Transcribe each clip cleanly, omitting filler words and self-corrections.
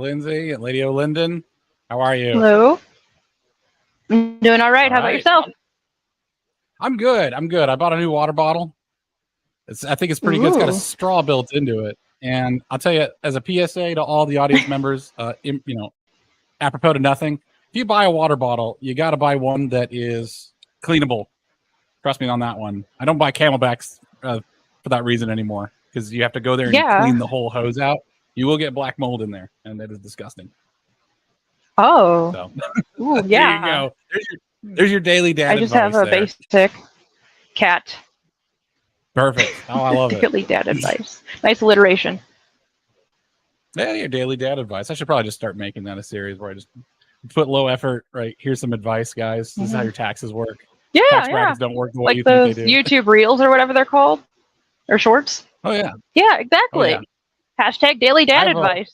Lindsay and LadyOLinden. How are you? Hello. I'm doing all right. How about yourself? I'm good. I bought a new water bottle. I think it's pretty good. It's got a straw built into it. And I'll tell you, as a PSA to all the audience members, apropos to nothing, if you buy a water bottle, you got to buy one that is cleanable. Trust me on that one. I don't buy Camelbacks for that reason anymore, because you have to go there and clean the whole hose out. You will get black mold in there, and that is disgusting. Oh. So, ooh, yeah. There you go. There's your daily dad advice. I just have a basic cat. Perfect. Oh, I love it. Daily dad advice. Nice alliteration. Yeah, your daily dad advice. I should probably just start making that a series where I just put low effort, right? Here's some advice, guys. This is how your taxes work. Yeah, Tax brackets don't work the way you those think they do. YouTube reels or whatever they're called. Or shorts. Oh, yeah. Yeah, exactly. Oh, yeah. Hashtag daily dad advice.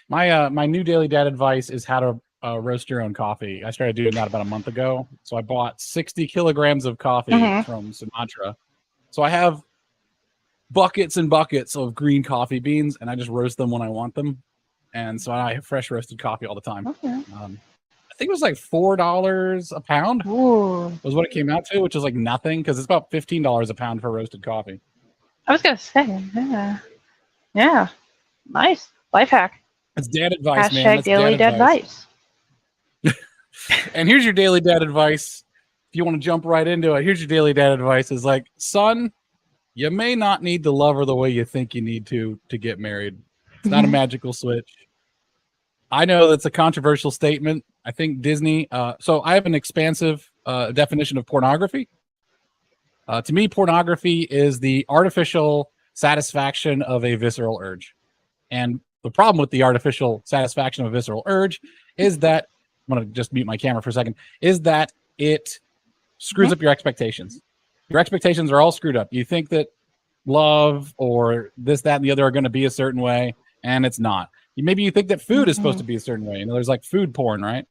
My new daily dad advice is how to roast your own coffee. I started doing that about a month ago. So I bought 60 kilograms of coffee from Sumatra. So I have buckets and buckets of green coffee beans, and I just roast them when I want them. And so I have fresh roasted coffee all the time. Okay. I think it was like $4 a pound. Ooh. Was what it came out to, which is like nothing, because it's about $15 a pound for roasted coffee. I was going to say, yeah. Nice. Life hack. That's dad advice, Hashtag man. That's daily dad advice. And here's your daily dad advice. If you want to jump right into it, here's your daily dad advice. Is like, son, you may not need to love her the way you think you need to get married. It's not a magical switch. I know that's a controversial statement. I think Disney, so I have an expansive definition of pornography. To me, pornography is the artificial satisfaction of a visceral urge. And the problem with the artificial satisfaction of a visceral urge is that, I'm going to just mute my camera for a second, is that it screws up your expectations. Your expectations are all screwed up. You think that love or this, that, and the other are going to be a certain way, and it's not. Maybe you think that food is supposed to be a certain way. You know, there's like food porn, right? I'm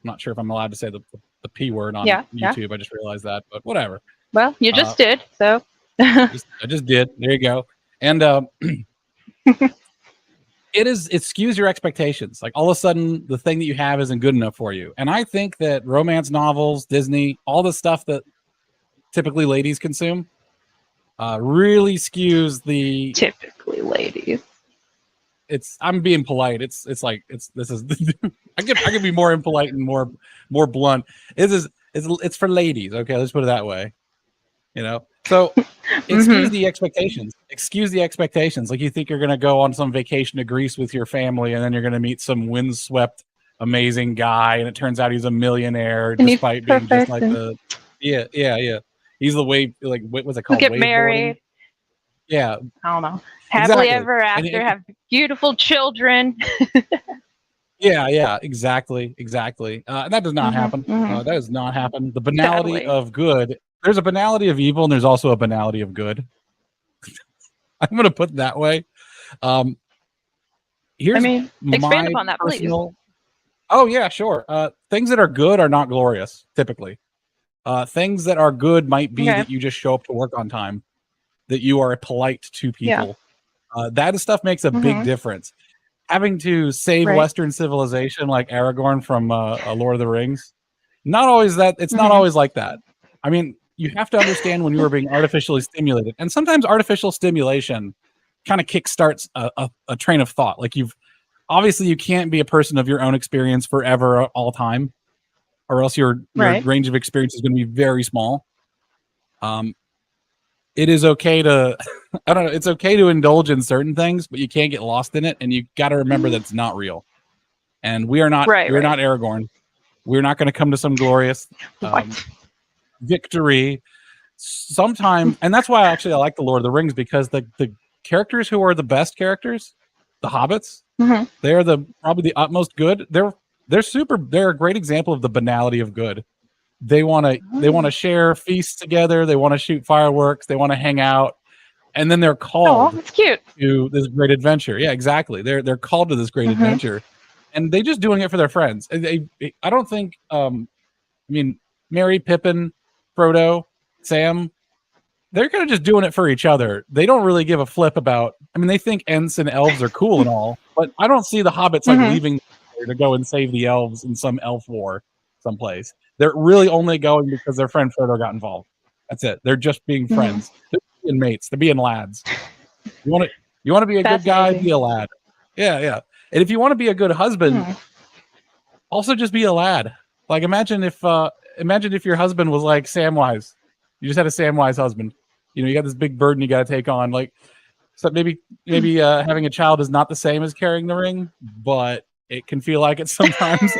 not sure if I'm allowed to say the P word on YouTube. I just realized that, but whatever. Well, you just did, so. I just did. There you go. And it skews your expectations. Like all of a sudden, the thing that you have isn't good enough for you. And I think that romance novels, Disney, all the stuff that typically ladies consume, really skews the. Typically ladies. I'm being polite. This is I could be more impolite and more blunt. It's for ladies. Okay, let's put it that way. You know, so excuse the expectations. Excuse the expectations. Like you think you're gonna go on some vacation to Greece with your family, and then you're gonna meet some windswept, amazing guy, and it turns out he's a millionaire, despite being just like the He's the wave. Like what was it called? Get married. Yeah. I don't know. Happily ever after, have beautiful children. Yeah, exactly. And that does not happen. That does not happen. The banality of good. There's a banality of evil, and there's also a banality of good. I'm going to put it that way. Here's expand upon that, please. Oh, yeah, sure. Things that are good are not glorious, typically. Things that are good might be that you just show up to work on time, that you are polite to people. That stuff makes a big difference. Having to save Western civilization like Aragorn from Lord of the Rings, not always that. It's not always like that. I mean, you have to understand when you are being artificially stimulated, and sometimes artificial stimulation kind of kickstarts a train of thought. Like obviously you can't be a person of your own experience forever, all time, or else your range of experience is going to be very small. It is okay to, I don't know, it's okay to indulge in certain things, but you can't get lost in it, and you got to remember that it's not real. And we are not, we're not Aragorn. We're not going to come to some glorious victory sometime. And that's why I like the Lord of the Rings, because the characters who are the best characters, the hobbits, they are probably the utmost good. They're a great example of the banality of good. They want to share feasts together. They want to shoot fireworks. They want to hang out, and then they're called that's cute. to this great adventure. Yeah, exactly. They're called to this great adventure, and they just doing it for their friends. I don't think. Merry, Pippin, Frodo, Sam, they're kind of just doing it for each other. They don't really give a flip about. I mean, they think Ents and elves are cool and all, but I don't see the hobbits like leaving to go and save the elves in some elf war someplace. They're really only going because their friend Frodo got involved. That's it. They're just being friends. They're being mates. They're being lads. You want to be a good guy? Be a lad. Yeah, yeah. And if you want to be a good husband, also just be a lad. Like imagine if your husband was like Samwise. You just had a Samwise husband. You know, you got this big burden you got to take on. Like, so maybe having a child is not the same as carrying the ring, but it can feel like it sometimes.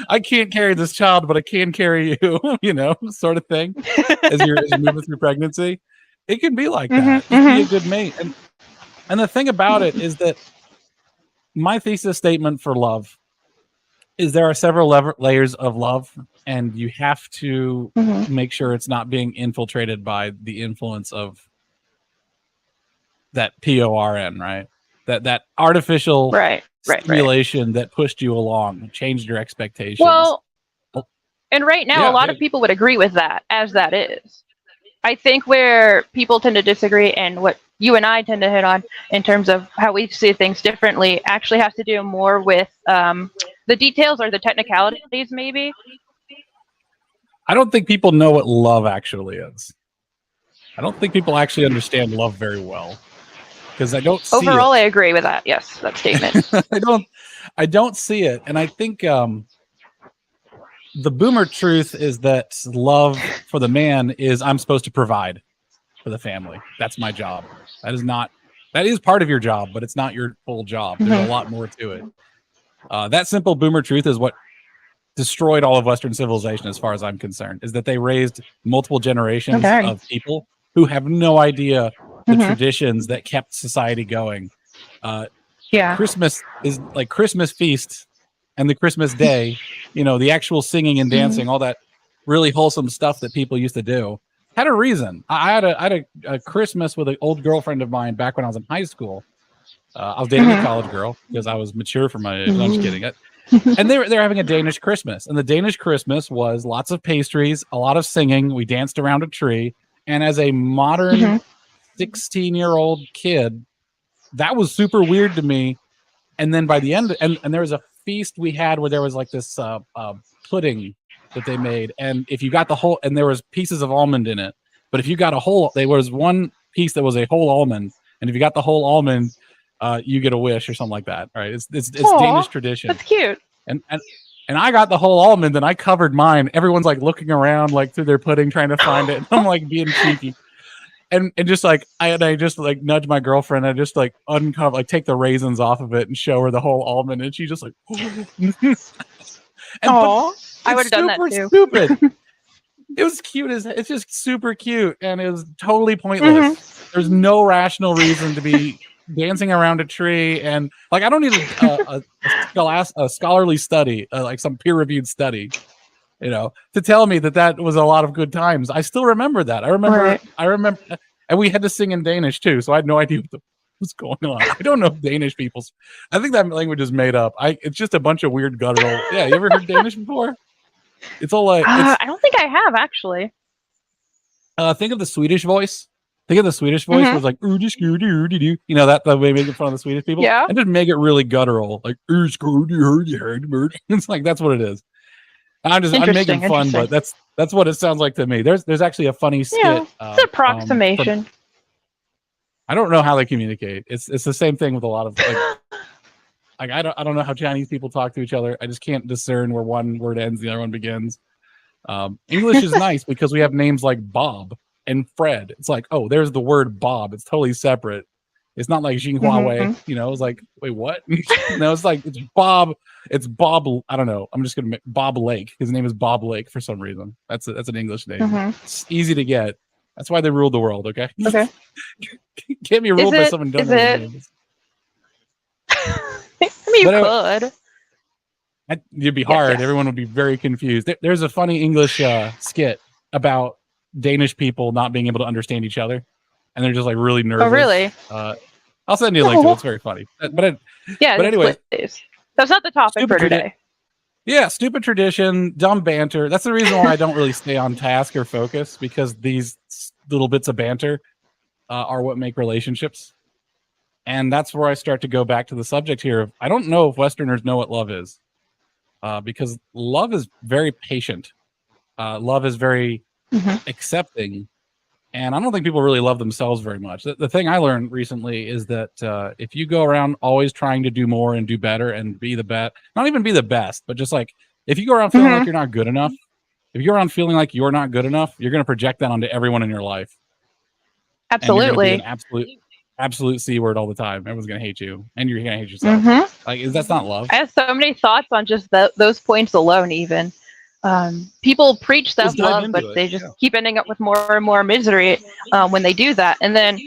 I can't carry this child, but I can carry you. You know, sort of thing. As you're moving through pregnancy, it can be like that. Just be a good mate. And the thing about it is that my thesis statement for love is there are several layers of love, and you have to make sure it's not being infiltrated by the influence of that PORN, right? That artificial stimulation that pushed you along, changed your expectations. Well, and right now, a lot of people would agree with that, as that is. I think where people tend to disagree, and what you and I tend to hit on in terms of how we see things differently, actually has to do more with the details or the technicalities, maybe. I don't think people know what love actually is. I don't think people actually understand love very well, because I don't see overall it. I agree with that. Yes, that statement. I don't see it, and I think the boomer truth is that love for the man is I'm supposed to provide for the family. That's my job. That is part of your job, but it's not your full job. There's a lot more to it. That simple boomer truth is what destroyed all of Western civilization, as far as I'm concerned, is that they raised multiple generations of people who have no idea the traditions that kept society going. Christmas is like Christmas feast and the Christmas day, you know, the actual singing and dancing, all that really wholesome stuff that people used to do had a reason. I had a Christmas with an old girlfriend of mine back when I was in high school. I was dating a college girl because I was mature for my age. I'm just kidding. And they're having a Danish Christmas, and the Danish Christmas was lots of pastries, a lot of singing. We danced around a tree, and as a modern 16-year-old kid, that was super weird to me. And then by the end, and there was a feast we had where there was like this pudding that they made, and if you got the whole, and there was pieces of almond in it, but if you got a whole, there was one piece that was a whole almond, and if you got the whole almond, you get a wish or something like that. Right? It's Danish tradition. That's cute. And I got the whole almond, and I covered mine. Everyone's like looking around like through their pudding trying to find it, and I'm like being cheeky. And just like I just like nudge my girlfriend. I just like uncover, like take the raisins off of it and show her the whole almond, and she just like. Oh, I would have done that too. Stupid. It was cute it's just super cute, and it was totally pointless. There's no rational reason to be dancing around a tree, and like I don't need a scholarly study, like some peer-reviewed study, you know, to tell me that was a lot of good times. I still remember that. I remember, and we had to sing in Danish too, so I had no idea what was going on. I don't know if Danish people's. I think that language is made up. It's just a bunch of weird guttural. Yeah, you ever heard Danish before? It's all like I don't think I have actually. Think of the Swedish voice. Think of the Swedish voice was like you know that the way making fun of the Swedish people. Yeah, and just make it really guttural, like it's like that's what it is. I'm making fun, but that's what it sounds like to me. There's actually a funny skit. Yeah, it's an approximation. I don't know how they communicate. It's the same thing with a lot of like I don't know how Chinese people talk to each other. I just can't discern where one word ends, the other one begins. English is nice because we have names like Bob and Fred. It's like, oh, there's the word Bob. It's totally separate. It's not like Xinhua Wei, you know. It's like, wait, what? No, it's like it's Bob. It's Bob. I don't know. I'm just gonna make Bob Lake. His name is Bob Lake for some reason. That's an English name. It's easy to get. That's why they ruled the world. Okay. Okay. Can't be ruled by someone who doesn't know. I mean, you could. It'd be hard. Yes. Everyone would be very confused. There's a funny English skit about Danish people not being able to understand each other, and they're just like really nervous. Oh, really? I'll send you a link to it. It's very funny. But anyway, that's not the topic for today. Yeah, stupid tradition, dumb banter. That's the reason why I don't really stay on task or focus, because these little bits of banter are what make relationships. And that's where I start to go back to the subject here of, I don't know if Westerners know what love is, because love is very patient. Love is very accepting. And I don't think people really love themselves very much. The thing I learned recently is that if you go around always trying to do more and do better and be the best, not even be the best, but just like, if you go around feeling like you're not good enough, if you're around feeling like you're not good enough, you're going to project that onto everyone in your life. Absolutely. And you're going to be an absolute C word all the time. Everyone's going to hate you, and you're going to hate yourself. Like, that's not love. I have so many thoughts on just those points alone, even. People preach self-love, but they just keep ending up with more and more misery when they do that. And then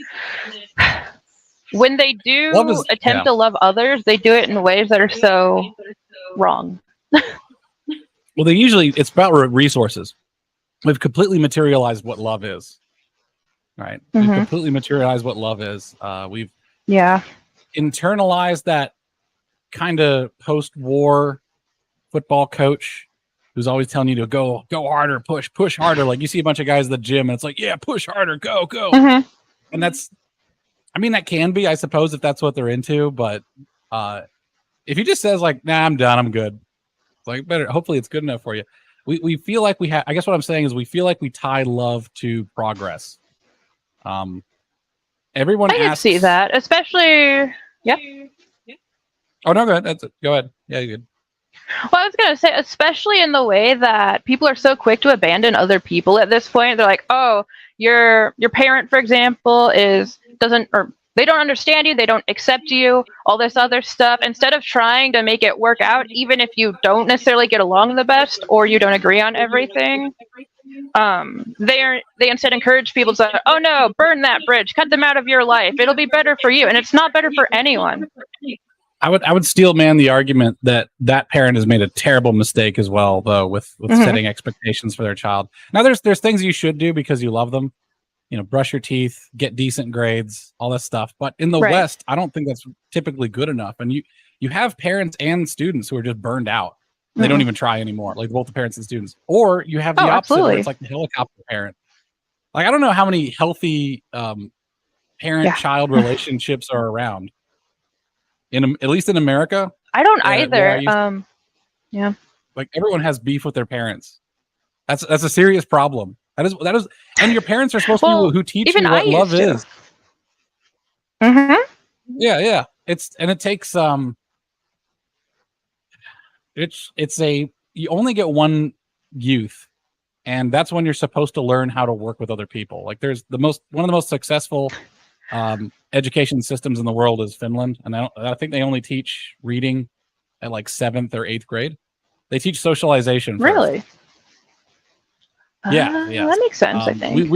when they do attempt to love others, they do it in ways that are so wrong. Well, it's about resources. We've completely materialized what love is. Right. We've completely materialized what love is. We've internalized that kind of post-war football coach who's always telling you to go harder, push harder. Like, you see a bunch of guys at the gym and it's like, yeah, push harder, go. And that can be, I suppose, if that's what they're into. But if he just says like, nah, I'm done, I'm good. It's like, hopefully it's good enough for you. We feel like we have, I guess what I'm saying is we feel like we tie love to progress. Everyone I can see that, especially, Oh, no, go ahead. That's it. Go ahead. Yeah, you're good. Well, I was going to say, especially in the way that people are so quick to abandon other people at this point. They're like, oh, your parent, for example, they don't understand you, they don't accept you, all this other stuff. Instead of trying to make it work out, even if you don't necessarily get along the best or you don't agree on everything, they instead encourage people to say, oh no, burn that bridge, cut them out of your life, it'll be better for you. And it's not better for anyone. I would steel man the argument that parent has made a terrible mistake as well, though, with setting expectations for their child. Now, there's things you should do because you love them, brush your teeth, get decent grades, all that stuff. But in the West, I don't think that's typically good enough. And you have parents and students who are just burned out. They don't even try anymore, like both the parents and students. Or you have the opposite, where it's like the helicopter parent. Like, I don't know how many healthy parent-child relationships are around. At least in America, I don't either. Like, everyone has beef with their parents. That's a serious problem. That is, and your parents are supposed to be people who teach you what love is. Yeah. It takes you only get one youth, and that's when you're supposed to learn how to work with other people. Like, there's one of the most successful education systems in the world is Finland, and I think they only teach reading at like 7th or 8th grade. They teach socialization first. Really? Yeah, that makes sense. I think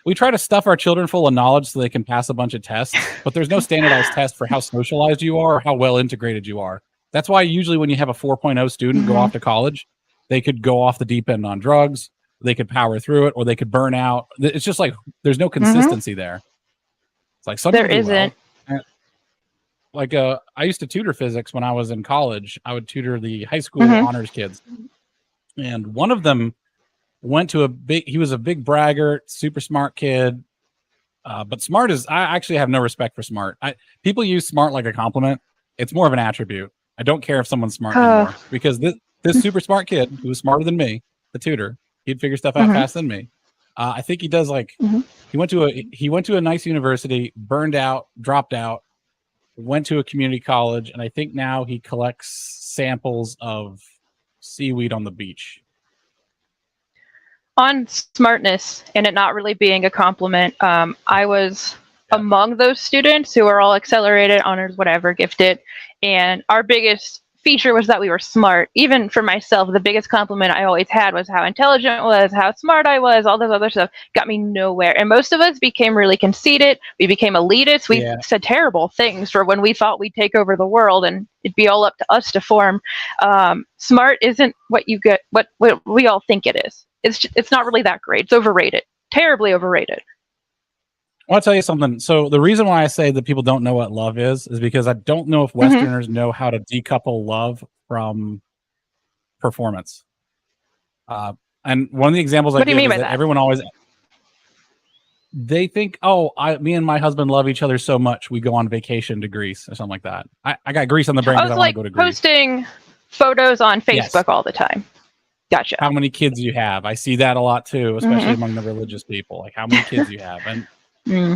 we try to stuff our children full of knowledge so they can pass a bunch of tests, but there's no standardized test for how socialized you are or how well integrated you are. That's why usually when you have a 4.0 student go off to college, they could go off the deep end on drugs, they could power through it, or they could burn out. It's just like there's no consistency there. Like, some there isn't. Like, I used to tutor physics when I was in college. I would tutor the high school honors kids, and one of them went to he was a big braggart, super smart kid. But smart I actually have no respect for smart. People use smart like a compliment. It's more of an attribute. I don't care if someone's smart anymore, because this super smart kid who was smarter than me, the tutor, he'd figure stuff out faster than me. I think he does he went to a nice university, burned out, dropped out, went to a community college, and I think now he collects samples of seaweed on the beach. On smartness and it not really being a compliment, I was among those students who are all accelerated, honors, whatever, gifted, and our biggest feature was that we were smart. Even for myself, the biggest compliment I always had was how intelligent I was, how smart I was, all this other stuff got me nowhere. And most of us became really conceited. We became elitists. We said terrible things for when we thought we'd take over the world and it'd be all up to us to form. Smart isn't what you get, what we all think it is. It's not really that great. It's overrated, terribly overrated. I'll tell you something. So the reason why I say that people don't know what love is because I don't know if Westerners know how to decouple love from performance. And one of the examples I give is that everyone always, they think, oh, me and my husband love each other so much, we go on vacation to Greece or something like that. I got Greece on the brain because I want to go to Greece. Posting photos on Facebook all the time. Gotcha. How many kids you have? I see that a lot too, especially among the religious people. Like how many kids you have. And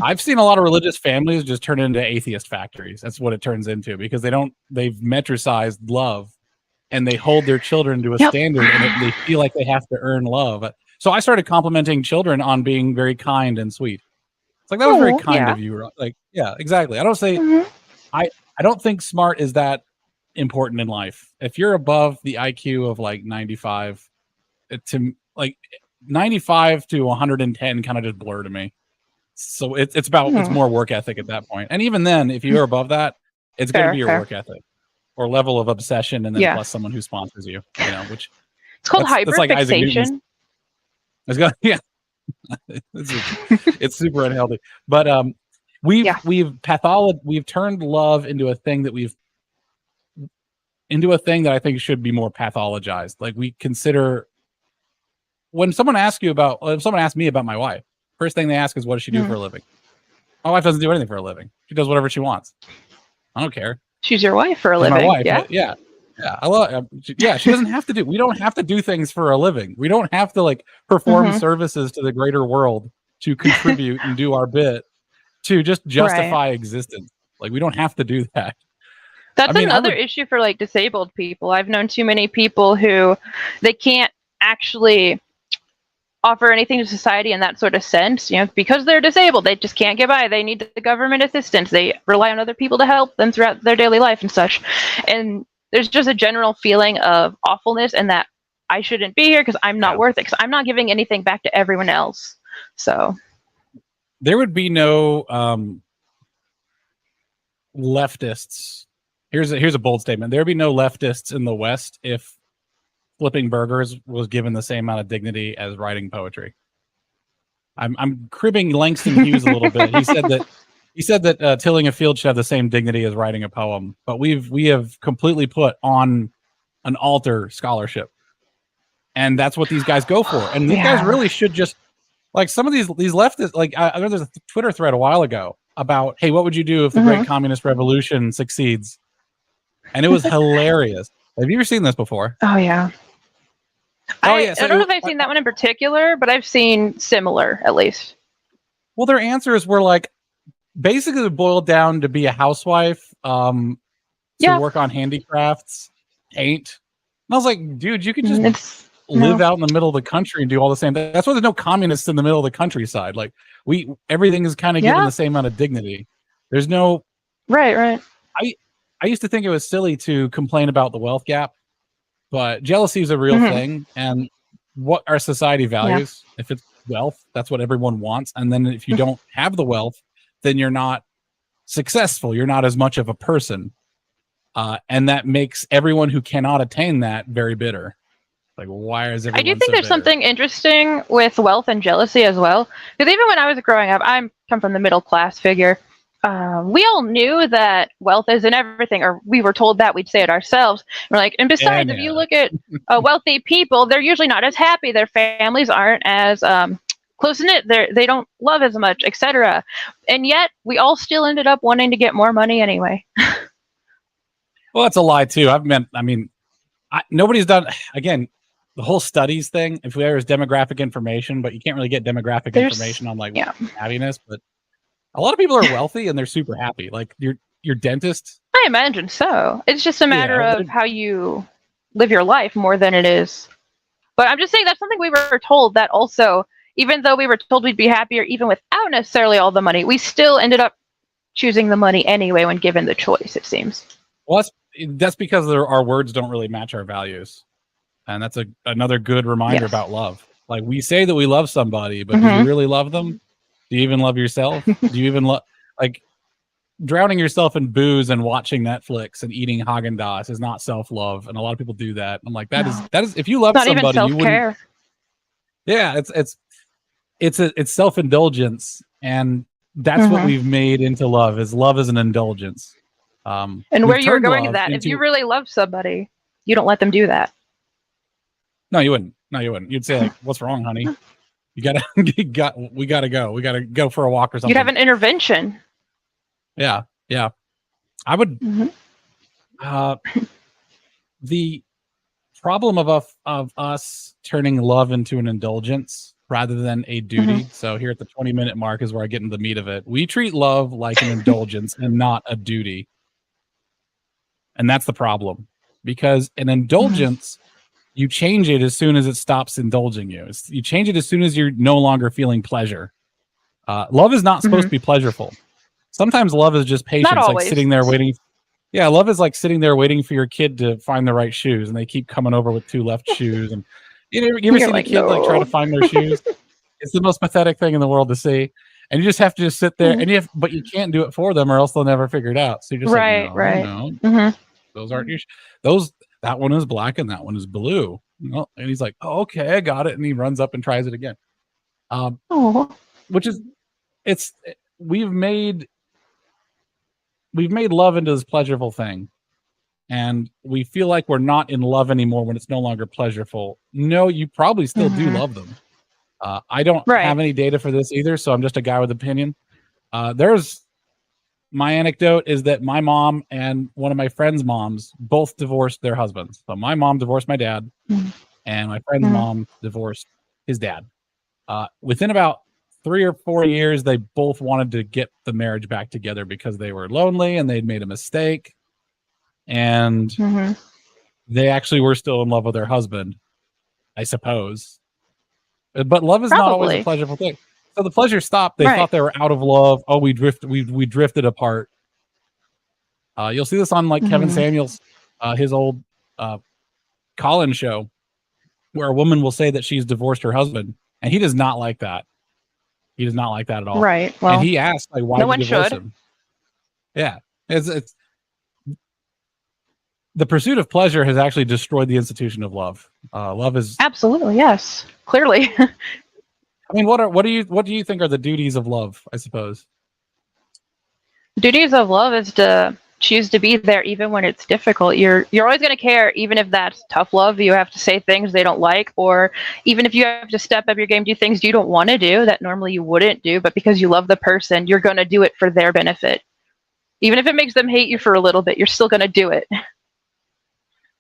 I've seen a lot of religious families just turn into atheist factories. That's what it turns into, because they've metricized love, and they hold their children to a standard, and they feel like they have to earn love. So I started complimenting children on being very kind and sweet. It's like, that was very kind of you. Like, yeah, exactly. I don't say, I don't think smart is that important in life. If you're above the IQ of like 95, to like 95 to 110 kind of just blur to me. So it's about it's more work ethic at that point. And even then, if you're above that, it's going to be your work ethic or level of obsession, and then plus someone who sponsors you, which it's called hyperfixation. It's super unhealthy. But we've turned love into a thing that I think should be more pathologized. Like, we consider, when someone asks me about my wife, first thing they ask is, what does she do for a living? My wife doesn't do anything for a living. She does whatever she wants. I don't care. She's your wife for a living. My wife. Yeah. I love. She doesn't have to do. We don't have to do things for a living. We don't have to like perform services to the greater world to contribute and do our bit to just justify existence. Like, we don't have to do that. That's another issue for like disabled people. I've known too many people who they can't actually offer anything to society in that sort of sense, because they're disabled. They just can't get by. They need the government assistance. They rely on other people to help them throughout their daily life and such. And there's just a general feeling of awfulness, and that I shouldn't be here because I'm not worth it, because I'm not giving anything back to everyone else. So there would be no leftists. Here's a bold statement. There would be no leftists in the West if flipping burgers was given the same amount of dignity as writing poetry. I'm cribbing Langston Hughes a little bit. He said that tilling a field should have the same dignity as writing a poem, but we have completely put on an altar scholarship, and that's what these guys go for. And these guys really should just, like, some of these leftists. Like, I know there's a Twitter thread a while ago about, hey, what would you do if the Great Communist Revolution succeeds? And it was hilarious. Have you ever seen this before? Oh yeah. I don't know if I've seen that one in particular, but I've seen similar, at least. Well, their answers were like, basically boiled down to be a housewife, to work on handicrafts, paint. And I was like, dude, you could just live out in the middle of the country and do all the same thing. That's why there's no communists in the middle of the countryside. Like, everything is kind of given the same amount of dignity. There's no right. I used to think it was silly to complain about the wealth gap, but jealousy is a real thing, and what our society values. If it's wealth, that's what everyone wants. And then if you don't have the wealth, then you're not successful. You're not as much of a person. And that makes everyone who cannot attain that very bitter. Like, why is everyone I do think there's something interesting with wealth and jealousy as well. Because even when I was growing up, I come from the middle class figure. We all knew that wealth isn't everything, or we were told that. We'd say it ourselves. We're like, and besides, if you look at wealthy people, they're usually not as happy. Their families aren't as close-knit. They don't love as much, etc. And yet, we all still ended up wanting to get more money anyway. Well, that's a lie too. Nobody's done, again, the whole studies thing. If there's demographic information, but you can't really get demographic information on like happiness. But a lot of people are wealthy and they're super happy. Like your dentist. I imagine so. It's just a matter of how you live your life more than it is. But I'm just saying that's something we were told, that also, even though we were told we'd be happier even without necessarily all the money, we still ended up choosing the money anyway when given the choice, it seems. Well, that's because our words don't really match our values. And that's another good reminder about love. Like, we say that we love somebody, but do you really love them? Do you even love yourself? Do you even love, like, drowning yourself in booze and watching Netflix and eating Haagen-Dazs is not self-love. And a lot of people do that. I'm like, that is, if you love not somebody, even self-care. It's self-indulgence. And that's what we've made into love. Love is an indulgence. And where you were going to that, if you really love somebody, you don't let them do that. No, you wouldn't. You'd say, like, what's wrong, honey? we gotta go. We gotta go for a walk or something. You'd have an intervention. Yeah. I would. Mm-hmm. The problem of us turning love into an indulgence rather than a duty. So here at the 20-minute mark is where I get into the meat of it. We treat love like an indulgence and not a duty. And that's the problem, because an indulgence, you change it as soon as it stops indulging you. You change it as soon as you're no longer feeling pleasure. Love is not supposed to be pleasureful. Sometimes love is just patience, like sitting there waiting. Yeah, love is like sitting there waiting for your kid to find the right shoes, and they keep coming over with 2 left shoes. And you ever see the kid like try to find their shoes? It's the most pathetic thing in the world to see. And you just have to just sit there, and but you can't do it for them, or else they'll never figure it out. So you're just no, those aren't your those. That one is black, and that one is blue. And he's like, oh, okay, I got it, and he runs up and tries it again. Which is, we've made love into this pleasurable thing, and we feel like we're not in love anymore when it's no longer pleasurable. No, you probably still do love them. I don't have any data for this either, so I'm just a guy with opinion. My anecdote is that my mom and one of my friends' moms both divorced their husbands. So my mom divorced my dad, and my friend's mom divorced his dad. Within about 3 or 4 years, they both wanted to get the marriage back together because they were lonely and they'd made a mistake. And they actually were still in love with their husband, I suppose. But love is not always a pleasurable thing. So the pleasure stopped. They thought they were out of love. Oh, we drifted apart. You'll see this on like Kevin Samuels, his old call-in show, where a woman will say that she's divorced her husband, and he does not like that. He does not like that at all. Right. Well, and he asked, like, why did you divorce him? Yeah. It's the pursuit of pleasure has actually destroyed the institution of love. Love is absolutely, yes. Clearly. I mean, what do you think are the duties of love, I suppose? Duties of love is to choose to be there even when it's difficult. You're always going to care, even if that's tough love. You have to say things they don't like, or even if you have to step up your game, do things you don't want to do that normally you wouldn't do, but because you love the person, you're going to do it for their benefit. Even if it makes them hate you for a little bit, you're still going to do it.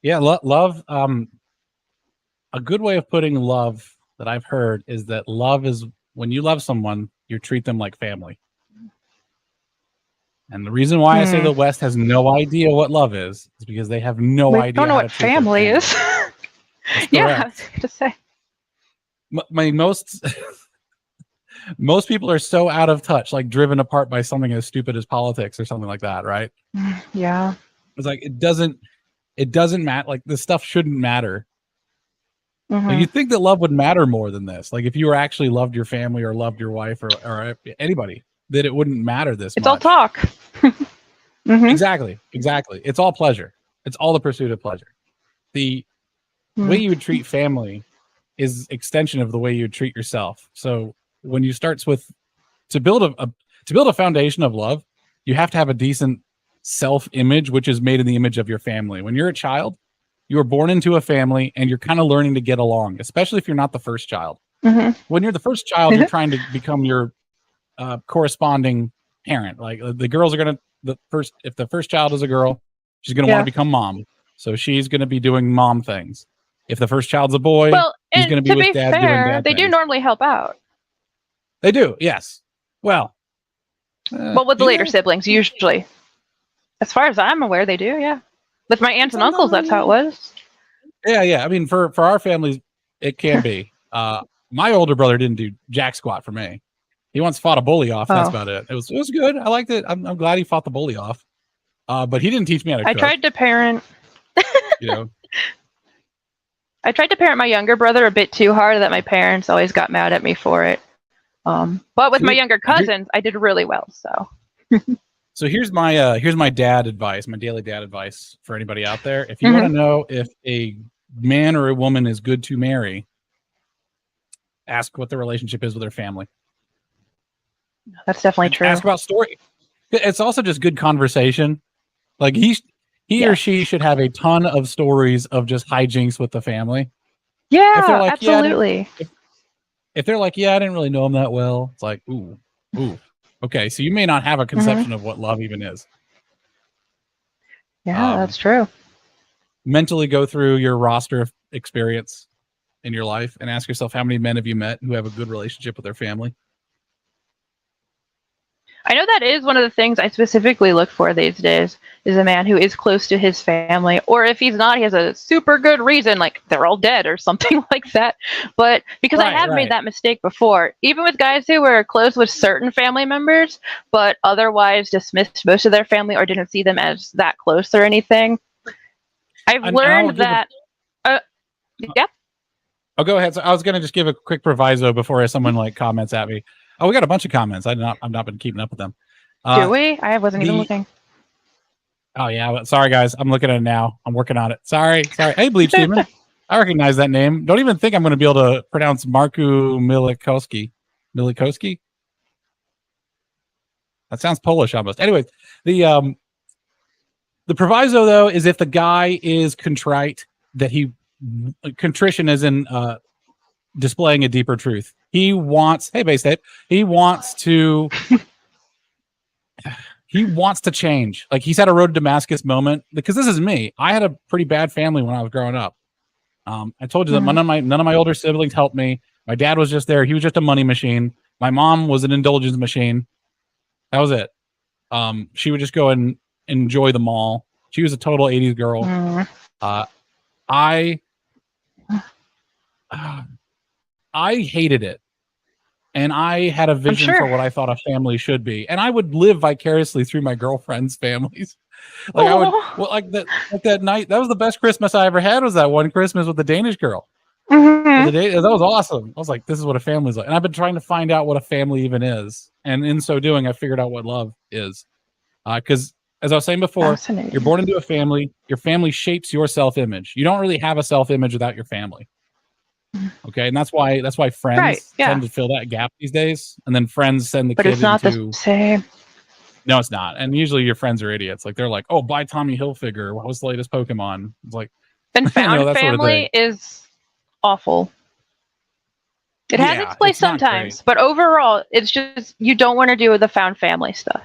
Yeah, love. A good way of putting love that I've heard is that love is when you love someone, you treat them like family. And the reason why I say the West has no idea what love is because they have no idea. Don't know what family is. Yeah, I was going to say. Most people are so out of touch, like driven apart by something as stupid as politics or something like that, right? Yeah. It's like it doesn't matter. Like this stuff shouldn't matter. Like, you'd think that love would matter more than this. Like if you were actually loved your family or loved your wife or anybody, that it wouldn't matter this much. It's all talk. Exactly. It's all pleasure. It's all the pursuit of pleasure. The way you would treat family is extension of the way you would treat yourself. So when you starts with to build a foundation of love, you have to have a decent self-image, which is made in the image of your family. When you're a child, you were born into a family and you're kind of learning to get along, especially if you're not the first child. When you're the first child, you're trying to become your corresponding parent. Like the girls are going to, if the first child is a girl, she's going to want to become mom. So she's going to be doing mom things. If the first child's a boy, he's going to be with dad doing dad things. They do normally help out. They do, yes. Well, with the later siblings, usually. As far as I'm aware, they do, yeah. With my aunts and uncles, that's how it was. Yeah. I mean, for our families, it can be. My older brother didn't do jack squat for me. He once fought a bully off. That's about it. It was good. I liked it. I'm glad he fought the bully off. But he didn't teach me how to cook. I tried to parent. You know. I tried to parent my younger brother a bit too hard that my parents always got mad at me for it. But with my younger cousins, I did really well. So. So here's my dad advice, my daily dad advice for anybody out there. If you want to know if a man or a woman is good to marry, ask what the relationship is with their family. That's definitely true. Ask about story. It's also just good conversation. Like he or she should have a ton of stories of just hijinks with the family. Yeah, absolutely. if they're like, yeah, I didn't really know him that well, it's like, ooh, okay, so you may not have a conception of what love even is. Yeah, that's true. Mentally go through your roster of experience in your life and ask yourself, how many men have you met who have a good relationship with their family? I know that is one of the things I specifically look for these days, is a man who is close to his family, or if he's not, he has a super good reason, like they're all dead or something like that. But because I have made that mistake before, even with guys who were close with certain family members, but otherwise dismissed most of their family or didn't see them as that close or anything. I've learned that. Yeah. Oh, go ahead. So I was going to just give a quick proviso before someone like comments at me. Oh, we got a bunch of comments. I've not been keeping up with them. Do we? I wasn't even looking. Oh yeah. Sorry guys. I'm looking at it now. I'm working on it. Sorry. Hey, Bleach Demon. I recognize that name. Don't even think I'm going to be able to pronounce Marku Milikowski. That sounds Polish almost. Anyways, the proviso though is if the guy is contrite, that contrition is in displaying a deeper truth. He wants, hey, Base Tape, he wants to change. Like he's had a road to Damascus moment, because this is me. I had a pretty bad family when I was growing up. I told you that none of my older siblings helped me. My dad was just there. He was just a money machine. My mom was an indulgence machine. That was it. She would just go and enjoy the mall. She was a total 80s girl. I hated it. And I had a vision for what I thought a family should be. And I would live vicariously through my girlfriends' families. Like I would, that night, that was the best Christmas I ever had, was that one Christmas with the Danish girl. That was awesome. I was like, this is what a family's like. And I've been trying to find out what a family even is. And in so doing, I figured out what love is. Because as I was saying before, you're born into a family. Your family shapes your self-image. You don't really have a self-image without your family. Okay, and that's why friends tend to fill that gap these days, and then friends send the kid into. But it's not the same. No, it's not. And usually your friends are idiots. Like they're like, "Oh, buy Tommy Hilfiger. What was the latest Pokemon?" It's like, and found family is awful. It has its place sometimes, but overall, it's just you don't want to do the found family stuff.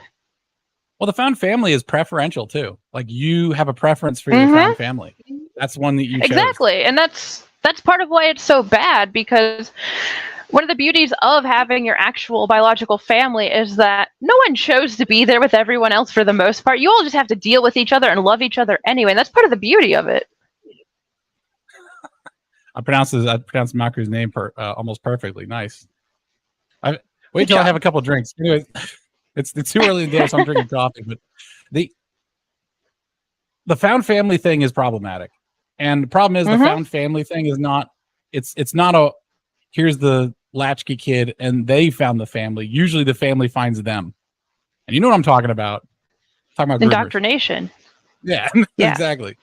Well, the found family is preferential too. Like you have a preference for your found family. That's one that you chose. Exactly, and that's part of why it's so bad, because one of the beauties of having your actual biological family is that no one chose to be there with everyone else for the most part. You all just have to deal with each other and love each other anyway. And that's part of the beauty of it. I pronounced Maku's name almost perfectly. Nice. Wait till I have a couple drinks. Anyway, it's too early in the day, so I'm drinking coffee. But the found family thing is problematic. And the problem is the found family thing is not, it's not a, here's the latchkey kid and they found the family. Usually the family finds them. And you know what I'm talking about. I'm talking about indoctrination. Yeah, exactly.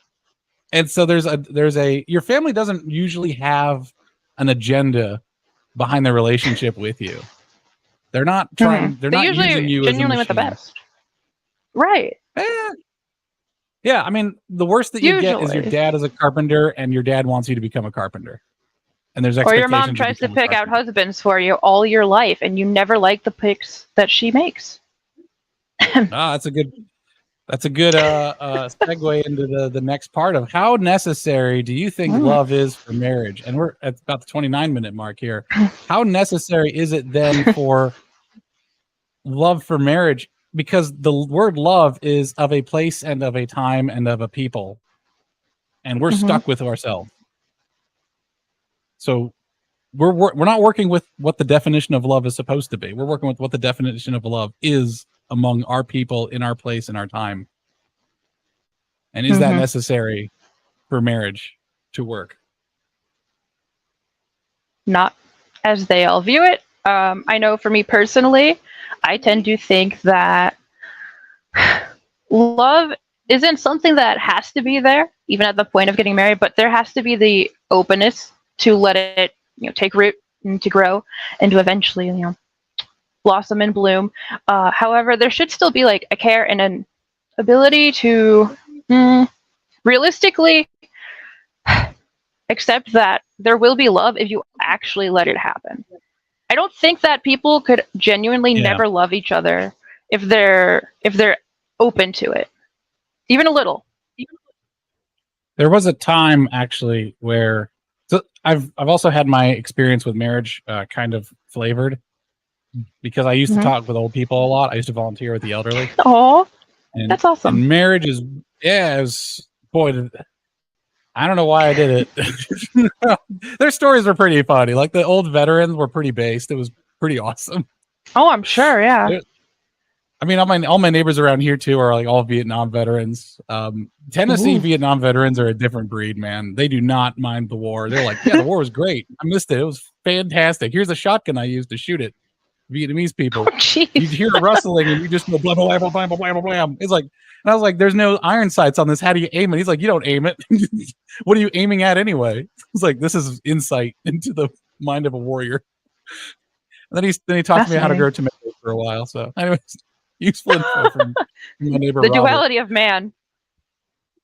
And so there's your family doesn't usually have an agenda behind their relationship with you. They're not trying, they're not using you genuinely with the best. Right. Yeah, I mean, the worst that you get is your dad is a carpenter and your dad wants you to become a carpenter. And there's expectations. Or your mom tries to pick out husbands for you all your life and you never like the picks that she makes. That's a good segue into the next part of how necessary do you think love is for marriage? And we're at about the 29-minute mark here. How necessary is it then for love for marriage? Because the word love is of a place and of a time and of a people. And we're stuck with ourselves. So we're not working with what the definition of love is supposed to be. We're working with what the definition of love is among our people, in our place, in our time. And is that necessary for marriage to work? Not as they all view it. I know for me personally, I tend to think that love isn't something that has to be there, even at the point of getting married, but there has to be the openness to let it, take root and to grow and to eventually, blossom and bloom. However, there should still be like a care and an ability to realistically accept that there will be love if you actually let it happen. I don't think that people could genuinely never love each other if they're open to it, even a little. There was a time actually where I've also had my experience with marriage kind of flavored because I used to talk with old people a lot. I used to volunteer with the elderly. Oh, that's awesome. And marriage is it was boy. I don't know why I did it. Their stories were pretty funny. Like the old veterans were pretty based. It was pretty awesome. Oh, I'm sure. Yeah. I mean, all my neighbors around here too are like all Vietnam veterans. Tennessee Vietnam veterans are a different breed, man. They do not mind the war. They're like, yeah, the war was great. I missed it. It was fantastic. Here's a shotgun I used to shoot it. Vietnamese people. Oh, you hear rustling and you just go blah, blah, blah, blah, blah, blah, blah, blah. It's like, and I was like, there's no iron sights on this. How do you aim it? He's like, you don't aim it. What are you aiming at anyway? It's like, this is insight into the mind of a warrior. And then he taught me how to grow tomatoes for a while. So anyways, useful info from my neighbor the Robert. Duality of man.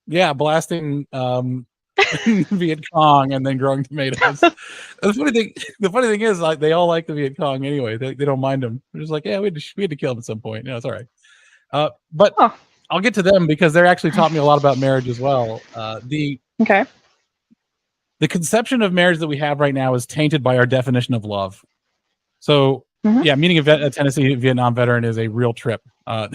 Yeah, blasting Viet Cong and then growing tomatoes. The funny thing is, like, they all like the Viet Cong anyway. They don't mind them. They're just like, yeah, we had to kill them at some point. It's all right. But I'll get to them because they're actually taught me a lot about marriage as well. The conception of marriage that we have right now is tainted by our definition of love. So yeah, meeting a Tennessee Vietnam veteran is a real trip. Our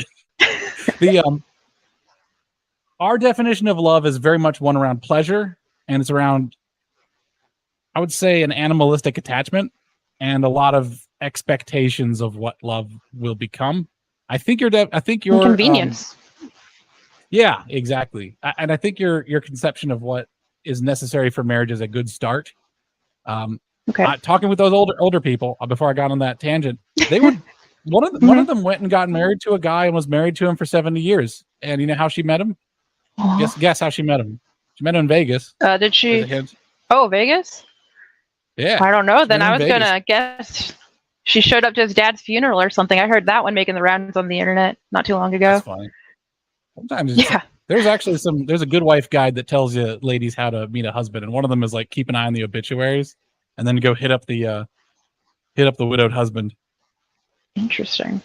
definition of love is very much one around pleasure, and it's around, I would say, an animalistic attachment and a lot of expectations of what love will become. I think your convenience. Yeah, exactly. And I think your conception of what is necessary for marriage is a good start. Talking with those older people before I got on that tangent, they would one of them went and got married to a guy and was married to him for 70 years. And you know how she met him? Guess how she met him. She met him in Vegas. Did she? Oh, Vegas? Yeah. I don't know. Then I was gonna guess she showed up to his dad's funeral or something. I heard that one making the rounds on the internet not too long ago. That's funny. Sometimes there's actually there's a good wife guide that tells you ladies how to meet a husband, and one of them is like keep an eye on the obituaries and then go hit up the widowed husband. Interesting.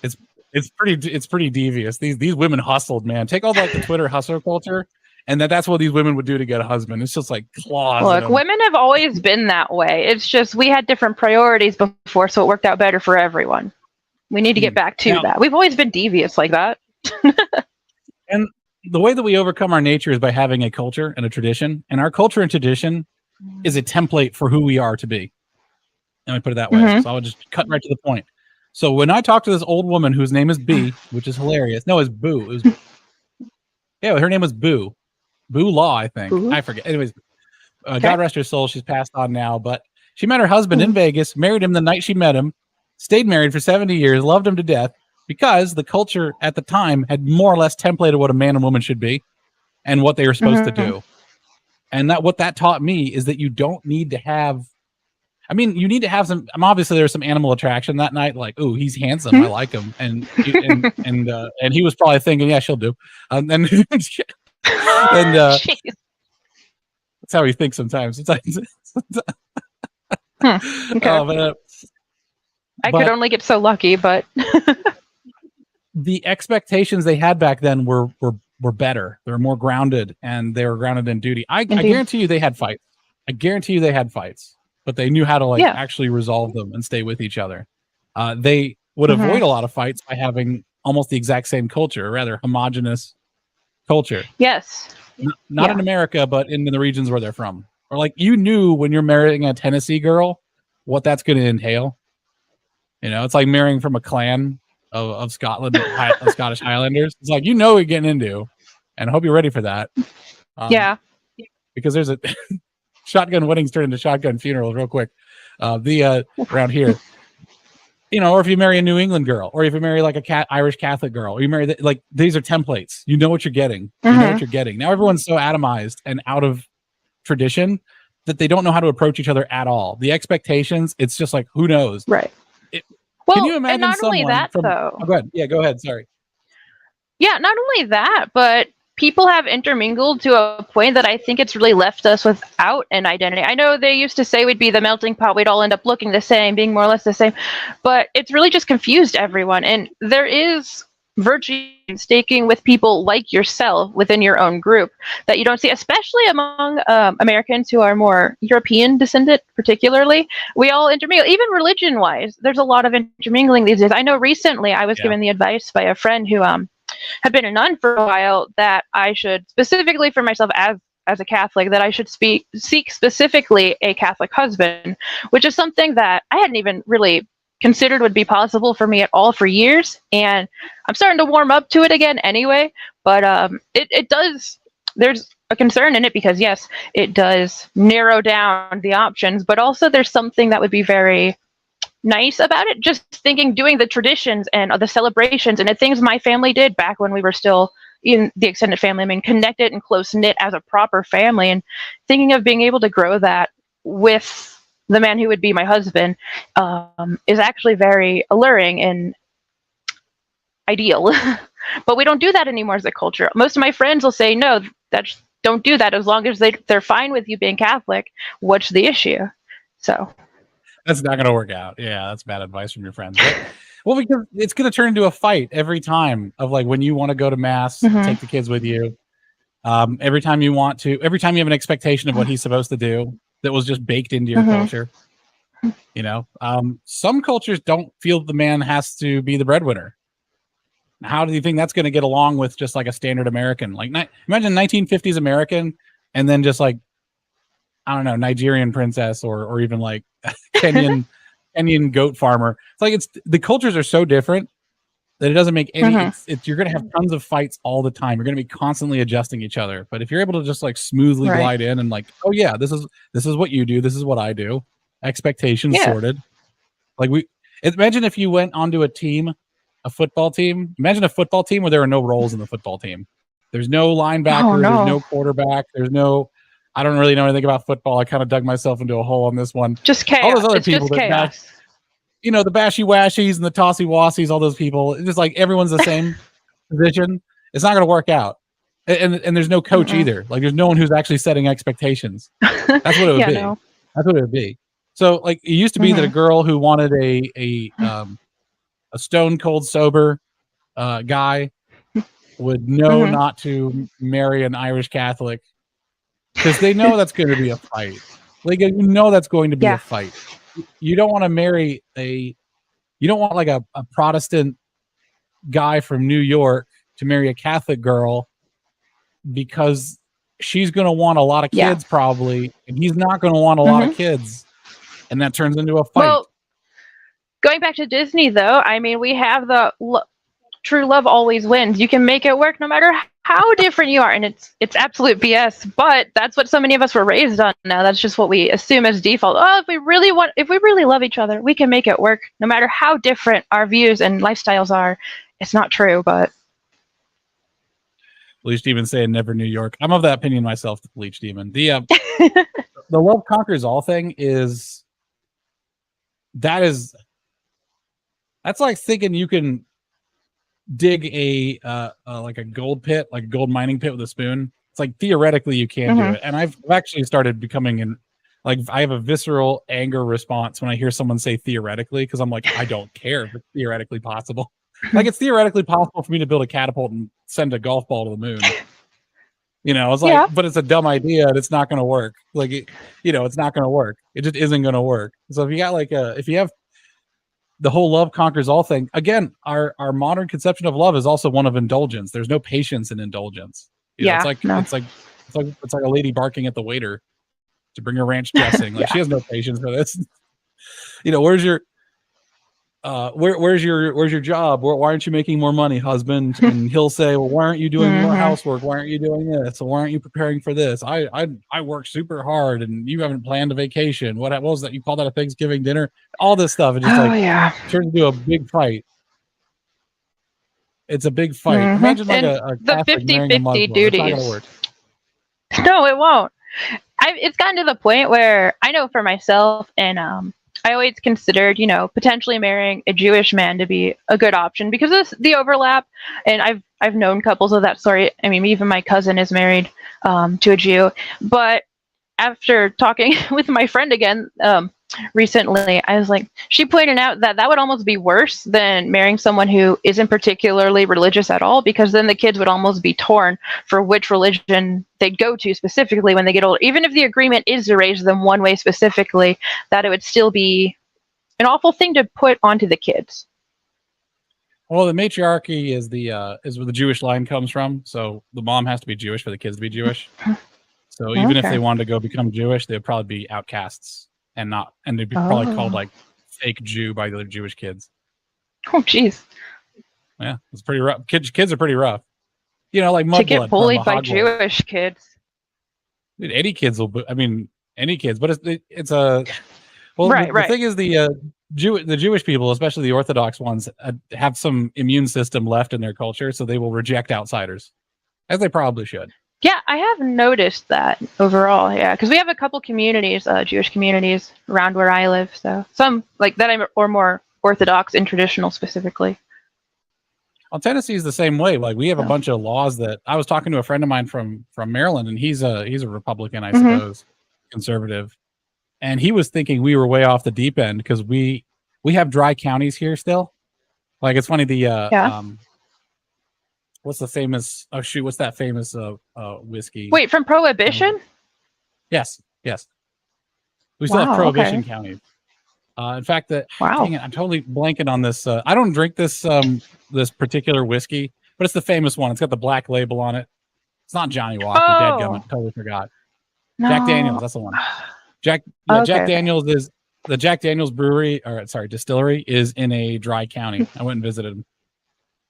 It's pretty devious. These women hustled, man. Take all like the Twitter hustler culture, and that's what these women would do to get a husband. It's just like claws. Look, women have always been that way. It's just we had different priorities before, so it worked out better for everyone. We need to get back to that. We've always been devious like that. And the way that we overcome our nature is by having a culture and a tradition. And our culture and tradition is a template for who we are to be. Let me put it that way. So I'll just cut right to the point. So when I talked to this old woman whose name is B, which is hilarious. No, it's Boo. Her name was Boo. Boo Law, I think. Boo? I forget. Anyways, God rest her soul. She's passed on now. But she met her husband in Vegas, married him the night she met him, stayed married for 70 years, loved him to death, because the culture at the time had more or less templated what a man and woman should be and what they were supposed to do. And what that taught me is that you don't need to have, you need to have some, obviously there's some animal attraction that night. Like, ooh, he's handsome. I like him. And he was probably thinking, yeah, she'll do. And that's how he thinks sometimes. I could only get so lucky, but the expectations they had back then were better. They were more grounded, and they were grounded in duty. I guarantee you they had fights. But they knew how to actually resolve them and stay with each other. They would avoid a lot of fights by having almost the exact same culture, a rather homogenous culture. Yes. Not in America, but in the regions where they're from. Or like you knew when you're marrying a Tennessee girl what that's going to entail. You know, it's like marrying from a clan of Scotland, of Scottish Highlanders. It's like, you know what you're getting into, and I hope you're ready for that. Because there's a shotgun weddings turn into shotgun funerals real quick. Around here, or if you marry a New England girl, or if you marry like a Irish Catholic girl, or you marry like these are templates. You know what you're getting. You know what you're getting. Now everyone's so atomized and out of tradition that they don't know how to approach each other at all. The expectations, it's just like, who knows? Right. Can you imagine and not only that, though. Oh, go ahead. Yeah, go ahead. Sorry. Yeah, not only that, but people have intermingled to a point that I think it's really left us without an identity. I know they used to say we'd be the melting pot, we'd all end up looking the same, being more or less the same, but it's really just confused everyone. And there is virtue in staking with people like yourself within your own group that you don't see, especially among Americans who are more European descendant, particularly. We all intermingle, even religion-wise. There's a lot of intermingling these days. I know recently I was given the advice by a friend who had been a nun for a while that I should, specifically for myself as a Catholic, that I should seek specifically a Catholic husband, which is something that I hadn't even really considered would be possible for me at all for years. And I'm starting to warm up to it again anyway, but it does, there's a concern in it because yes, it does narrow down the options, but also there's something that would be very nice about it. Just thinking, doing the traditions and the celebrations and the things my family did back when we were still in the extended family, I mean, connected and close knit as a proper family, and thinking of being able to grow that with the man who would be my husband is actually very alluring and ideal. But we don't do that anymore as a culture. Most of my friends will say, no, don't do that. As long as they're fine with you being Catholic, what's the issue? So that's not going to work out. Yeah, that's bad advice from your friends. But, well, because it's going to turn into a fight every time of like when you want to go to mass, take the kids with you. Every time you have an expectation of what he's supposed to do that was just baked into your culture. You know, some cultures don't feel the man has to be the breadwinner. How do you think that's going to get along with just like a standard American? Like, imagine 1950s American, and then just like, I don't know, Nigerian princess or even like Kenyan goat farmer. It's like the cultures are so different that it doesn't make any. You're going to have tons of fights all the time. You're going to be constantly adjusting each other. But if you're able to just like smoothly glide in and like, oh yeah, this is what you do. This is what I do. Expectations sorted. Like imagine if you went onto a football team. Imagine a football team where there are no roles in the football team. There's no linebacker. There's no quarterback. There's no. I don't really know anything about football. I kind of dug myself into a hole on this one. Just chaos. All those other people that you know, the bashy washies and the tossy wassies, all those people, it's just like everyone's the same position. It's not going to work out. And there's no coach either. Like there's no one who's actually setting expectations. That's what it would be. No. That's what it would be. So like it used to be that a girl who wanted a stone cold sober guy would know not to marry an Irish Catholic because they know that's going to be a fight. Like you know that's going to be a fight. You don't want to marry you don't want like a Protestant guy from New York to marry a Catholic girl because she's going to want a lot of kids probably, and he's not going to want a lot of kids. And that turns into a fight. Well, going back to Disney though, I mean, we have the true love always wins. You can make it work no matter how different you are, and it's absolute BS. But that's what so many of us were raised on. Now that's just what we assume as default. Oh, if we really love each other, we can make it work, no matter how different our views and lifestyles are. It's not true, but Bleach Demon saying never New York. I'm of that opinion myself. Bleach Demon. The the love conquers all thing that's like thinking you can dig a gold pit, like a gold mining pit with a spoon. It's like theoretically you can do it. And I've actually started becoming I have a visceral anger response when I hear someone say theoretically, because I'm like, I don't care if it's theoretically possible. Like it's theoretically possible for me to build a catapult and send a golf ball to the moon. You know, it's like, but it's a dumb idea and it's not going to work. Like, it's not going to work. It just isn't going to work. So if you got if you have the whole love conquers all thing, again, our modern conception of love is also one of indulgence. There's no patience in indulgence. It's like a lady barking at the waiter to bring her ranch dressing. Like she has no patience for this. Where's your where's your job? Why aren't you making more money, husband? And he'll say, well, why aren't you doing more housework? Why aren't you doing this? So why aren't you preparing for this? I work super hard and you haven't planned a vacation. What was that? You call that a Thanksgiving dinner? All this stuff. It just turns into a big fight. It's a big fight. Imagine like a the 50-50 duties. No, it won't. It's gotten to the point where I know for myself, and I always considered, potentially marrying a Jewish man to be a good option because of the overlap. And I've known couples of that sort. I mean, even my cousin is married to a Jew. But after talking with my friend again recently, I was like, she pointed out that would almost be worse than marrying someone who isn't particularly religious at all, because then the kids would almost be torn for which religion they'd go to specifically when they get older. Even if the agreement is to raise them one way specifically, that it would still be an awful thing to put onto the kids. Well, the matriarchy is where the Jewish line comes from. So the mom has to be Jewish for the kids to be Jewish. So even if they wanted to go become Jewish, they'd probably be outcasts and they'd be probably called like fake Jew by the other Jewish kids. Oh, jeez. Yeah, it's pretty rough. Kids are pretty rough. Like mudblood. To get bullied by Jewish kids. Dude, any kids will. I mean, any kids, but it's a. Well, right. The thing is, the Jewish people, especially the Orthodox ones, have some immune system left in their culture, so they will reject outsiders, as they probably should. Yeah, I have noticed that overall. Yeah, because we have a couple communities, Jewish communities around where I live. So some like that are more Orthodox and traditional specifically. Well, Tennessee is the same way. Like we have a bunch of laws that I was talking to a friend of mine from Maryland, and he's a Republican, I suppose, conservative, and he was thinking we were way off the deep end because we have dry counties here still. Like it's funny what's the famous? Oh shoot! What's that famous whiskey? Wait, from Prohibition? Yes. We still have Prohibition counties. In fact, dang it, I'm totally blanking on this. I don't drink this this particular whiskey, but it's the famous one. It's got the black label on it. It's not Johnny Walker. Dadgummit, totally forgot. No. Jack Daniels, that's the one. Jack Daniels is the Jack Daniels distillery is in a dry county. I went and visited him.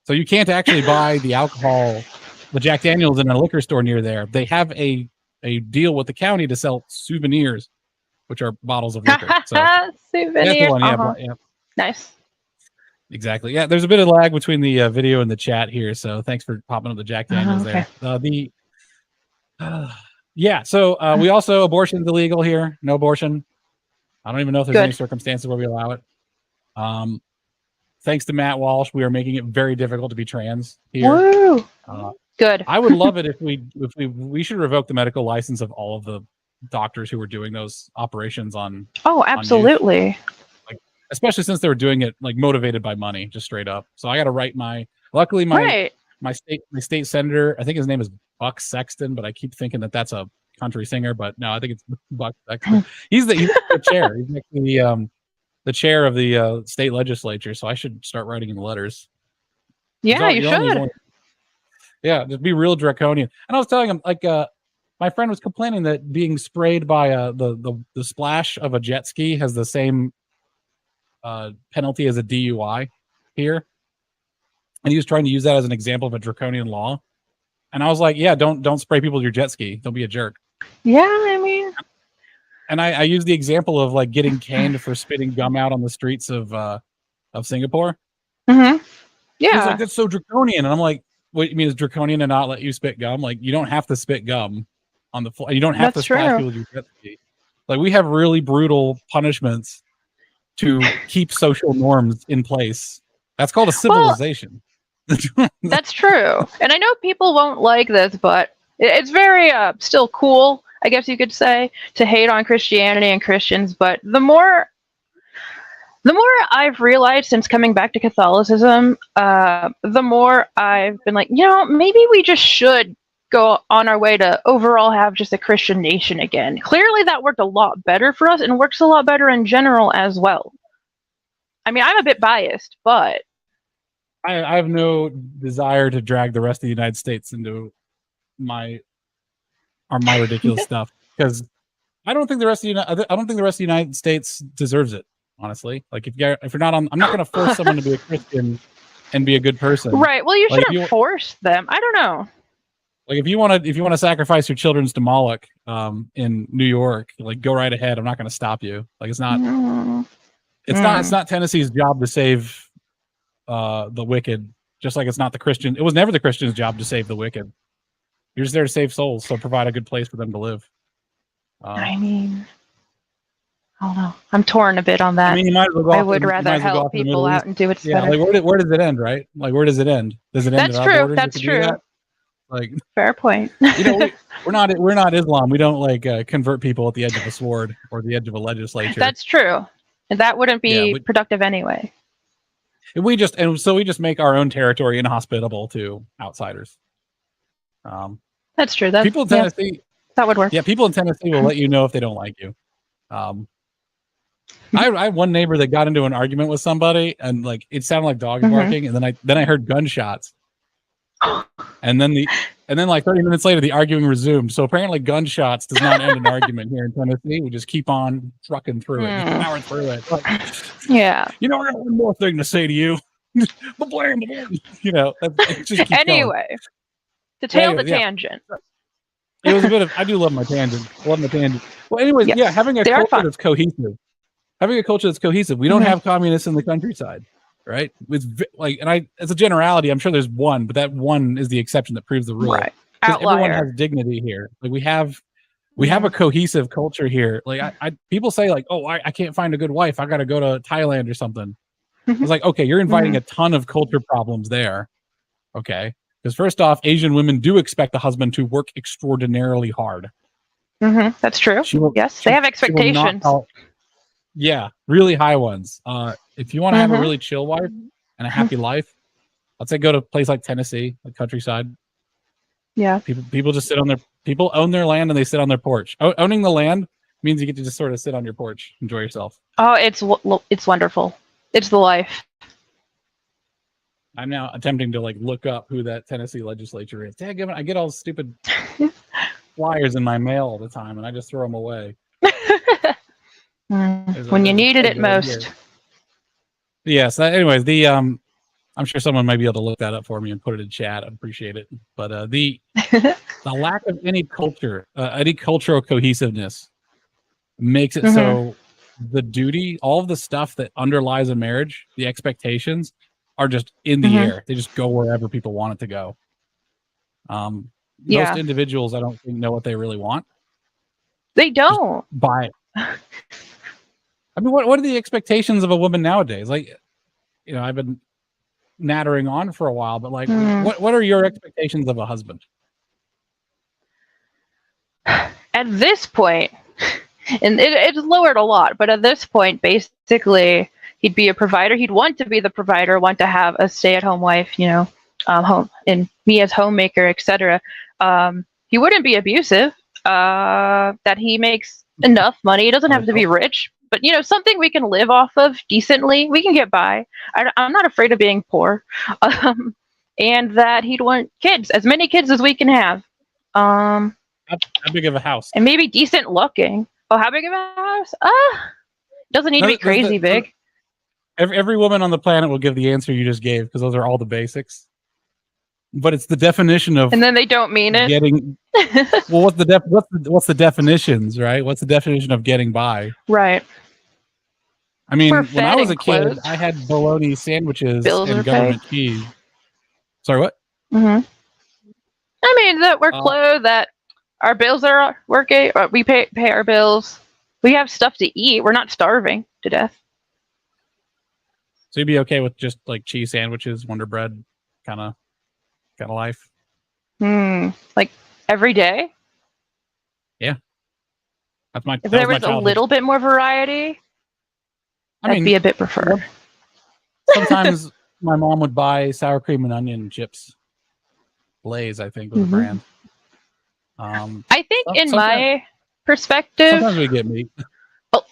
So you can't actually buy the alcohol, the Jack Daniels, in a liquor store near there. They have a deal with the county to sell souvenirs, which are bottles of liquor. So souvenirs. Yeah. Nice. Exactly. Yeah, there's a bit of lag between the video and the chat here, so thanks for popping up the Jack Daniels there. So we also, abortion's illegal here. No abortion. I don't even know if there's any circumstances where we allow it. Thanks to Matt Walsh, we are making it very difficult to be trans here. Woo! Good. I would love it if we should revoke the medical license of all of the doctors who were doing those operations on. Oh, absolutely. Especially since they were doing it like motivated by money, just straight up. So I got to write luckily my state senator, I think his name is Buck Sexton, but I keep thinking that's a country singer, but no, I think it's Buck Sexton. He's the chair. He's actually the chair of the state legislature. So I should start writing in letters. Yeah, you should. Yeah, just be real draconian. And I was telling him, like, my friend was complaining that being sprayed by the splash of a jet ski has the same penalty as a DUI here, and he was trying to use that as an example of a draconian law. And I was like, yeah, don't spray people with your jet ski. Don't be a jerk. Yeah, I mean, and I used the example of like getting canned for spitting gum out on the streets of Singapore. Yeah, he's like, that's so draconian. And I'm like, what you mean is draconian to not let you spit gum? Like, you don't have to spit gum on the floor. You don't have to splash people with your jet ski. Like, we have really brutal punishments to keep social norms in place. That's called a civilization. Well, that's true. And I know people won't like this, but it's very still cool, I guess you could say, to hate on Christianity and Christians. But the more I've realized since coming back to Catholicism, the more I've been like, maybe we just should go on our way to overall have just a Christian nation again. Clearly that worked a lot better for us and works a lot better in general as well. I mean, I'm a bit biased, but I have no desire to drag the rest of the United States into my ridiculous stuff, because I don't think the rest of the United States deserves it, honestly. Like, if you're not on, I'm not going to force someone to be a Christian and be a good person. Right. Well, you shouldn't force them. I don't know. Like, if you want to sacrifice your children to Moloch in New York, like, go right ahead. I'm not going to stop you. Like, it's not it's not Tennessee's job to save the wicked, just like it's not the Christian. It was never the Christian's job to save the wicked. You're just there to save souls, so provide a good place for them to live. I mean, I don't know. I'm torn a bit on that. I mean, you might as well go I off would to- you rather might as well go help off to the people Middle out East. and do what's Yeah, better. like where does it end, right? Like where does it end? Does it end That's at our true. borders? That's If we do true. that? Like, Fair point. you know, we're not Islam. We don't like convert people at the edge of a sword or the edge of a legislature. That's true. And that wouldn't be Yeah, productive anyway. we just make our own territory inhospitable to outsiders. That's true. That's, people in Tennessee, that would work. yeah, people in Tennessee will let you know if they don't like you. I had one neighbor that got into an argument with somebody, and like it sounded like dogs barking, and then I heard gunshots, and then like 30 minutes later, the arguing resumed. So apparently, gunshots does not end an argument here in Tennessee. We just keep on trucking through it, powering through it. Like, yeah. You know, I got one more thing to say to you. Blam. You know, it just keeps anyway, going. to tail the tangent. It was a bit of. I do love my tangent. Love my tangent. Well, anyways, Yes, yeah, having a culture that's cohesive. Having a culture that's cohesive. We don't have communists in the countryside, right? With like, and as a generality, I'm sure there's one, but that one is the exception that proves the rule. Right. Because everyone has dignity here. Like we have a cohesive culture here. Like people say like, oh, I can't find a good wife. I got to go to Thailand or something. I was like, okay, you're inviting a ton of culture problems there. Okay. Because first off, Asian women do expect the husband to work extraordinarily hard. That's true. Yes, they have expectations. Yeah, really high ones. If you want to have a really chill wife and a happy life, I'd say go to a place like Tennessee, like countryside. Yeah. People just people own their land and they sit on their porch. Owning the land means you get to just sort of sit on your porch, enjoy yourself. Oh, it's wonderful. It's the life. I'm now attempting to like look up who that Tennessee legislature is. Daggum, I get all stupid flyers in my mail all the time, and I just throw them away. When you needed it most. Yes. Anyways, I'm sure someone might be able to look that up for me and put it in chat. I'd appreciate it. But the lack of any culture, any cultural cohesiveness, makes it so the duty, all of the stuff that underlies a marriage, the expectations, are just in the air. They just go wherever people want it to go. Most individuals, I don't think, know what they really want. They don't. Just buy it. I mean, what are the expectations of a woman nowadays? Like, you know, I've been nattering on for a while, but like, what are your expectations of a husband? At this point, and it's lowered a lot, but at this point, basically, he'd be a provider. He'd want to be the provider, want to have a stay-at-home wife, you know, home, and me as homemaker, etc. He wouldn't be abusive. That he makes enough money. He doesn't have to be rich, but you know, something we can live off of decently. We can get by. I'm not afraid of being poor, and that he'd want kids, as many kids as we can have. How big of a house? And maybe decent looking. Oh, how big of a house? Doesn't need to be crazy big. Every woman on the planet will give the answer you just gave because those are all the basics. But it's the definition of, and then they don't mean it. Getting well, what's the definitions, right? What's the definition of getting by? Right. I mean, when I was a kid, I had bologna sandwiches and government cheese. Sorry, what? I mean that we're clothed, that our bills are working. We pay our bills. We have stuff to eat. We're not starving to death. So you'd be okay with just like cheese sandwiches, Wonder Bread, kind of life? Like every day? Yeah. That's my. If there was a little bit more variety, I'd be a bit preferred. Sometimes my mom would buy sour cream and onion chips. Blaze, I think, was a brand. I think in my perspective, sometimes we get meat. Oh,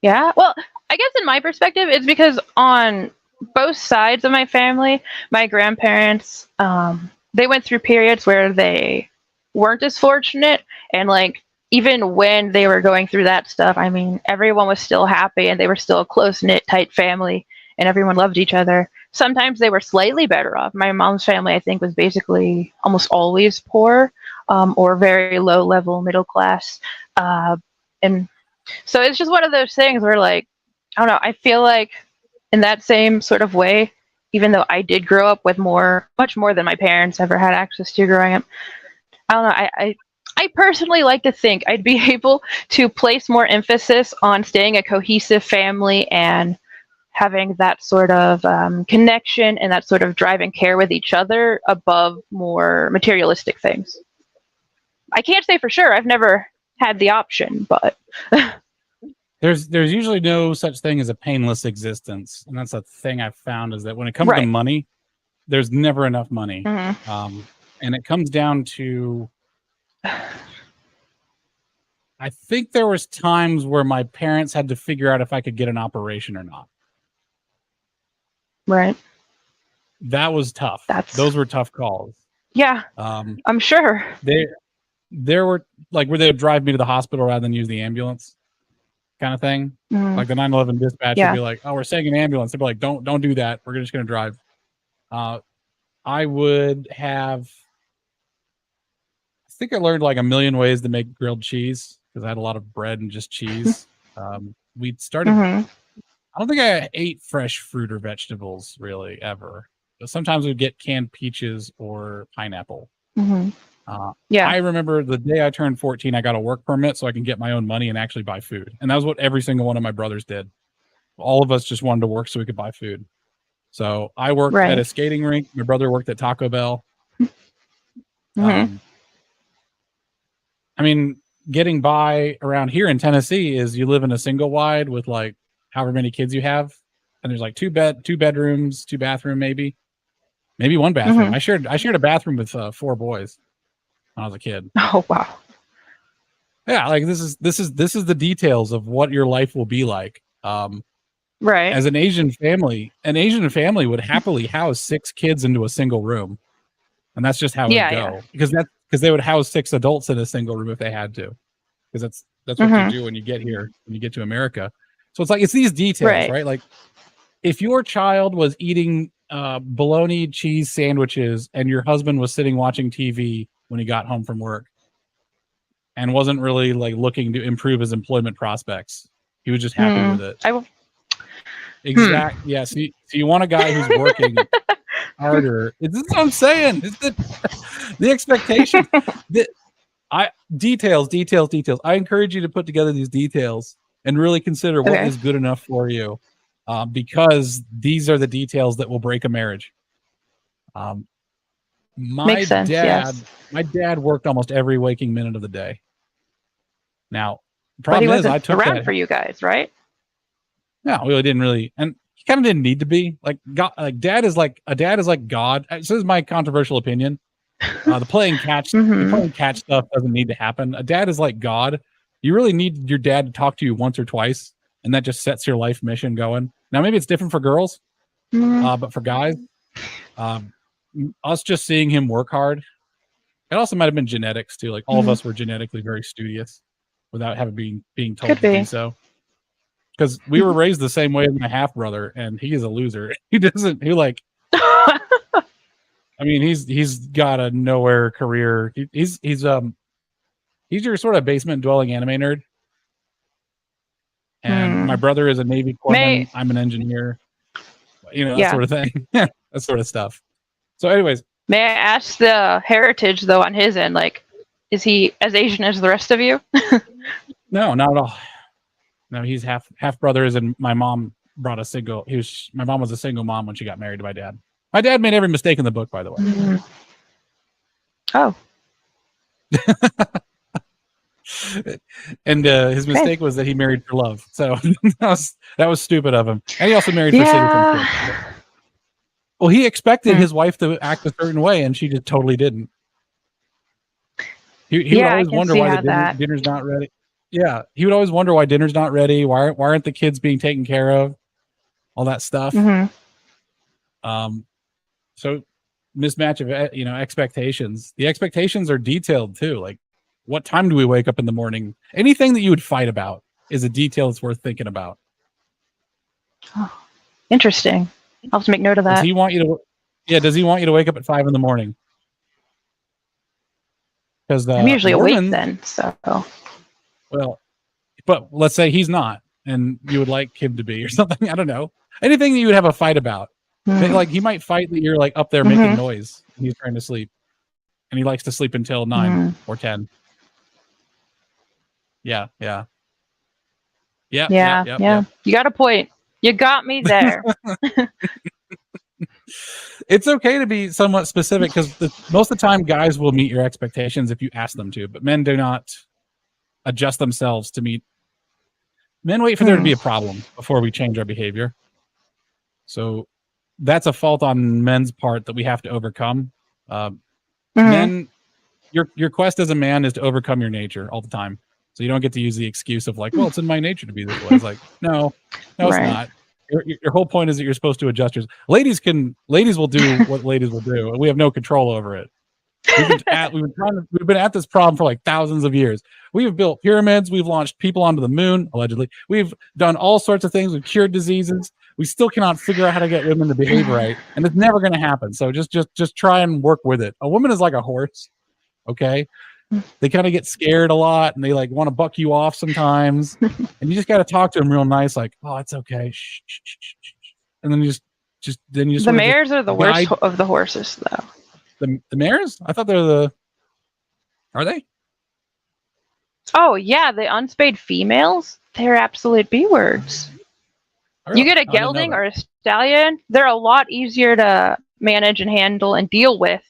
yeah. Well, I guess in my perspective, it's because on both sides of my family, my grandparents, they went through periods where they weren't as fortunate, and like even when they were going through that stuff, I mean, everyone was still happy and they were still a close-knit, tight family, and everyone loved each other. Sometimes they were slightly better off. My mom's family, I think, was basically almost always poor, or very low-level middle class, and so it's just one of those things where, like, I don't know, I feel like in that same sort of way, even though I did grow up with much more than my parents ever had access to growing up, I don't know, I personally like to think I'd be able to place more emphasis on staying a cohesive family and having that sort of connection and that sort of drive and care with each other above more materialistic things. I can't say for sure. I've never had the option, but there's usually no such thing as a painless existence, and that's a thing I've found is that when it comes to money, there's never enough money, and it comes down to. I think there was times where my parents had to figure out if I could get an operation or not. Right. That was tough. Those were tough calls. Yeah. I'm sure. There were like where they would drive me to the hospital rather than use the ambulance kind of thing. Like the 911 dispatch would be like, oh, we're sending an ambulance. They'd be like, don't do that. We're just going to drive. I would have, I think I learned like a million ways to make grilled cheese because I had a lot of bread and just cheese. We started, I don't think I ate fresh fruit or vegetables really ever. But sometimes we'd get canned peaches or pineapple. I remember the day I turned 14, I got a work permit so I can get my own money and actually buy food. And that was what every single one of my brothers did. All of us just wanted to work so we could buy food. So I worked at a skating rink. My brother worked at Taco Bell. I mean, getting by around here in Tennessee is you live in a single wide with like however many kids you have. And there's like two bedrooms, 2 bathroom, maybe one bathroom. I shared a bathroom with 4 boys when I was a kid. Oh, wow. Yeah. Like this is the details of what your life will be like. As an Asian family would happily house 6 kids into a single room. And that's just how it would go. Because they would house 6 adults in a single room if they had to. Because that's what you do when you get here, when you get to America. So it's like, it's these details, right? Like if your child was eating bologna cheese sandwiches and your husband was sitting watching TV when he got home from work and wasn't really like looking to improve his employment prospects, he was just happy with it. Exactly. Yeah. So you want a guy who's working harder. This is what I'm saying. It's the expectation. Details. I encourage you to put together these details and really consider what is good enough for you, because these are the details that will break a marriage. My dad worked almost every waking minute of the day. Now, the problem is I took around for you guys, right? No, we didn't really, and he kind of didn't need to be. Like God, like dad is like God. This is my controversial opinion. The playing catch stuff doesn't need to happen. A dad is like God. You really need your dad to talk to you once or twice, and that just sets your life mission going. Now, maybe it's different for girls, but for guys, us just seeing him work hard. It also might have been genetics too. Like all of us were genetically very studious, without having being told to do so. Because we were raised the same way as my half brother, and he is a loser. He doesn't. He like. I mean, he's got a nowhere career. He's your sort of basement dwelling anime nerd. And my brother is a Navy corpsman. I'm an engineer. You know, that sort of thing. That sort of stuff. So, anyways, may I ask the heritage though on his end? Like, is he as Asian as the rest of you? No, not at all. No, he's half brothers, and my mom brought a single. My mom was a single mom when she got married to my dad. My dad made every mistake in the book, by the way. Oh. And his mistake was that he married for love. So that was stupid of him. And he also married for citizenship. Well, he expected his wife to act a certain way, and she just totally didn't. He would always wonder why the dinner's not ready. Yeah, he would always wonder why dinner's not ready. Why aren't the kids being taken care of? All that stuff. So mismatch of expectations. The expectations are detailed too. Like, what time do we wake up in the morning? Anything that you would fight about is a detail that's worth thinking about. Oh, interesting. I'll have to make note of that. Does he want you to wake up at 5 a.m? Because I'm usually awake then. So. Well, but let's say he's not, and you would like him to be, or something. I don't know. Anything that you would have a fight about. Like he might fight that you're like up there making noise and he's trying to sleep, and he likes to sleep until 9 or 10. Yeah. You got a point. You got me there. It's okay to be somewhat specific because most of the time guys will meet your expectations if you ask them to, but men do not adjust themselves to meet. Men wait for there to be a problem before we change our behavior. So that's a fault on men's part that we have to overcome. Men, your quest as a man is to overcome your nature all the time. So you don't get to use the excuse of like, well, it's in my nature to be this way. It's like, no, it's not. Your whole point is that you're supposed to adjust yours. Ladies will do what ladies will do, and we have no control over it. We've been at this problem for like thousands of years. We've built pyramids. We've launched people onto the moon, allegedly. We've done all sorts of things. We've cured diseases. We still cannot figure out how to get women to behave right, and it's never going to happen. So just try and work with it. A woman is like a horse, okay? They kind of get scared a lot, and they like want to buck you off sometimes, and you just got to talk to them real nice, like, "Oh, it's okay," shh, shh, shh, shh, shh. And then you the mares are the worst of the horses, though. The mares? I thought they're Are they? Oh yeah, the unspayed females. They're absolute B words. Really? You get a gelding or a stallion, they're a lot easier to manage and handle and deal with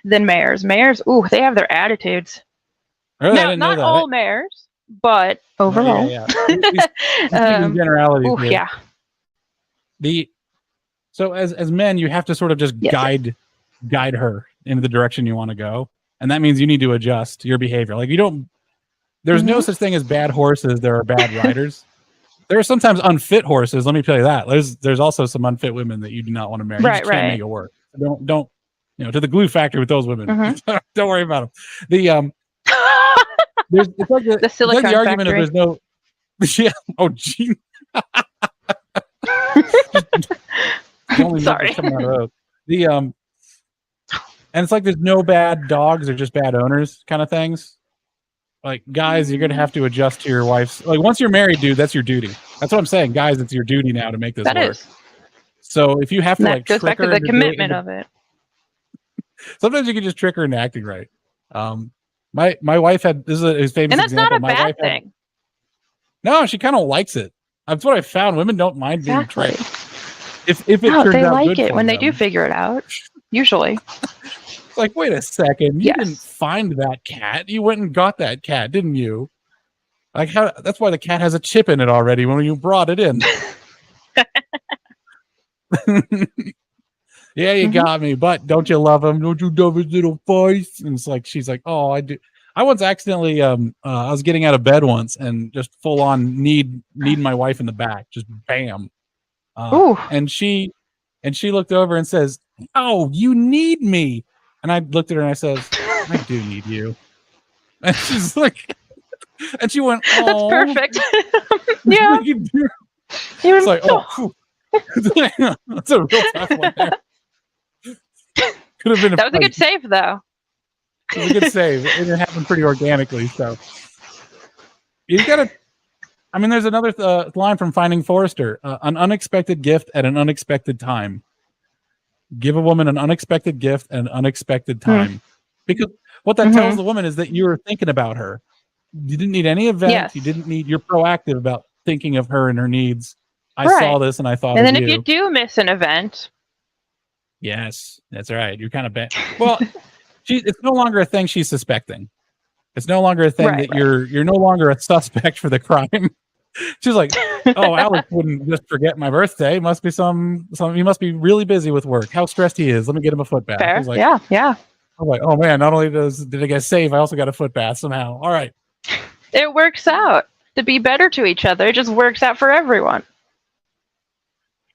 than mares. Mares, they have their attitudes. Really? Now, not all mares, but overall. Yeah. In generalities. So as men, you have to sort of just guide her into the direction you want to go, and that means you need to adjust your behavior. Like there's no such thing as bad horses. There are bad riders. There are sometimes unfit horses. Let me tell you that. There's also some unfit women that you do not want to marry. You just can't make it work. Don't to the glue factory with those women. Don't worry about them. It's like the silicone argument factory. Of there's no. Yeah. Oh, gee. Sorry. Coming out of those. And it's like there's no bad dogs or just bad owners kind of things. Like guys, you're gonna have to adjust to your wife's. Like once you're married, dude, that's your duty. That's what I'm saying, guys. It's your duty now to make this work. So if you have to like goes back to the commitment of it. Sometimes you can just trick her into acting right. My wife had this is a famous, and that's example. Not a bad thing. No, she kind of likes it. That's what I found. Women don't mind being tricked. If it turns they out like good it when them. they do figure it out. Usually. It's like, wait a second, you didn't find that cat. You went and got that cat, didn't you? Like how? That's why the cat has a chip in it already when you brought it in. Yeah, you got me, but don't you love him? Don't you love his little voice? And it's like she's like, oh, I do. I once accidentally, I was getting out of bed once and just full on need my wife in the back, just bam. And she looked over and says, "Oh, you need me." And I looked at her and I says, "I do need you." And she's like, and she went, "Oh, that's perfect." Yeah. It's like, oh, that's a real tough one there. Could have been. That was a good save, though. It was a good save. It happened pretty organically. So you've got to. I mean, there's another line from Finding Forrester: "An unexpected gift at an unexpected time." Give a woman an unexpected gift at an unexpected time, because what that tells the woman is that you were thinking about her. You didn't need any event. Yes. You're proactive about thinking of her and her needs. I saw this and I thought. And then if you do miss an event. Yes, that's right. You're kind of bad. Well, it's no longer a thing she's suspecting. It's no longer a thing that you're no longer a suspect for the crime. She's like, "Oh, Alex wouldn't just forget my birthday. Must be some. He must be really busy with work. How stressed he is. Let me get him a foot bath." Fair. I was like, yeah. I'm like, "Oh man, not only did I get saved, I also got a foot bath somehow." All right. It works out to be better to each other. It just works out for everyone.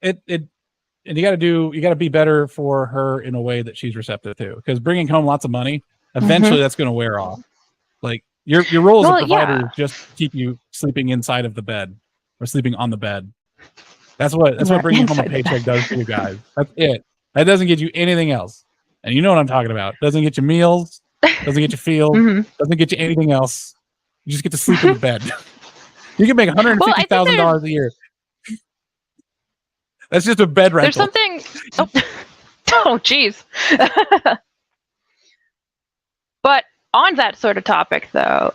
And you got to be better for her in a way that she's receptive to. Because bringing home lots of money, eventually that's going to wear off. Like your role as a provider is just keep you sleeping inside of the bed or sleeping on the bed. That's what bringing home a paycheck does for you guys. That's it. That doesn't get you anything else. And you know what I'm talking about. Doesn't get you meals. Doesn't get you field. Doesn't get you anything else. You just get to sleep in the bed. You can make $150,000 a year. That's just a bed rental. There's something. Oh, geez. But on that sort of topic, though,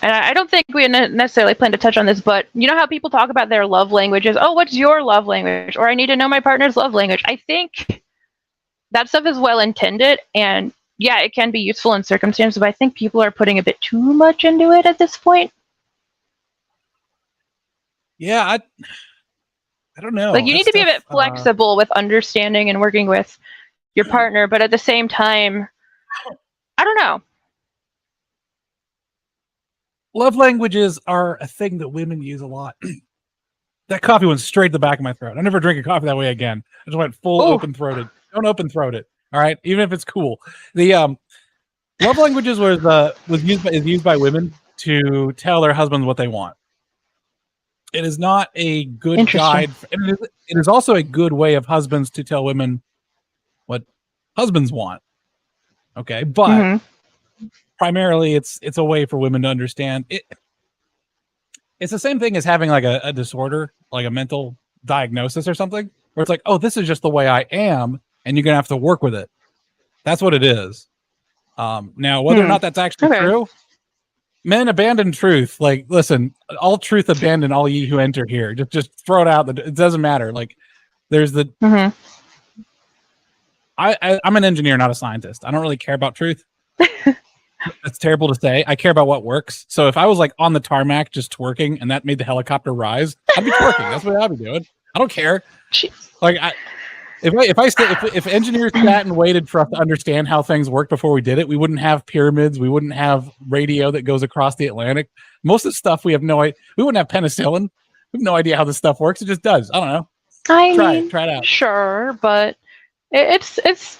and I don't think we necessarily plan to touch on this, but you know how people talk about their love languages? Oh, what's your love language? Or I need to know my partner's love language. I think that stuff is well intended, and yeah, it can be useful in circumstances, but I think people are putting a bit too much into it at this point. Yeah, I don't know. Like, you need to be a bit flexible with understanding and working with your partner, but at the same time, I don't know. Love languages are a thing that women use a lot. That coffee went straight to the back of my throat. I never drink a coffee that way again. I just went full open-throated. Don't open-throat it. All right, even if it's cool. The love languages is used by women to tell their husbands what they want. It is not a good guide. It is also a good way of husbands to tell women what husbands want. Okay, but primarily it's a way for women to understand it. It's the same thing as having like a disorder, like a mental diagnosis or something, where it's like, oh, this is just the way I am, and you're gonna have to work with it. That's what it is. Now, whether or not that's actually true, men abandon truth. Like, listen, all truth abandon all ye who enter here. Just throw it out. It doesn't matter. Like, there's the. I'm an engineer, not a scientist. I don't really care about truth. That's terrible to say. I care about what works. So if I was like on the tarmac just twerking and that made the helicopter rise, I'd be twerking. That's what I'd be doing. I don't care. Like, if engineers sat and waited for us to understand how things work before we did it, we wouldn't have pyramids. We wouldn't have radio that goes across the Atlantic. Most of the stuff we have no idea. We wouldn't have penicillin. We have no idea how this stuff works. It just does. I don't know. Try it out. Sure, but it's.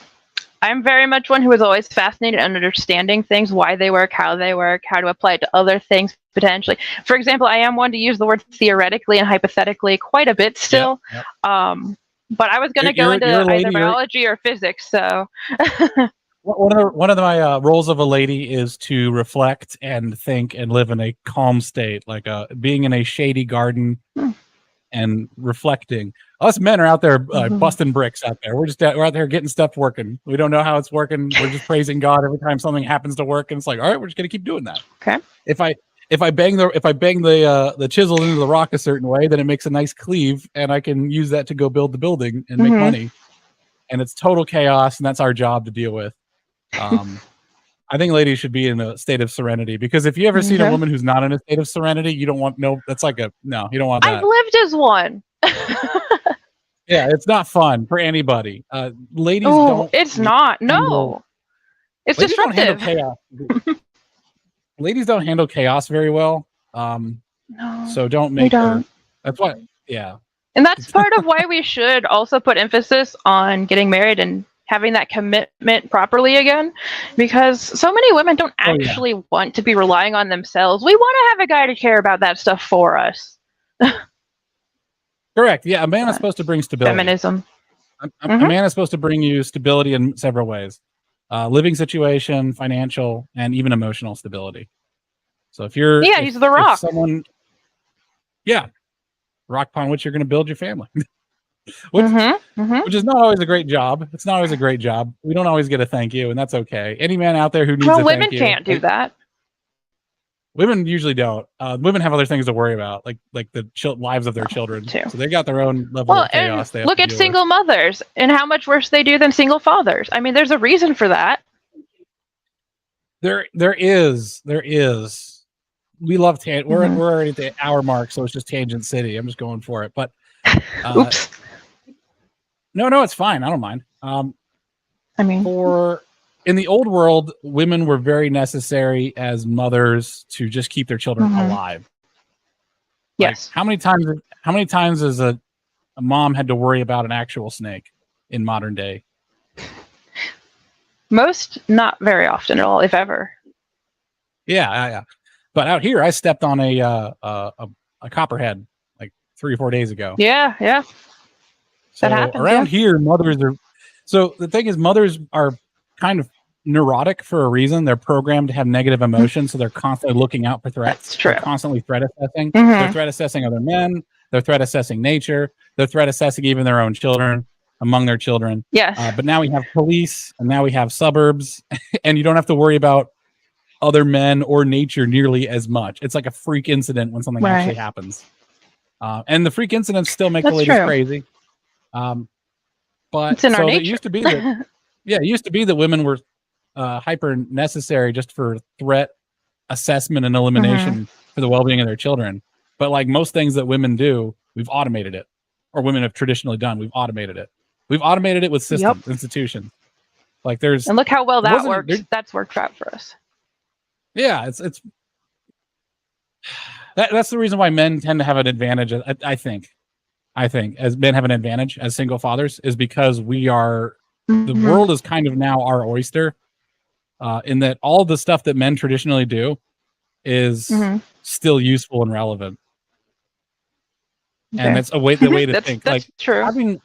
I'm very much one who is always fascinated in understanding things, why they work, how to apply it to other things potentially. For example, I am one to use the word theoretically and hypothetically quite a bit still. Yep. But I was going to go into either biology or physics. So one of my roles of a lady is to reflect and think and live in a calm state, like being in a shady garden and reflecting. Us men are out there busting bricks out there. We're out there getting stuff working. We don't know how it's working. We're just praising God every time something happens to work, and it's like, all right, we're just gonna keep doing that. Okay. If I bang the chisel into the rock a certain way, then it makes a nice cleave, and I can use that to go build the building and make money. And it's total chaos, and that's our job to deal with. I think ladies should be in a state of serenity, because if you ever seen a woman who's not in a state of serenity, you don't want that's like you don't want that. I've lived as one. Yeah, it's not fun for anybody. Ladies don't. It's not. No. It's disruptive. Ladies don't handle chaos very well. No. So don't make her. That's why. Yeah. And that's part of why we should also put emphasis on getting married and having that commitment properly again, because so many women don't actually want to be relying on themselves. We want to have a guy to care about that stuff for us. Correct. Yeah, a man is supposed to bring stability. Feminism. A man is supposed to bring you stability in several ways: living situation, financial, and even emotional stability. So if you're he's the rock. Rock upon which you're going to build your family. Which is not always a great job. It's not always a great job. We don't always get a thank you, and that's okay. Any man out there who needs a women thank you, can't do that. Women usually don't. Women have other things to worry about, like the lives of their children. Too. So they got their own level of chaos. And look at single mothers and how much worse they do than single fathers. I mean, there's a reason for that. There is. We love we're already at the hour mark, so it's just Tangent City. I'm just going for it, but oops. No, it's fine. I don't mind. I mean, in the old world, women were very necessary as mothers to just keep their children alive. Yes. Like, how many times has a mom had to worry about an actual snake in modern day? Most, not very often at all, if ever. Yeah. But out here, I stepped on a copperhead like 3 or 4 days ago. Yeah. So around here, mothers are. So the thing is, mothers are kind of neurotic for a reason. They're programmed to have negative emotions, so they're constantly looking out for threats. That's true. They're constantly threat assessing. They're threat assessing other men. They're threat assessing nature. They're threat assessing even their own children, among their children. Yes. But now we have police, and now we have suburbs, and you don't have to worry about other men or nature nearly as much. It's like a freak incident when something actually happens. And the freak incidents still make the ladies crazy. But it's in our nature. It used to be that, it used to be that women were hyper necessary just for threat assessment and elimination for the well-being of their children. But like most things that women do, we've automated it, or women have traditionally done. We've automated it. We've automated it with systems, institutions. Like and look how well that worked. That's worked out for us. Yeah, that's the reason why men tend to have an advantage. I think as men have an advantage as single fathers is because we are the world is kind of now our oyster, in that all the stuff that men traditionally do is still useful and relevant. And that's the way to think. That's like true.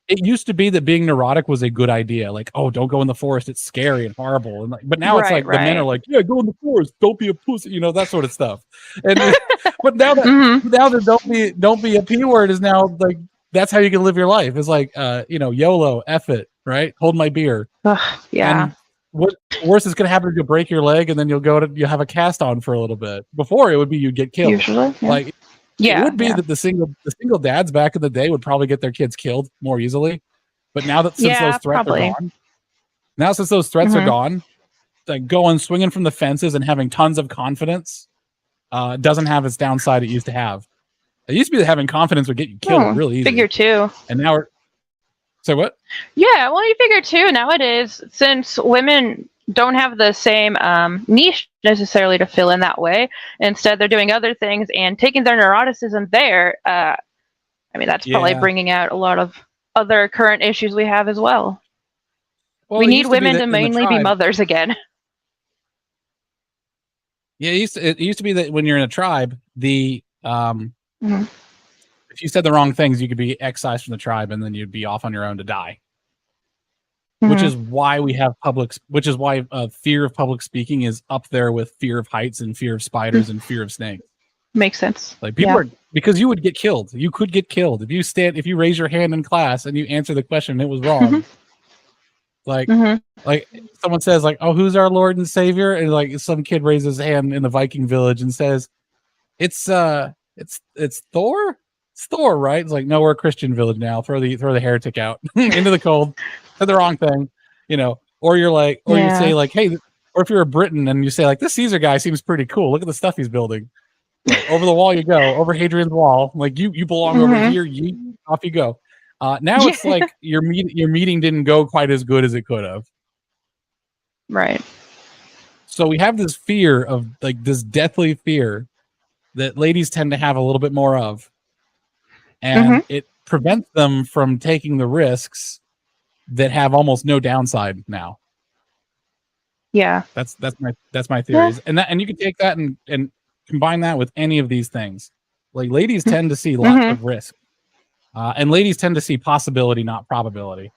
It used to be that being neurotic was a good idea. Like, oh, don't go in the forest; it's scary and horrible. And but now it's like the men are like, yeah, go in the forest, don't be a pussy, that sort of stuff. And but now that now the don't be a P word is now like that's how you can live your life. It's like YOLO, F it, right? Hold my beer. Yeah. And what worse is going to happen is you'll break your leg and then you'll have a cast on for a little bit. Before it would be you'd get killed. Usually, yeah. Like. Yeah, it would be that the single dads back in the day would probably get their kids killed more easily, but now that since those threats are gone, like going swinging from the fences and having tons of confidence doesn't have its downside it used to have. It used to be that having confidence would get you killed really easy. Figure two, and now we're what? Yeah, well, you figure too nowadays since women don't have the same niche necessarily to fill in that way. Instead, they're doing other things and taking their neuroticism there. That's probably bringing out a lot of other current issues we have as well. We need women to mainly be mothers again. Yeah, it used to be that when you're in a tribe, if you said the wrong things, you could be excised from the tribe and then you'd be off on your own to die. Which is why we have fear of public speaking is up there with fear of heights and fear of spiders and fear of snakes. Makes sense. Like people are, because you would get killed. You could get killed if you raise your hand in class and you answer the question and it was wrong. Like someone says like, "Oh, who's our Lord and Savior?" And like some kid raises his hand in the Viking village and says, "It's Thor." It's Thor, right? It's like, no, we're a Christian village now. Throw the heretic out into the cold. Said the wrong thing, or you're like, or you say like, hey, or if you're a Briton and you say like, this Caesar guy seems pretty cool. Look at the stuff he's building. Like, over the wall you go, over Hadrian's Wall. Like you belong over here. Off you go. Now it's like your meeting didn't go quite as good as it could have. Right. So we have this fear of like this deathly fear that ladies tend to have a little bit more of, and it prevents them from taking the risks that have almost no downside now. Yeah, that's my theories, and you can take that and combine that with any of these things. Like ladies tend to see lots of risk, and ladies tend to see possibility, not probability.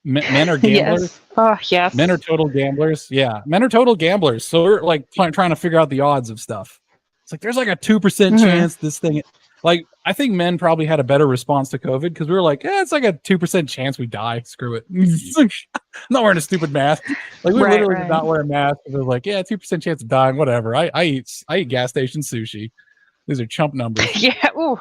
Men are gamblers. Yes. Oh yes. Men are total gamblers. Yeah, men are total gamblers. So we're like trying to figure out the odds of stuff. It's like there's like a 2% chance this thing. Like, I think men probably had a better response to COVID because we were like, it's like a 2% chance we die. Screw it. I'm not wearing a stupid mask. Like, we literally did not wear a mask. It was like, 2% chance of dying, whatever. I eat gas station sushi. These are chump numbers. Yeah. Ooh.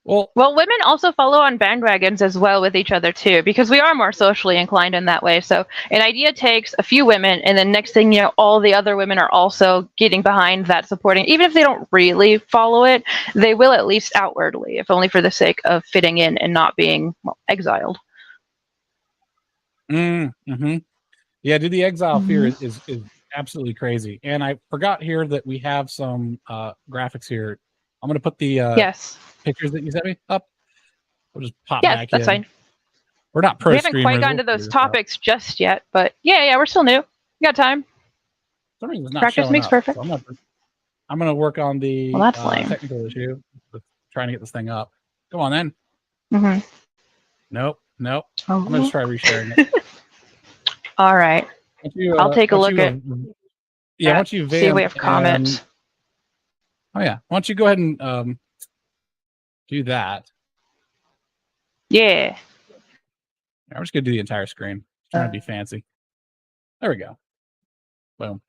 Well, women also follow on bandwagons as well with each other too, because we are more socially inclined in that way. So an idea takes a few women, and then next thing you know, all the other women are also getting behind that, supporting. Even if they don't really follow it, they will at least outwardly, if only for the sake of fitting in and not being exiled. Yeah, dude, the exile fear is absolutely crazy. And I forgot here that we have some graphics here. I'm going to put the pictures that you sent me up. We'll just pop back in. Yes, that's fine. We're not pro streamers. We haven't quite gotten to those topics just yet, but yeah, we're still new. We got time. Practice makes perfect. So I'm going to work on the technical issue with trying to get this thing up. Come on then. Nope. Oh. I'm going to try resharing it. All right. I'll take a look at. Yeah, why don't you see if we have comments. Oh yeah, why don't you go ahead and do that? Yeah. I'm just gonna do the entire screen Trying to be fancy. There we go. Boom.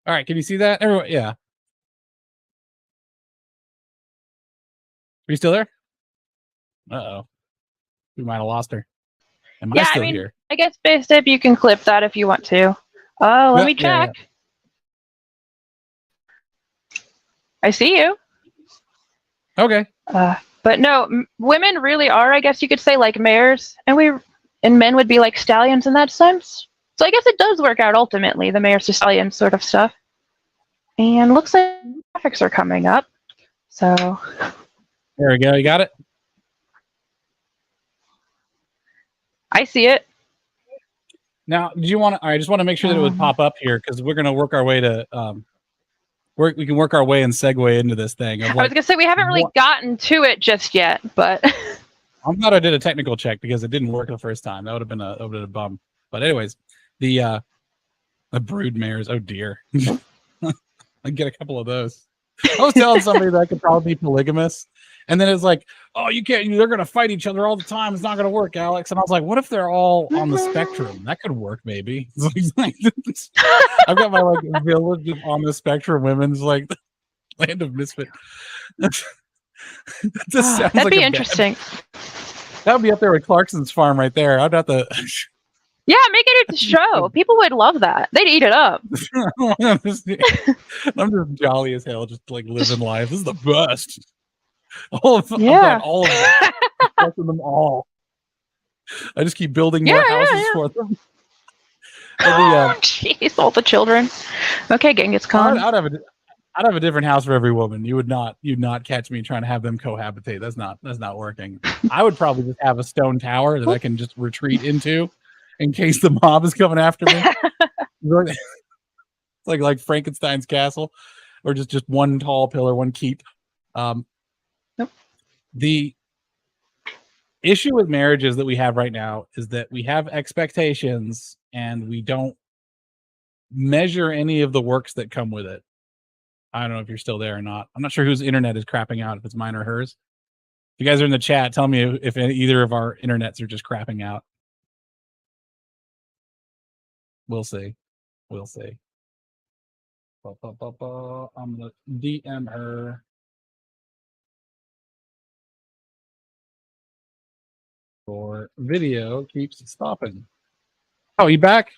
All right, can you see that? Everyone, yeah. Are you still there? Uh-oh. We might have lost her. Am I still here? I guess based up, you can clip that if you want to. Oh, let me check. Yeah. I see you. Okay. But no, women really are, I guess you could say, like mares, and men would be like stallions in that sense. So I guess it does work out ultimately, the mares to stallions sort of stuff. And looks like graphics are coming up. So there we go. You got it? I see it. Now, did you want to? I just want to make sure that it would pop up here because we're going to work our way to. We can work our way and segue into this thing. I was going to say we haven't really gotten to it just yet, but I'm glad I did a technical check because it didn't work the first time. That would have been a bum. But anyways, the brood mares. Oh dear, I get a couple of those. I was telling somebody that I could probably be polygamous. And then it's like, oh, you can't, they're going to fight each other all the time. It's not going to work, Alex. And I was like, what if they're all on the spectrum? That could work, maybe. I've got my like village of on the spectrum women's like land of misfit. That just sounds that'd like be interesting. That would be up there with Clarkson's farm right there. I'd have to. Yeah, make it a show. People would love that. They'd eat it up. I'm just jolly as hell, just like living life. This is the best. All of them. Them all. I just keep building more houses for them. Jeez, all the children. Okay, Genghis Khan. I'd have a different house for every woman. You'd not catch me trying to have them cohabitate. That's not working. I would probably just have a stone tower that I can just retreat into in case the mob is coming after me. It's like Frankenstein's castle, or just one tall pillar, one keep. The issue with marriages that we have right now is that we have expectations and we don't measure any of the works that come with it. I don't know if you're still there or not. I'm not sure whose internet is crapping out, if it's mine or hers. If you guys are in the chat, tell me if either of our internets are just crapping out. We'll see. I'm going to DM her. Or video keeps stopping. Oh, you back?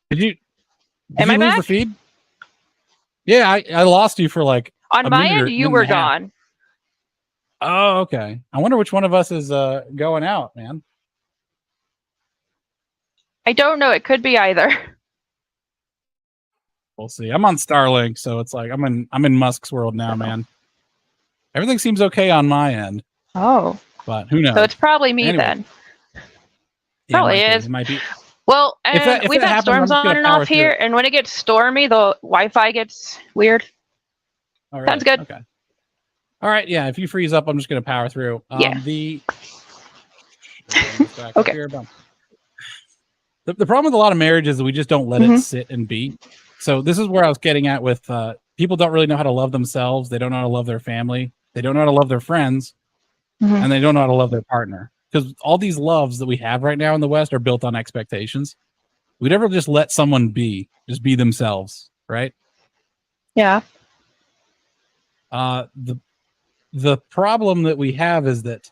Did you Am I lose back? The feed? Yeah, I lost you for like on my end. You were gone. Oh, okay. I wonder which one of us is going out, man. I don't know. It could be either. We'll see. I'm on Starlink, so it's like I'm in Musk's world now, man. Everything seems okay on my end. Oh. But who knows? So it's probably me then. Probably is. It might be. Well, and we've had storms on and off here, and when it gets stormy, the Wi-Fi gets weird. All right. Sounds good. Okay. All right. Yeah. If you freeze up, I'm just going to power through. Yeah. Okay. The problem with a lot of marriages is we just don't let it sit and be. So this is where I was getting at with people don't really know how to love themselves. They don't know how to love their family. They don't know how to love their friends. And they don't know how to love their partner. Because all these loves that we have right now in the West are built on expectations. We never just let someone just be themselves, right? Yeah. The problem that we have is that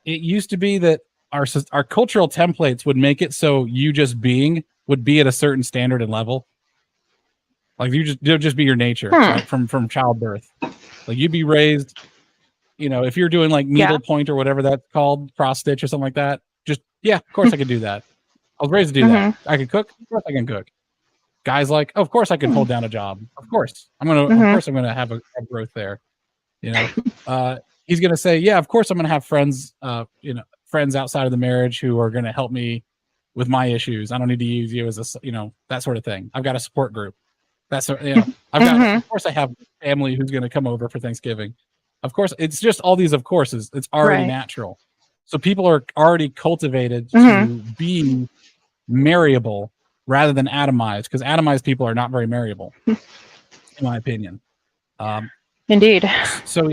it used to be that our cultural templates would make it so you just being would be at a certain standard and level. Like you'll just be your nature right? from childbirth. Like you'd be raised. You know, if you're doing like needlepoint or whatever that's called, cross stitch or something like that, just, of course I could do that. I was raised to do that. I could cook. Of course I can cook. Guys like, of course I can hold down a job. Of course. Of course I'm going to have a growth there. You know, he's going to say, yeah, of course I'm going to have friends, friends outside of the marriage who are going to help me with my issues. I don't need to use you as a, that sort of thing. I've got a support group. That's, of course I have family who's going to come over for Thanksgiving. Of course, it's just all these of courses. It's already natural. So people are already cultivated to be marryable rather than atomized, because atomized people are not very marryable, in my opinion. Indeed. So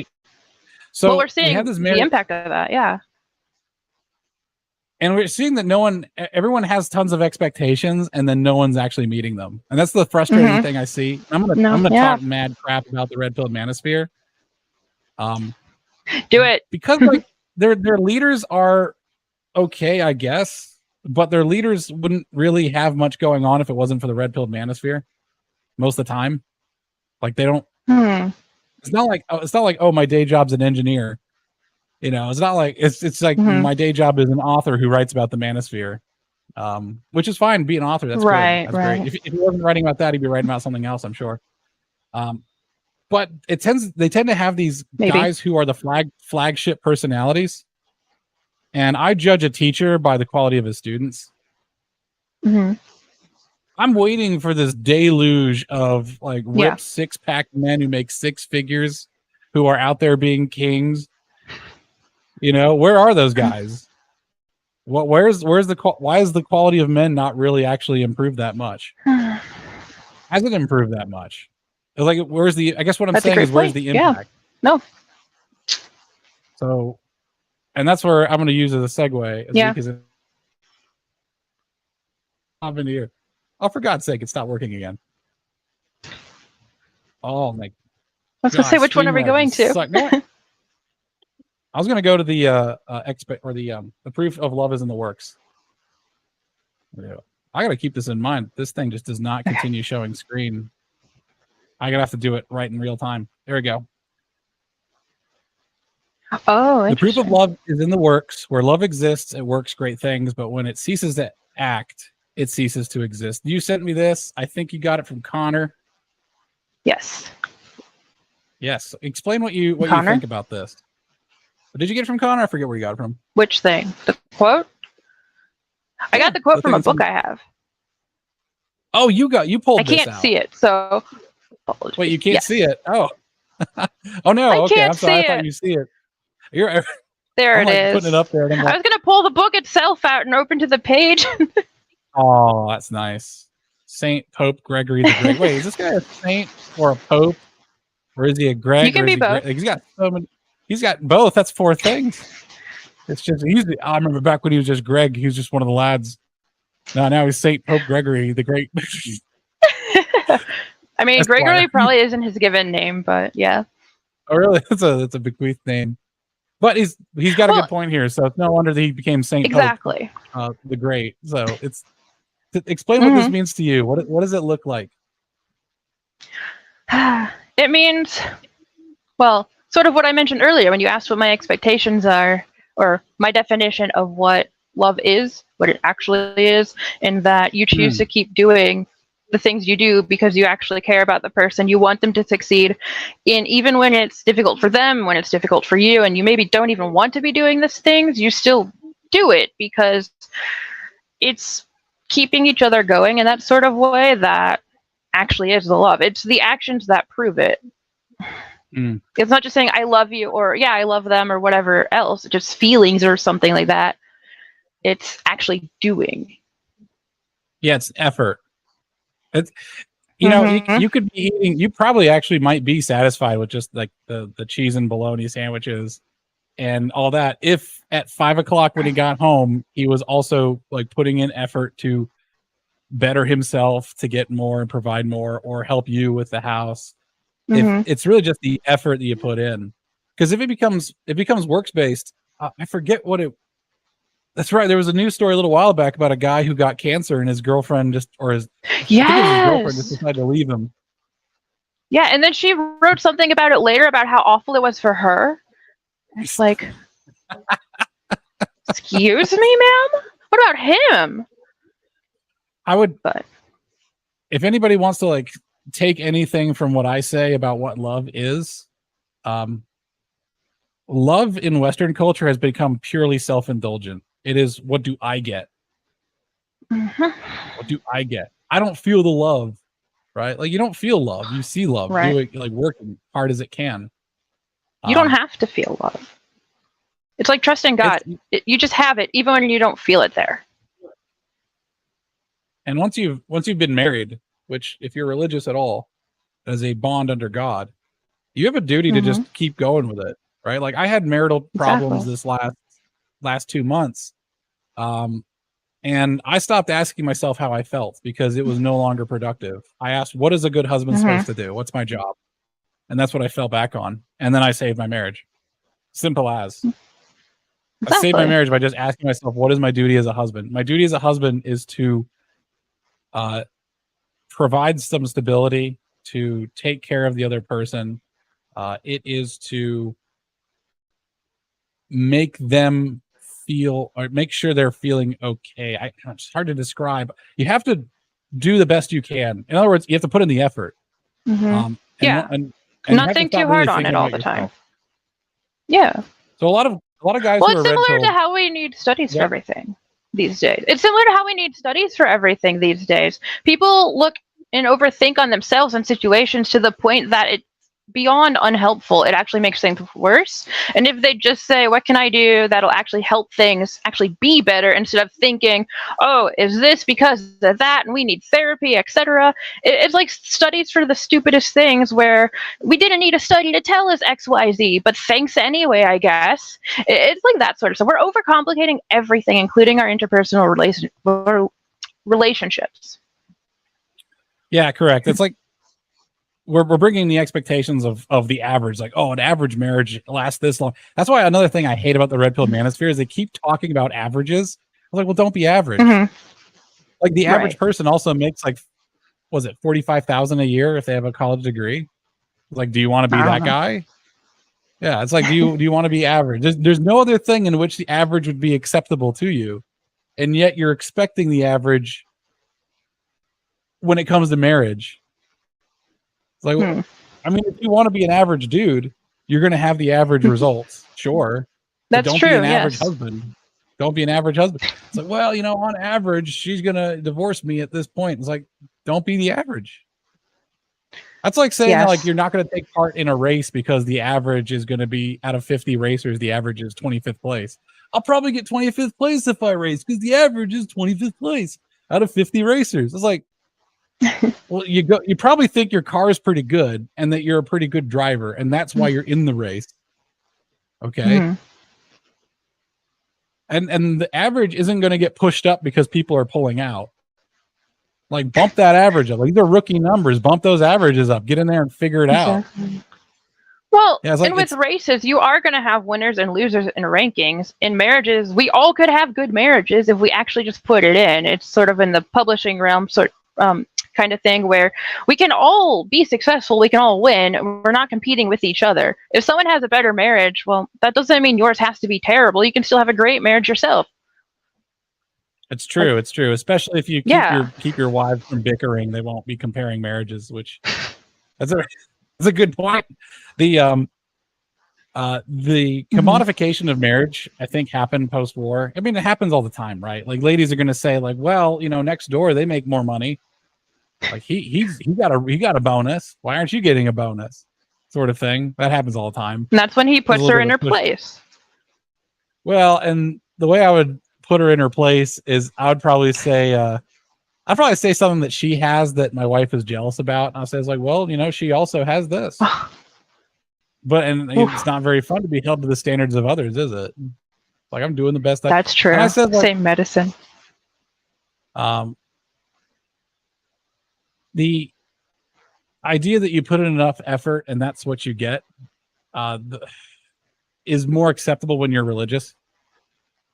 we're seeing the impact of that. Yeah. And we're seeing that everyone has tons of expectations, and then no one's actually meeting them. And that's the frustrating thing I see. I'm gonna talk mad crap about the red-pilled manosphere. Do it. Because like their leaders are okay, I guess, but their leaders wouldn't really have much going on if it wasn't for the red-pilled manosphere. Most of the time, like they don't. It's not like oh, my day job's an engineer. You know, it's not like it's like my day job is an author who writes about the manosphere, which is fine. Be an author, that's right, good. That's great. If he wasn't writing about that, he'd be writing about something else, I'm sure. But they tend to have these guys who are the flagship personalities, and I judge a teacher by the quality of his students. I'm waiting for this deluge of like ripped six-pack men who make six figures, who are out there being kings. You know, where are those guys? Why is the quality of men not really actually improved that much? Hasn't improved that much. It's like, I guess what I'm saying is, where's the impact? Yeah. No. So, and that's where I'm going to use as a segue. Because I've been here. Oh, for God's sake, it's not working again. Oh my! I was going to say, which one are we going to? No, I was going to go to the the proof of love is in the works. I got to keep this in mind. This thing just does not continue showing screen. I'm going to have to do it right in real time. There we go. Oh, the proof of love is in the works. Where love exists, it works great things. But when it ceases to act, it ceases to exist. You sent me this. I think you got it from Connor. Yes. Yes. Explain what you think about this. Did you get it from Connor? I forget where you got it from. Which thing? The quote? I got the quote from a book I have. Oh, you pulled this out. I can't see it, so. Wait, you can't see it? Oh. Oh no. Okay, I'm sorry. I thought you see it. There it is. Putting it up there. I was gonna pull the book itself out and open to the page. Oh, that's nice. Saint Pope Gregory the Great. Wait, is this guy a saint or a pope, or is he a Greg? You can be both. He's got so many. He's got both. That's 4 things. It's just I remember back when he was just Greg. He was just one of the lads. Now he's Saint Pope Gregory the Great. I mean, Gregory probably isn't his given name, but yeah. Oh, really? That's a bequeathed name. But he's got a good point here. So it's no wonder that he became Saint Pope the Great. So explain what this means to you. What does it look like? It means, well, sort of what I mentioned earlier when you asked what my expectations are, or my definition of what love is, what it actually is, and that you choose to keep doing the things you do because you actually care about the person. You want them to succeed, and even when it's difficult for them, when it's difficult for you, and you maybe don't even want to be doing these things, you still do it because it's keeping each other going in that sort of way that actually is the love. It's the actions that prove it. It's not just saying I love you or I love them or whatever else, just feelings or something like that. It's actually doing. Yeah, it's effort. It's you could be eating, you probably actually might be satisfied with just like the cheese and bologna sandwiches and all that if at 5 o'clock when he got home he was also like putting in effort to better himself, to get more and provide more, or help you with the house. If it's really just the effort that you put in, because if it becomes works based, I forget what it. That's right. There was a news story a little while back about a guy who got cancer and his girlfriend his girlfriend just decided to leave him. Yeah, and then she wrote something about it later about how awful it was for her. It's like, excuse me, ma'am. What about him? If anybody wants to like take anything from what I say about what love is, love in Western culture has become purely self-indulgent. It is, what do I get? What do I get? I don't feel the love, right? Like you don't feel love, you see love, right. like working hard as it can. You don't have to feel love. It's like trusting God. You just have it, even when you don't feel it there. And once you've been married, which if you're religious at all, as a bond under God, you have a duty to just keep going with it, right? Like I had marital problems this last 2 months, And I stopped asking myself how I felt because it was no longer productive. I asked, what is a good husband supposed to do? What's my job? And that's what I fell back on. And then I saved my marriage. Simple as. Exactly. I saved my marriage by just asking myself, what is my duty as a husband? My duty as a husband is to provide some stability, to take care of the other person. It is to make them feel, or make sure they're feeling okay. It's hard to describe. You have to do the best you can. In other words, you have to put in the effort. And not think too hard on it all the time. Yeah. So a lot of guys. Well, it's similar to how we need studies for everything these days. It's similar to how we need studies for everything these days. People look and overthink on themselves and situations to the point that it's beyond unhelpful. It actually makes things worse. And if they just say, what can I do that'll actually help things actually be better, instead of thinking, oh, is this because of that and we need therapy, etc. It's like studies for the stupidest things where we didn't need a study to tell us XYZ, but thanks anyway, I guess. It's like that sort of stuff. We're overcomplicating everything, including our interpersonal relationships. Yeah, correct. It's like we're bringing the expectations of the average, like, oh, an average marriage lasts this long. That's why another thing I hate about the red pill manosphere is they keep talking about averages. I'm like, well, don't be average. Like the average person also makes like, was it $45,000 a year if they have a college degree? Like, do you want to be that guy? Yeah, it's like, do you want to be average? There's no other thing in which the average would be acceptable to you, and yet you're expecting the average when it comes to marriage. Like, I mean, if you want to be an average dude, you're going to have the average results. Sure. That's don't true. Be an average husband. Don't be an average husband. It's like, well, on average, she's going to divorce me at this point. It's like, don't be the average. That's like saying like you're not going to take part in a race because the average is going to be, out of 50 racers, the average is 25th place. I'll probably get 25th place if I race because the average is 25th place out of 50 racers. It's like, well, you probably think your car is pretty good and that you're a pretty good driver, and that's why you're in the race. Okay. And the average isn't going to get pushed up because people are pulling out. Like, bump that average up. Like, these are rookie numbers. Bump those averages up. Get in there and figure it out. Well, and with races, you are going to have winners and losers in rankings. In marriages, we all could have good marriages if we actually just put it in. It's sort of in the publishing realm, kind of thing where we can all be successful, we can all win, we're not competing with each other. If someone has a better marriage, well, that doesn't mean yours has to be terrible. You can still have a great marriage yourself. It's true. It's true. Especially if you keep your wives from bickering, they won't be comparing marriages, which that's a good point. The commodification of marriage, I think, happened post-war. I mean, it happens all the time, right? Like, ladies are going to say, like, well, next door they make more money. Like he got a bonus. Why aren't you getting a bonus? Sort of thing. That happens all the time. And that's when he puts her in her place. Well, and the way I would put her in her place is I would probably say something that she has that my wife is jealous about. And I'll say, like, well, she also has this. But it's not very fun to be held to the standards of others, is it? Like, I'm doing the best. That's true. I said, like, same medicine. The idea that you put in enough effort and that's what you get is more acceptable when you're religious.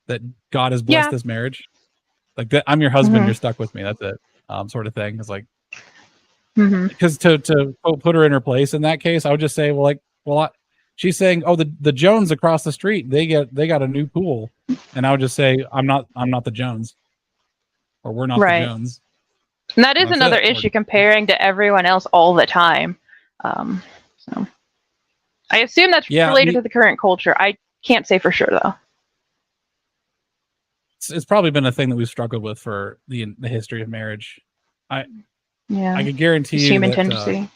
That God has blessed this marriage. Like, that I'm your husband, you're stuck with me. That's it. Sort of thing. It's like, because to put her in her place in that case, I would just say, she's saying, oh, the Jones across the street, they got a new pool, and I would just say, I'm not the Jones, or we're not the Jones. And that is another issue, comparing to everyone else all the time. So I assume that's related to the current culture. I can't say for sure though. It's probably been a thing that we've struggled with for the history of marriage. I can guarantee you human tendency.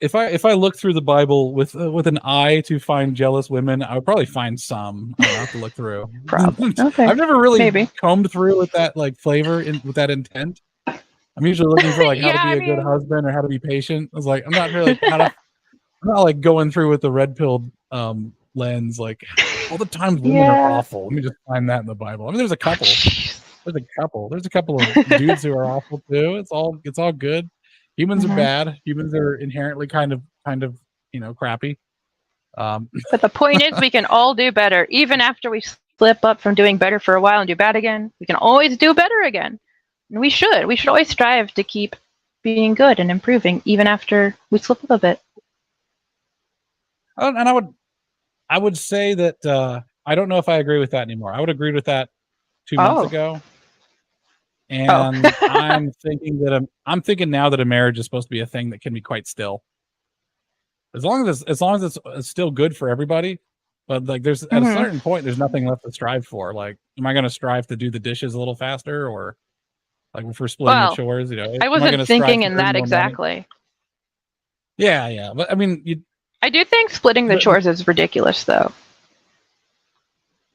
If I look through the Bible with an eye to find jealous women, I would probably find some. I'll have to look through. Probably. Okay. I've never really combed through with that flavor with that intent. I'm usually looking for how to be a good husband or how to be patient. I was like, I'm not really I'm not going through with the red pill lens. Like, all the times women are awful. Let me just find that in the Bible. I mean, there's a couple. There's a couple of dudes who are awful too. It's all good. Humans are bad. Humans are inherently kind of crappy. But the point is, we can all do better, even after we slip up from doing better for a while and do bad again. We can always do better again, and we should always strive to keep being good and improving, even after we slip up a bit. And I would say that I don't know if I agree with that anymore. I would agree with that 2 months ago. And I'm thinking now that a marriage is supposed to be a thing that can be quite still. As long as it's still good for everybody, but like there's at a certain point there's nothing left to strive for. Like, am I going to strive to do the dishes a little faster, or like if we're splitting the chores? I wasn't thinking in that exactly. Money? Yeah, but I mean, I do think splitting the chores is ridiculous, though.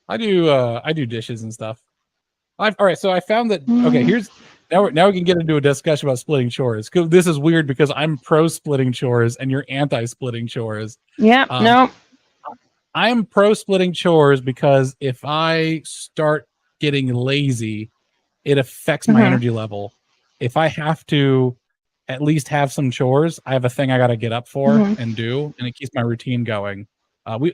I do dishes and stuff. All right, so I found that here's now we can get into a discussion about splitting chores. This is weird because I'm pro splitting chores and you're anti splitting chores. Yeah, no. I'm pro splitting chores because if I start getting lazy, it affects my energy level. If I have to at least have some chores, I have a thing I got to get up for and do, and it keeps my routine going. I mean,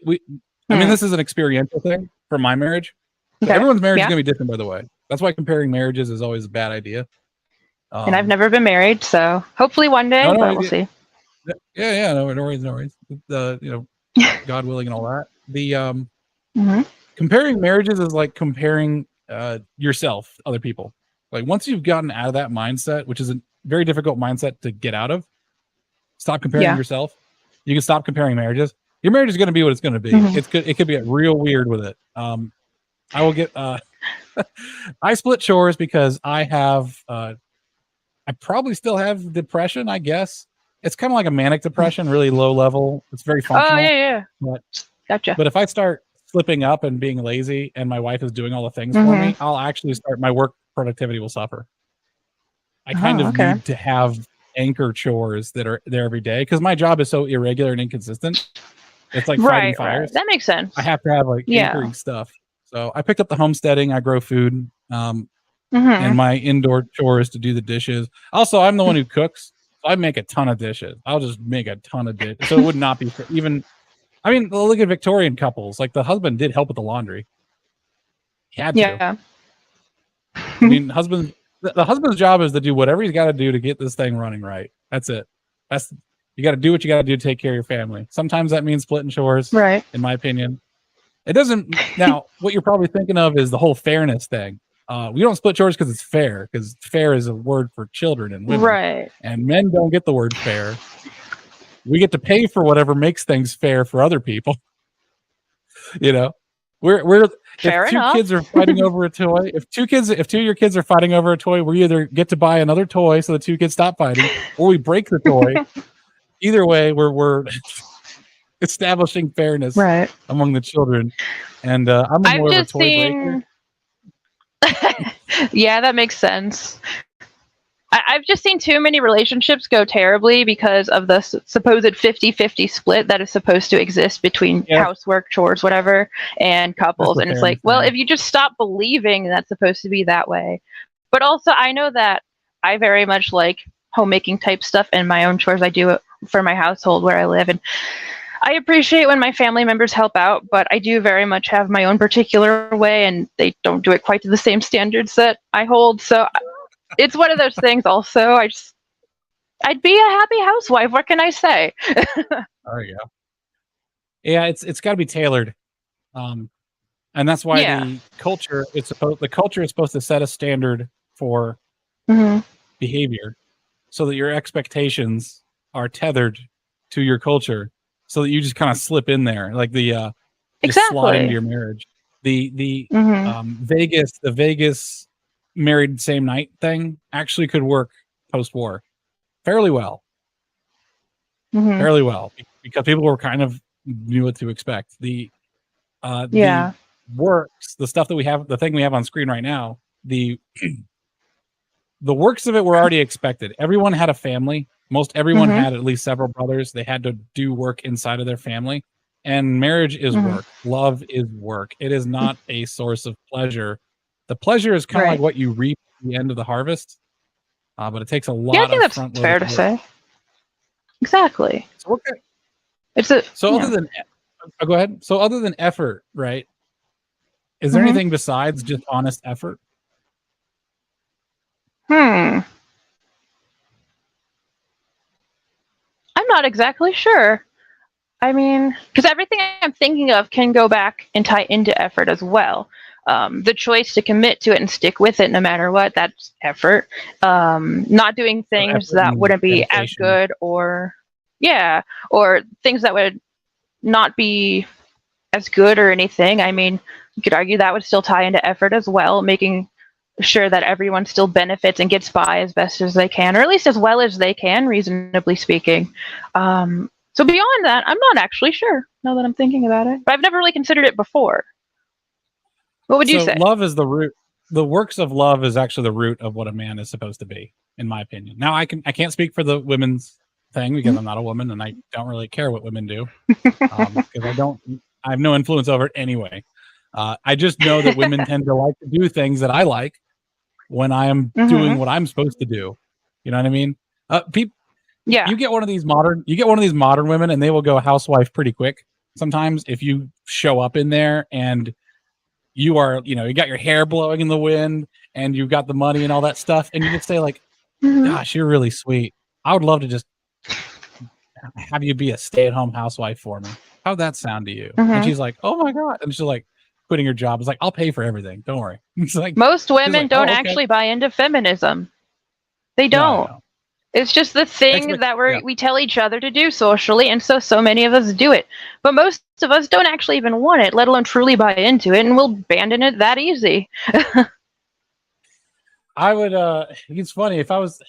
this is an experiential thing for my marriage. Okay. Everyone's marriage is going to be different, by the way. That's why comparing marriages is always a bad idea. And I've never been married, so hopefully one day, but we'll see. Yeah, no worries. God willing and all that. The comparing marriages is like comparing yourself to other people. Like once you've gotten out of that mindset, which is a very difficult mindset to get out of, stop comparing yourself. You can stop comparing marriages. Your marriage is going to be what it's going to be. It could be real weird with it. I will get I split chores because I have I probably still have depression, I guess. It's kind of like a manic depression, really low level. It's very functional. Oh, yeah. Gotcha. But if I start slipping up and being lazy and my wife is doing all the things for me, I'll actually start, my work productivity will suffer. I kind of need to have anchor chores that are there every day because my job is so irregular and inconsistent. It's like fighting fires. That makes sense. I have to have like anchoring stuff. So I picked up the homesteading. I grow food. And my indoor chores to do the dishes. Also, I'm the one who cooks. So I make a ton of dishes. I'll just make a ton of dishes. So it would not be even. I mean, look at Victorian couples. Like the husband did help with the laundry. He had to. Yeah. I mean, the husband's job is to do whatever he's got to do to get this thing running right. That's it. You got to do what you got to do to take care of your family. Sometimes that means splitting chores. Right. In my opinion, it doesn't. Now, what you're probably thinking of is the whole fairness thing. We don't split chores because it's fair. Because fair is a word for children and women. Right. And men don't get the word fair. We get to pay for whatever makes things fair for other people. We're fair if two enough. Kids are fighting over a toy, if two of your kids are fighting over a toy, we either get to buy another toy so the two kids stop fighting, or we break the toy. Either way, we're establishing fairness among the children. And I'm more of a toy breaker. Yeah, that makes sense. I've just seen too many relationships go terribly because of the supposed 50-50 split that is supposed to exist between housework, chores, whatever, and couples. And it's like, well, if you just stop believing that's supposed to be that way. But also, I know that I very much like homemaking type stuff and my own chores. I do it for my household where I live. And I appreciate when my family members help out, but I do very much have my own particular way, and they don't do it quite to the same standards that I hold. So it's one of those things also. I'd be a happy housewife. What can I say? There you go. Yeah, it's got to be tailored. And that's why the culture is supposed to set a standard for behavior so that your expectations are tethered to your culture. So that you just kind of slip in there, like the slot into your marriage. The Vegas married same night thing actually could work post-war fairly well, because people were kind of knew what to expect. The works, the stuff that we have, the thing we have on screen right now, the works of it were already expected. Everyone had a family. Most everyone had at least several brothers. They had to do work inside of their family. And marriage is Mhm. work. Love is work. It is not a source of pleasure. The pleasure is kind of Right. like what you reap at the end of the harvest, but it takes a Yeah, I lot think of that's front-loaded fair to work. say. Exactly. So, okay. It's a So yeah. other than, go ahead. So other than effort, right? Is there Mhm. anything besides just honest effort? I'm not exactly sure. I mean, because everything I'm thinking of can go back and tie into effort as well. The choice to commit to it and stick with it no matter what, that's effort. Not doing So things effort that and wouldn't be as dedication. good or things that would not be as good or anything. I mean, you could argue that would still tie into effort as well, making sure that everyone still benefits and gets by as best as they can, or at least as well as they can, reasonably speaking. So beyond that, I'm not actually sure now that I'm thinking about it. But I've never really considered it before. What would you So say? love is the root. The works of love is actually the root of what a man is supposed to be, in my opinion. Now I can't speak for the women's thing because I'm not a woman and I don't really care what women do because I have no influence over it anyway. I just know that women tend to like to do things that I like when I am doing what I'm supposed to do. You know what I mean? People, Yeah. you get one of these modern women and they will go housewife pretty quick. Sometimes if you show up in there and you are, you got your hair blowing in the wind and you've got the money and all that stuff, and you just say like, gosh, you're really sweet. I would love to just have you be a stay-at-home housewife for me. How'd that sound to you? And she's like, oh my God. And she's like quitting her job. It's like, I'll pay for everything. Don't worry. It's like Most women like, don't oh, okay. actually buy into feminism. They No, don't. no. It's just the thing that we tell each other to do socially, and so many of us do it. But most of us don't actually even want it, let alone truly buy into it, and we'll abandon it that easy. I would it's funny if I was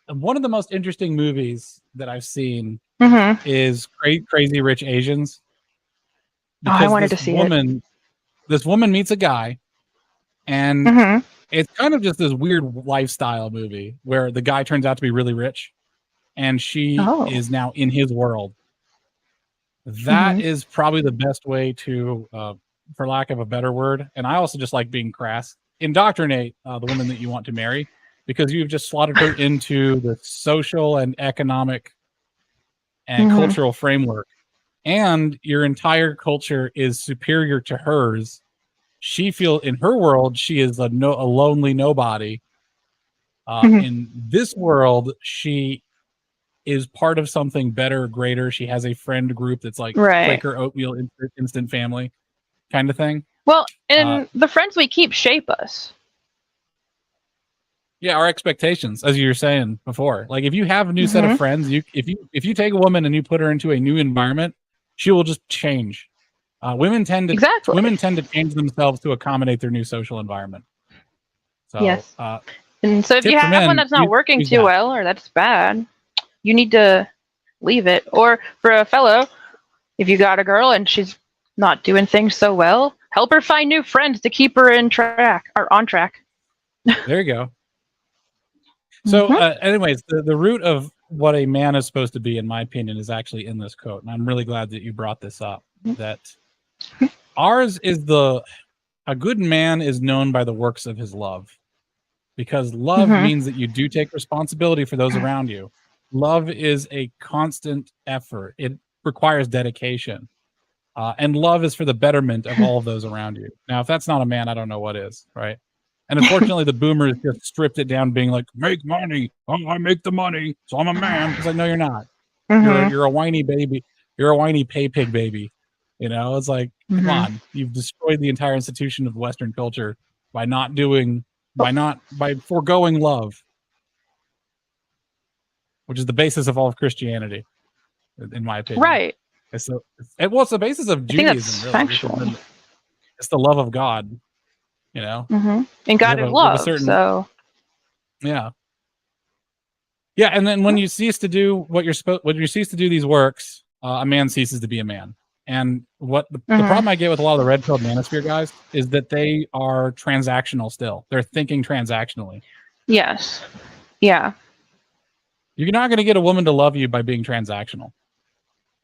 one of the most interesting movies that I've seen is Crazy Rich Asians. I wanted to see it. This woman meets a guy and it's kind of just this weird lifestyle movie where the guy turns out to be really rich and she is now in his world. That is probably the best way to, for lack of a better word, and I also just like being crass, indoctrinate the woman that you want to marry because you've just slotted her into the social and economic and cultural framework. And your entire culture is superior to hers. She feels in her world, she is a lonely nobody. In this world, she is part of something better, greater. She has a friend group that's like Quaker Oatmeal Instant Family kind of thing. Well, and the friends we keep shape us. Yeah, our expectations, as you were saying before. Like if you have a new set of friends, if you take a woman and you put her into a new environment, she will just change. Women tend to change themselves to accommodate their new social environment. So, yes. And so if you have one that's not working too well or that's bad, you need to leave it. Or for a fellow, if you got a girl and she's not doing things so well, help her find new friends to keep her on track. There you go. So anyways, the root of what a man is supposed to be, in my opinion, is actually in this quote. And I'm really glad that you brought this up. That ours is a good man is known by the works of his love. Because love means that you do take responsibility for those around you. Love is a constant effort. It requires dedication. And love is for the betterment of all of those around you. Now, if that's not a man, I don't know what is, right? And unfortunately, the boomers just stripped it down, being like, make money. Oh, I make the money, so I'm a man. It's like, no, you're not. You're a whiny baby. You're a whiny pay pig baby. It's like, come on. You've destroyed the entire institution of Western culture by by foregoing love, which is the basis of all of Christianity, in my opinion. Right. It's the basis of Judaism, really. Factual. It's the love of God, And God is love, so. Yeah. Yeah, and then when you cease to do when you cease to do these works, a man ceases to be a man. And what the problem I get with a lot of the red pill manosphere guys is that they are transactional still. They're thinking transactionally. Yes. Yeah. You're not going to get a woman to love you by being transactional.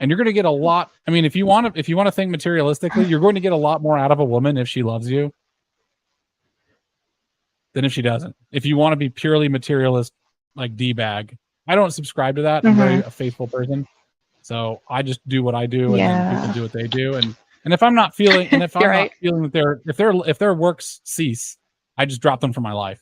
And you're going to get a lot. I mean, if you want to think materialistically, you're going to get a lot more out of a woman if she loves you than if she doesn't. If you want to be purely materialist, like D-bag, I don't subscribe to that. I'm very a faithful person, so I just do what I do, and then people do what they do. And if I'm not feeling, and if I'm not feeling that if their works cease, I just drop them from my life.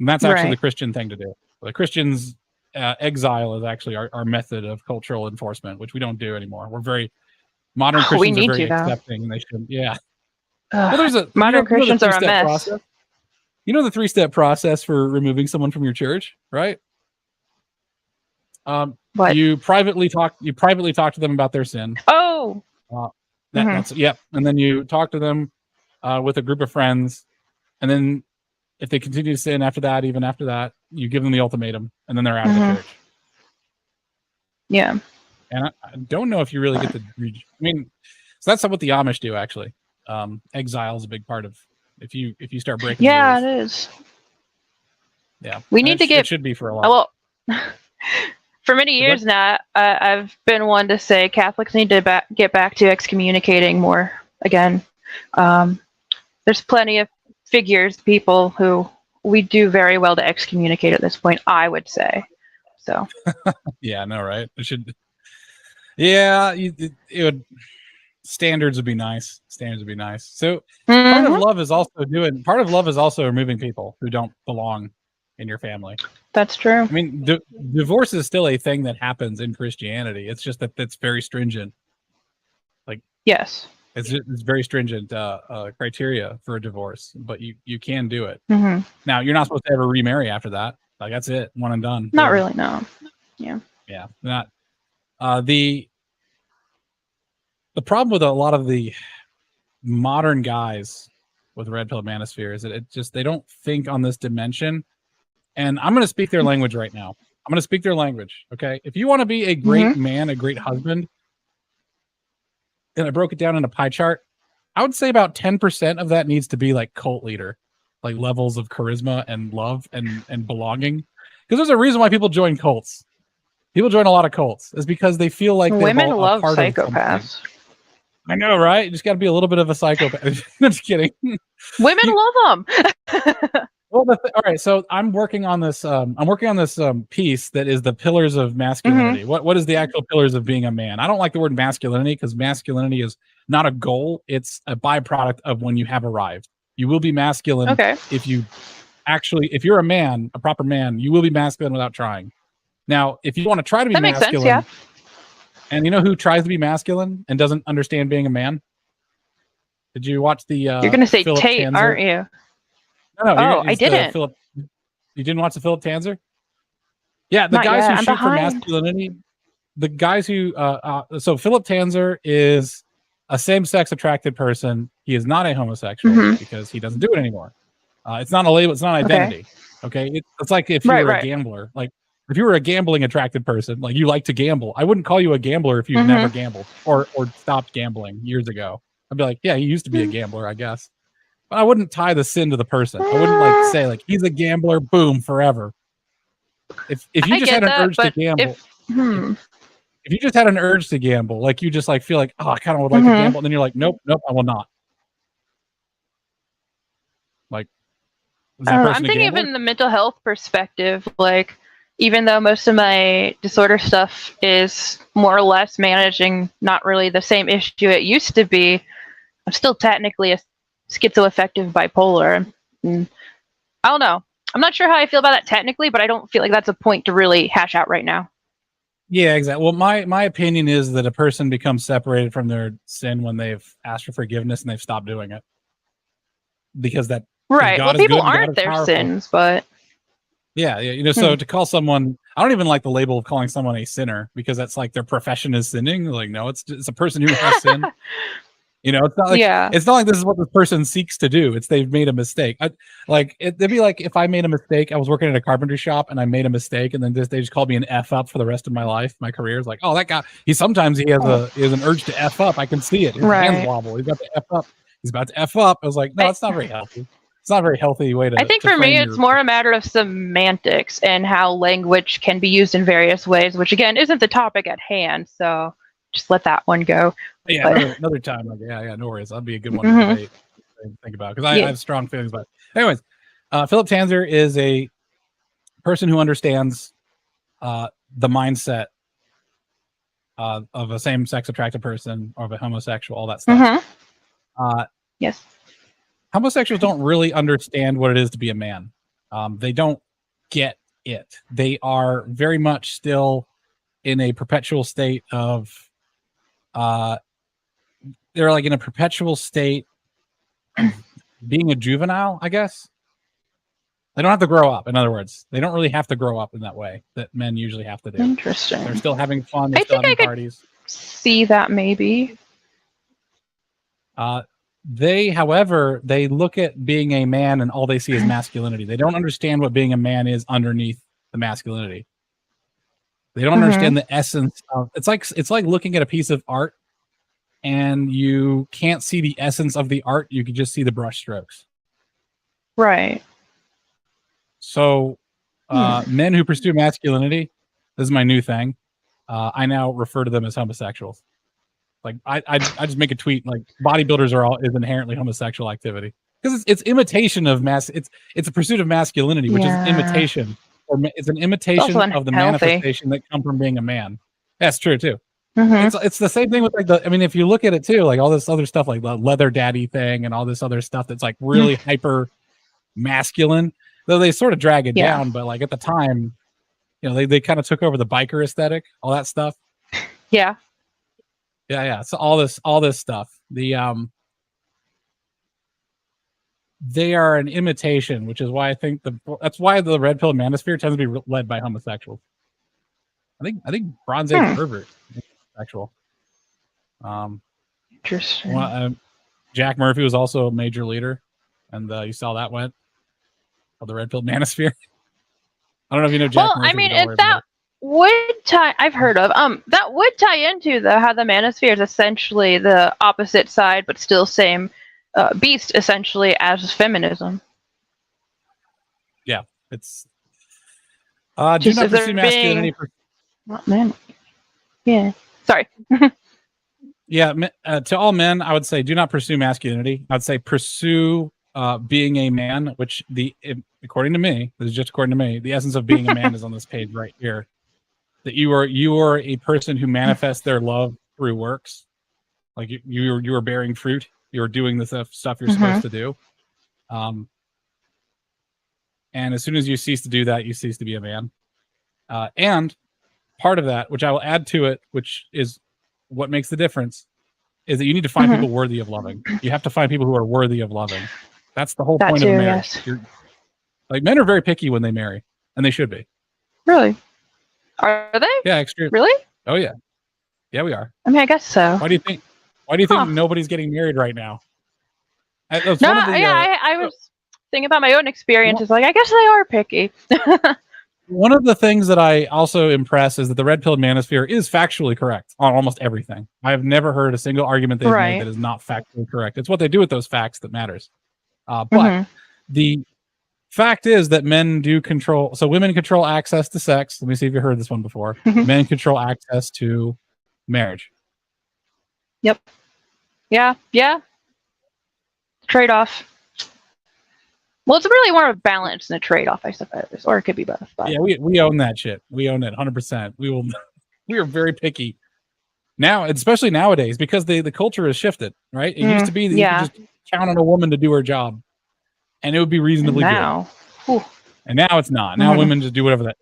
And that's actually the Christian thing to do. The Christians. Exile is actually our method of cultural enforcement, which we don't do anymore. We're very modern Christians are very accepting, and they should. Well, there's modern Christians are a mess. Process. You know the 3-step process for removing someone from your church, right? What? You privately talk to them about their sin. Oh, that's and then you talk to them with a group of friends, and then if they continue to sin after that, even after that, you give them the ultimatum, and then they're out of the church. Yeah. And I don't know if you really get to read. I mean, so that's what the Amish do, actually. Exile is a big part of if you start breaking. Yeah, it is. Yeah, we need to get. It should be for a while. Well, for many years now, I've been one to say Catholics need to get back to excommunicating more again. There's plenty of people who we do very well to excommunicate at this point, I would say. So yeah, no, right? It should. Yeah, it would. Standards would be nice. So part of love is also removing people who don't belong in your family. That's true. I mean, divorce is still a thing that happens in Christianity. It's just that it's very stringent. Like yes. It's very stringent criteria for a divorce, but you can do it. Now, you're not supposed to ever remarry after that. Like, that's it, one and done. Not really, no. Yeah. Not the problem with a lot of the modern guys with red pill manosphere is that they don't think on this dimension. And I'm going to speak their language right now. I'm going to speak their language. Okay, if you want to be a great man, a great husband. And I broke it down in a pie chart. I would say about 10% of that needs to be like cult leader, like levels of charisma and love and belonging. Because there's a reason why people join cults. People join a lot of cults is because they feel like women love psychopaths. I know, right? You just got to be a little bit of a psychopath. I'm just kidding. Women love them. Well, all right. So I'm working on this. Piece that is the pillars of masculinity. What is the actual pillars of being a man? I don't like the word masculinity because masculinity is not a goal. It's a byproduct of when you have arrived. You will be masculine if you're a man, a proper man. You will be masculine without trying. Now, if you want to try to be masculine, makes sense, and you know who tries to be masculine and doesn't understand being a man? Did you watch the? You're going to say Philip Tate, Tanzer? Aren't you? No, I didn't. You didn't watch the Philip Tanzer? Yeah, the guys who shoot for masculinity. The guys who so Philip Tanzer is a same-sex attracted person. He is not a homosexual because he doesn't do it anymore. It's not a label. It's not an identity. Okay, it's like if you were a gambler. Like if you were a gambling attracted person, like you like to gamble. I wouldn't call you a gambler if you've never gambled or stopped gambling years ago. I'd be like, yeah, he used to be a gambler, I guess. But I wouldn't tie the sin to the person. I wouldn't like say like he's a gambler, boom, forever. If you just had an urge to gamble, if you just had an urge to gamble, like you just like feel like, oh, I kind of would like to gamble, and then you're like, nope, I will not. Like, I'm thinking of it in the mental health perspective. Like, even though most of my disorder stuff is more or less managing not really the same issue it used to be, I'm still technically a schizoaffective bipolar. And I don't know. I'm not sure how I feel about that technically, but I don't feel like that's a point to really hash out right now. Yeah, exactly. Well, my opinion is that a person becomes separated from their sin when they've asked for forgiveness and they've stopped doing it. Because that right. Well, people aren't their sins, but yeah, you know, so to call someone, I don't even like the label of calling someone a sinner because that's like their profession is sinning. Like, no, it's a person who has sin. You know, it's not like it's not like this is what this person seeks to do. It's they've made a mistake. It'd be like if I made a mistake. I was working at a carpentry shop and I made a mistake, and then they just called me an F up for the rest of my life. My career is like, oh, that guy. He has an urge to F up. I can see it. His hands wobble. He's got to F up. He's about to F up. I was like, no, it's not very healthy. it's not a very healthy way to. I think for me, it's more a matter of semantics and how language can be used in various ways, which again isn't the topic at hand. So just let that one go. Yeah, another time. Like, yeah, no worries. That'd be a good one to debate, think about, because I have strong feelings about it. Anyways, Philip Tanzer is a person who understands the mindset of a same-sex attracted person or of a homosexual, all that stuff. Yes. Homosexuals don't really understand what it is to be a man. They don't get it. They are very much still in a perpetual state of they're like in a perpetual state of being a juvenile, I guess. They don't have to grow up. In other words, they don't really have to grow up in that way that men usually have to do. Interesting. They're still having fun. They're still having parties. See that maybe. They, however, they look at being a man and all they see is masculinity. They don't understand what being a man is underneath the masculinity. They don't understand the essence of it's like looking at a piece of art and you can't see the essence of the art. You can just see the brush strokes. Right. So men who pursue masculinity, this is my new thing. I now refer to them as homosexuals. Like I just make a tweet like bodybuilders is inherently homosexual activity because it's imitation of it's a pursuit of masculinity, which is imitation, or it's an imitation of the manifestation that come from being a man. That's true too. It's the same thing with like if you look at it too, like all this other stuff like the leather daddy thing and all this other stuff that's like really hyper masculine, though they sort of drag it down, but like at the time, they kind of took over the biker aesthetic, all that stuff. Yeah. So all this stuff, they are an imitation, which is why I think that's why the red pill manosphere tends to be led by homosexuals. I think Bronze Age pervert is sexual. Interesting. Jack Murphy was also a major leader, and you saw that went of the red pill manosphere. I don't know if you know Jack Murphy. Well, I mean, if that would tie, I've heard of that would tie into how the manosphere is essentially the opposite side, but still same beast essentially as feminism. Yeah, it's do not pursue masculinity. Men. Yeah. Sorry. Yeah, to all men, I would say do not pursue masculinity. I'd say pursue being a man, which according to me, this is just according to me, the essence of being a man is on this page right here. That you are a person who manifests their love through works, like you are bearing fruit. You are doing the stuff you're supposed to do. And as soon as you cease to do that, you cease to be a man. And part of that, which I will add to it, which is what makes the difference, is that you need to find people worthy of loving. You have to find people who are worthy of loving. That's the whole point of marriage. Yes. Like men are very picky when they marry, and they should be. Really? Are they? Yeah, extremely. Really? Oh yeah. Yeah, we are. I mean, I guess so. Why do you think nobody's getting married right now? I was thinking about my own experiences. Like, I guess they are picky. One of the things that I also impress is that the red pill manosphere is factually correct on almost everything. I have never heard a single argument they've made that is not factually correct. It's what they do with those facts that matters. But the fact is that men do control. So women control access to sex. Let me see if you heard this one before. Men control access to marriage. Yep. Yeah. Trade-off. Well, it's really more of a balance than a trade-off, I suppose, or it could be both. But. Yeah, we own that shit. We own it 100%. We are very picky now, especially nowadays, because the culture has shifted. Right? It used to be that you could just count on a woman to do her job, and it would be reasonably good. And now it's not. Now women just do whatever that.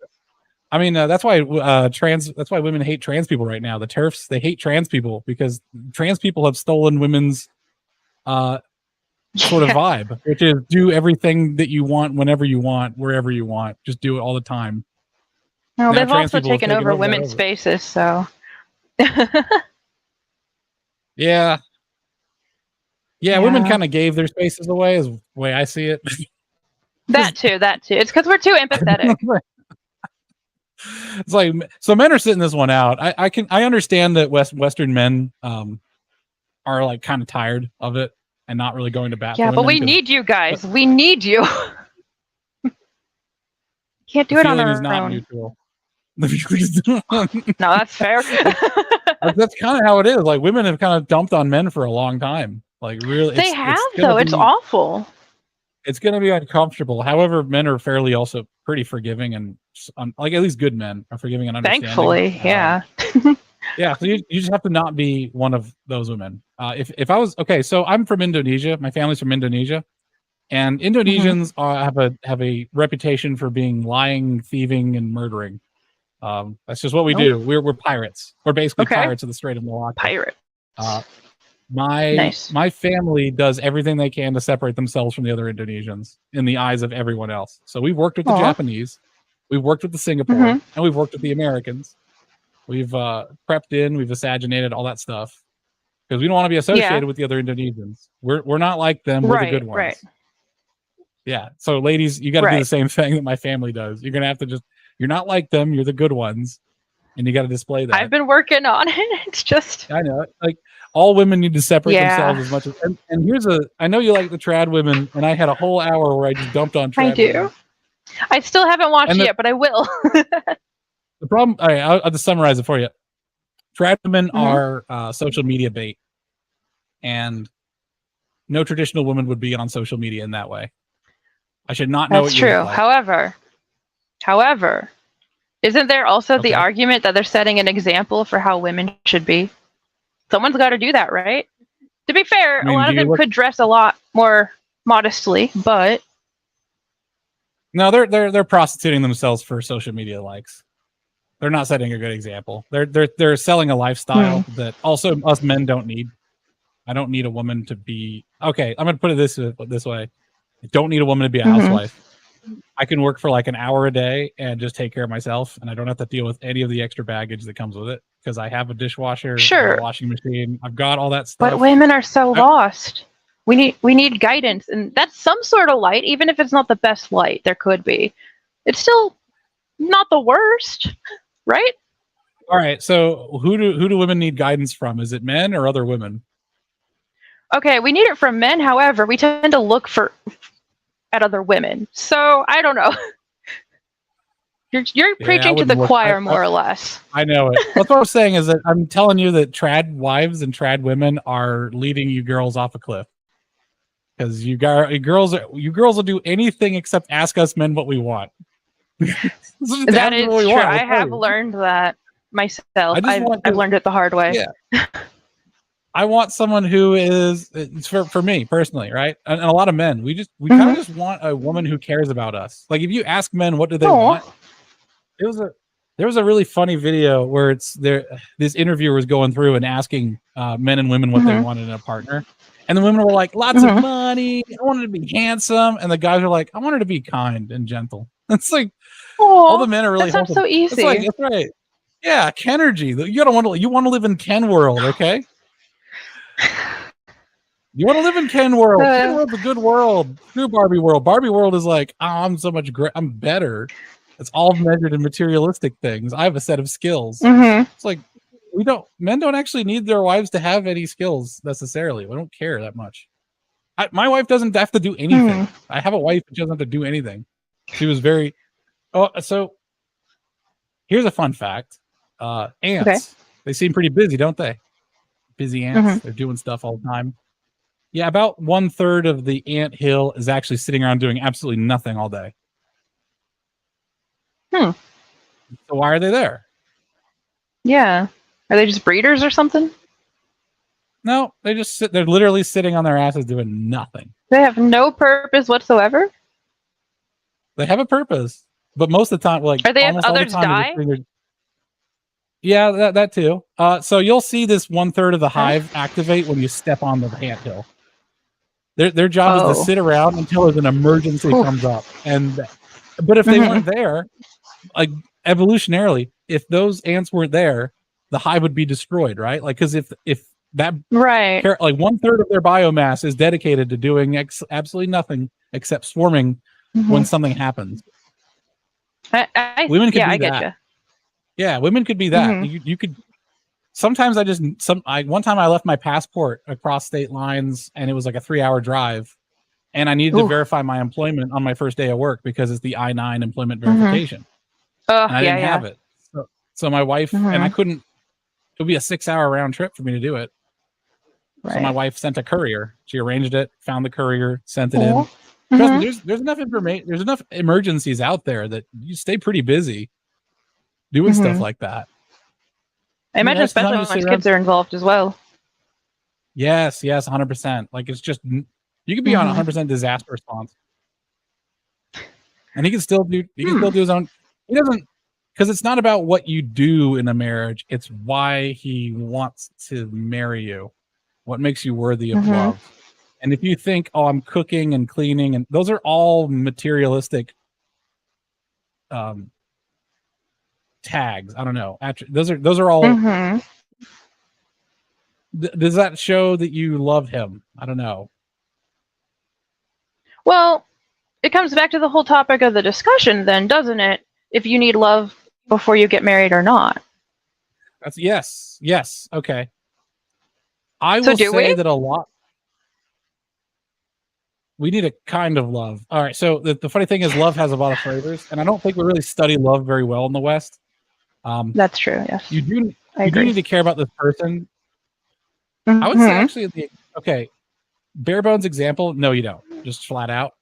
I mean, that's why That's why women hate trans people right now. The TERFs, they hate trans people because trans people have stolen women's sort of vibe, which is do everything that you want, whenever you want, wherever you want. Just do it all the time. Well, they've also taken over women's spaces, so. Yeah, women kind of gave their spaces away, is the way I see it. That too. It's because we're too empathetic. It's like, so men are sitting this one out. I understand that Western men are like kind of tired of it. and not really going to bat. Yeah, for but women we need you guys. We need you. Can't do it on our is not own. mutual. The feelings No, that's fair. that's kind of how it is. Like women have kind of dumped on men for a long time. Like really, They have though. It's awful. It's going to be uncomfortable. However, men are fairly also pretty forgiving and like at least good men are forgiving and understanding. Thankfully, yeah. Yeah, so you just have to not be one of those women. If I was okay, so I'm from Indonesia. My family's from Indonesia, and Indonesians have a reputation for being lying, thieving, and murdering. That's just what we do. We're pirates. We're basically pirates of the Strait of Malacca. Pirate. My family does everything they can to separate themselves from the other Indonesians in the eyes of everyone else. So we've worked with the Japanese, we've worked with the Singapore, and we've worked with the Americans. We've prepped in, we've miscegenated all that stuff because we don't want to be associated with the other Indonesians. We're not like them. We're the good ones. Right. Yeah. So ladies, you got to do the same thing that my family does. You're gonna have to you're not like them. You're the good ones, and you got to display that. I've been working on it. It's just I know. Like all women need to separate themselves as much as. And I know you like the trad women, and I had a whole hour where I just dumped on trad. I do. Women. I still haven't watched it yet, but I will. The problem, all right, I'll just summarize it for you. Trad women are social media bait, and no traditional woman would be on social media in that way. I should not know. That's true. Like. However, isn't there also the argument that they're setting an example for how women should be? Someone's got to do that, right? To be fair, a lot of them could dress a lot more modestly, but no, they're prostituting themselves for social media likes. They're not setting a good example. They're selling a lifestyle that also us men don't need. I don't need a woman to be okay. I'm gonna put it this way. I don't need a woman to be a housewife. I can work for like an hour a day and just take care of myself, and I don't have to deal with any of the extra baggage that comes with it because I have a dishwasher, a washing machine. I've got all that stuff. But women are so lost. We need guidance, and that's some sort of light, even if it's not the best light there could be. It's still not the worst. Right? All right. So who do women need guidance from? Is it men or other women? Okay, we need it from men. However, we tend to look at other women. So I don't know. You're preaching to the choir more or less. I know it. That's what I'm saying is that I'm telling you that trad wives and trad women are leading you girls off a cliff. Because you girls will do anything except ask us men what we want. That is true. I have learned that myself. I've learned it the hard way. Yeah. I want someone who is for me personally, right? And a lot of men, we kind of just want a woman who cares about us. Like if you ask men what do they want, there was a really funny video where this interviewer was going through and asking men and women what they wanted in a partner. And the women were like, lots of money, I want her to be handsome. And the guys are like, I want her to be kind and gentle. It's like all the men are really that sounds so easy. That's right. Yeah, Kenergy. You want to live in Ken world, okay? You want to live in Ken world. Ken world's a good world. True Barbie world. Barbie world is like, oh, I'm so much great. I'm better. It's all measured in materialistic things. I have a set of skills. It's like men don't actually need their wives to have any skills necessarily. We don't care that much. My wife doesn't have to do anything. I have a wife that doesn't have to do anything. She was very. So here's a fun fact. Ants. They seem pretty busy, don't they? Busy ants. They're doing stuff all the time. Yeah, about 1/3 of the ant hill is actually sitting around doing absolutely nothing all day. So why are they there? Yeah. Are they just breeders or something? No, they just they're literally sitting on their asses doing nothing. They have no purpose whatsoever? They have a purpose, but most of the time, like, are they others die? Yeah, that too. So you'll see this 1/3 of the hive activate when you step on the ant hill. Their job is to sit around until an emergency comes up. But if they weren't there, like evolutionarily, if those ants weren't there, the hive would be destroyed, right? Like, because if that like 1/3 of their biomass is dedicated to doing absolutely nothing except swarming when something happens. Women could be that. Yeah, women could be that. You could. sometimes one time I left my passport across state lines, and it was like a 3-hour drive, and I needed to verify my employment on my first day of work because it's the I-9 employment verification. And I didn't have it. So my wife, and I couldn't, it would be a 6-hour round trip for me to do it. Right. So my wife sent a courier. She arranged it, found the courier, sent it in. Trust me, there's enough information, there's enough emergencies out there that you stay pretty busy doing stuff like that. I imagine especially when kids are involved as well. Yes, 100%. Like, it's just, you could be on 100% disaster response. And he can still do his own, he doesn't, because it's not about what you do in a marriage, it's why he wants to marry you. What makes you worthy of love. And if you think, oh, I'm cooking and cleaning, and those are all materialistic tags. I don't know. Those are all. Does that show that you love him? I don't know. Well, it comes back to the whole topic of the discussion then, doesn't it? If you need love before you get married or not. That's yes. Okay. I will say that a lot. We need a kind of love. All right. So the funny thing is, love has a lot of flavors, and I don't think we really study love very well in the West. That's true. Yes. You do need to care about this person. I would say actually, bare bones example. No, you don't. Just flat out.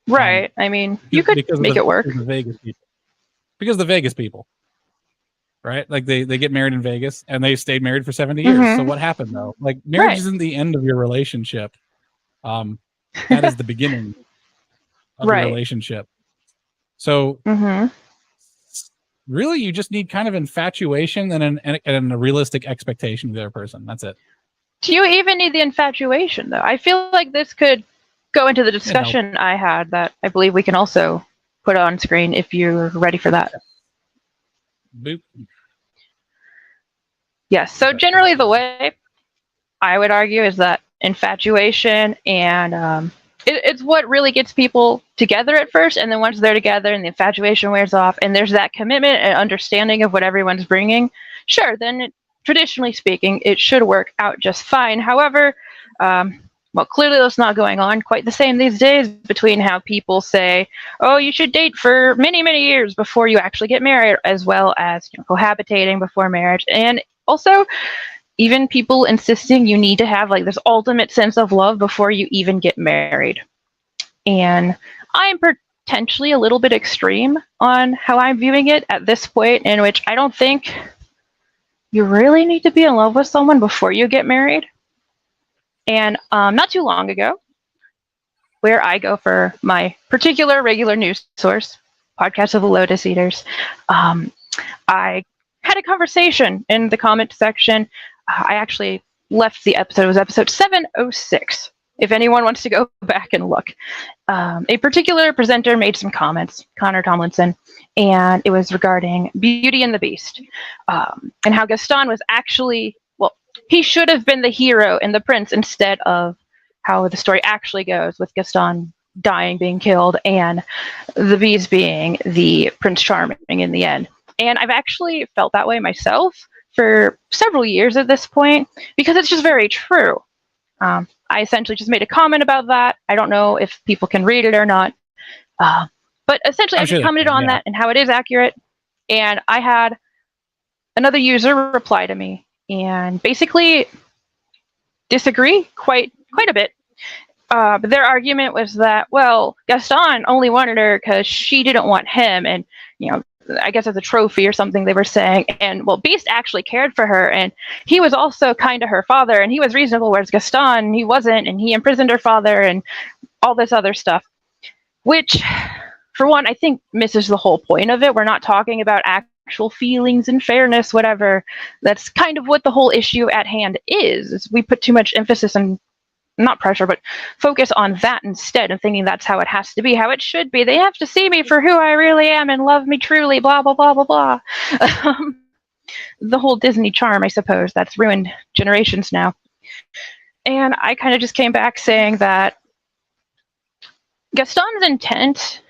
Right. I mean, you could make it work. Because the Vegas people. Right? Like they get married in Vegas, and they stayed married for 70 years. So what happened though? Like, marriage isn't the end of your relationship. That is the beginning of your relationship. So really, you just need kind of infatuation and a realistic expectation of the other person. That's it. Do you even need the infatuation though? I feel like this could go into the discussion I had that I believe we can also put on screen if you're ready for that. Boop. Yes. So generally the way I would argue is that infatuation and it's what really gets people together at first, and then once they're together and the infatuation wears off and there's that commitment and understanding of what everyone's bringing, sure, then traditionally speaking, it should work out just fine. However, well, clearly that's not going on quite the same these days between how people say, oh, you should date for many, many years before you actually get married, as well as cohabitating before marriage. And also, even people insisting you need to have like this ultimate sense of love before you even get married. And I'm potentially a little bit extreme on how I'm viewing it at this point, in which I don't think you really need to be in love with someone before you get married. And not too long ago, where I go for my particular regular news source, Podcast of the Lotus Eaters, I had a conversation in the comment section. I actually left the episode. It was episode 706. If anyone wants to go back and look. A particular presenter made some comments, Connor Tomlinson, and it was regarding Beauty and the Beast, and how Gaston was actually, well, he should have been the hero and the prince instead of how the story actually goes, with Gaston dying, being killed, and the Beast being the Prince Charming in the end. And I've actually felt that way myself for several years at this point, because it's just very true. I essentially just made a comment about that. I don't know if people can read it or not. But essentially, I just commented on that and how it is accurate. And I had another user reply to me and basically disagree quite a bit. But their argument was that, well, Gaston only wanted her because she didn't want him. And, I guess as a trophy or something they were saying. And well, Beast actually cared for her, and he was also kind to her father, and he was reasonable, whereas Gaston, he wasn't, and he imprisoned her father and all this other stuff, which for one, I think misses the whole point of it. We're not talking about actual feelings and fairness, whatever. That's kind of what the whole issue at hand is we put too much emphasis and not pressure, but focus on that instead, and thinking that's how it has to be, how it should be. They have to see me for who I really am and love me truly, blah, blah, blah, blah, blah. The whole Disney charm, I suppose, that's ruined generations now. And I kind of just came back saying that Gaston's intent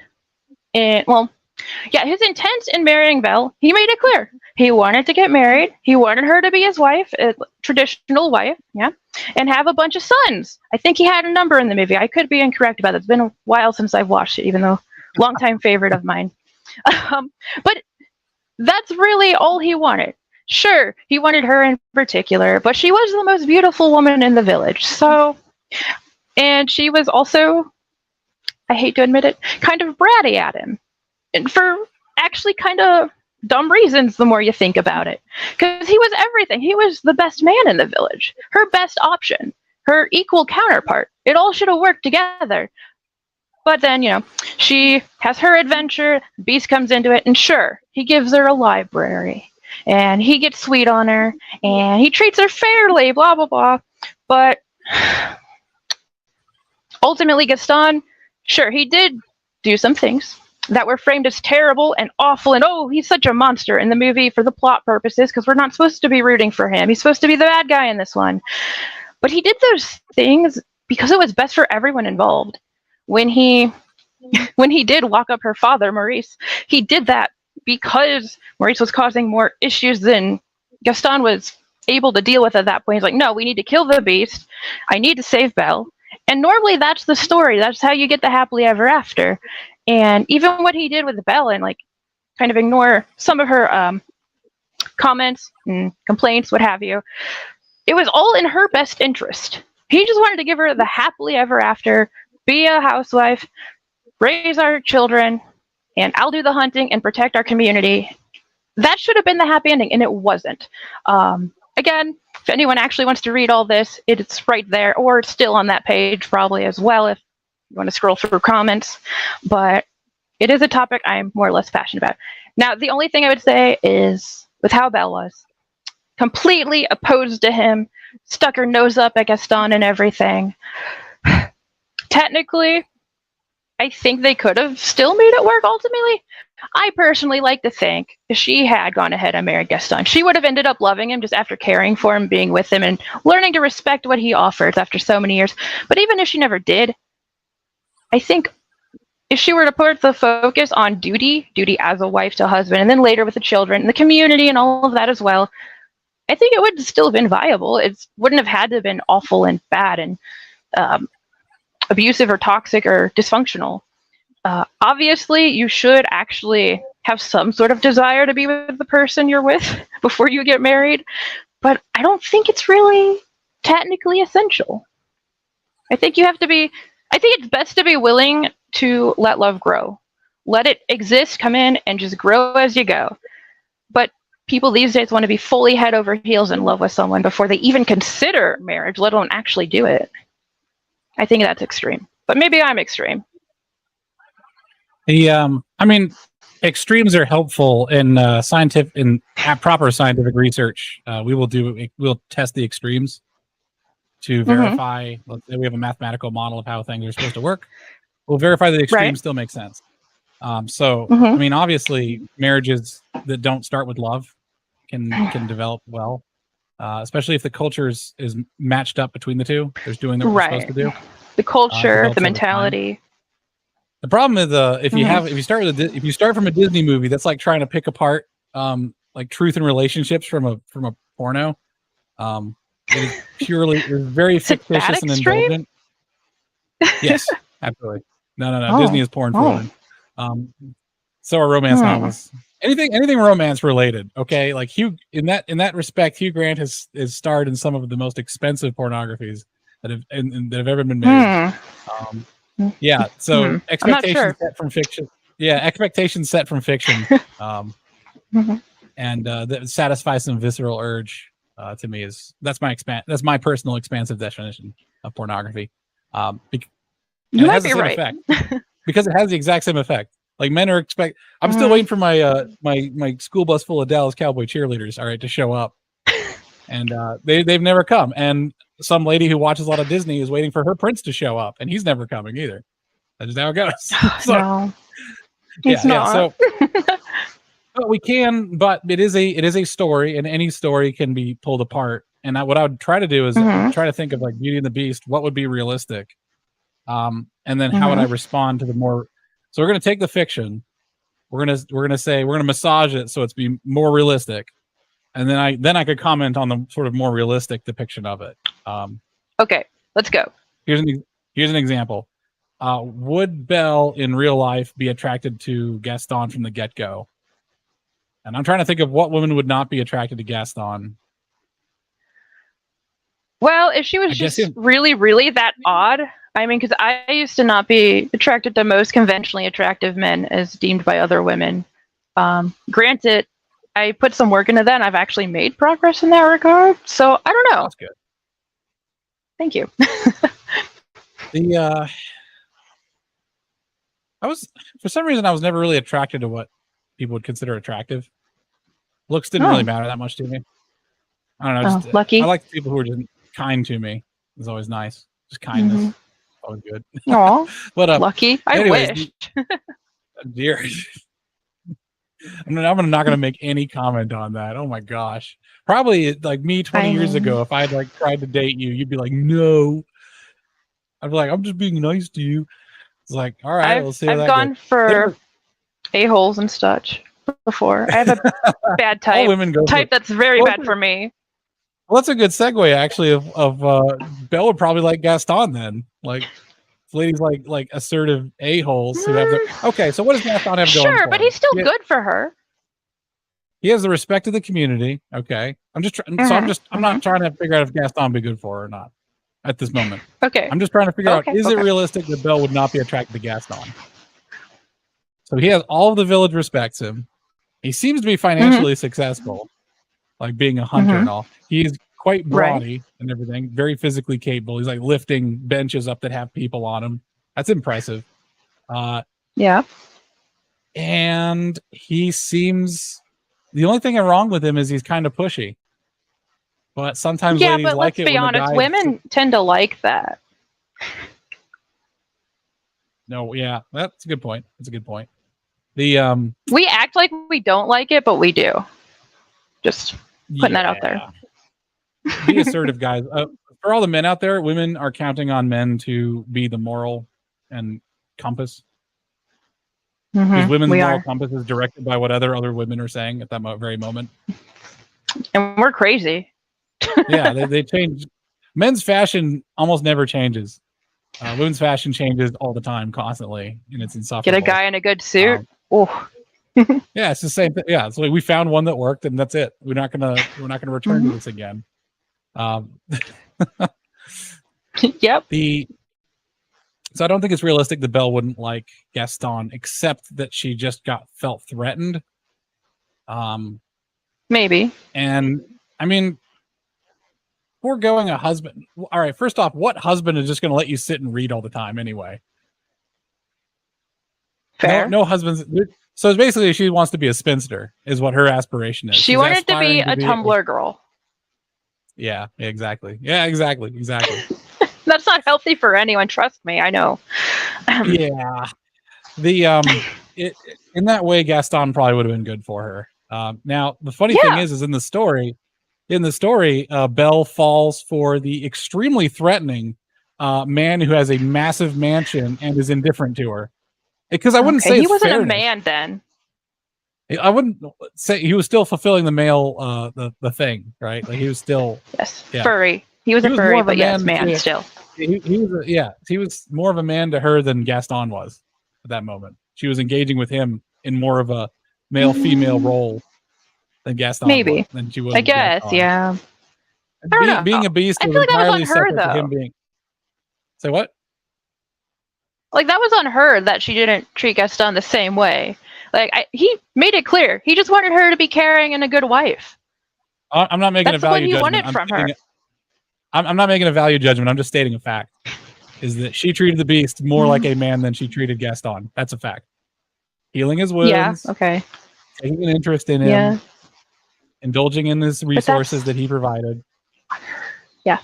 his intent in marrying Belle, he made it clear. He wanted to get married. He wanted her to be his wife, a traditional wife, yeah, and have a bunch of sons. I think he had a number in the movie. I could be incorrect about it. It's been a while since I've watched it, even though longtime favorite of mine. But that's really all he wanted. Sure, he wanted her in particular, but she was the most beautiful woman in the village. So, and she was also, I hate to admit it, kind of bratty at him. And for actually kind of dumb reasons the more you think about it. Because he was everything. He was the best man in the village. Her best option. Her equal counterpart. It all should have worked together. But then, you know, she has her adventure, Beast comes into it, and sure, he gives her a library. And he gets sweet on her, and he treats her fairly, blah, blah, blah. But ultimately, Gaston, sure, he did do some things that were framed as terrible and awful, and oh, he's such a monster in the movie for the plot purposes, because we're not supposed to be rooting for him. He's supposed to be the bad guy in this one. But he did those things because it was best for everyone involved. When he did lock up her father, Maurice, he did that because Maurice was causing more issues than Gaston was able to deal with at that point. He's like, no, we need to kill the Beast. I need to save Belle. And normally that's the story. That's how you get the happily ever after. And even what he did with Belle and like kind of ignore some of her comments and complaints, what have you, it was all in her best interest. He just wanted to give her the happily ever after, be a housewife, raise our children, and I'll do the hunting and protect our community. That should have been the happy ending, and it wasn't. Again, if anyone actually wants to read all this, it's right there, or it's still on that page probably as well if you want to scroll through comments. But it is a topic I'm more or less passionate about. Now, the only thing I would say is with how Belle was, completely opposed to him, stuck her nose up at Gaston and everything. Technically, I think they could have still made it work ultimately. I personally like to think if she had gone ahead and married Gaston, she would have ended up loving him just after caring for him, being with him, and learning to respect what he offers after so many years. But even if she never did, I think if she were to put the focus on duty as a wife to a husband, and then later with the children, and the community and all of that as well, I think it would still have been viable. It wouldn't have had to have been awful and bad and abusive or toxic or dysfunctional. Obviously, you should actually have some sort of desire to be with the person you're with before you get married, but I don't think it's really technically essential. I think it's best to be willing to let love grow. Let it exist, come in, and just grow as you go. But people these days want to be fully head over heels in love with someone before they even consider marriage, let alone actually do it. I think that's extreme, but maybe I'm extreme. I mean, extremes are helpful in proper scientific research. We'll test the extremes to verify. Let's say we have a mathematical model of how things are supposed to work. We'll verify that the extremes still make sense. I mean, obviously, marriages that don't start with love can develop well. Especially if the culture is matched up between the two. There's doing what we're supposed to do. The culture, the mentality. The problem is if you start from a Disney movie, that's like trying to pick apart like truth and relationships from a porno. It is very fictitious and indulgent. Yes, absolutely. No. Disney is porn for women. So are romance novels. Anything romance related, okay? Like in that respect, Hugh Grant has starred in some of the most expensive pornographies that have ever been made. Yeah, so expectations set from fiction. Yeah, expectations set from fiction, and that satisfies some visceral urge. To me, that's my personal expansive definition of pornography. You might be right. Effect, because it has the exact same effect. Like men are I'm still waiting for my school bus full of Dallas Cowboy cheerleaders, all right, to show up, and they've never come. And some lady who watches a lot of Disney is waiting for her prince to show up, and he's never coming either. That's just how it goes. No, he's not. So, but we can. But it is a story, and any story can be pulled apart. And what I would try to do is try to think of like Beauty and the Beast. What would be realistic? And then how would I respond to the more? So we're going to take the fiction. we're gonna massage it so it's be more realistic, and then I could comment on the sort of more realistic depiction of it. Okay, let's go. Here's an example. Would Belle in real life be attracted to Gaston from the get-go? And I'm trying to think of what women would not be attracted to Gaston. Well, if she was just really, really that odd, I mean, because I used to not be attracted to most conventionally attractive men as deemed by other women. Granted, I put some work into that, and I've actually made progress in that regard. So I don't know. That's good. Thank you. For some reason, I was never really attracted to what people would consider attractive. Looks didn't really matter that much to me. I don't know. Lucky. I like people who are just kind to me. It's always nice. Just kindness. Always good. Aw, but lucky. I wish. Dear. I'm not going to make any comment on that. Oh my gosh. Probably like me 20 years ago, if I'd like tried to date you, you'd be like, no. I'd be like, I'm just being nice to you. It's like, all right, we'll see. I've gone for a-holes and such before. I have a bad type. Type that's very bad for me. Well, that's a good segue, actually. Of Belle would probably like Gaston then. Like ladies like assertive a-holes who have okay. So what does Gaston have going? Sure, but he's still good for her. He has the respect of the community. Okay, I'm not trying to figure out if Gaston would be good for her or not at this moment. Okay, I'm just trying to figure out is it realistic that Belle would not be attracted to Gaston? So he has all of the village respects him. He seems to be financially successful, like being a hunter and all. He's quite brawny and everything, very physically capable. He's like lifting benches up that have people on them. That's impressive. Yeah. And he seems, the only thing wrong with him is he's kind of pushy. But sometimes ladies like it. Let's be honest, women tend to like that. No, yeah, that's a good point. That's a good point. The we act like we don't like it, but we do. Just putting that out there. Be assertive, guys. For all the men out there, women are counting on men to be the moral and compass. Because women's moral compass is directed by what other women are saying at that very moment. And we're crazy. Yeah, they change. Men's fashion almost never changes. Women's fashion changes all the time, constantly, and it's insufferable. Get a guy in a good suit. Yeah, it's the same thing. Yeah, it's like we found one that worked, and that's it. We're not gonna return to this again. Yep. So I don't think it's realistic that Belle wouldn't like Gaston, except that she just felt threatened. Maybe. And I mean, foregoing a husband. All right, first off, what husband is just going to let you sit and read all the time anyway? Fair. No husbands. So it's basically she wants to be a spinster, is what her aspiration is. She wanted to be a Tumblr girl. Yeah, exactly. Yeah, exactly. That's not healthy for anyone. Trust me, I know. Yeah. In that way, Gaston probably would have been good for her. Now, the funny thing is in the story, Belle falls for the extremely threatening man who has a massive mansion and is indifferent to her. Because I wouldn't say he wasn't a man then. I wouldn't say he was still fulfilling the male the thing, right? Like he was still furry. He was a furry, but yes, man still. He was more of a man to her than Gaston was at that moment. She was engaging with him in more of a male-female role than Gaston. Maybe. Was, than she was. I guess, yeah. Being a beast I was feel like entirely that was on her, separate to though. him being. Say what? Like that was on her that she didn't treat Gaston the same way. Like he made it clear. He just wanted her to be caring and a good wife. I'm not making a value judgment. That's what he wanted from her. I'm not making a value judgment. I'm just stating a fact. Is that she treated the beast more like a man than she treated Gaston. That's a fact. Healing his wounds. Yeah, okay. Taking an interest in him. Indulging in his resources that he provided. Yeah.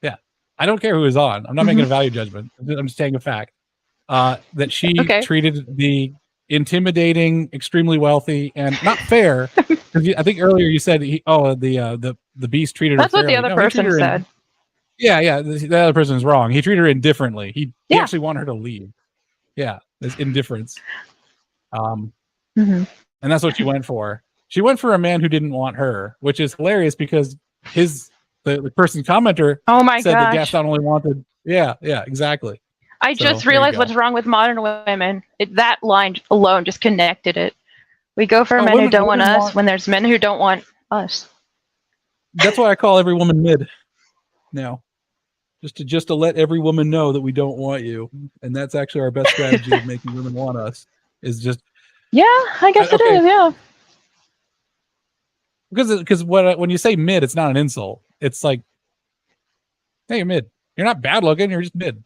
Yeah. I don't care who is on. I'm not making a value judgment. I'm just stating a fact. That she treated the intimidating, extremely wealthy, and not fair. I think earlier you said the beast treated her. That's what the other person said. Yeah, the other person is wrong. He treated her indifferently. He actually wanted her to leave. Yeah, there's indifference. And Mm-hmm. that's what she went for. She went for a man who didn't want her, which is hilarious because the person commenter Oh my said that gosh. Gaston only wanted. Yeah, exactly. I So, just there you realized go. what's wrong with modern women. That line alone just connected it. We go for men who women- don't want women us want- when there's men who don't want us. That's why I call every woman mid now. Just to let every woman know that we don't want you. And that's actually our best strategy of making women want us, is just Yeah, I guess it okay. is, yeah. Because when you say mid, it's not an insult. It's like, hey, you're mid. You're not bad looking, you're just mid.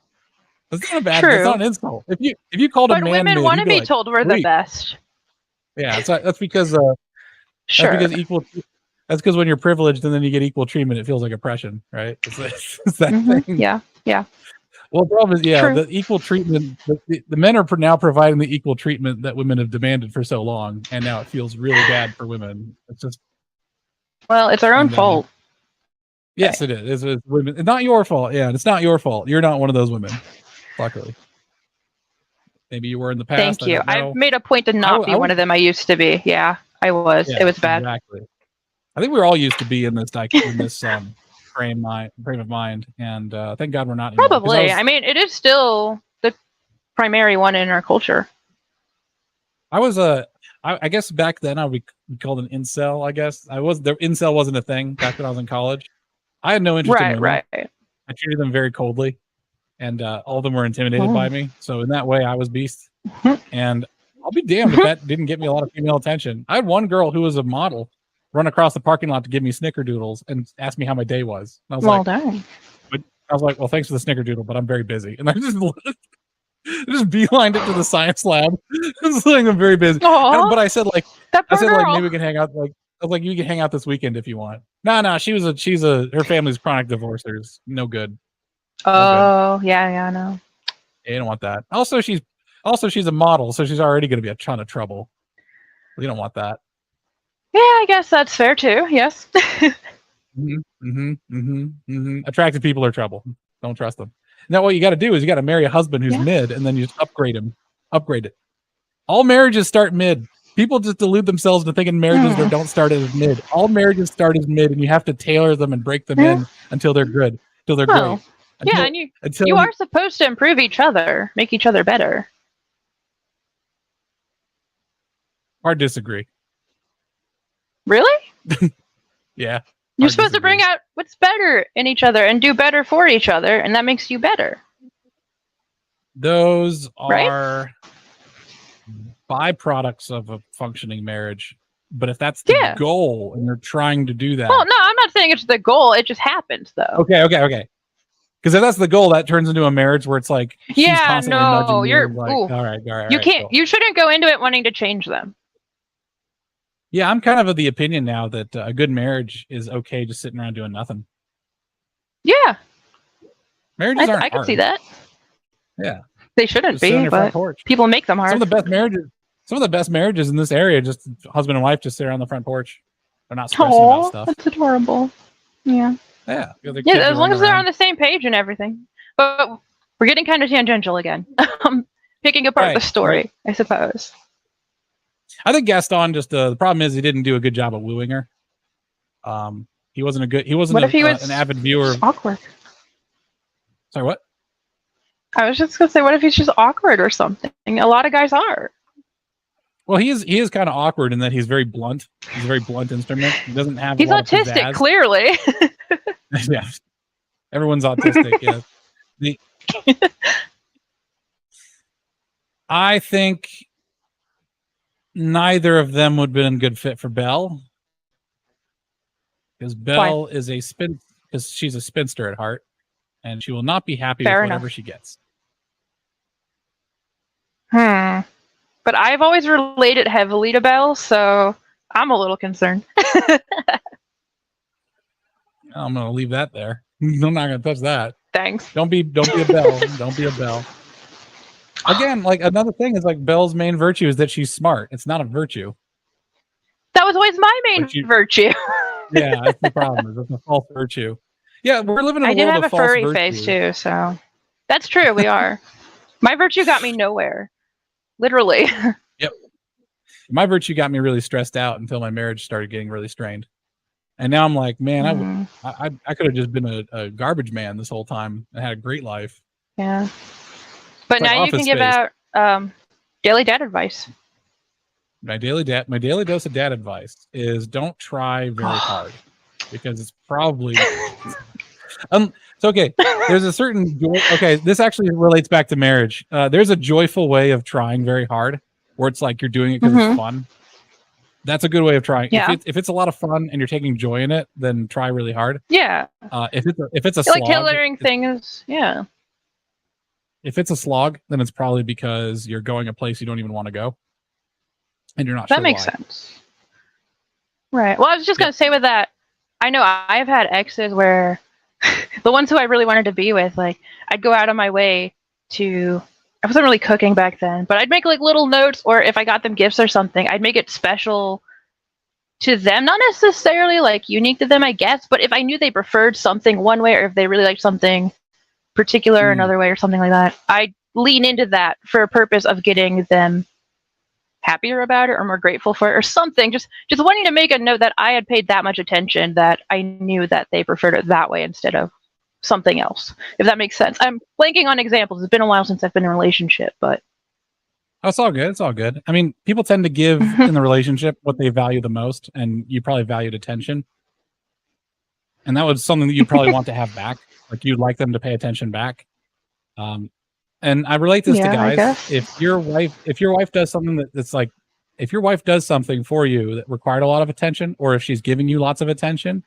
That's not a bad. True. That's not an insult. If you called a But man women mid, want he'd to be be like, told we're the "Sweet." best. Yeah, that's because Sure. that's because equal. That's because when you're privileged and then you get equal treatment, it feels like oppression, right? It's that thing. Yeah. Well, the problem is, True. the equal treatment. The men are now providing the equal treatment that women have demanded for so long, and now it feels really bad for women. It's just. Well, it's our own fault. Yes, it is. It's women. It's not your fault. Yeah, it's not your fault. You're not one of those women. Luckily. Maybe you were in the past. Thank you. I don't know. I've made a point to not be one of them. I used to be. Yeah, I was. Yeah, it was bad. Exactly. I think we're all used to be in this frame of mind, and thank God we're not anymore. Probably. I mean, it is still the primary one in our culture. I guess back then I would be called an incel. I guess incel wasn't a thing back when I was in college. I had no interest in women. Right. I treated them very coldly, and all of them were intimidated by me. So in that way, I was beast. And I'll be damned if that didn't get me a lot of female attention. I had one girl who was a model run across the parking lot to give me snickerdoodles and ask me how my day was. And I was dang. Well, thanks for the snickerdoodle, but I'm very busy. And I just beelined it to the science lab. It's like, I'm very busy. But I said maybe we can hang out. Like, I was like, you can hang out this weekend if you want. No, her family's chronic divorcers. No good. Oh, yeah, I know. Yeah, you don't want that. Also, she's a model, so she's already going to be a ton of trouble. You don't want that. Yeah, I guess that's fair too. Yes. Attractive people are trouble. Don't trust them. Now, what you got to do is you got to marry a husband who's mid, and then you just upgrade him. Upgrade it. All marriages start mid. People just delude themselves into thinking marriages that don't start as mid. All marriages start as mid, and you have to tailor them and break them in until they're good, until they're great. And you are supposed to improve each other, make each other better. Hard disagree. Really? Yeah. You're supposed to bring out what's better in each other and do better for each other, and that makes you better. Those are byproducts of a functioning marriage. But if that's the goal and you're trying to do that. Well, no, I'm not saying it's the goal. It just happens, though. Okay. Because if that's the goal, that turns into a marriage where it's like, she's constantly nudging you. Like, all right. You can't. Cool. You shouldn't go into it wanting to change them. Yeah, I'm kind of the opinion now that a good marriage is okay just sitting around doing nothing. Yeah. Marriages aren't I can hard. see that. Yeah. They shouldn't be, but people make them hard. Some of the best marriages in this area, just husband and wife just sit around the front porch. They're not stressing about stuff. That's adorable. Yeah. Yeah. As long as they're on the same page and everything. But we're getting kind of tangential again. Picking apart the story, I suppose. I think Gaston the problem is he didn't do a good job of wooing her. He wasn't an avid viewer. Awkward. Sorry, what? I was just gonna say, what if he's just awkward or something? A lot of guys are. Well, he is kind of awkward in that he's very blunt. He's a very blunt instrument. He doesn't have. He's autistic, clearly. Yeah, everyone's autistic. Yeah. I think neither of them would have been a good fit for Belle, because Belle is because she's a spinster at heart, and she will not be happy with whatever she gets. But I've always related heavily to Belle, so I'm a little concerned. I'm gonna leave that there. I'm not gonna touch that. Thanks. Don't be a Belle. Don't be a Belle. Again, like another thing is like Belle's main virtue is that she's smart. It's not a virtue. That was always my main virtue. Yeah, that's the problem. It's a false virtue. Yeah, we're living in a world of false virtue. I did have a furry face too, so that's true. We are. My virtue got me nowhere. Literally. Yep. My virtue got me really stressed out until my marriage started getting really strained. And now I'm like, man, I could have just been a garbage man this whole time and had a great life. Yeah. But It's like now you can Office give Space. out daily dad advice. My daily dose of dad advice is don't try very hard, because it's probably it's okay. There's a certain this actually relates back to marriage. There's a joyful way of trying very hard, where it's like you're doing it because it's fun. That's a good way of trying. Yeah. If it's a lot of fun and you're taking joy in it, then try really hard. Yeah. If it's a like slog, tailoring things, yeah. If it's a slog, then it's probably because you're going a place you don't even want to go, and you're not sure That makes why. sense. Right. Well, I was just going to say with that, I know I've had exes where the ones who I really wanted to be with, like, I'd go out of my way to, I wasn't really cooking back then, but I'd make like little notes, or if I got them gifts or something, I'd make it special to them, not necessarily like unique to them, I guess, but if I knew they preferred something one way, or if they really liked something particular another way or something like that, I'd lean into that for a purpose of getting them happier about it or more grateful for it or something. Just wanting to make a note that I had paid that much attention, that I knew that they preferred it that way instead of something else, if that makes sense. I'm blanking on examples. It's been a while since I've been in a relationship, but it's all good. It's all good. I mean, people tend to give in the relationship what they value the most, and you probably valued attention. And that was something that you probably want to have back. Like, you'd like them to pay attention back. And I relate this to guys. If your wife does something that's like, if your wife does something for you that required a lot of attention, or if she's giving you lots of attention,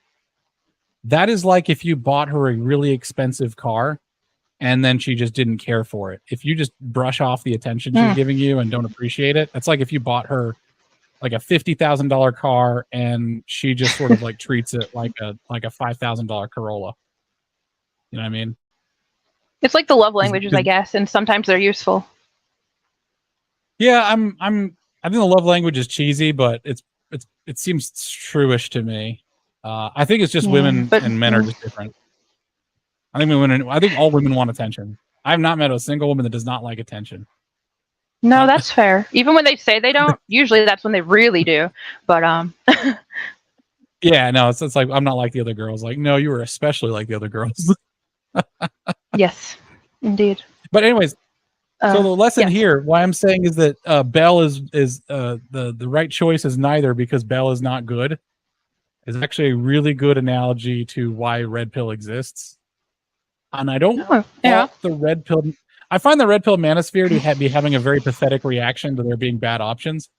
that is like if you bought her a really expensive car and then she just didn't care for it. If you just brush off the attention she's giving you and don't appreciate it, it's like if you bought her like a $50,000 car and she just sort of like treats it like a $5,000 Corolla. You know what I mean? It's like the love languages, I guess, and sometimes they're useful. Yeah, I think the love language is cheesy, but it seems true-ish to me. I think it's just women and men are just different. I think all women want attention. I've not met a single woman that does not like attention. No, that's fair. Even when they say they don't, usually that's when they really do. But yeah, no, it's like I'm not like the other girls. Like, no, you were especially like the other girls. Yes, indeed. But anyways, so the lesson here, why I'm saying is that Belle is the right choice is neither, because Belle is not good, is actually a really good analogy to why red pill exists. And I don't the red pill. I find the red pill manosphere to be having a very pathetic reaction to there being bad options,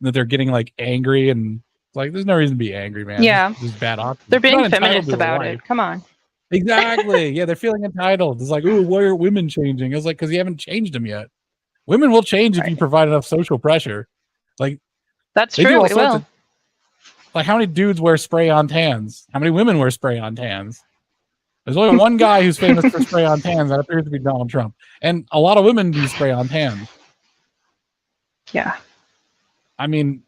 that they're getting like angry, and like, there's no reason to be angry, man. Yeah, there's bad options. They're being feminist about it. Come on. Exactly. Yeah, they're feeling entitled. It's like, ooh, why are women changing? I was like, because you haven't changed them yet. Women will change if you provide enough social pressure. Like, that's true. It will. Like, how many dudes wear spray-on tans? How many women wear spray-on tans? There's only one guy who's famous for spray-on tans. That appears to be Donald Trump. And a lot of women do spray-on tans. Yeah. I mean,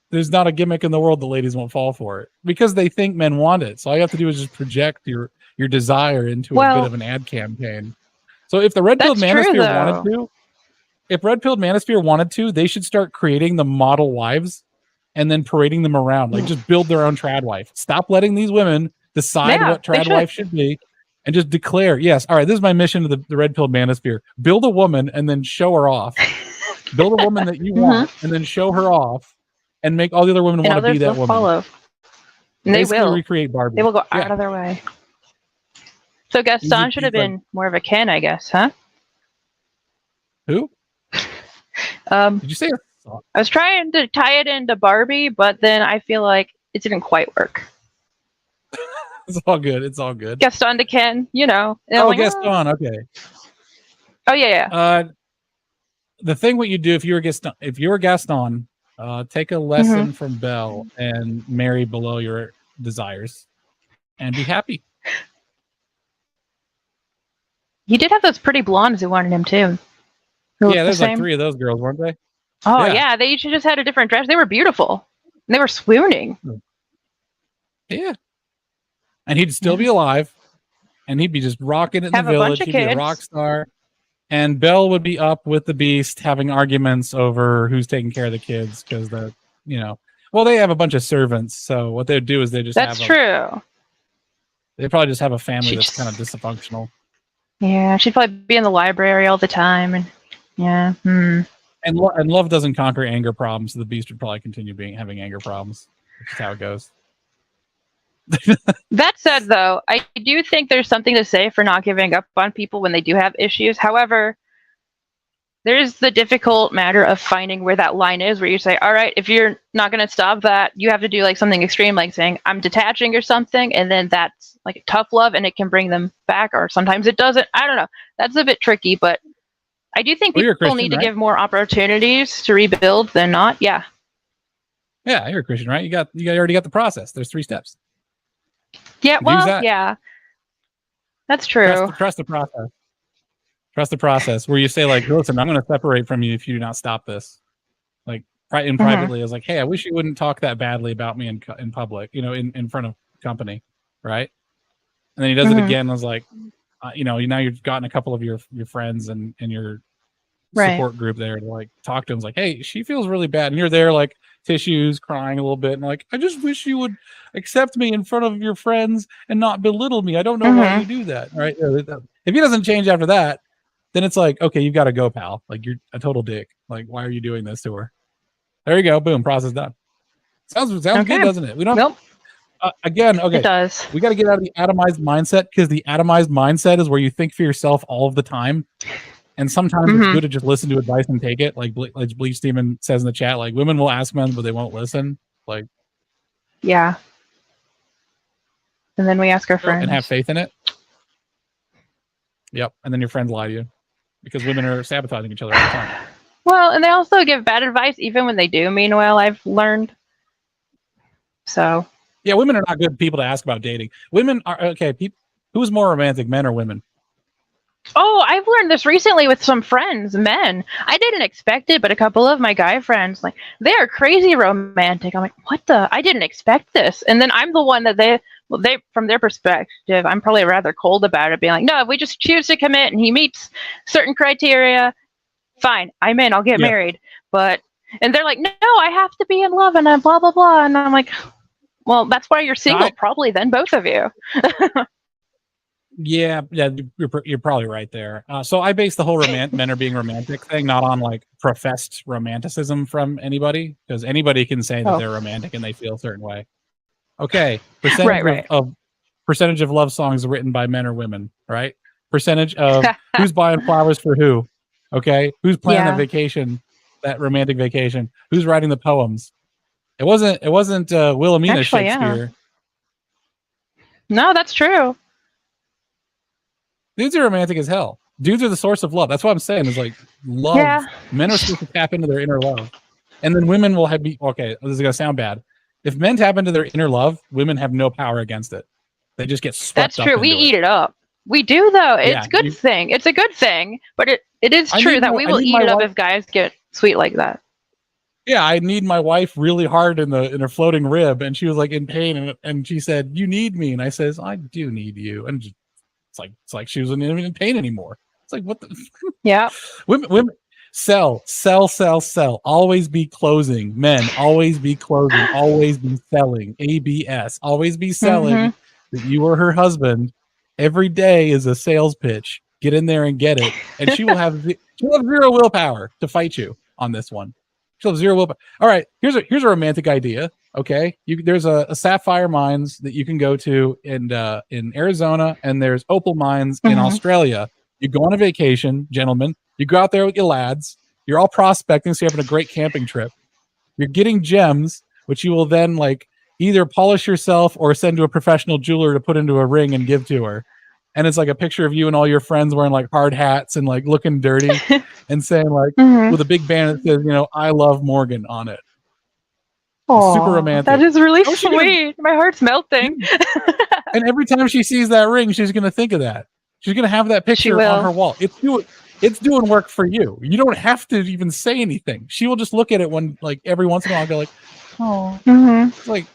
there's not a gimmick in the world the ladies won't fall for it, because they think men want it. So all you have to do is just project your desire into a bit of an ad campaign. So if the red pilled manosphere wanted to, they should start creating the model wives and then parading them around. Like, just build their own trad wife. Stop letting these women decide what trad wife should be, and just declare, yes, all right, this is my mission to the red pilled manosphere. Build a woman and then show her off. Build a woman that you want and then show her off, and make all the other women want to be that woman. Follow. And they will recreate Barbie. They will go out of their way. So Gaston should have been more of a Ken, I guess, huh? Who? Did you say? I was trying to tie it into Barbie, but then I feel like it didn't quite work. It's all good. It's all good. Gaston to Ken, you know. Gaston. Okay. Oh yeah. The thing what you do if you were Gaston, take a lesson from Belle and marry below your desires, and be happy. He did have those pretty blondes who wanted him too. Yeah, there's like 3 of those girls, weren't they? Oh yeah, they each just had a different dress. They were beautiful. They were swooning. Yeah. And he'd still be alive, and he'd be just rocking it in the village. He'd be a rock star. And Belle would be up with the beast having arguments over who's taking care of the kids, because the well, they have a bunch of servants, so what they do is they just That's true. They probably just have a family that's kind of dysfunctional. Yeah, she'd probably be in the library all the time, and yeah. And love doesn't conquer anger problems, so the beast would probably continue having anger problems. That's how it goes. That said, though, I do think there's something to say for not giving up on people when they do have issues. However, there's the difficult matter of finding where that line is, where you say, all right, if you're not going to stop that, you have to do like something extreme, like saying I'm detaching or something, and then that's like tough love and it can bring them back, or sometimes it doesn't. I don't know. That's a bit tricky, but I do think people need to give more opportunities to rebuild than not. Yeah. Yeah, you're a Christian, right? You already got the process. There's 3 steps. Yeah, well, yeah. That's true. Trust the process. Trust the process, where you say, like, listen, I'm going to separate from you if you do not stop this. Like, privately, I was like, hey, I wish you wouldn't talk that badly about me in public, in front of company, right? And then he does it again. I was like, now you've gotten a couple of your friends and your support group there to like talk to him. It's like, hey, she feels really bad, and you're there like tissues, crying a little bit, and like, I just wish you would accept me in front of your friends and not belittle me. I don't know why you do that, right? If he doesn't change after that, then it's like, okay, you've got to go, pal. Like, you're a total dick. Like, why are you doing this to her? There you go. Boom. Process done. Sounds good, doesn't it? We don't. Nope. Again, okay. It does. We got to get out of the atomized mindset, because the atomized mindset is where you think for yourself all of the time. And sometimes it's good to just listen to advice and take it. Like Bleach Demon says in the chat, like, women will ask men, but they won't listen. Like, yeah. And then we ask our friends. And have faith in it. Yep. And then your friends lie to you, because women are sabotaging each other all the time. Well, and they also give bad advice even when they do mean well, I've learned. So. Yeah, women are not good people to ask about dating. Women are, okay, who's more romantic, men or women? Oh, I've learned this recently with some friends, men. I didn't expect it, but a couple of my guy friends, like, they are crazy romantic. I'm like, what the? I didn't expect this. And then I'm the one that they from their perspective, I'm probably rather cold about it, being like, no, if we just choose to commit and he meets certain criteria, fine, I'm in, I'll get married. And they're like, no, I have to be in love and blah, blah, blah. And I'm like, well, that's why you're single, probably then, both of you. Yeah, you're probably right there. So I base the whole men are being romantic thing not on like professed romanticism from anybody, because anybody can say that they're romantic and they feel a certain way. Okay, percentage of love songs written by men or women, right? Percentage of who's buying flowers for who, okay? Who's planning that vacation, that romantic vacation? Who's writing the poems? It wasn't Wilhelmina Shakespeare. Yeah. No, that's true. Dudes are romantic as hell. Dudes are the source of love. That's what I'm saying. Is like love. Yeah. Men are supposed to tap into their inner love, and then women will okay, this is gonna sound bad. If men tap into their inner love, women have no power against it. They just get swept. That's true. We eat it up. We do though. It's a good thing. It's a good thing. But it is true that we will eat it up if guys get sweet like that. Yeah, I need my wife really hard in her floating rib, and she was like in pain, and she said, "You need me," and I says, "I do need you," and it's like she wasn't even in pain anymore. It's like, what the? Yeah. Women sell. Always be closing. Men always be closing. Always be selling. ABS. Always be selling that you are her husband. Every day is a sales pitch. Get in there and get it, and she'll have zero willpower to fight you on this one. She'll have zero willpower. All right, here's a romantic idea. Okay, there's a sapphire mines that you can go to in Arizona, and there's opal mines in Australia. You go on a vacation, gentlemen. You go out there with your lads. You're all prospecting, so you're having a great camping trip. You're getting gems, which you will then like either polish yourself or send to a professional jeweler to put into a ring and give to her. And it's like a picture of you and all your friends wearing like hard hats and like looking dirty and saying like with a big banner that says, I love Morgan on it. Aww, super romantic. That is really sweet. My heart's melting. And every time she sees that ring, she's going to think of that. She's going to have that picture on her wall. It's doing work for you. You don't have to even say anything. She will just look at it every once in a while and go like, oh. It's like,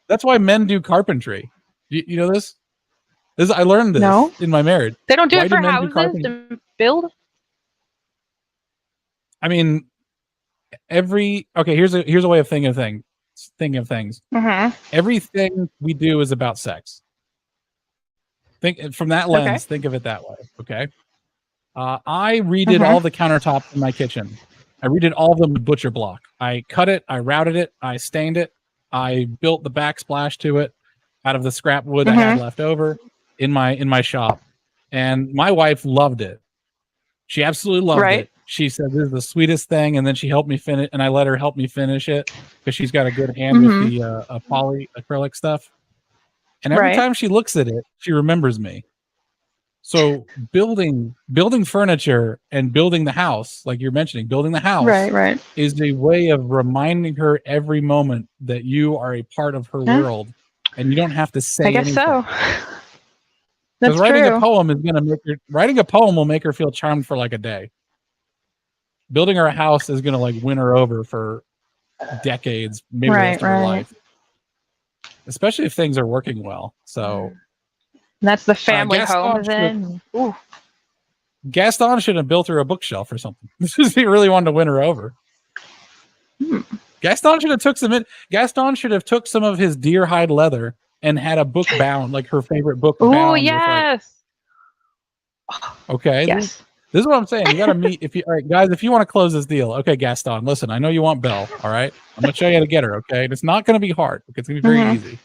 that's why men do carpentry. You know this? I learned this in my marriage. They don't do it for houses to build? I mean, here's a way of thinking of things. Mm-hmm. Everything we do is about sex. Think from that lens. Think of it that way. Okay. I redid all the countertops in my kitchen. I redid all of them with butcher block. I cut it. I routed it. I stained it. I built the backsplash to it out of the scrap wood I had left over in my shop. And my wife loved it. She absolutely loved it. She said, "This is the sweetest thing." And then she helped me finish, and I let her help me finish it because she's got a good hand with the poly acrylic stuff. And every time she looks at it, she remembers me. So building furniture and building the house, like you're mentioning, building the house is a way of reminding her every moment that you are a part of her world, and you don't have to say anything. So. Because writing a poem is going to make her. Writing a poem will make her feel charmed for like a day. Building her a house is going to like win her over for decades, maybe the rest of her life. Especially if things are working well. So that's the family home then. Gaston should have built her a bookshelf or something. He really wanted to win her over. Gaston should have took some of his deer hide leather and had a book bound, like her favorite book bound. Oh, yes. Okay. Yes. This is what I'm saying. You got to meet. All right, guys, if you want to close this deal, okay, Gaston, listen, I know you want Belle. All right. I'm going to show you how to get her. Okay. And it's not going to be hard. It's going to be very easy.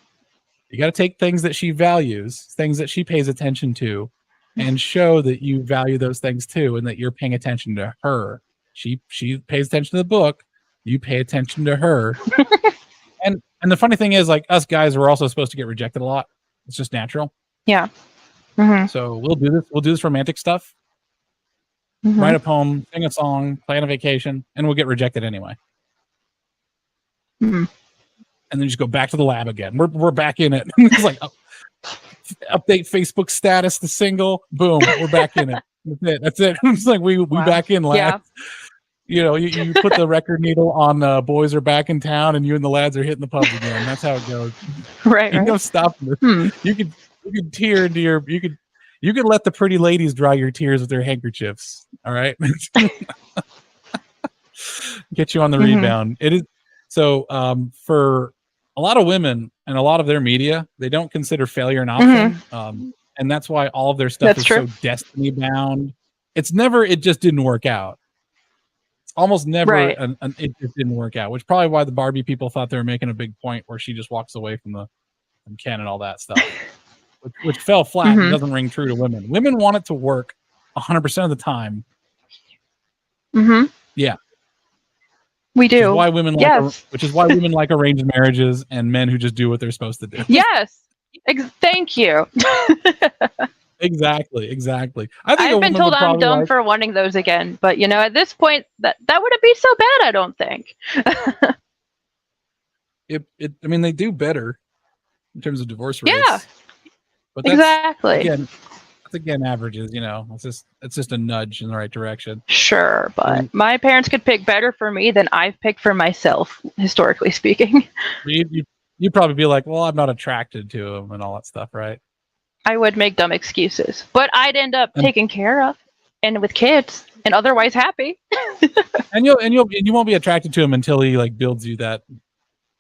You got to take things that she values, things that she pays attention to, and show that you value those things too, and that you're paying attention to her. She pays attention to the book. You pay attention to her. And the funny thing is, like, us guys, we're also supposed to get rejected a lot. It's just natural. Yeah. So we'll do this. We'll do this romantic stuff. Write a poem, sing a song, plan a vacation, and we'll get rejected anyway. And then just go back to the lab again. We're back in it. It's like update Facebook status to single. Boom, we're back in it. That's it. It's like we back in lab. Yeah. You know, you put the record needle on Boys Are Back in Town, and you and the lads are hitting the pubs again. That's how it goes. Right. No stopping this. You could tear into you could let the pretty ladies dry your tears with their handkerchiefs. All right. Get you on the rebound. It is so for a lot of women and a lot of their media, they don't consider failure an option. And that's why all of their stuff is so destiny bound. It's never it just didn't work out. Almost never it just didn't work out, which is probably why the Barbie people thought they were making a big point where she just walks away from Ken and all that stuff, which fell flat and doesn't ring true to women. Women want it to work 100% of the time. Yeah, we do. Which is why women like arranged marriages and men who just do what they're supposed to do. Yes, thank you. Exactly. I've been told I'm dumb for wanting those again, but you know, at this point, that wouldn't be so bad. I don't think. I mean, they do better in terms of divorce rates. Yeah, but again averages. You know, it's just a nudge in the right direction. Sure, but my parents could pick better for me than I've picked for myself, historically speaking. You'd probably be like, well, I'm not attracted to him and all that stuff, right? I would make dumb excuses, but I'd end up taken care of and with kids and otherwise happy. and you won't be attracted to him until he like builds you that,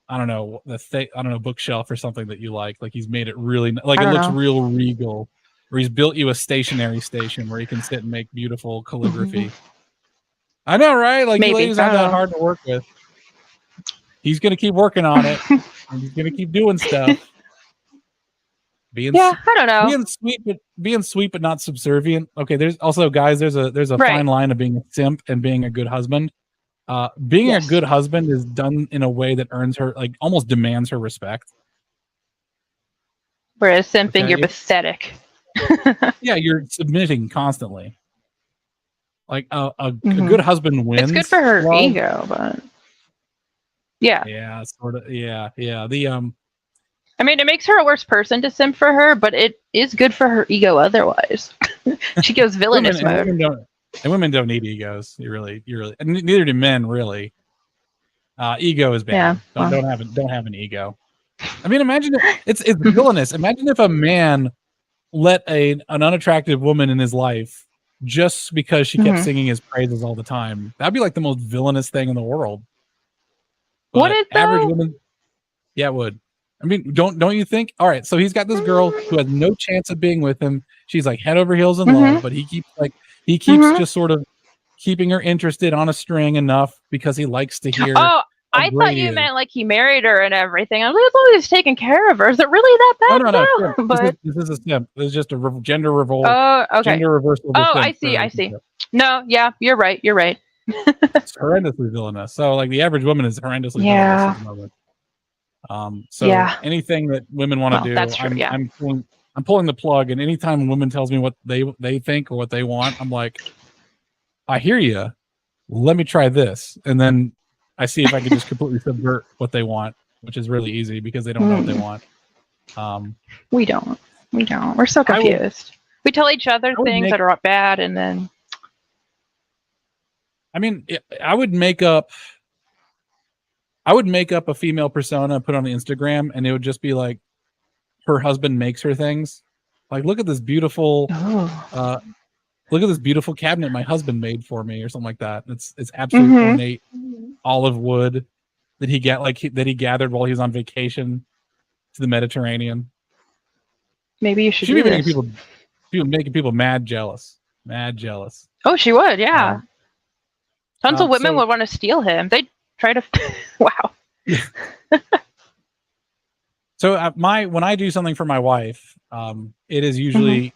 I don't know, bookshelf or something that you like. Like he's made it really like it looks real regal, or he's built you a stationary station where you can sit and make beautiful calligraphy. I know, right? Like you ladies aren't that hard to work with. He's gonna keep working on it. And he's gonna keep doing stuff. I don't know. Being sweet but not subservient. Okay, there's also guys. There's a fine line of being a simp and being a good husband. Being a good husband is done in a way that earns her, like almost demands her respect. Whereas simping, you're pathetic. Yeah, you're submitting constantly. Like a good husband wins. It's good for her ego, but yeah, sort of. Yeah. I mean, it makes her a worse person to simp for her, but it is good for her ego otherwise. She goes villainous mode. Women don't need egos. You really, and neither do men really. Ego is bad. Yeah, don't have an ego. I mean, imagine it's villainous. Imagine if a man let an unattractive woman in his life just because she kept singing his praises all the time. That'd be like the most villainous thing in the world. But would it, average though? women, yeah, it would. I mean, don't you think? All right, so he's got this girl who has no chance of being with him. She's like head over heels in love, but he keeps just sort of keeping her interested on a string enough because he likes to hear. Oh, I thought you meant like he married her and everything. I'm like, as long as he's taking care of her. Is it really that bad? No. But This is a simp. This is just a gender revolt. Oh, okay. Gender reversal. Oh, I see. No, yeah, you're right. It's horrendously villainous. So like the average woman is horrendously villainous at the moment. So anything that women want to do, that's true, I'm pulling the plug. And anytime a woman tells me what they think or what they want, I'm like, I hear you. Let me try this, and then I see if I can just completely subvert what they want, which is really easy because they don't know what they want. We don't. We're so confused. We tell each other things that are bad, and then. I mean, I would make up a female persona, put on the Instagram, and it would just be like her husband makes her things. Like, look at this beautiful, cabinet my husband made for me, or something like that. It's absolutely ornate olive wood that he gathered while he was on vacation to the Mediterranean. Maybe you should be making people mad jealous. Oh, she would, yeah. Tons of women would want to steal him. They'd try to. Wow. So when I do something for my wife, it is usually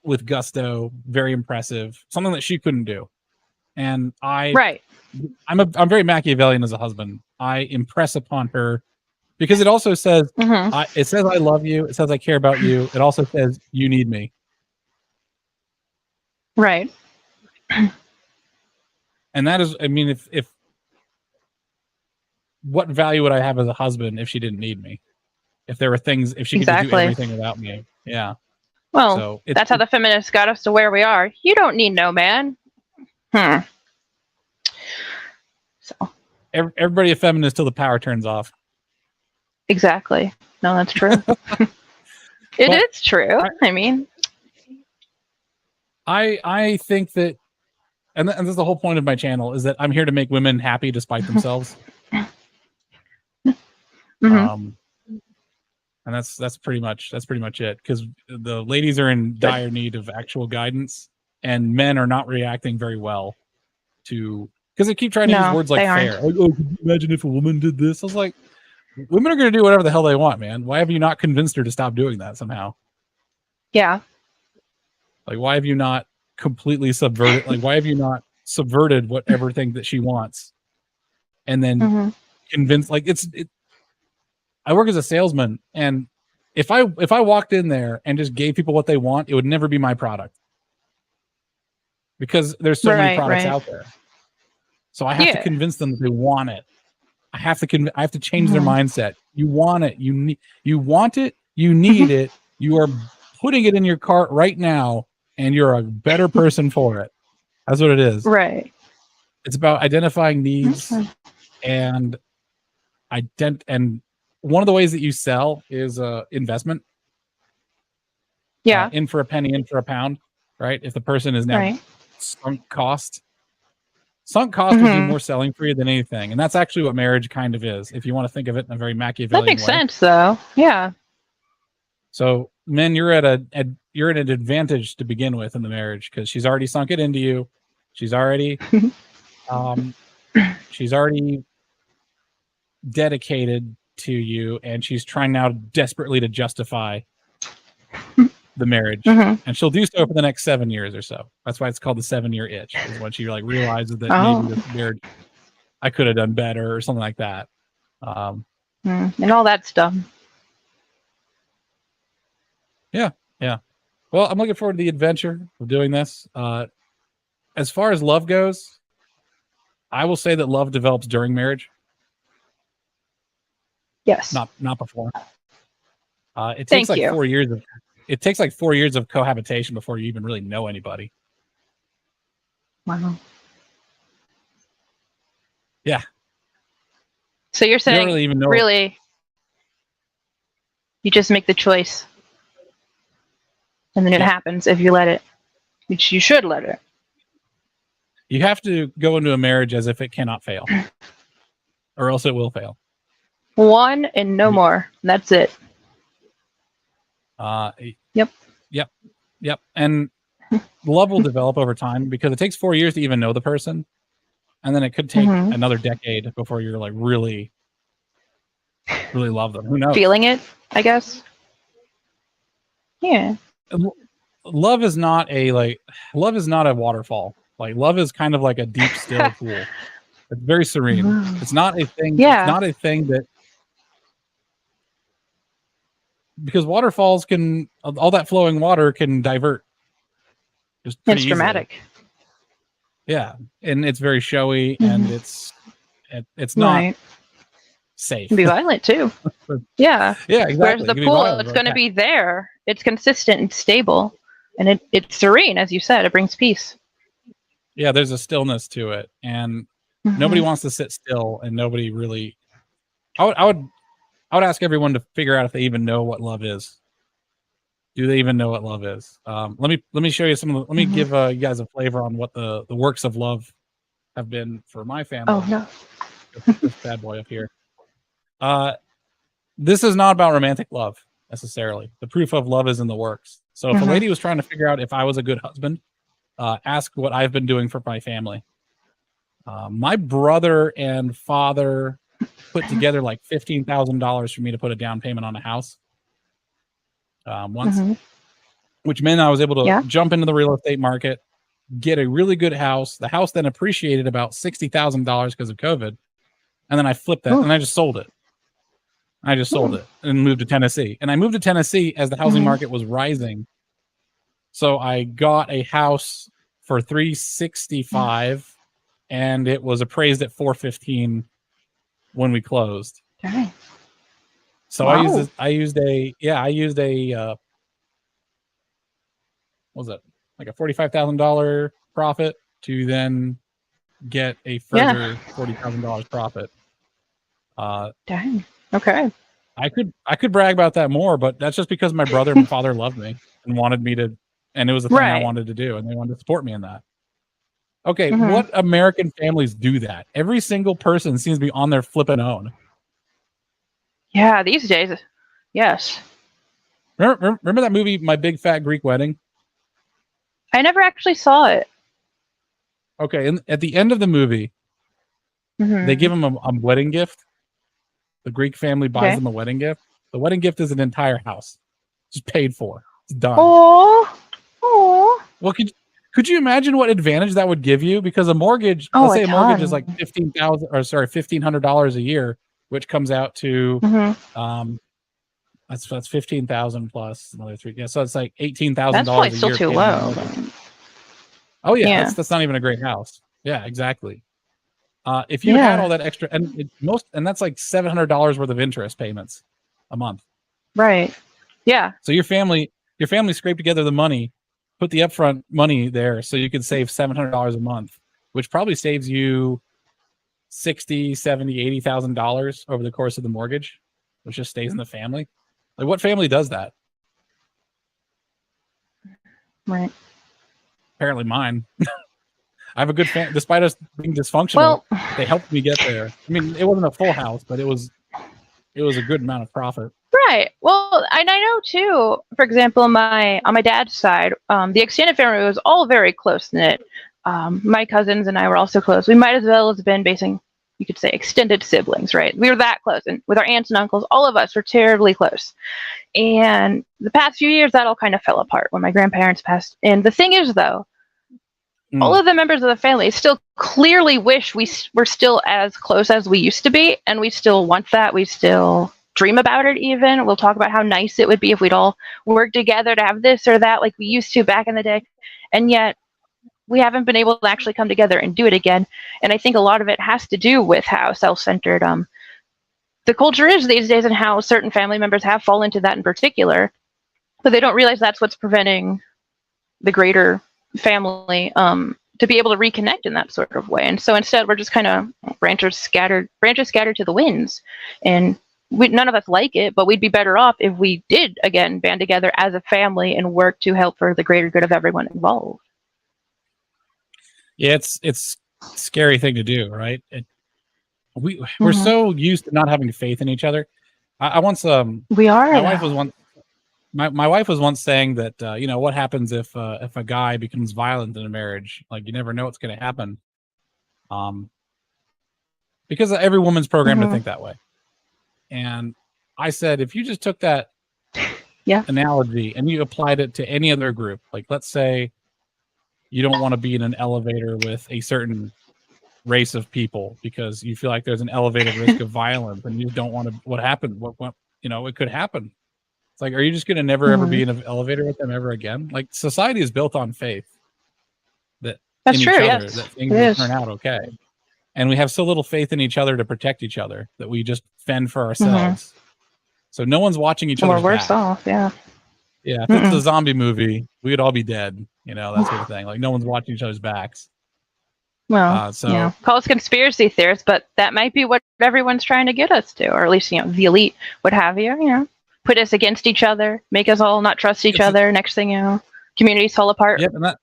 with gusto, very impressive, something that she couldn't do. And I'm very Machiavellian as a husband. I impress upon her because it also says it says I love you. It says I care about you. It also says you need me. Right. And that is, I mean, if what value would I have as a husband if she didn't need me? If there were things, if she could just do everything without me. Yeah. Well, so that's how the feminists got us to where we are. You don't need no man. So everybody a feminist till the power turns off. Exactly. No, that's true. It is true. I mean, I think that, and this is the whole point of my channel, is that I'm here to make women happy despite themselves. And that's pretty much it, because the ladies are in dire need of actual guidance, and men are not reacting very well to, because they keep trying to use words like fair. Like, oh, could you imagine if a woman did this? I was like, women are going to do whatever the hell they want, man. Why have you not convinced her to stop doing that somehow? Yeah. Like, why have you not completely subverted? Like, why have you not subverted whatever thing that she wants, and then convinced? Like, I work as a salesman, and if I walked in there and just gave people what they want, it would never be my product, because there's so many products out there. So I have to convince them that they want it. I have to change their mindset. You want it. You want it. You need it. You are putting it in your cart right now, and you're a better person for it. That's what it is. Right. It's about identifying needs and one of the ways that you sell is investment. Yeah. In for a penny, in for a pound, right? If the person is now sunk cost would be more selling for you than anything. And that's actually what marriage kind of is, if you want to think of it in a very Machiavellian way. That makes sense, though. Yeah. So men, you're at an advantage to begin with in the marriage, because she's already sunk it into you. She's already dedicated to you, and she's trying now desperately to justify the marriage, and she'll do so for the next 7 years or so. That's why it's called the 7-year itch, is when she like realizes that maybe this marriage I could have done better or something like that. And all that stuff. Yeah. Well, I'm looking forward to the adventure of doing this. As far as love goes, I will say that love develops during marriage. Yes. Not before. It takes like 4 years of. It takes like 4 years of cohabitation before you even really know anybody. Wow. Yeah. So you're saying you don't really even know. Really, you just make the choice, and then it happens if you let it. Which you should let it. You have to go into a marriage as if it cannot fail, or else it will fail. One and no more. That's it. Yep. And love will develop over time because it takes 4 years to even know the person, and then it could take another decade before you're like really love them. Who knows? Feeling it, I guess. Yeah. Love is not a waterfall. Like love is kind of like a deep, still pool. It's very serene. It's not a thing. Yeah. It's not a thing that, because waterfalls can, all that flowing water can divert. It's dramatic. Yeah, and it's very showy, and it's not safe. It can be violent too. Yeah. Yeah, exactly. Whereas the pool, it's going to be there. It's consistent and stable, and it's serene, as you said. It brings peace. Yeah, there's a stillness to it, and nobody wants to sit still, and nobody really. I would ask everyone to figure out if they even know what love is. Do they even know what love is? Let me show you some of the. Let me give you guys a flavor on what the works of love have been for my family. Oh no, this bad boy up here. This is not about romantic love necessarily. The proof of love is in the works. So if a lady was trying to figure out if I was a good husband, ask what I've been doing for my family. My brother and father put together like $15,000 for me to put a down payment on a house once, which meant I was able to jump into the real estate market, get a really good house. The house then appreciated about $60,000 because of COVID. And then I flipped that and I just sold it. And moved to Tennessee. And I moved to Tennessee as the housing market was rising. So I got a house for $365 and it was appraised at $415 when we closed. Dang. So I used a what was it? Like a $45,000 profit to then get a further $40,000 profit. Dang. Okay. I could brag about that more, but that's just because my brother and father loved me and wanted me to, and it was the thing I wanted to do, and they wanted to support me in that. Okay, what American families do that? Every single person seems to be on their flipping own. Yeah, these days, yes. Remember that movie, My Big Fat Greek Wedding? I never actually saw it. Okay, and at the end of the movie, they give him a wedding gift. The Greek family buys them a wedding gift. The wedding gift is an entire house. Just paid for. It's done. Oh. Well, could you imagine what advantage that would give you? Because a mortgage, let's say a mortgage is like $1,500 a year, which comes out to that's $15,000 plus another $3,000. Yeah, so it's like $18,000 a year. That's probably still too low. Oh yeah, that's not even a great house. Yeah, exactly. If you had all that extra, and that's like $700 worth of interest payments a month. Right. Yeah. So your family scraped together the money, put the upfront money there, so you could save $700 a month, which probably saves you $60,000, $70,000, $80,000 over the course of the mortgage, which just stays in the family. Like, what family does that? Right. Apparently mine. I have a good family, despite us being dysfunctional. They helped me get there. I mean, it wasn't a full house, but it was a good amount of profit. Right. Well, and I know too, for example, on my dad's side, the extended family was all very close knit. My cousins and I were also close. We might as well have been you could say, extended siblings, right? We were that close, and with our aunts and uncles, all of us were terribly close. And the past few years, that all kind of fell apart when my grandparents passed. And the thing is, though, all of the members of the family still clearly wish we were still as close as we used to be, and we still want that. We still dream about it even. We'll talk about how nice it would be if we'd all work together to have this or that like we used to back in the day. And yet we haven't been able to actually come together and do it again. And I think a lot of it has to do with how self-centered the culture is these days, and how certain family members have fallen into that in particular. But they don't realize that's what's preventing the greater family to be able to reconnect in that sort of way. And so instead, we're just kind of branches scattered to the winds. And none of us like it, but we'd be better off if we did, again, band together as a family and work to help for the greater good of everyone involved. Yeah, it's a scary thing to do, right? We're so used to not having faith in each other. I once we are. My wife was once my wife was once saying that what happens if a guy becomes violent in a marriage? Like, you never know what's going to happen. Because every woman's programmed to think that way. And I said, if you just took that analogy and you applied it to any other group, like let's say you don't want to be in an elevator with a certain race of people because you feel like there's an elevated risk of violence and you don't want to, what happened? What it could happen. It's like, are you just going to never ever be in an elevator with them ever again? Like, society is built on faith that's in true, each other, yes. that things will turn out okay. And we have so little faith in each other to protect each other that we just fend for ourselves. So no one's watching each other's back. We're worse off, yeah. Yeah, if it's a zombie movie, we would all be dead, that sort of thing. Like, no one's watching each other's backs. Well, call us conspiracy theorists, but that might be what everyone's trying to get us to, or at least, the elite would have you, put us against each other, make us all not trust each other. Next thing you know, communities fall apart. Yep, and that,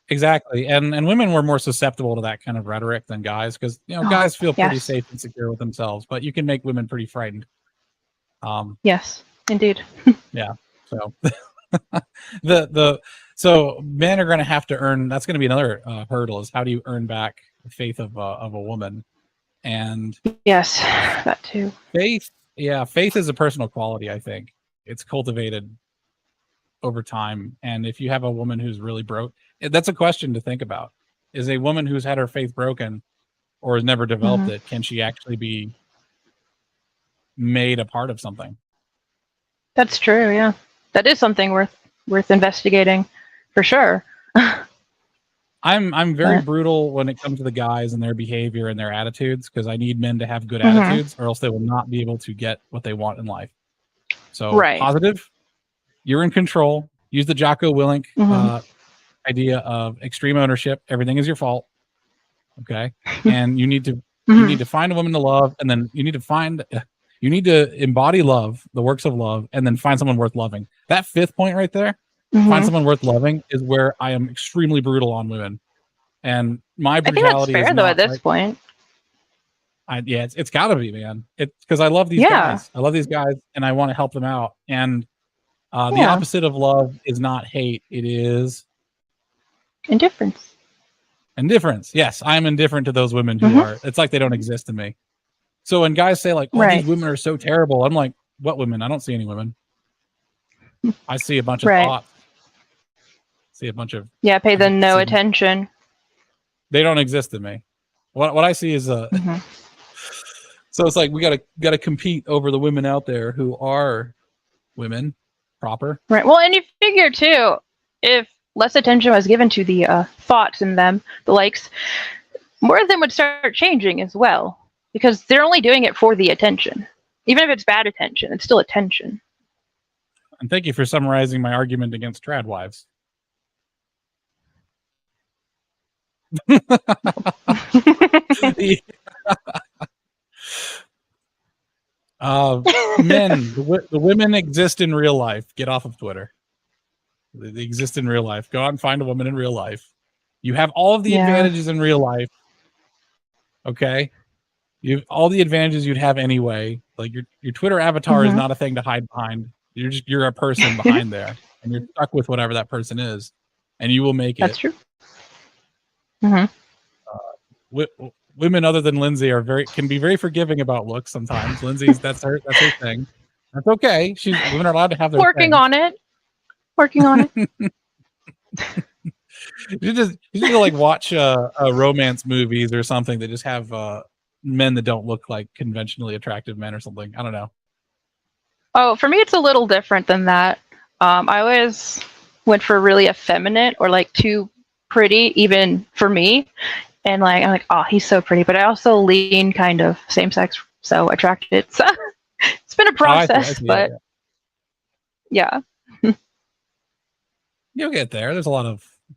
exactly. And women were more susceptible to that kind of rhetoric than guys, because, guys feel pretty safe and secure with themselves, but you can make women pretty frightened. Yes, indeed. Yeah. So so men are going to have to earn. That's going to be another hurdle. Is how do you earn back the faith of a woman? And yes, that too. Faith is a personal quality. I think it's cultivated over time. And if you have a woman who's really broke, that's a question to think about. Is a woman who's had her faith broken or has never developed it, can she actually be made a part of something? That's true. Yeah, that is something worth investigating, for sure. I'm very brutal when it comes to the guys and their behavior and their attitudes, because I need men to have good attitudes, or else they will not be able to get what they want in life. So positive, you're in control. Use the Jocko Willink idea of extreme ownership. Everything is your fault. Okay, and you need to find a woman to love, and then you need to embody love, the works of love, and then find someone worth loving. That fifth point right there, find someone worth loving, is where I am extremely brutal on women. And my brutality I think that's fair, though, at this point. It's got to be, man. It's because I love these guys. I love these guys, and I want to help them out. And the opposite of love is not hate. It is indifference. Indifference. Yes, I'm indifferent to those women who are. It's like they don't exist to me. So when guys say like, "Oh, these women are so terrible," I'm like, "What women? I don't see any women. I see a bunch of thoughts. See a bunch of pay them no attention. They don't exist in me. What I see is so it's like we gotta compete over the women out there who are women proper. Right. Well, and you figure too, if less attention was given to the thoughts in them, the likes, more of them would start changing as well. Because they're only doing it for the attention. Even if it's bad attention, it's still attention. And thank you for summarizing my argument against trad wives. Men, the women exist in real life. Get off of Twitter. They exist in real life. Go out and find a woman in real life. You have all of the advantages in real life. Okay? You have all the advantages you'd have anyway. Like your Twitter avatar is not a thing to hide behind. You're a person behind there, and you're stuck with whatever that person is, and you will make it. That's true. Women other than Lindsay can be very forgiving about looks sometimes. Lindsay's that's her thing. That's okay. Women are allowed to have their Working on it. You just need to like watch romance movies or something that just have men that don't look like conventionally attractive men or something. I don't know. Oh, for me, it's a little different than that. I always went for really effeminate or like too pretty, even for me. And like, I'm like, oh, he's so pretty. But I also lean kind of same sex, so attracted. So it's been a process, but yeah. You'll get there. There's a lot of, I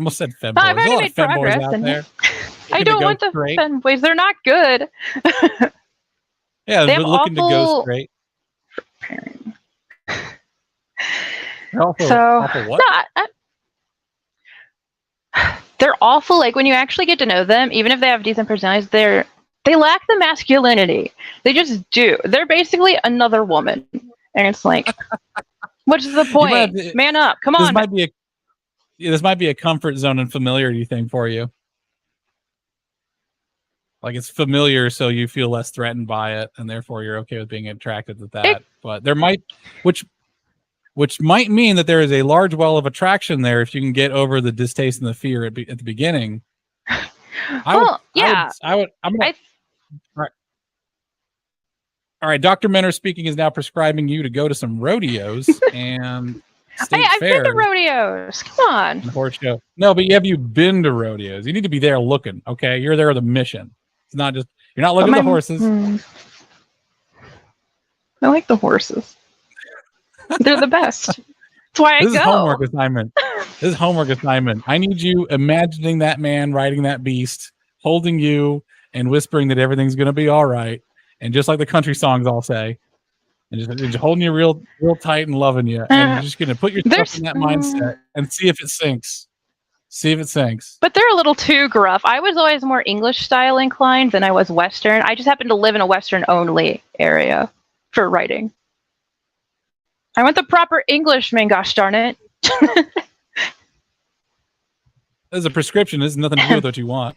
almost said femboys. I've already made progress out there. I don't want the femboys. They're not good. Yeah, they're looking to go straight. They're awful what? They're awful. Like when you actually get to know them, even if they have decent personalities, they lack the masculinity. They just do. They're basically another woman, and it's like, what's the point? Man up! Come on. This might be a comfort zone and familiarity thing for you. Like it's familiar, so you feel less threatened by it, and therefore you're okay with being attracted to that. But there might, which might mean that there is a large well of attraction there if you can get over the distaste and the fear at the beginning. All right, Dr. Menor speaking is now prescribing you to go to some rodeos and I've been to rodeos. Come on. Horse show. No, but have you been to rodeos? You need to be there looking, okay? You're there with a mission. It's not just, you're not looking at the horses. I like the horses. They're the best. That's why I go. This is homework assignment. This is homework assignment. I need you imagining that man riding that beast, holding you and whispering that everything's going to be all right. And just like the country songs all say, and just holding you real tight and loving you. And you're just going to put yourself in that mindset and see if it sinks. See if it sinks. But they're a little too gruff. I was always more English style inclined than I was Western. I just happened to live in a Western only area for writing. I want the proper Englishman, gosh darn it. There's a prescription. There's nothing to do with what you want.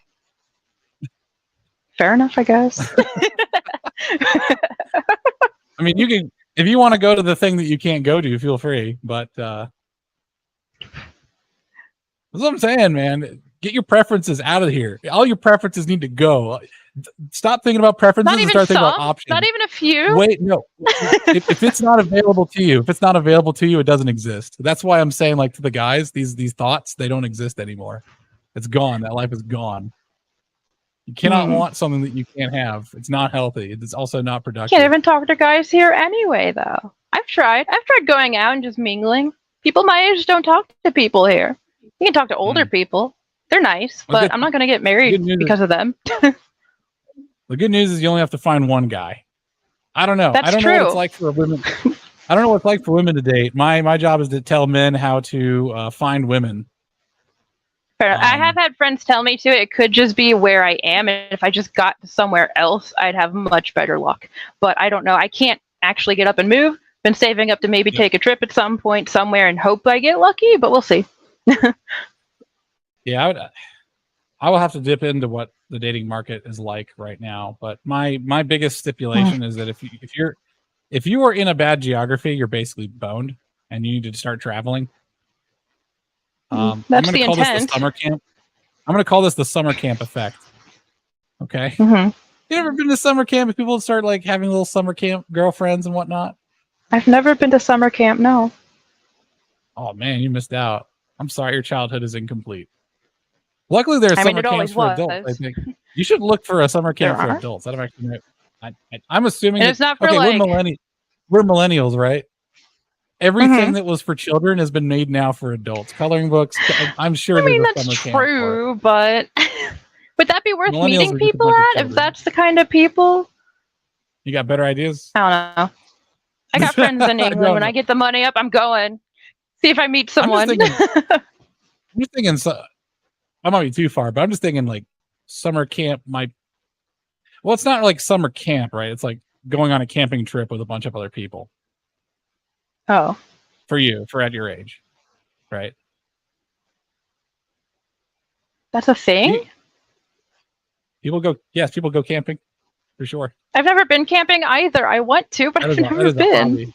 Fair enough, I guess. I mean, you can, if you want to go to the thing that you can't go to, feel free. But that's what I'm saying, man. Get your preferences out of here. All your preferences need to go. Stop thinking about preferences and start thinking about options. Not even a few. Wait, no. if it's not available to you, it doesn't exist. That's why I'm saying, like, to the guys, these thoughts, they don't exist anymore. It's gone. That life is gone. You cannot want something that you can't have. It's not healthy. It's also not productive. Can't even talk to guys here anyway, though. I've tried going out and just mingling. People my age don't talk to people here. You can talk to older people. They're nice, but I'm not going to get married because of them. The good news is you only have to find one guy. I don't know. I don't know what it's like for women. I don't know what it's like for women to date. My job is to tell men how to find women. I have had friends tell me too. It could just be where I am, and if I just got somewhere else, I'd have much better luck. But I don't know. I can't actually get up and move. Been saving up to maybe take a trip at some point somewhere and hope I get lucky, but we'll see. Yeah, I will have to dip into what the dating market is like right now. But my biggest stipulation is that if you are in a bad geography, you're basically boned, and you need to start traveling. That's the intent. This the summer camp. I'm going to call this the summer camp effect. Okay. You ever been to summer camp? If people start like having little summer camp girlfriends and whatnot. I've never been to summer camp. No. Oh man, you missed out. I'm sorry, your childhood is incomplete. Luckily, there's summer camps for adults. I think you should look for a summer camp for adults. I don't actually know. I'm assuming it's not for like. We're millennials, right? Everything that was for children has been made now for adults. Coloring books. I'm sure. I mean, that's true, but would that be worth meeting people at if that's the kind of people? You got better ideas? I don't know. I got friends in England. When I get the money up, I'm going. See if I meet someone. I'm just thinking I might be too far, but I'm just thinking like summer camp might. Well, it's not like summer camp, right? It's like going on a camping trip with a bunch of other people. Oh. For at your age, right? That's a thing? People go camping for sure. I've never been camping either. I want to, but I've never been.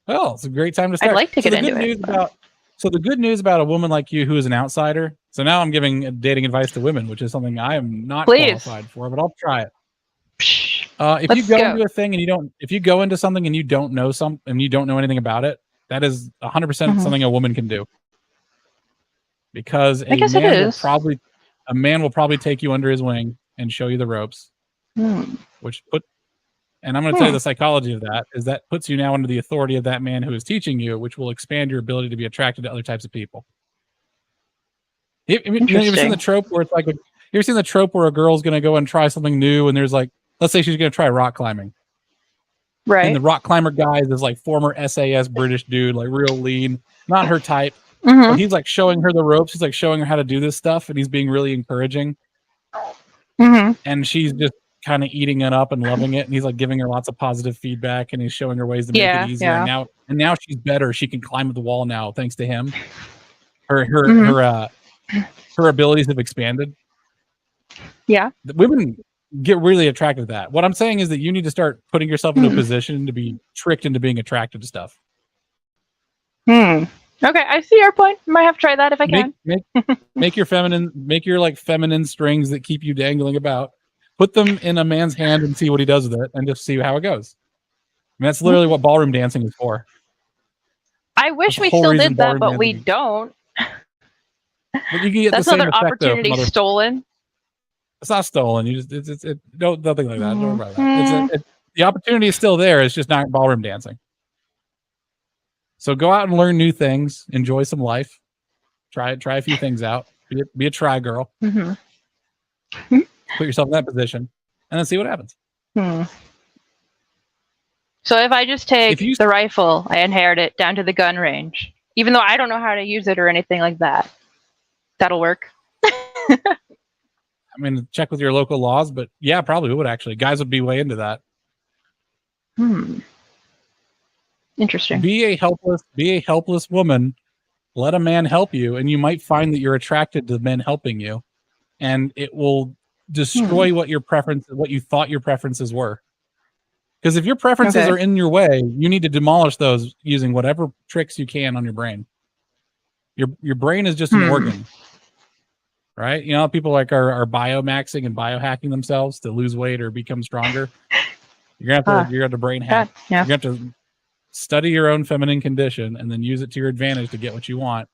Well, it's a great time to start. I'd like to get into it. So the good news about a woman like you who is an outsider. So now I'm giving dating advice to women, which is something I am not qualified for, but I'll try it. If you go into a thing and if you go into something and you don't know anything about it, that is 100% something a woman can do. Because a man will probably take you under his wing and show you the ropes. And I'm going to tell you the psychology of that is that puts you now under the authority of that man who is teaching you, which will expand your ability to be attracted to other types of people. You ever seen the trope where it's like, you ever seen the trope where a girl's going to go and try something new and there's like, let's say she's going to try rock climbing. Right. And the rock climber guy is this like former SAS British dude, like real lean, not her type. So he's like showing her the ropes. He's like showing her how to do this stuff, and he's being really encouraging. And she's just kind of eating it up and loving it. And he's like giving her lots of positive feedback, and he's showing her ways to make it easier. And now she's better. She can climb the wall now thanks to him. Her abilities have expanded. Yeah. The women get really attracted to that. What I'm saying is that you need to start putting yourself into a position to be tricked into being attracted to stuff. Okay, I see your point. Might have to try that if I can. Make your like feminine strings that keep you dangling about. Put them in a man's hand and see what he does with it, and just see how it goes. I mean, that's literally what ballroom dancing is for. I wish we still did that, but we don't. But you can get that's the same another opportunity stolen. It's not stolen. You just nothing like that. Don't worry about that. The opportunity is still there. It's just not ballroom dancing. So go out and learn new things. Enjoy some life. Try a few things out. Be a try girl. Put yourself in that position, and then see what happens. So if I just take the rifle, I inherit it down to the gun range, even though I don't know how to use it or anything like that. That'll work. I mean, check with your local laws, but yeah, probably would actually. Guys would be way into that. Interesting. Be a helpless woman. Let a man help you, and you might find that you're attracted to men helping you, and it will destroy what you thought your preferences were. Because if your preferences are in your way, you need to demolish those using whatever tricks you can on your brain. Your brain is just an organ, right? You know, people like are biomaxing and biohacking themselves to lose weight or become stronger. You're gonna have to brain hack. You're gonna have to study your own feminine condition and then use it to your advantage to get what you want,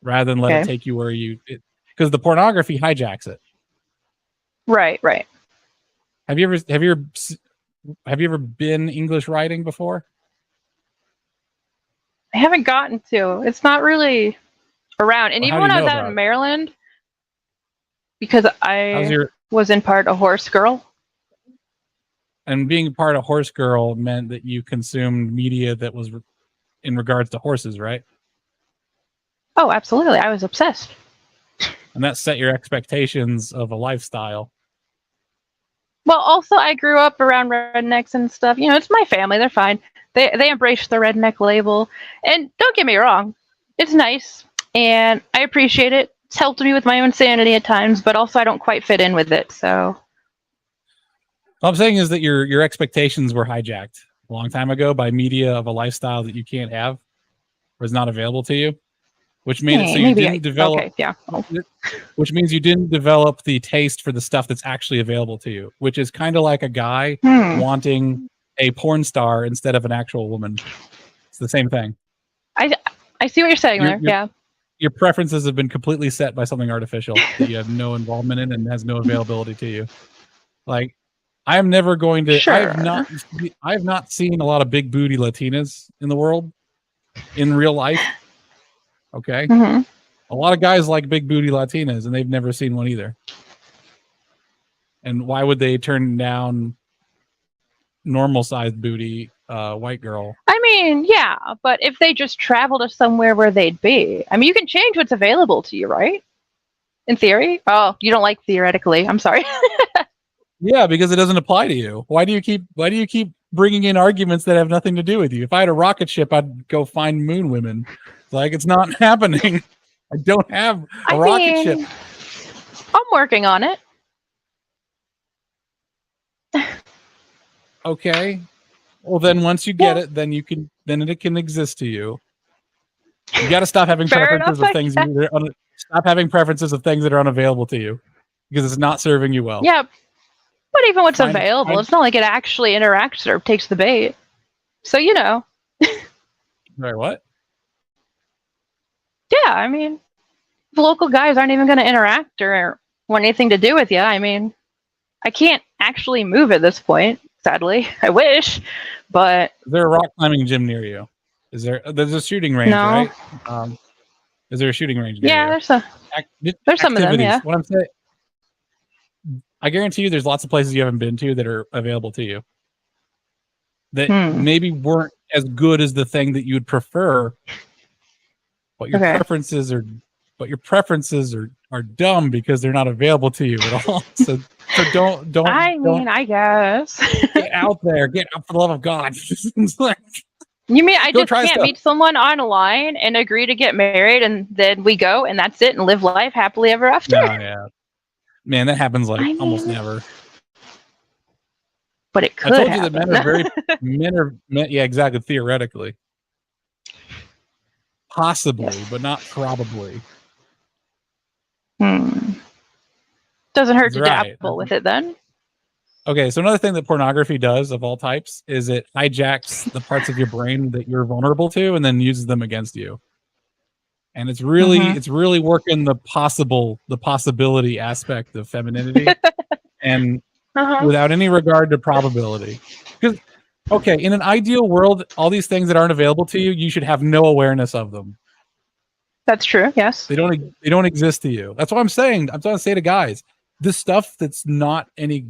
rather than let it take you where because the pornography hijacks it. Right. Have you ever been English writing before? I haven't gotten to. It's not really around. And even when I was out in Maryland, because I was in part a horse girl. And being part of horse girl meant that you consumed media that was in regards to horses, right? Oh, absolutely. I was obsessed. And that set your expectations of a lifestyle. Well, also I grew up around rednecks and stuff. You know, it's my family. They're fine. They embrace the redneck label. And don't get me wrong, it's nice and I appreciate it. It's helped me with my own sanity at times, but also I don't quite fit in with it. So all I'm saying is that your expectations were hijacked a long time ago by media of a lifestyle that you can't have or is not available to you, which made it so you didn't develop. Which means you didn't develop the taste for the stuff that's actually available to you, which is kind of like a guy wanting a porn star instead of an actual woman. It's the same thing. I see what you're saying there. Your preferences have been completely set by something artificial that you have no involvement in and has no availability to you. Like, I am never going to. I have not seen a lot of big booty Latinas in the world in real life. Okay, a lot of guys like big booty Latinas, and they've never seen one either. And why would they turn down normal sized booty white girl? I mean, yeah, but if they just travel to somewhere where they'd be, I mean, you can change what's available to you, right? In theory. Oh, you don't like theoretically. I'm sorry. Yeah, because it doesn't apply to you. Why do you keep bringing in arguments that have nothing to do with you? If I had a rocket ship, I'd go find moon women. Like, it's not happening. I don't have a rocket ship. I'm working on it. Okay. Well, then once you get it, then it can exist to you. You got to stop having preferences of things. Stop having preferences of things that are unavailable to you because it's not serving you well. Yeah. But even what's available, it's not like it actually interacts or takes the bait. So, you know. Right, what? Yeah, I mean, the local guys aren't even going to interact or want anything to do with you. I mean, I can't actually move at this point, sadly. I wish, but... Is there a rock climbing gym near you? There's a shooting range, right? Is there a shooting range near you? There's some of them, yeah. What I'm saying... I guarantee you there's lots of places you haven't been to that are available to you that maybe weren't as good as the thing that you'd prefer, but your preferences are dumb because they're not available to you at all. So don't. I guess get out there. Get out for the love of God. You mean I just can't meet someone online and agree to get married and then we go and that's it and live life happily ever after? No, yeah. Man, that happens almost never. But it could. I told you that men are yeah, exactly. Theoretically, possibly, but not probably. Doesn't hurt to dabble with it then. Okay, so another thing that pornography does of all types is it hijacks the parts of your brain that you're vulnerable to and then uses them against you. And it's really working the possibility aspect of femininity and without any regard to probability. Because in an ideal world, all these things that aren't available to you, you should have no awareness of them. That's true. Yes. They don't exist to you. That's what I'm saying. I'm trying to say to guys, this stuff that's not any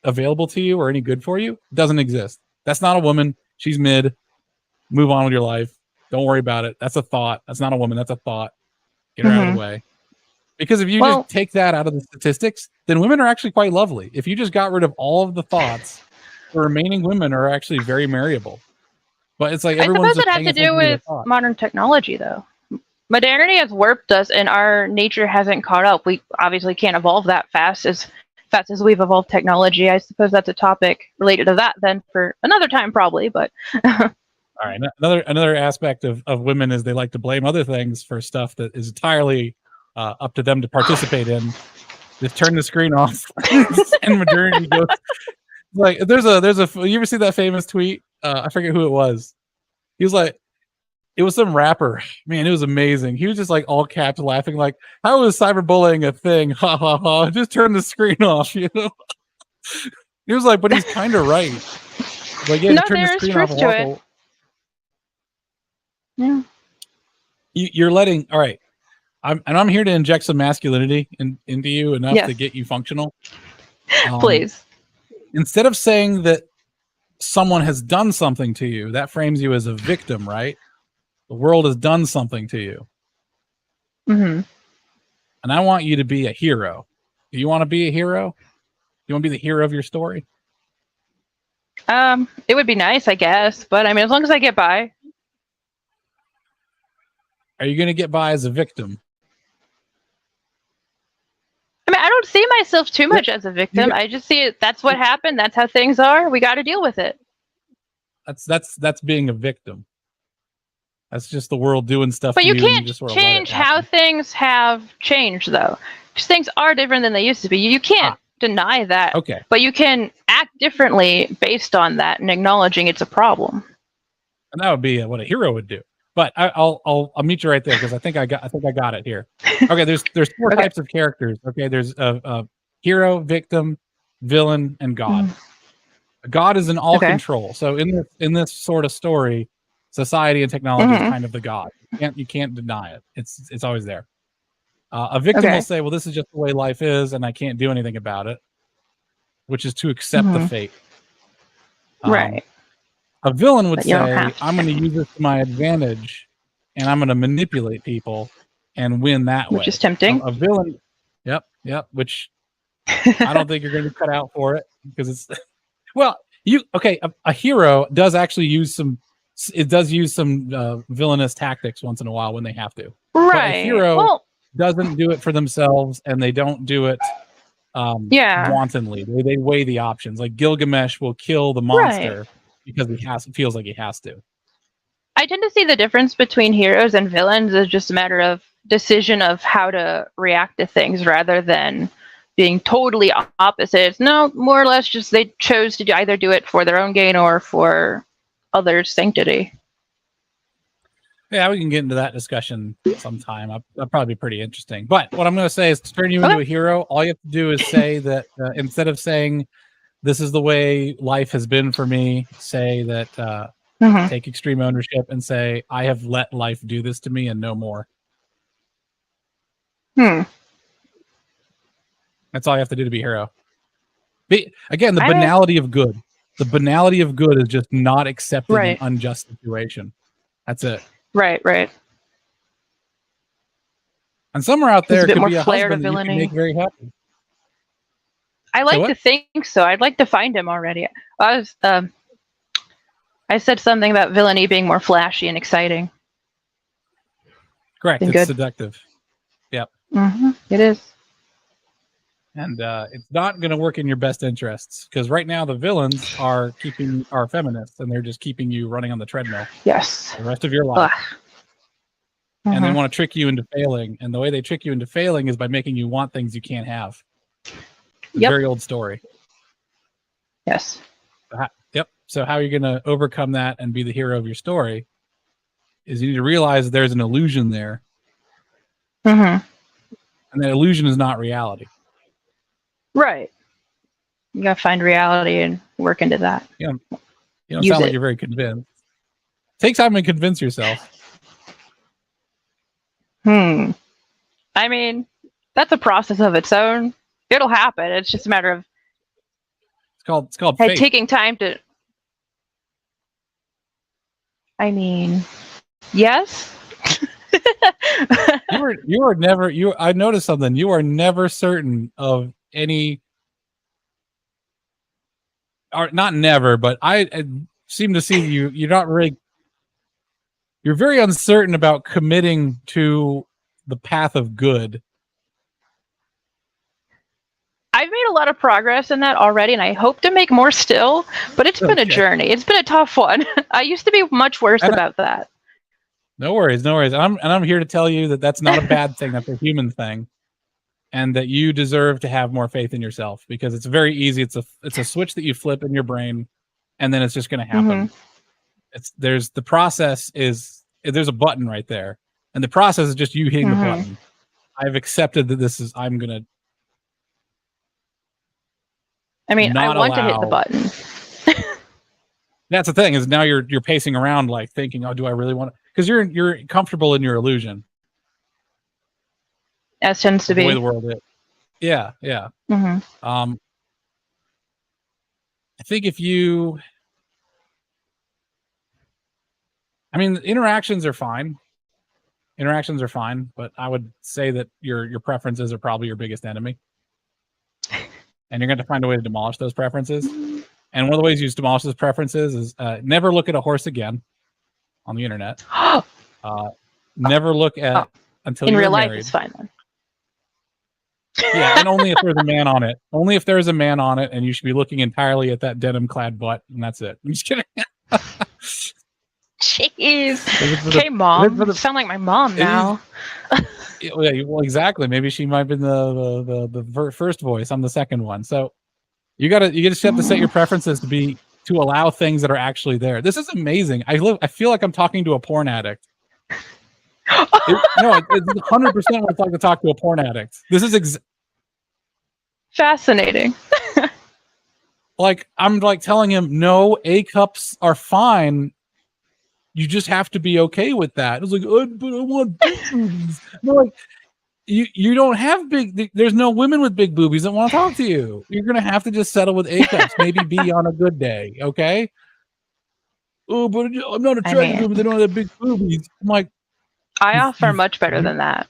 available to you or any good for you doesn't exist. That's not a woman. She's mid. Move on with your life. Don't worry about it. That's a thought. That's not a woman. That's a thought. Get her out of the way. Because if you just take that out of the statistics, then women are actually quite lovely. If you just got rid of all of the thoughts, the remaining women are actually very marriable. But it's like everyone's I suppose it has to do with modern technology, though. Modernity has warped us, and our nature hasn't caught up. We obviously can't evolve that fast as we've evolved technology. I suppose that's a topic related to that then for another time, probably. But all right, another aspect of women is they like to blame other things for stuff that is entirely up to them to participate in. Just turn the screen off, and modernity goes. Like there's a you ever see that famous tweet? I forget who it was. He was like, it was some rapper. Man, it was amazing. He was just like all caps laughing, like, how is cyberbullying a thing? Ha ha ha. Just turn the screen off, you know? He was like, but he's kind of right. Like, yeah, turn the screen off. To it. Yeah. You're letting, all right. I'm here to inject some masculinity into you enough to get you functional. Please. Instead of saying that someone has done something to you, that frames you as a victim, right? The world has done something to you. Mm-hmm. And I want you to be a hero. Do you want to be a hero? You want to be the hero of your story? It would be nice, I guess. But I mean, as long as I get by. Are you going to get by as a victim? I mean, I don't see myself too much as a victim. I just see it. That's what happened. That's how things are. We got to deal with it. That's being a victim. That's just the world doing stuff. But you can't change how things have changed, though. Because things are different than they used to be. You can't deny that. Okay. But you can act differently based on that and acknowledging it's a problem. And that would be what a hero would do. But I'll meet you right there because I think I got it here. Okay, there's four types of characters. Okay, there's a hero, victim, villain, and god. God is in all control. So in this sort of story, society and technology is kind of the god. You can't deny it. It's always there. A victim will say, "Well, this is just the way life is, and I can't do anything about it," which is to accept the fate. Right. A villain would say, "I'm going to use this to my advantage, and I'm going to manipulate people and win that way." Which is tempting. A villain, yep. Which I don't think you're going to be cut out for it because it's well, a hero does actually use some. It does use some villainous tactics once in a while when they have to. Right. But a hero doesn't do it for themselves, and they don't do it wantonly. They weigh the options. Like Gilgamesh will kill the monster because he feels like he has to. I tend to see the difference between heroes and villains as just a matter of decision of how to react to things rather than being totally opposites. No, more or less just they chose to either do it for their own gain or for others' sanctity. Yeah, we can get into that discussion sometime. That'll probably be pretty interesting. But what I'm going to say is to turn you into a hero, all you have to do is say that instead of saying, "This is the way life has been for me," say that take extreme ownership and say, "I have let life do this to me and no more." That's all you have to do to be a hero. Again, the banality of good. The banality of good is just not accepting an unjust situation. That's it. Right. And somewhere out there There's a bit could more be a flair to husband that you can villainy. make very happy. I like to think so. I'd like to find him already. I said something about villainy being more flashy and exciting. Correct. It's seductive. Yep. It is. And it's not going to work in your best interests because right now the villains are feminists and they're just keeping you running on the treadmill. Yes. The rest of your life. And they want to trick you into failing. And the way they trick you into failing is by making you want things you can't have. It's a very old story. Yes. Yep. So how are you going to overcome that and be the hero of your story is you need to realize there's an illusion there. And that illusion is not reality. Right. You gotta find reality and work into that. You don't sound like you're very convinced. Take time and convince yourself. I mean, that's a process of its own. It'll happen. It's just a matter of it's called faith. Taking time to. I mean, yes. I noticed something. You are never certain of any, or not never, but I seem to see you're not really, you're very uncertain about committing to the path of good. I've made a lot of progress in that already, and I hope to make more still, but it's been a journey. It's been a tough one. I used to be much worse about that. No worries. I'm here to tell you that that's not a bad thing. That's a human thing. And that you deserve to have more faith in yourself because it's very easy. It's a switch that you flip in your brain and then it's just going to happen. There's a button right there. And the process is just you hitting the button. I've accepted that I want to hit the button. That's the thing is now you're pacing around like thinking, oh, do I really want to? Because you're comfortable in your illusion. As tends to be the way the world is. Yeah. I think interactions are fine. But I would say that your preferences are probably your biggest enemy. And you're going to find a way to demolish those preferences. And one of the ways you demolish those preferences is never look at a horse again on the internet. Never look at until you're married. In real life, it's fine then. Yeah, and only if there's a man on it. Only if there's a man on it, and you should be looking entirely at that denim-clad butt, and that's it. I'm just kidding. Jeez. Okay, Mom. You sound like my mom now. Yeah, well, exactly. Maybe she might have been the first voice. I'm the second one. So you just have to set your preferences to allow things that are actually there. This is amazing. I feel like I'm talking to a porn addict. It's 100% what it's like to talk to a porn addict. This is fascinating. Like I'm like telling him, no, A cups are fine. You just have to be okay with that. It's like, oh, but I want big boobies. No, like you don't have there's no women with big boobies that want to talk to you. You're gonna have to just settle with A cups. Maybe B on a good day, okay? Oh, but I'm not attracted to them. They don't have big boobies. I'm like, I offer much better than that.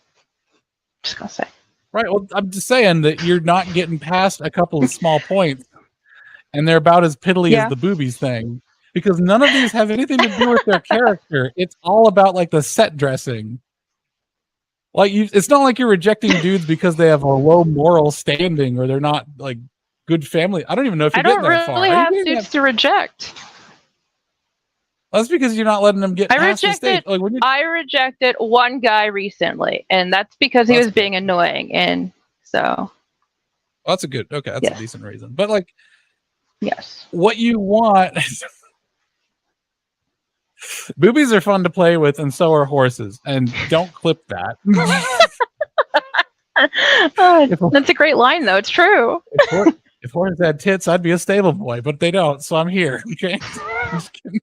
Just gonna say. Right. Well, I'm just saying that you're not getting past a couple of small points, and they're about as piddly as the boobies thing, because none of these have anything to do with their character. It's all about like the set dressing. Like it's not like you're rejecting dudes because they have a low moral standing or they're not like good family. I don't even know if you're getting that far. I don't really have dudes to reject. That's because you're not letting them get past the stage. Like I rejected one guy recently, and that's because he was being annoying, and so. Well, that's a decent reason. But like, yes, what you want. Boobies are fun to play with, and so are horses. And don't clip that. That's a great line, though. It's true. If horses had tits, I'd be a stable boy, but they don't, so I'm here. Okay. Just kidding.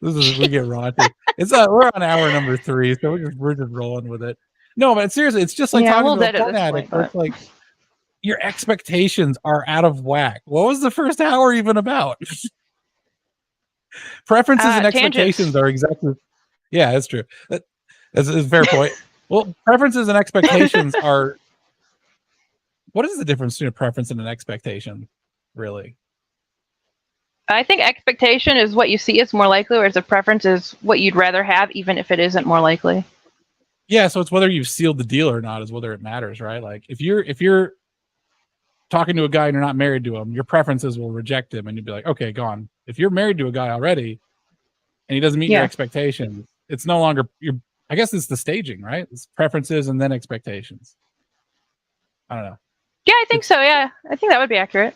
We get raunchy. We're on hour number 3, so we're just rolling with it. No, but seriously, it's just like talking to a porn addict. It's like your expectations are out of whack. What was the first hour even about? Preferences and expectations are exactly. Yeah, that's true. That's a fair point. Well, preferences and expectations are. What is the difference between a preference and an expectation, really? I think expectation is what you see is more likely, whereas a preference is what you'd rather have, even if it isn't more likely. Yeah, so it's whether you've sealed the deal or not is whether it matters, right? Like if you're talking to a guy and you're not married to him, your preferences will reject him, and you'd be like, okay, gone. If you're married to a guy already and he doesn't meet your expectations, it's no longer I guess it's the staging, right? It's preferences and then expectations. I don't know. Yeah, I think so. Yeah, I think that would be accurate.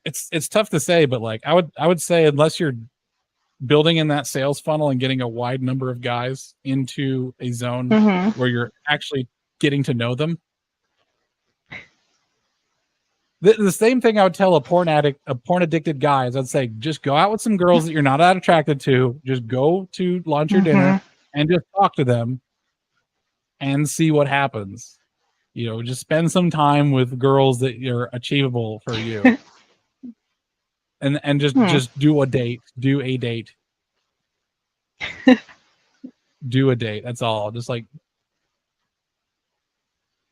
It's tough to say, but like I would say unless you're building in that sales funnel and getting a wide number of guys into a zone where you're actually getting to know them. The same thing I would tell a porn addicted guy is I'd say, just go out with some girls that you're not that attracted to. Just go to lunch or dinner and just talk to them and see what happens. You know, just spend some time with girls that are achievable for you. And just do a date. Do a date. Do a date. That's all. Just like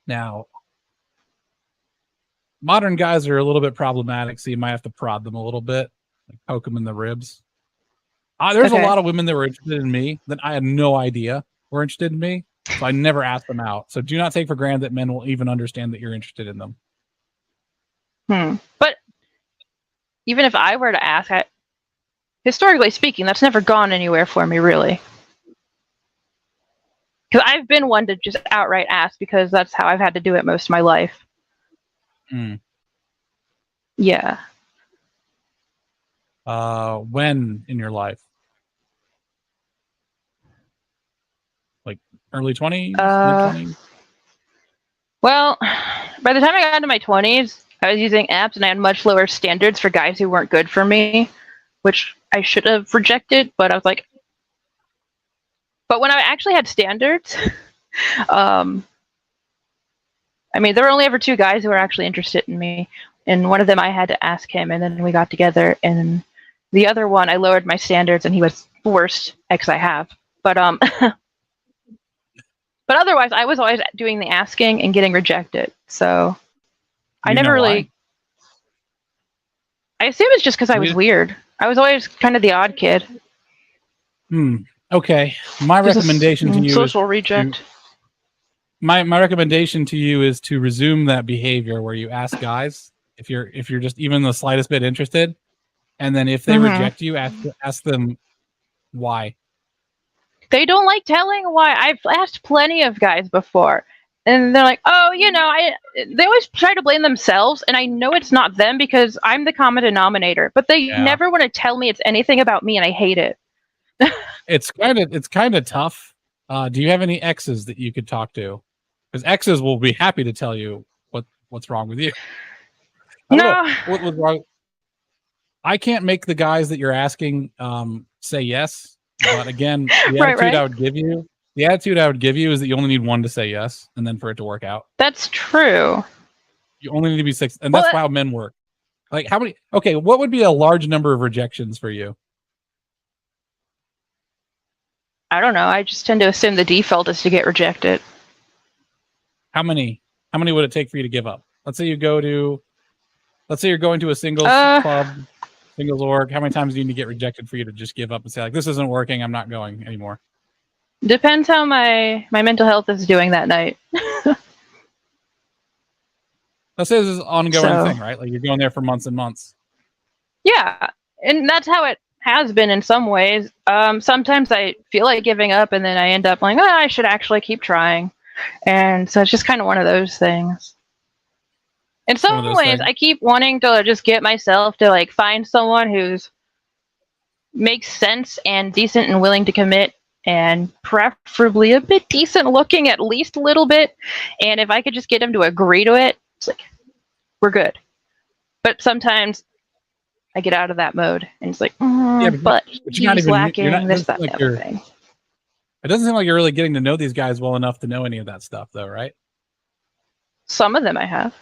now. Modern guys are a little bit problematic, so you might have to prod them a little bit, like poke them in the ribs. There's a lot of women that were interested in me that I had no idea were interested in me, so I never asked them out. So do not take for granted that men will even understand that you're interested in them. But even if I were to ask, historically speaking, that's never gone anywhere for me, really. Because I've been one to just outright ask because that's how I've had to do it most of my life. Yeah. When in your life? Like early 20s, mid 20s? Well, by the time I got into my 20s, I was using apps and I had much lower standards for guys who weren't good for me, which I should have rejected, but I was like, but when I actually had standards, I mean, there were only ever 2 guys who were actually interested in me, and one of them I had to ask him, and then we got together, and the other one I lowered my standards, and he was the worst ex I have. But but otherwise, I was always doing the asking and getting rejected. So I never really. I assume it's just because I was weird. I was always kind of the odd kid. Okay, my recommendation to you social reject. My recommendation to you is to resume that behavior where you ask guys if you're just even the slightest bit interested, and then if they reject you, ask them why. They don't like telling why. I've asked plenty of guys before, and they're like, "Oh, you know, they always try to blame themselves, and I know it's not them because I'm the common denominator. But they never want to tell me it's anything about me, and I hate it." It's kind of tough. Do you have any exes that you could talk to? Because exes will be happy to tell you what's wrong with you. No. What was wrong? I can't make the guys that you're asking say yes. But again, the attitude I would give you is that you only need one to say yes, and then for it to work out. That's true. You only need to be 6, and that's how men work. Like how many? Okay, what would be a large number of rejections for you? I don't know. I just tend to assume the default is to get rejected. How many would it take for you to give up? Let's say you're going to a singles club, singles org. How many times do you need to get rejected for you to just give up and say, like, this isn't working, I'm not going anymore? Depends how my mental health is doing that night. Let's say this is an ongoing thing, right? Like you're going there for months and months. Yeah, and that's how it has been in some ways. Sometimes I feel like giving up, and then I end up like, I should actually keep trying. And so it's just kind of one of those things. In some ways, I keep wanting to just get myself to like find someone who's makes sense and decent and willing to commit, and preferably a bit decent looking, at least a little bit. And if I could just get him to agree to it, it's like, we're good. But sometimes I get out of that mode and it's like, but he's lacking this, that, the other thing. It doesn't seem like you're really getting to know these guys well enough to know any of that stuff, though, right? Some of them I have.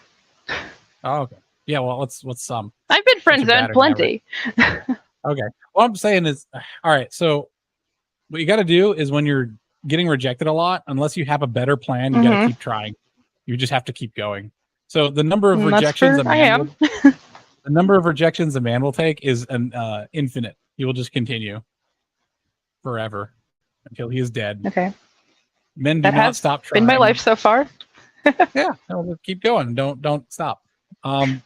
Oh, okay. Yeah, well, what's some? I've been friend zoned plenty. Okay. What I'm saying is, all right, so what you got to do is when you're getting rejected a lot, unless you have a better plan, you got to keep trying. You just have to keep going. So the number of rejections a man will take is an infinite. He will just continue forever until he is dead. Okay. Men do not stop trying. In my life so far. Yeah, no, keep going. Don't stop. And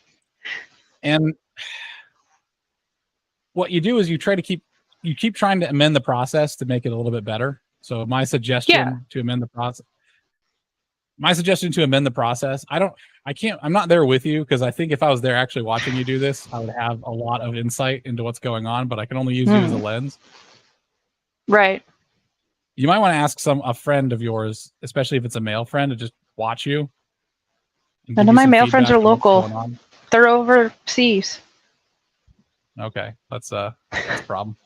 what you do is you keep trying to amend the process to make it a little bit better. So my suggestion to amend the process, I'm not there with you, because I think if I was there actually watching you do this, I would have a lot of insight into what's going on, but I can only use you as a lens. Right. You might want to ask a friend of yours, especially if it's a male friend, to just watch you. None of my male friends are local. They're overseas. Okay, that's a problem.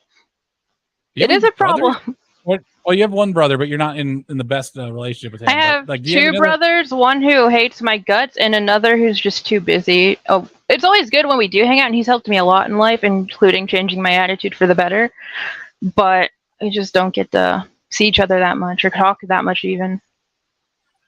It is a problem. Well, you have one brother, but you're not in the best relationship with him. I have two brothers, one who hates my guts and another who's just too busy. Oh, it's always good when we do hang out, and he's helped me a lot in life, including changing my attitude for the better. But we just don't get to see each other that much or talk that much even.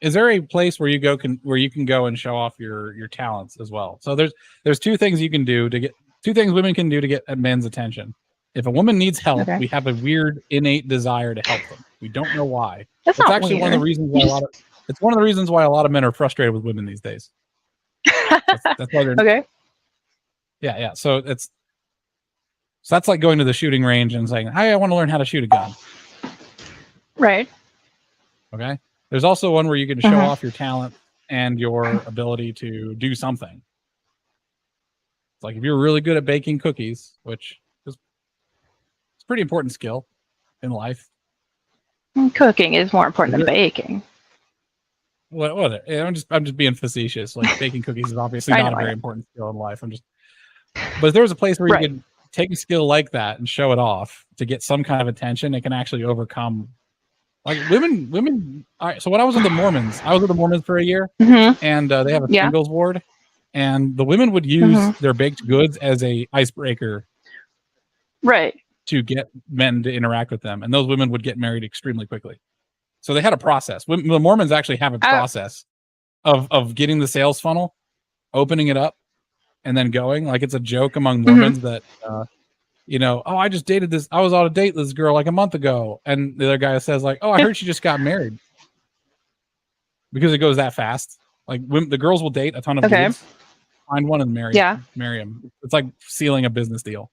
Is there a place where you can go and show off your talents as well? So there's two things you can do two things women can do to get a man's attention. If a woman needs help, we have a weird innate desire to help them. We don't know why. It's actually weird. One of the reasons why it's one of the reasons why a lot of men are frustrated with women these days. That's why they're okay. Yeah. So that's like going to the shooting range and saying, "Hey, I want to learn how to shoot a gun." Right. Okay. There's also one where you can show off your talent and your ability to do something. It's like if you're really good at baking cookies, which is a pretty important skill in life. Cooking is more important than baking. What? I'm just being facetious. Like baking cookies is obviously not a very important skill in life. But if there was a place where you could take a skill like that and show it off to get some kind of attention, it can actually overcome. Like women. All right. So when I was with the Mormons, for a year, and they have a singles ward, and the women would use their baked goods as a icebreaker, right, to get men to interact with them, and those women would get married extremely quickly. So they had a process. The Mormons actually have a process of getting the sales funnel, opening it up, and then going. Like it's a joke among Mormons that. I just dated this. I was on a date with this girl like a month ago, and the other guy says like, "Oh, I heard she just got married," because it goes that fast. Like the girls will date a ton of dudes, find one and marry him. It's like sealing a business deal.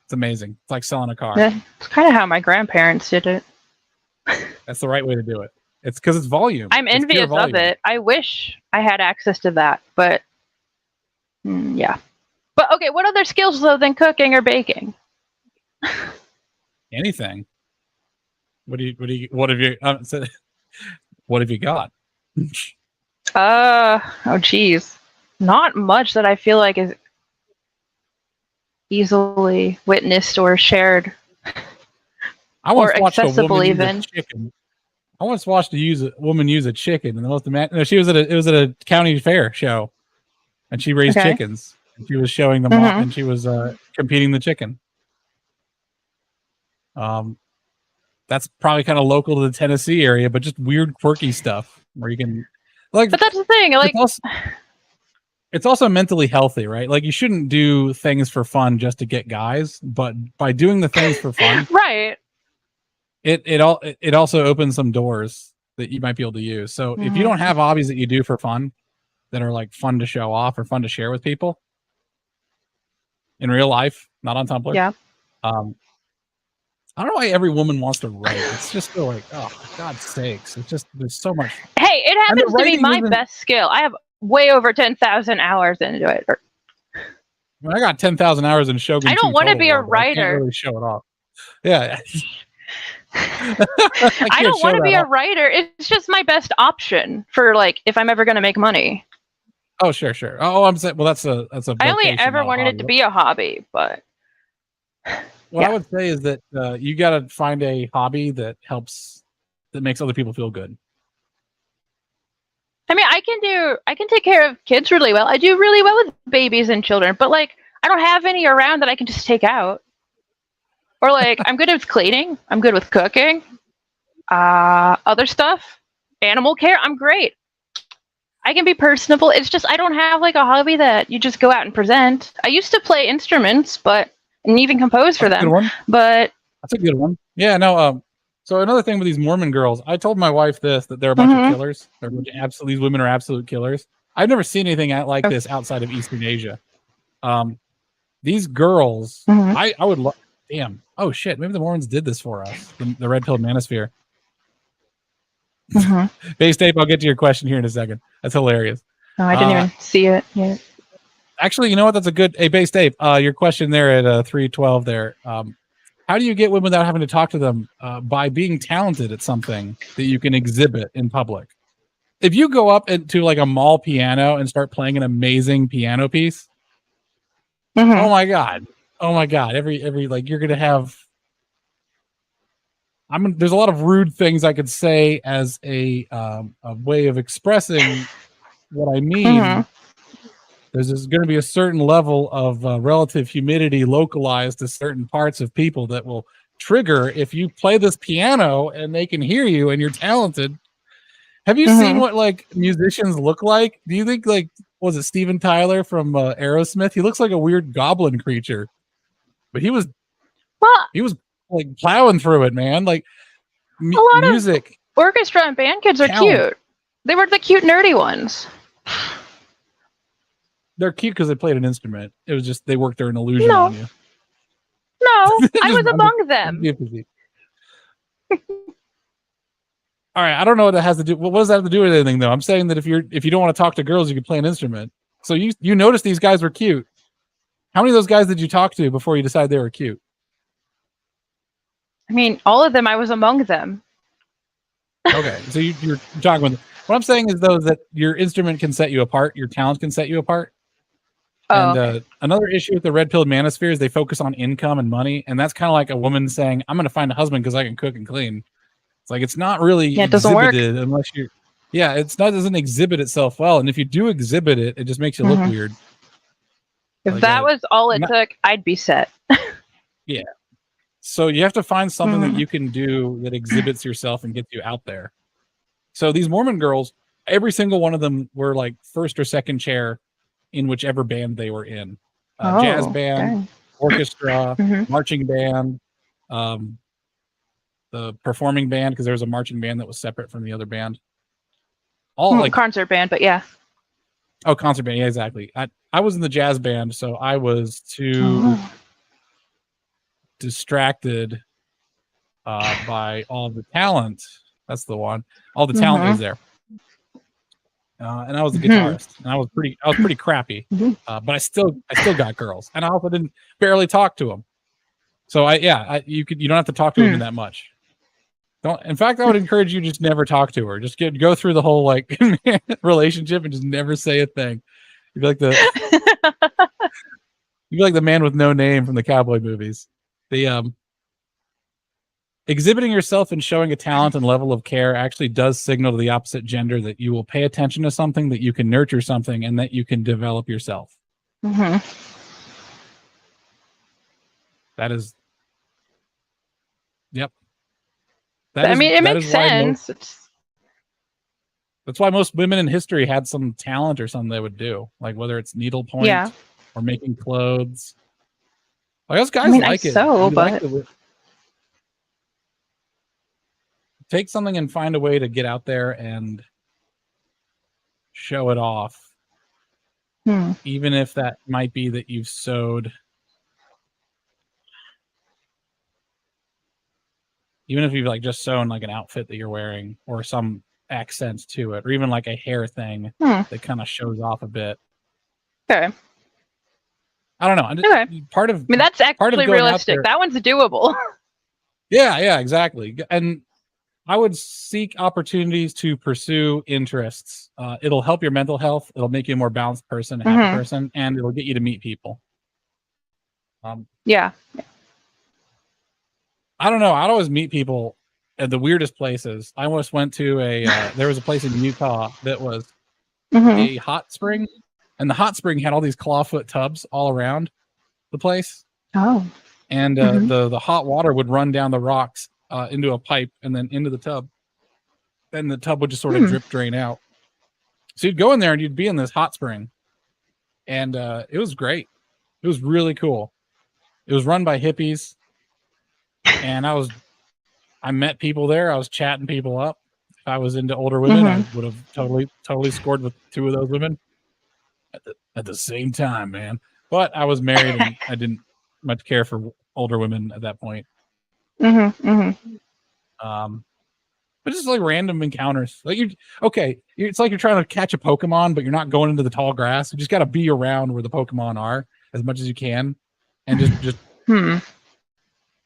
It's amazing. It's like selling a car. Yeah, it's kind of how my grandparents did it. That's the right way to do it. It's because it's volume. I'm envious of it. I wish I had access to that, but yeah. But okay, what other skills though than cooking or baking? Anything. What have you got? Oh geez. Not much that I feel like is easily witnessed or shared. I once watched accessible a woman even. Use a chicken. I once watched a woman use a chicken, and she was it was at a county fair show, and she raised chickens, and she was showing them off, and she was competing the chicken. That's probably kind of local to the Tennessee area, but just weird, quirky stuff where you can like. But that's the thing, like it's also mentally healthy, right? Like you shouldn't do things for fun just to get guys, but by doing the things for fun, right? It also opens some doors that you might be able to use. So if you don't have hobbies that you do for fun that are like fun to show off or fun to share with people in real life, not on Tumblr, I don't know why every woman wants to write. It's just so like, oh, for God's sakes. It's just, there's so much. Hey, it happens to be my best skill. I have way over 10,000 hours into it. I got 10,000 hours in Shogun. I don't want to be a writer. I can't really show it off. Yeah. I don't want to be a writer. It's just my best option for like, if I'm ever going to make money. Oh, sure. Oh, I'm saying, well, that's a I only ever wanted it to be a hobby, but. What I would say is that you got to find a hobby that makes other people feel good. I mean, I can take care of kids really well. I do really well with babies and children, but like, I don't have any around that I can just take out. Or like, I'm good with cleaning. I'm good with cooking. Other stuff, animal care, I'm great. I can be personable. It's just I don't have like a hobby that you just go out and present. I used to play instruments, and even compose for them. But that's a good one. Yeah, no. So another thing with these Mormon girls, I told my wife that they're a bunch of killers. These women are absolute killers. I've never seen anything like this outside of Eastern Asia. These girls, I would love. Damn. Oh shit. Maybe the Mormons did this for us. The red-pilled manosphere. Base tape. I'll get to your question here in a second. That's hilarious. Oh, I didn't even see it yet. Actually, you know what? That's a good. Hey, base tape. Your question there at 312 there. How do you get women without having to talk to them? By being talented at something that you can exhibit in public. If you go up to like a mall piano and start playing an amazing piano piece, oh my god, every like you're gonna have. There's a lot of rude things I could say as a way of expressing what I mean. There's going to be a certain level of relative humidity localized to certain parts of people that will trigger if you play this piano and they can hear you and you're talented. Have you seen what like musicians look like? Do you think like was it Steven Tyler from Aerosmith? He looks like a weird goblin creature, but he was like plowing through it, man. Like a lot music, of orchestra and band kids are cute. They were the cute nerdy ones. They're cute because they played an instrument. It was just they worked their illusion on you. No, I was among them. All right, I don't know what that has to do. What does that have to do with anything, though? I'm saying that if you don't want to talk to girls, you can play an instrument. So you noticed these guys were cute. How many of those guys did you talk to before you decided they were cute? I mean, all of them. I was among them. Okay, so you're talking with. What I'm saying is, though, that your instrument can set you apart. Your talent can set you apart. And another issue with the red-pilled manosphere is they focus on income and money, and that's kind of like a woman saying, "I'm going to find a husband because I can cook and clean." It's like it's not really it doesn't work unless you're. Yeah, doesn't exhibit itself well, and if you do exhibit it, it just makes you look weird. If that was all it took, I'd be set. Yeah. So you have to find something that you can do that exhibits yourself and gets you out there. So these Mormon girls, every single one of them were like first or second chair in whichever band they were in. Jazz band, orchestra, marching band, the performing band, because there was a marching band that was separate from the other band. All like concert band, but yeah. Oh, concert band, yeah, exactly. I was in the jazz band, so I was too distracted by all the talent. That's the one. All the talent was there, and I was a guitarist, and I was pretty crappy. But I still got girls, and I also didn't barely talk to them. So you don't have to talk to women that much. In fact, I would encourage you just never talk to her. Just go through the whole like relationship and just never say a thing. You'd be like the man with no name from the cowboy movies. The exhibiting yourself and showing a talent and level of care actually does signal to the opposite gender that you will pay attention to something, that you can nurture something, and that you can develop yourself. That is. Yep. It makes sense. That's why most women in history had some talent or something they would do, like whether it's needlepoint or making clothes. I guess guys like it. But take something and find a way to get out there and show it off, even if that might be that you've sewed. Even if you've like just sewn like an outfit that you're wearing or some accents to it, or even like a hair thing that kind of shows off a bit. Okay. I don't know. Okay. That's actually realistic. That one's doable. Yeah, exactly. And I would seek opportunities to pursue interests. It'll help your mental health. It'll make you a more balanced person, a happy person, and it'll get you to meet people. Yeah. I don't know. I'd always meet people at the weirdest places. I almost went to there was a place in Utah that was a hot spring, and the hot spring had all these clawfoot tubs all around the place. Oh. And the hot water would run down the rocks into a pipe and then into the tub. And the tub would just sort of drip drain out. So you'd go in there and you'd be in this hot spring. And it was great. It was really cool. It was run by hippies. And I met people there. I was chatting people up. If I was into older women, I would have totally scored with 2 of those women at the same time, man. But I was married and I didn't much care for older women at that point. But just like random encounters. Like it's like you're trying to catch a Pokemon, but you're not going into the tall grass. You just got to be around where the Pokemon are as much as you can, and just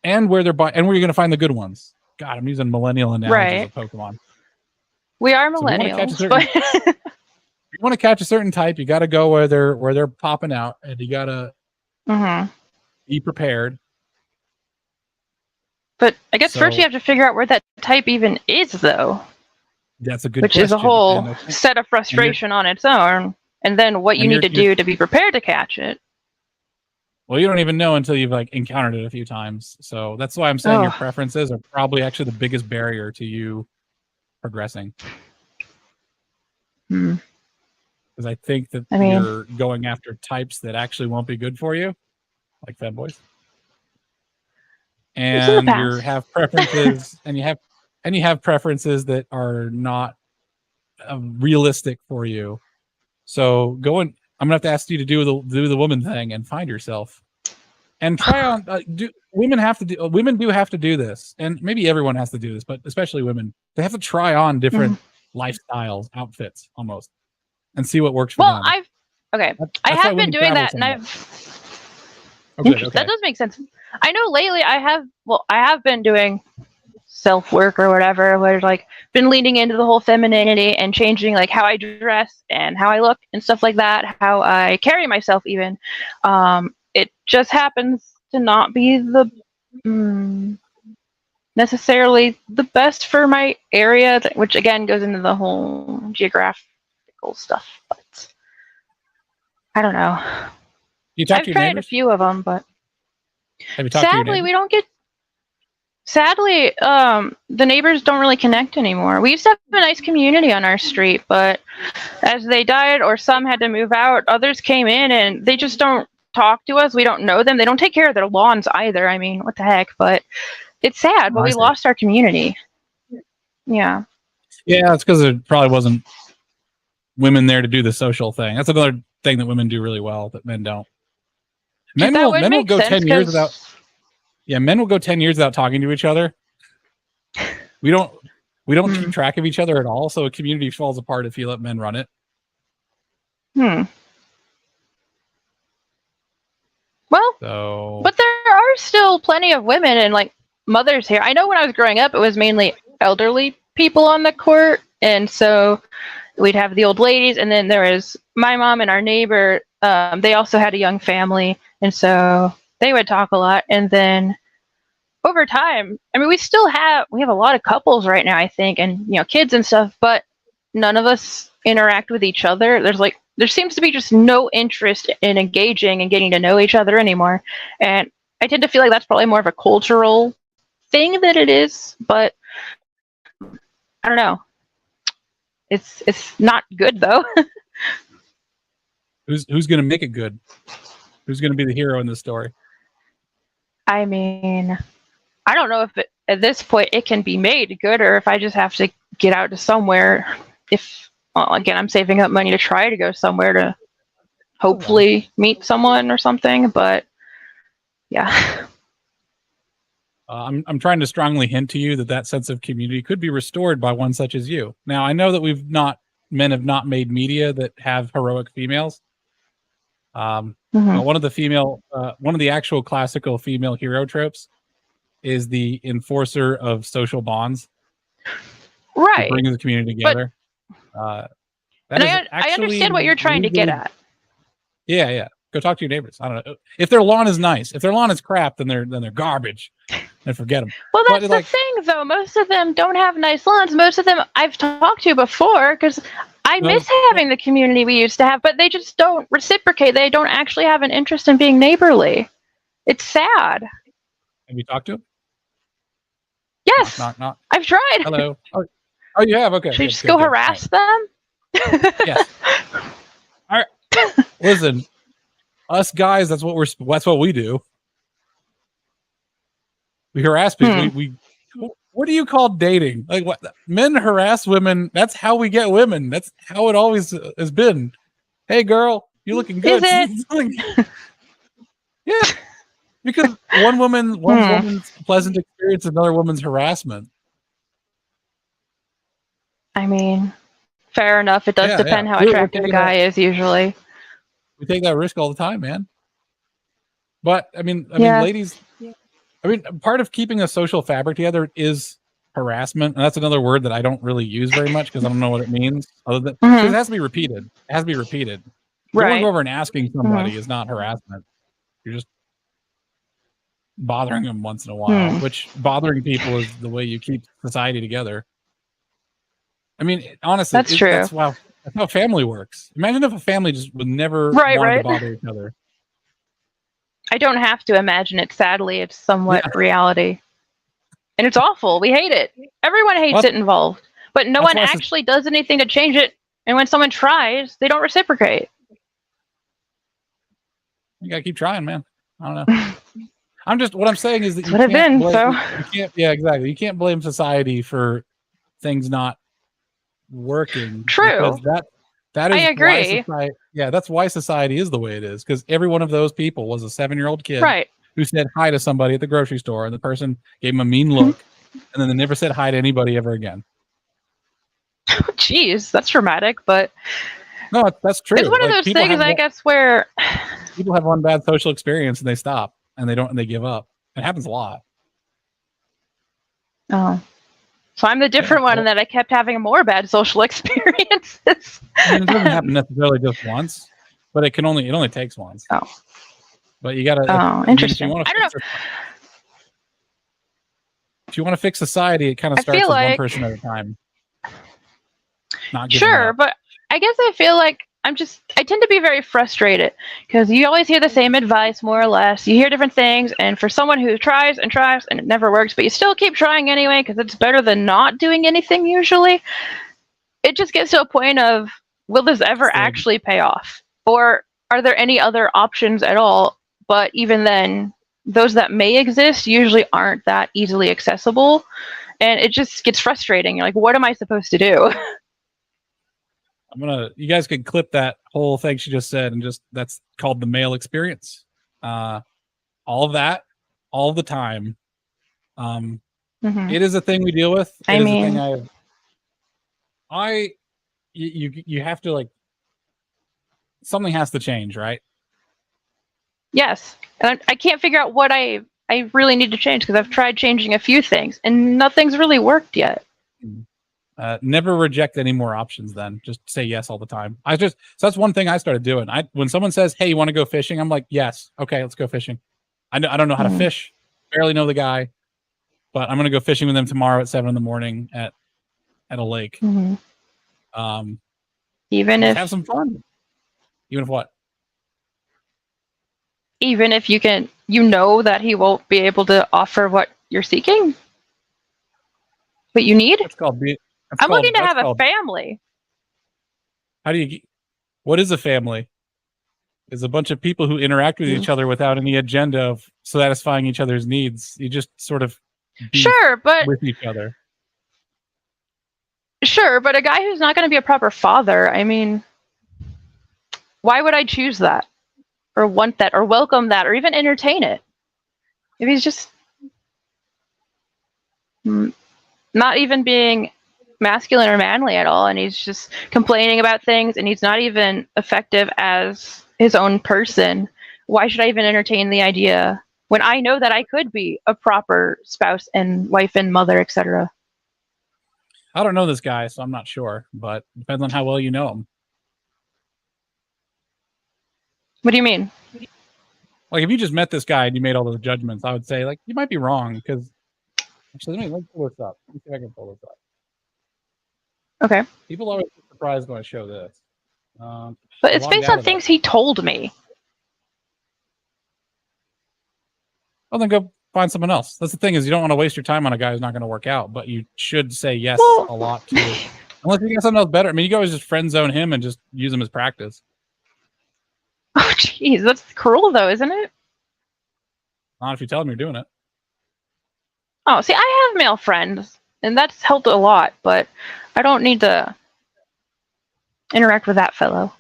and where they're and where you're going to find the good ones. God, I'm using millennial analogies of Pokemon. We are millennials, if you want to catch a certain type, you got to go where they're popping out, and you got to be prepared. But I guess first you have to figure out where that type even is, though. That's a good question. Which is a whole set of frustration on its own, and then what you need to do to be prepared to catch it. Well, you don't even know until you've encountered it a few times. So that's why I'm saying your preferences are probably actually the biggest barrier to you progressing. Because I think that you're going after types that actually won't be good for you, like femboys. And you have preferences, and you have preferences that are not realistic for you. So I'm gonna have to ask you to do the woman thing and find yourself, and try on. Women do have to do this, and maybe everyone has to do this, but especially women. They have to try on different lifestyles, outfits, almost, and see what works for them. I have been doing that, and that does make sense. I know lately I have been doing self-work or whatever, where been leaning into the whole femininity and changing how I dress and how I look and stuff like that, how I carry myself even. It just happens to not be the necessarily the best for my area, which again goes into the whole geographical stuff, but I don't know. I've tried a few of them, but sadly, we don't get. Sadly, the neighbors don't really connect anymore. We used to have a nice community on our street, but as they died or some had to move out, others came in and they just don't talk to us. We don't know them. They don't take care of their lawns either. I mean, what the heck? But it's sad, but we lost our community. Yeah. Yeah, it's because there probably wasn't women there to do the social thing. That's another thing that women do really well that men don't. Men will go 10 years without. Yeah, men will go 10 years without talking to each other. We don't keep track of each other at all, so a community falls apart if you let men run it. Well, but there are still plenty of women and mothers here. I know when I was growing up, it was mainly elderly people on the court, and so we'd have the old ladies, and then there was my mom and our neighbor. They also had a young family, and so they would talk a lot. And then over time, I mean, we have a lot of couples right now, I think, and kids and stuff, but none of us interact with each other. There seems to be just no interest in engaging and getting to know each other anymore. And I tend to feel like that's probably more of a cultural thing than it is, but I don't know. It's not good though. Who's going to make it good? Who's going to be the hero in this story? I mean, I don't know if at this point it can be made good, or if I just have to get out to somewhere. Again, I'm saving up money to try to go somewhere to hopefully meet someone or something. But yeah. I'm trying to strongly hint to you that sense of community could be restored by one such as you. Now, I know that men have not made media that have heroic females. One of the actual classical female hero tropes is the enforcer of social bonds. Right. Bringing the community together. I understand what you're trying to get at. Yeah. Go talk to your neighbors. I don't know. If their lawn is nice, if their lawn is crap, then they're garbage. And forget them. Well, that's the thing, though. Most of them don't have nice lawns. Most of them I've talked to before because I miss having the community we used to have, but they just don't reciprocate. They don't actually have an interest in being neighborly. It's sad. Have you talked to them? Yes. Knock, knock, knock. I've tried. Hello. Oh, you have? Okay. Should I just go harass them? Yes. All right. Listen, us guys, that's what we do. We harass people. What do you call dating? Like, what? Men harass women. That's how we get women. That's how it always has been. Hey, girl, you looking good. Is it? Yeah, because one woman's pleasant experience is another woman's harassment. I mean, fair enough. It does depend how attractive a guy is usually. We take that risk all the time, man. But I mean, ladies. I mean, part of keeping a social fabric together is harassment, and that's another word that I don't really use very much because I don't know what it means. Other than because it has to be repeated. It has to be repeated. Going over and asking somebody is not harassment. You're just bothering them once in a while, which bothering people is the way you keep society together. I mean, honestly, that's true. That's how family works. Imagine if a family just would never want to bother each other. I don't have to imagine it. Sadly, it's somewhat reality. And it's awful. We hate it. Everyone hates it involved. But no one actually does anything to change it. And when someone tries, they don't reciprocate. You gotta keep trying, man. I don't know. What I'm saying is that you can't, yeah, exactly. You can't blame society for things not working. True. That is I agree. That's why society is the way it is. Because every one of those people was a 7-year-old kid who said hi to somebody at the grocery store, and the person gave him a mean look, and then they never said hi to anybody ever again. Jeez, that's dramatic, but no, that's true. It's one of those things, I guess, where people have one bad social experience and they stop and they give up. It happens a lot. Oh. So I'm the different one in that I kept having more bad social experiences. I mean, it doesn't happen necessarily just once, but it only takes once. Oh. But you gotta. Interesting. I don't know. If you want to fix society, it kind of starts with one person at a time. Not sure, but I guess I feel like I tend to be very frustrated because you always hear the same advice, more or less. You hear different things, and for someone who tries and tries and it never works, but you still keep trying anyway because it's better than not doing anything usually, it just gets to a point of, will this ever actually pay off? Or are there any other options at all? But even then, those that may exist usually aren't that easily accessible, and it just gets frustrating. You're like, what am I supposed to do? You guys can clip that whole thing she just said, and that's called the male experience. All of that, all the time. It is a thing we deal with. You have to, like, something has to change, right? Yes. And I can't figure out what I really need to change because I've tried changing a few things and nothing's really worked yet. Never reject any more options then. Just say yes all the time. So that's one thing I started doing. When someone says, hey, you want to go fishing? I'm like, yes. Okay, let's go fishing. I don't know how to fish. Barely know the guy, but I'm going to go fishing with them tomorrow at 7 a.m. at a lake. Even if have some fun. Even if what? Even if you know that he won't be able to offer what you're seeking, what you need. I'm looking to have a family. What is a family? It's a bunch of people who interact with each other without any agenda of satisfying each other's needs. You just sort of with each other. Sure, but a guy who's not going to be a proper father, I mean, why would I choose that? Or want that, or welcome that, or even entertain it? If he's just not even being masculine or manly at all, and he's just complaining about things, and he's not even effective as his own person, why should I even entertain the idea when I know that I could be a proper spouse and wife and mother, etc.? I don't know this guy, so I'm not sure, but it depends on how well you know him. What do you mean? Like, if you just met this guy and you made all those judgments, I would say, like, you might be wrong, because actually, let me pull this up. Let me see if I can pull this up. Okay. People always get surprised when I show this. But it's based on things he told me. Well, then go find someone else. That's the thing, is you don't want to waste your time on a guy who's not going to work out, but you should say yes a lot to unless you get something else better. I mean, you can always just friend zone him and just use him as practice. Oh, jeez, that's cruel, though, isn't it? Not if you tell him you're doing it. Oh, see, I have male friends, and that's helped a lot, but I don't need to interact with that fellow.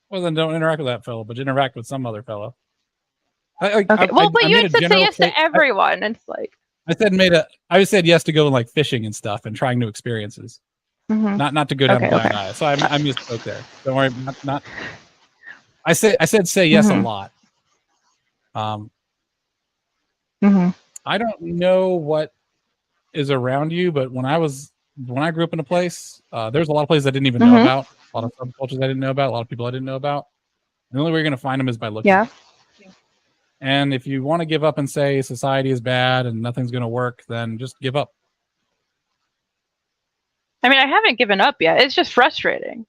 Well, then don't interact with that fellow, but interact with some other fellow. Okay. But you had said say yes to everyone. It's like I said yes to go like fishing and stuff and trying new experiences. Not to go down a blind eye. So I misspoke there. Don't worry. Not. I said say yes a lot. I don't know what is around you, but when I grew up in a place, there's a lot of places I didn't even know about. A lot of subcultures I didn't know about. A lot of people I didn't know about. And the only way you're going to find them is by looking. Yeah. And if you want to give up and say society is bad and nothing's going to work, then just give up. I mean, I haven't given up yet. It's just frustrating.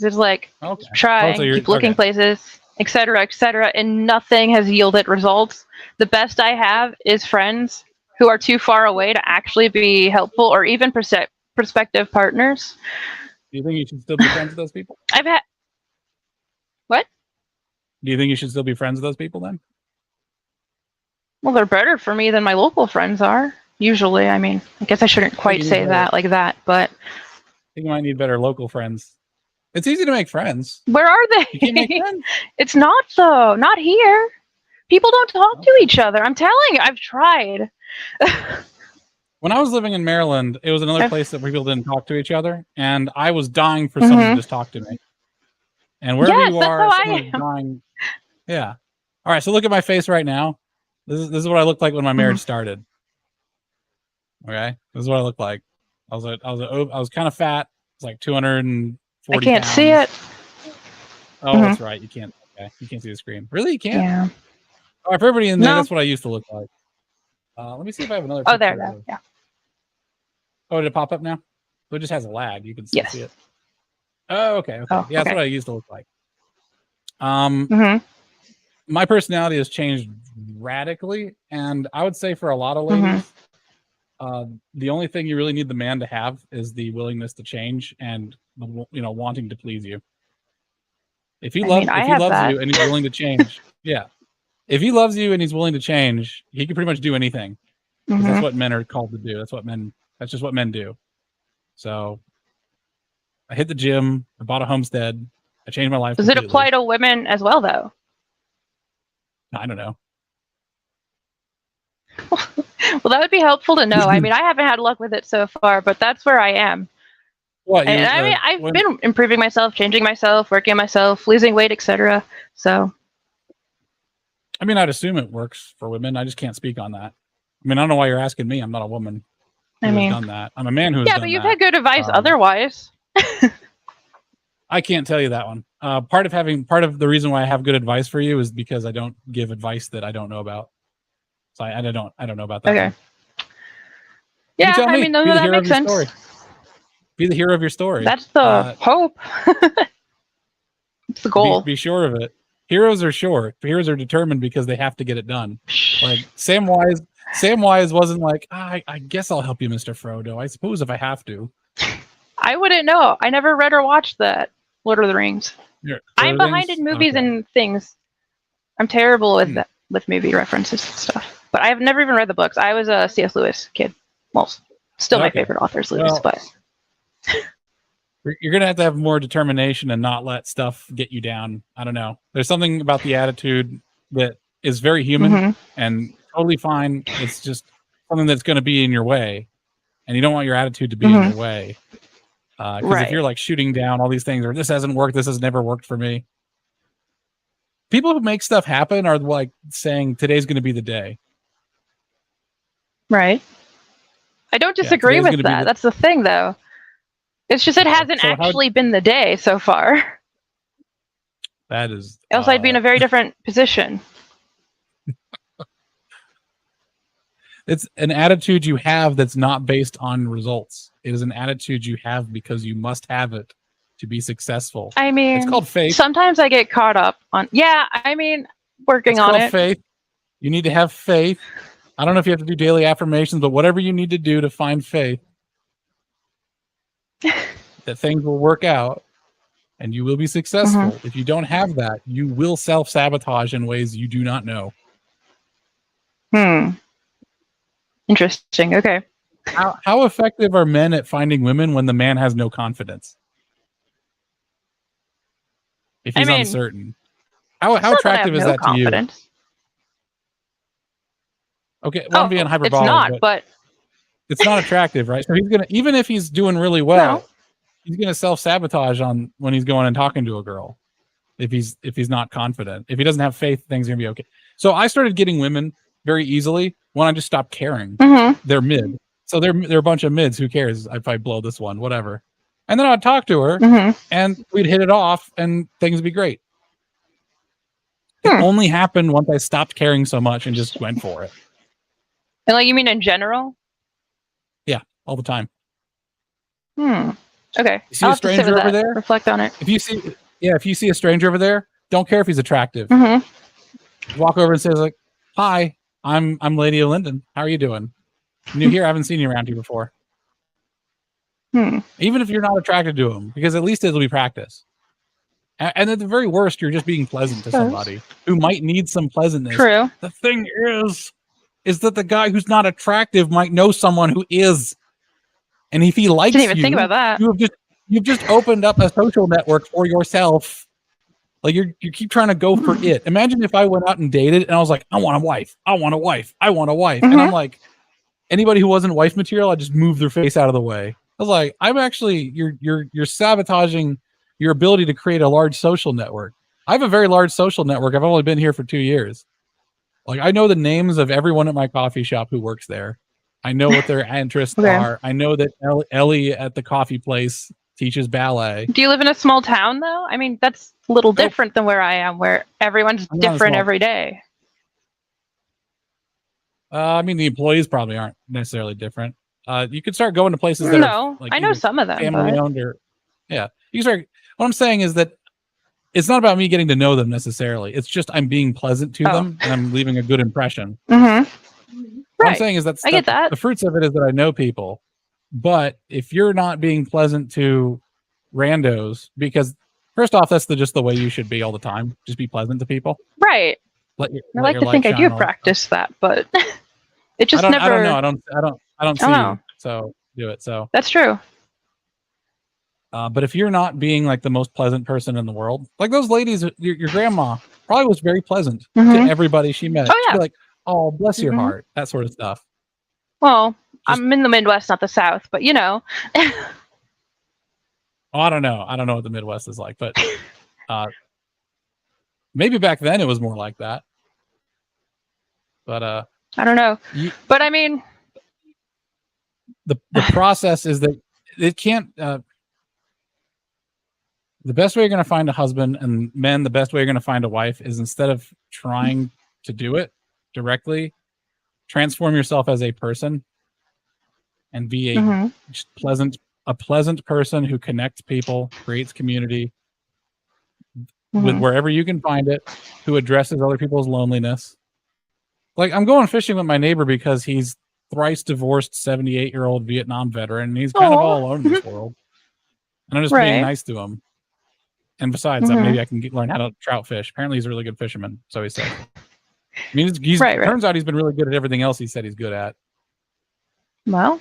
It's like try, keep looking places, etc., and nothing has yielded results. The best I have is friends who are too far away to actually be helpful, or even prospective partners. Do you think you should still be friends with those people? What? Do you think you should still be friends with those people then? Well, they're better for me than my local friends are, usually. I mean, I guess I shouldn't quite say that like that, but... I think you might need better local friends. It's easy to make friends. Where are they? You can't make friends. It's not, though. Not here. People don't talk to each other. I'm telling you, I've tried. When I was living in Maryland, it was another place that people didn't talk to each other, and I was dying for someone to just talk to me. And wherever you are, someone's dying. Yeah. All right, so look at my face right now. This is what I looked like when my marriage started. Okay, this is what I looked like. I was kind of fat. I was like 240. I can't see it. Oh, that's right. You can't. Okay, you can't see the screen. Really, you can't. Yeah. All right, for everybody in there, that's what I used to look like. Let me see if I have another. Oh, there. Yeah. Oh, did it pop up now? So it just has a lag. You can still see it. Oh, okay. Yeah, that's what I used to look like. My personality has changed radically, and I would say for a lot of ladies, the only thing you really need the man to have is the willingness to change and wanting to please you. If he loves you and he's willing to change, if he loves you and he's willing to change, he can pretty much do anything. That's what men are called to do. That's just what men do. So I hit the gym. I bought a homestead. I changed my life. Does it apply to women as well, though? I don't know. Well, that would be helpful to know. I mean, I haven't had luck with it so far, but that's where I am. What? I've been improving myself, changing myself, working on myself, losing weight, etc. So, I mean, I'd assume it works for women. I just can't speak on that. I mean, I don't know why you're asking me. I'm not a woman who has done that. I'm a man who has done that. Yeah, but you've had good advice otherwise. I can't tell you that one. Part of the reason why I have good advice for you is because I don't give advice that I don't know about. So I don't know about that. Okay. One. Yeah, I mean, that makes sense. Story. Be the hero of your story. That's the hope. It's the goal. Be sure of it. Heroes are short. Heroes are determined because they have to get it done. Like Samwise wasn't like, I guess I'll help you, Mr. Frodo. I suppose if I have to. I wouldn't know. I never read or watched that Lord of the Rings. I'm behind in movies and things. I'm terrible with movie references and stuff. But I've never even read the books. I was a C.S. Lewis kid. Well, still my favorite author is Lewis, but you're gonna have to have more determination and not let stuff get you down. I don't know. There's something about the attitude that is very human and totally fine. It's just something that's going to be in your way, and you don't want your attitude to be in your way. Because if you're like shooting down all these things, or this hasn't worked, this has never worked for me. People who make stuff happen are like saying today's going to be the day. Right. I don't disagree with that. That's the thing, though. It's just it hasn't actually been the day so far. That is. Else I'd be in a very different position. It's an attitude you have that's not based on results. It is an attitude you have because you must have it to be successful. I mean, it's called faith. Sometimes I get caught up on. Yeah, I mean, working on it. Faith. You need to have faith. I don't know if you have to do daily affirmations, but whatever you need to do to find faith that things will work out and you will be successful. If you don't have that, you will self-sabotage in ways you do not know. Interesting. Okay. How effective are men at finding women when the man has no confidence? If he's uncertain. How attractive is that to you? Okay, well, I'm being hyperbolic. It's not, but it's not attractive, right? So he's gonna, even if he's doing really well, he's gonna self-sabotage on when he's going and talking to a girl. If he's not confident, if he doesn't have faith, things are gonna be okay. So I started getting women very easily when I just stopped caring. They're mid, so they're a bunch of mids. Who cares if I blow this one, whatever. And then I'd talk to her, and we'd hit it off, and things would be great. It only happened once I stopped caring so much and just went for it. And like, you mean in general? Yeah, all the time. Okay. You see a stranger over there? Reflect on it. If you see a stranger over there, don't care if he's attractive. Walk over and say like, "Hi, I'm LadyOLinden. How are you doing? New here? I haven't seen you around here before." Even if you're not attracted to him, because at least it'll be practice. And at the very worst, you're just being pleasant to somebody who might need some pleasantness. True. The thing is that the guy who's not attractive might know someone who is. And if he likes Didn't even think about that. You've just opened up a social network for yourself. Like you keep trying to go for it. Imagine if I went out and dated and I was like, I want a wife. I want a wife. I want a wife. And I'm like, anybody who wasn't wife material, I just move their face out of the way. I was like, I'm actually, you're sabotaging your ability to create a large social network. I have a very large social network. I've only been here for 2 years. Like, I know the names of everyone at my coffee shop who works there. I know what their interests are. I know that Ellie at the coffee place teaches ballet. Do you live in a small town, though? I mean, that's a little different than where I am, where everyone's different every day. I mean, the employees probably aren't necessarily different. You could start going to places that are like, I know some of them. Family owned or you can start. What I'm saying is that it's not about me getting to know them necessarily. It's just I'm being pleasant to them and I'm leaving a good impression. What I'm saying is I get that. The fruits of it is that I know people. But if you're not being pleasant to randos, because first off, that's just the way you should be all the time. Just be pleasant to people. Right. I like to think I do practice that, but it just never. I don't know. I don't see you, so do it. So that's true. But if you're not being like the most pleasant person in the world, like those ladies, your grandma probably was very pleasant to everybody she met. She'd be like, "Oh, bless your heart," that sort of stuff. Well, I'm in the Midwest, not the South, but you know. I don't know. I don't know what the Midwest is like, but maybe back then it was more like that. But I don't know. But I mean, the process is that it can't. The best way you're going to find a husband, and men, the best way you're going to find a wife is instead of trying to do it directly, transform yourself as a person and be a pleasant person who connects people, creates community with wherever you can find it, who addresses other people's loneliness. Like, I'm going fishing with my neighbor because he's thrice divorced 78-year-old Vietnam veteran, and he's kind of all alone in this world. And I'm just being nice to him. And besides, maybe I can learn how to trout fish. Apparently, he's a really good fisherman, so he said. I mean, turns out he's been really good at everything else he said he's good at. Well,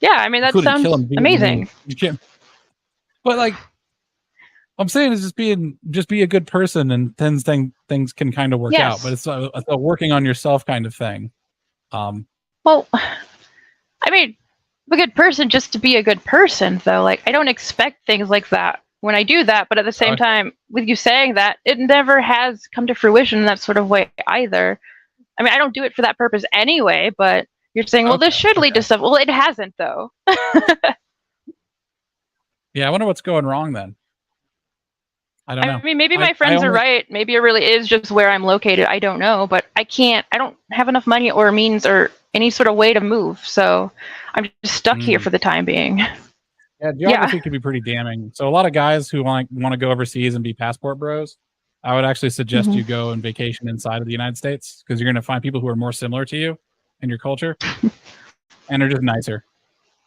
yeah, I mean, that sounds amazing. You can't. But like, I'm saying is just be a good person, and things can kind of work out. But it's a working on yourself kind of thing. Well, I mean, a good person just to be a good person, though. Like, I don't expect things like that when I do that, but at the same time, with you saying that, it never has come to fruition in that sort of way either. I mean, I don't do it for that purpose anyway, but you're saying, well, this should lead to stuff. Well, it hasn't, though. Yeah, I wonder what's going wrong then. I don't know. I mean, maybe my friends are right. Maybe it really is just where I'm located. I don't know, but I don't have enough money or means or any sort of way to move. So I'm just stuck here for the time being. Yeah, geography can be pretty damning. So a lot of guys who want to go overseas and be passport bros, I would actually suggest you go and vacation inside of the United States, because you're going to find people who are more similar to you in your culture and are just nicer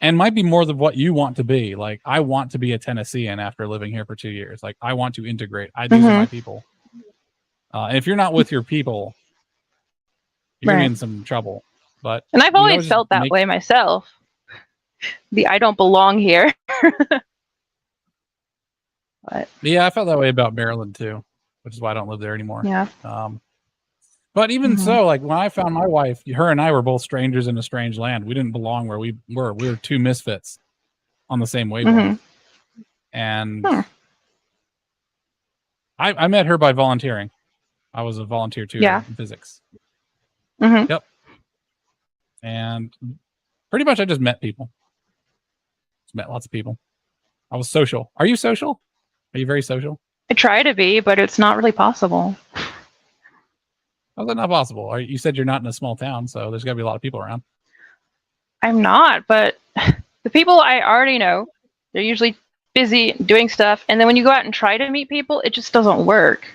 and might be more than what you want to be. Like, I want to be a Tennessean after living here for 2 years. Like, I want to integrate. These are my people. And if you're not with your people, you're going to be in some trouble. And I've always felt that way myself. I don't belong here. But yeah, I felt that way about Maryland too, which is why I don't live there anymore. Yeah. But even so, like, when I found my wife, her and I were both strangers in a strange land. We didn't belong where we were. We were two misfits on the same wavelength. And I met her by volunteering. I was a volunteer tutor in physics. Yep. And pretty much I just met people. Just met lots of people. I was social. Are you social? Are you very social? I try to be, but it's not really possible. How's that not possible? You said you're not in a small town, so there's got to be a lot of people around. I'm not, but the people I already know, they're usually busy doing stuff. And then when you go out and try to meet people, it just doesn't work.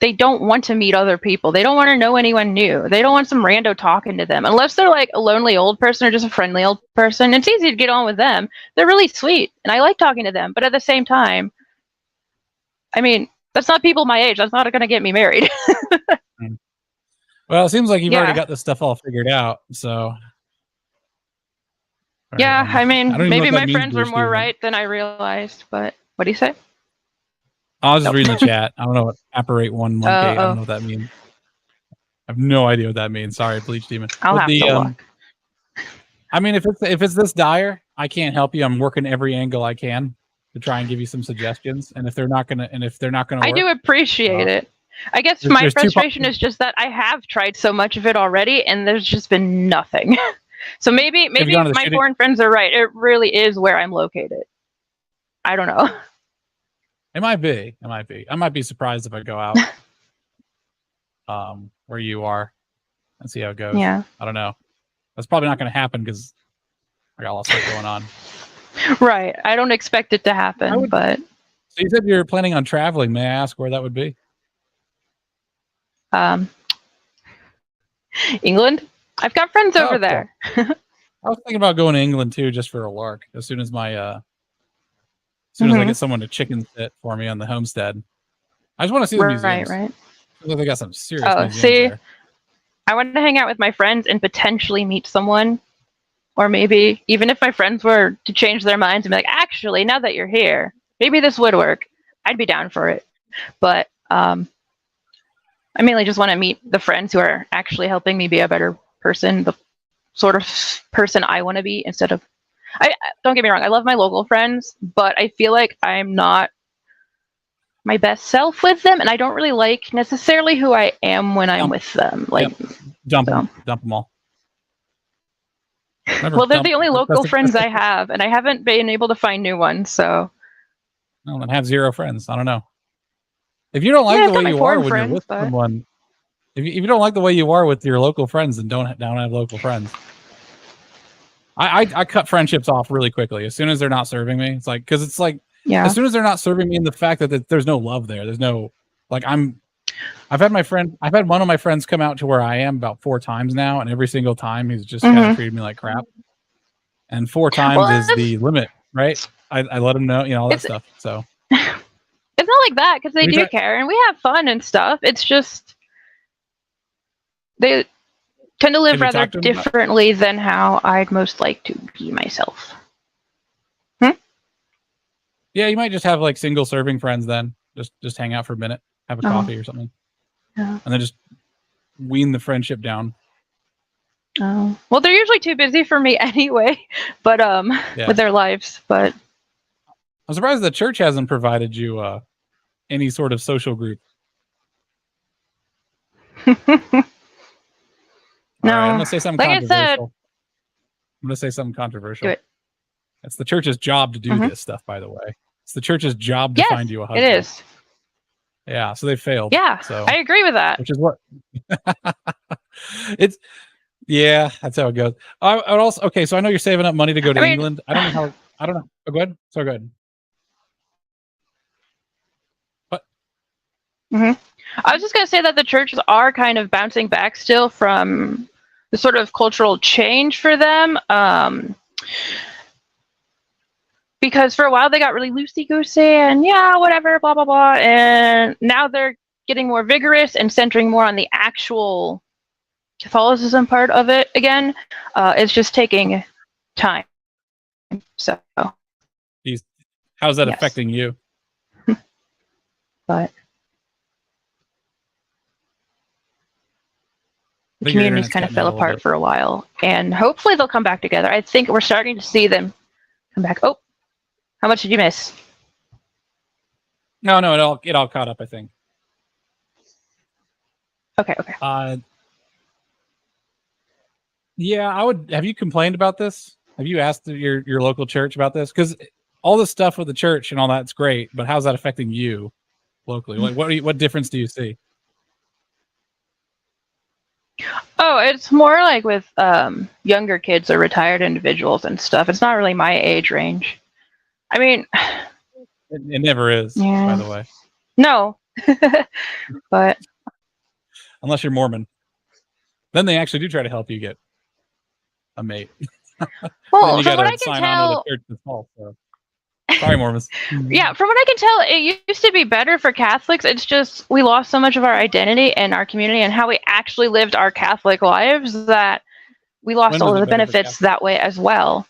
They don't want to meet other people. They don't want to know anyone new. They don't want some rando talking to them. Unless they're like a lonely old person or just a friendly old person. It's easy to get on with them. They're really sweet, and I like talking to them. But at the same time, I mean, that's not people my age. That's not going to get me married. Well, it seems like you've already got this stuff all figured out. So, yeah, I mean, maybe my friends were more right than I realized. But what do you say? I was just reading the chat. I don't know what apparate 118. I don't know what that means. I have no idea what that means. Sorry, Bleach Demon. I'll have to look. I mean, if it's this dire, I can't help you. I'm working every angle I can to try and give you some suggestions. And if they're not gonna work, I do appreciate it. I guess my frustration is just that I have tried so much of it already, and there's just been nothing. So maybe my foreign friends are right. It really is where I'm located. I don't know. It might be. I might be surprised if I go out where you are and see how it goes. Yeah. I don't know. That's probably not going to happen because I got a lot of stuff going on. Right. I don't expect it to happen, but. So you said you're planning on traveling. May I ask where that would be? England. I've got friends over there. I was thinking about going to England too, just for a lark. As soon as I get someone to chicken sit for me on the homestead, I just want to see the museums. Right. They got some serious museums there. I want to hang out with my friends and potentially meet someone, or maybe even if my friends were to change their minds and be like, actually, now that you're here, maybe this would work. I'd be down for it. But I mainly just want to meet the friends who are actually helping me be a better person, the sort of person I want to be instead of. Don't get me wrong, I love my local friends, but I feel like I'm not my best self with them, and I don't really like necessarily who I am when I'm with them. Like, dump them all. Well, they're the only local friends I have, and I haven't been able to find new ones. So, well, then have zero friends. I don't know. If you don't like the way you are when you're with someone, if you don't like the way you are with your local friends, then don't have local friends. I cut friendships off really quickly as soon as they're not serving me. It's like, because it's like, as soon as they're not serving me in the fact that there's no love there, there's no, like, I've had one of my friends come out to where I am about 4 times now, and every single time he's just kind of treated me like crap. And 4 times is the limit, right? I let him know, all that stuff. So it's not like that, because they do care and we have fun and stuff. It's just they tend to live rather differently than how I'd most like to be myself. Yeah, you might just have like single serving friends then. Just hang out for a minute, have a coffee or something. Yeah. And then just wean the friendship down. Oh. Well, they're usually too busy for me anyway, but with their lives. But I'm surprised the church hasn't provided you any sort of social group. No, right, I'm gonna say something like controversial. I'm gonna say something controversial. Do it. It's the church's job to do this stuff, by the way. It's the church's job to find you a husband. It is. Yeah, so they failed. Yeah, so, I agree with that. Which is what that's how it goes. I would also so I know you're saving up money to go to England. I don't know how. I don't know. Oh, go ahead. Sorry, go ahead. What? I was just going to say that the churches are kind of bouncing back still from the sort of cultural change for them. Because for a while they got really loosey-goosey and yeah, whatever, blah, blah, blah. And now they're getting more vigorous and centering more on the actual Catholicism part of it again. It's just taking time. So, how's that affecting you? But the communities kind of fell apart for a while, and hopefully they'll come back together. I think we're starting to see them come back. Oh, how much did you miss? No, it all caught up, I think. Okay. Yeah, I would. Have you complained about this? Have you asked your local church about this? Because all this stuff with the church and all that's great, but how's that affecting you locally? Like, what difference do you see? Oh, it's more like with younger kids or retired individuals and stuff. It's not really my age range. I mean, it never is, by the way. No, but unless you're Mormon, then they actually do try to help you get a mate. Well, from what I can tell, sorry, Mormons. Yeah, from what I can tell, it used to be better for Catholics. It's just we lost so much of our identity and our community and how we actually lived our Catholic lives that we lost all of the benefits that way as well.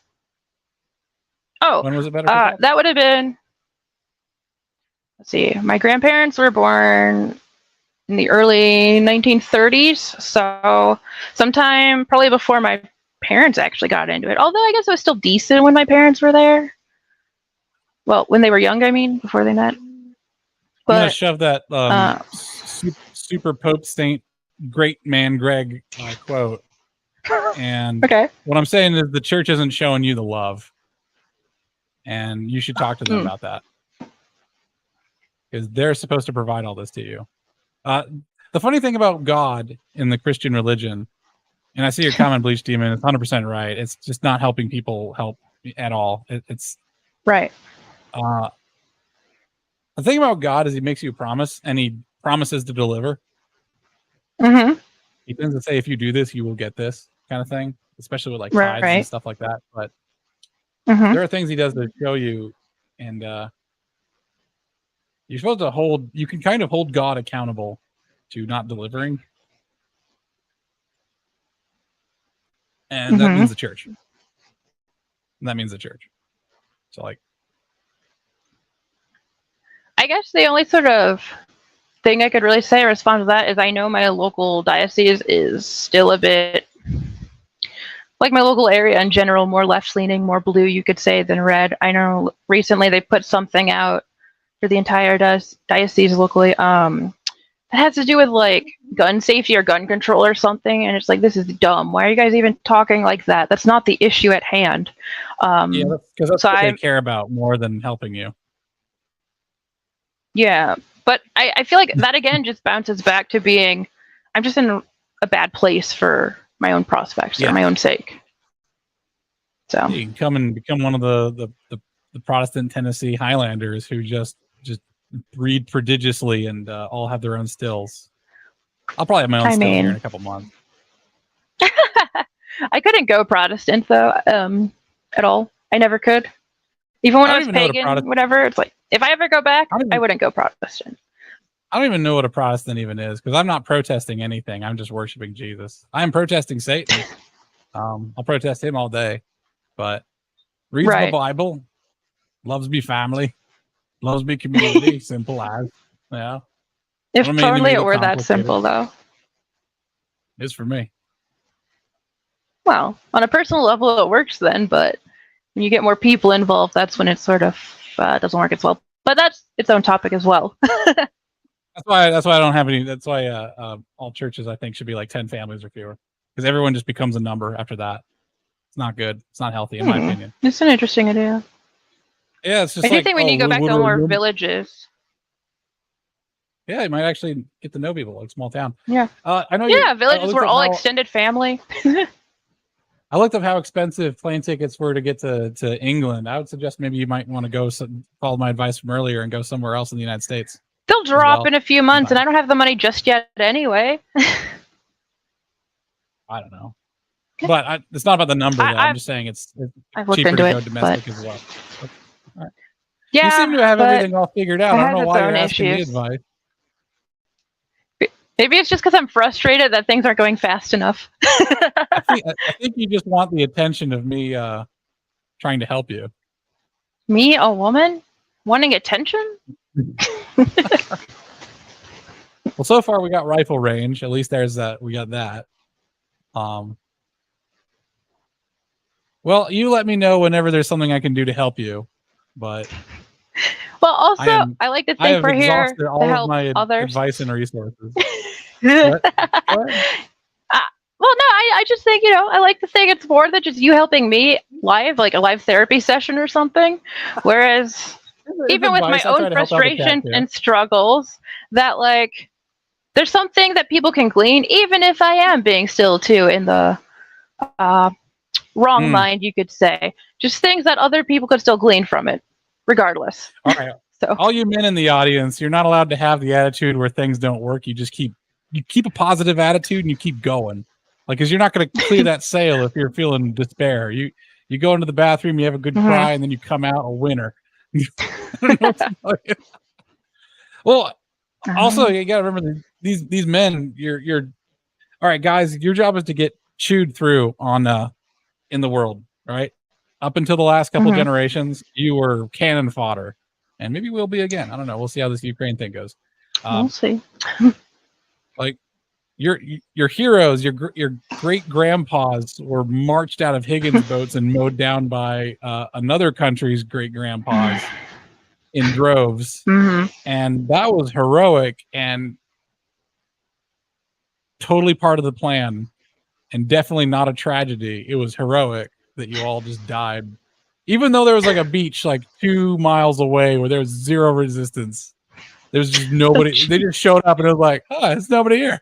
Oh, when was it better? That would have been. Let's see. My grandparents were born in the early 1930s, so sometime probably before my parents actually got into it. Although I guess it was still decent when my parents were there. Well, when they were young, I mean, before they met. But, I'm gonna shove that super Pope Saint Great Man Greg quote. And what I'm saying is the church isn't showing you the love, and you should talk to them about that because they're supposed to provide all this to you. The funny thing about God in the Christian religion, and I see your comment, Bleach Demon, it's 100% right. It's just not helping people help at all. It's right. The thing about God is he makes you a promise and he promises to deliver. He tends to say, if you do this, you will get this kind of thing, especially with like tithes and stuff like that. But there are things he does to show you, and you're supposed to you can kind of hold God accountable to not delivering. And that means the church. And that means the church. So like, I guess the only sort of thing I could really say in response to that is I know my local diocese is still a bit, like my local area in general, more left-leaning, more blue, you could say, than red. I know recently they put something out for the entire diocese locally that has to do with like gun safety or gun control or something, and it's like, this is dumb. Why are you guys even talking like that? That's not the issue at hand. Yeah, because that's what they care about more than helping you. Yeah, but I feel like that again just bounces back to being, I'm just in a bad place for my own prospects or my own sake. So you can come and become one of the Protestant Tennessee Highlanders who just breed prodigiously and all have their own stills. I'll probably have my own still here in a couple months. I couldn't go Protestant though, at all. I never could. Even when I was pagan, whatever. It's like, if I ever go back, I wouldn't go Protestant. I don't even know what a Protestant even is because I'm not protesting anything. I'm just worshiping Jesus. I am protesting Satan. I'll protest him all day, but reads the Bible, loves me family, loves me community. Simple as, yeah. If totally it were that simple, though. It is for me. Well, on a personal level, it works then, but when you get more people involved, that's when it sort of doesn't work as well. But that's its own topic as well. That's why I don't have any. That's why all churches, I think, should be like 10 families or fewer, because everyone just becomes a number after that. It's not good. It's not healthy, in my opinion. It's an interesting idea. Yeah, it's just I think we need to go back to more villages. Yeah, you might actually get to know people, like small town. Yeah. I know. Yeah, villages were all extended family. I looked up how expensive plane tickets were to get to England. I would suggest maybe you might want to go follow my advice from earlier and go somewhere else in the United States. They'll drop in a few months, and I don't have the money just yet anyway. I don't know. But it's not about the number, though. I'm just saying it's cheaper to go domestic as well. Okay. All right. Yeah, you seem to have everything all figured out. I don't know why you're asking me advice. Maybe it's just because I'm frustrated that things aren't going fast enough. I think you just want the attention of me trying to help you. Me, a woman? Wanting attention? Well, so far we got rifle range. At least there's that. We got that. Well, you let me know whenever there's something I can do to help you. But well, also I like to think we're here to help others. Advice and resources. Well, no, I just think, I like to think it's more than just you helping me live, like a live therapy session or something. Whereas even with my own frustrations and struggles, that like there's something that people can glean, even if I am being still too in the wrong mind, you could say. Just things that other people could still glean from it, regardless. All right. So all you men in the audience, you're not allowed to have the attitude where things don't work. You just keep a positive attitude and you keep going. Like, because you're not going to clear that sale if you're feeling despair. You go into the bathroom, you have a good cry, and then you come out a winner. I don't know what to tell you. Well, also you got to remember these men. You're all right, guys. Your job is to get chewed through on in the world, right? Up until the last couple generations, you were cannon fodder, and maybe we'll be again. I don't know. We'll see how this Ukraine thing goes. We'll see. Like your heroes, your great grandpas were marched out of Higgins boats and mowed down by another country's great grandpas in droves, and that was heroic and totally part of the plan, and definitely not a tragedy. It was heroic that you all just died, even though there was like a beach like 2 miles away where there was zero resistance. There's just nobody. They just showed up and it was like, there's nobody here.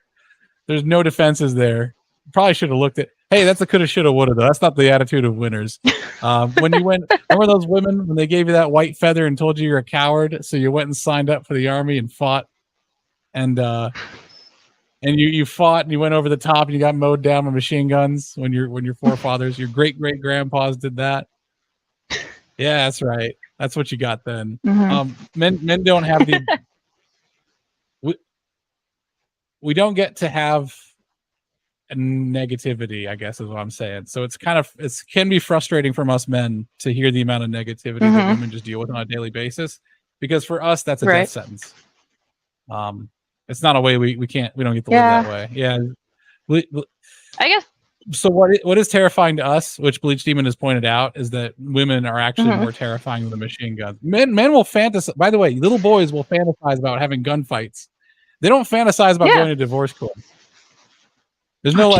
There's no defenses there. Probably should have looked at. Hey, that's a coulda, shoulda, woulda. Though that's not the attitude of winners. When you went, remember those women when they gave you that white feather and told you you're a coward, so you went and signed up for the army and fought, and you fought and you went over the top and you got mowed down by machine guns when your forefathers, your great grandpas did that. Yeah, that's right. That's what you got then. Men don't have the. We don't get to have a negativity, I guess is what I'm saying. So it can be frustrating from us men to hear the amount of negativity that women just deal with on a daily basis, because for us that's a death sentence. It's not a way we don't get to live that way. Yeah. I guess. So what is terrifying to us, which Bleach Demon has pointed out, is that women are actually more terrifying than the machine guns. Men will fantasize. By the way, little boys will fantasize about having gunfights. They don't fantasize about going to divorce court. There's no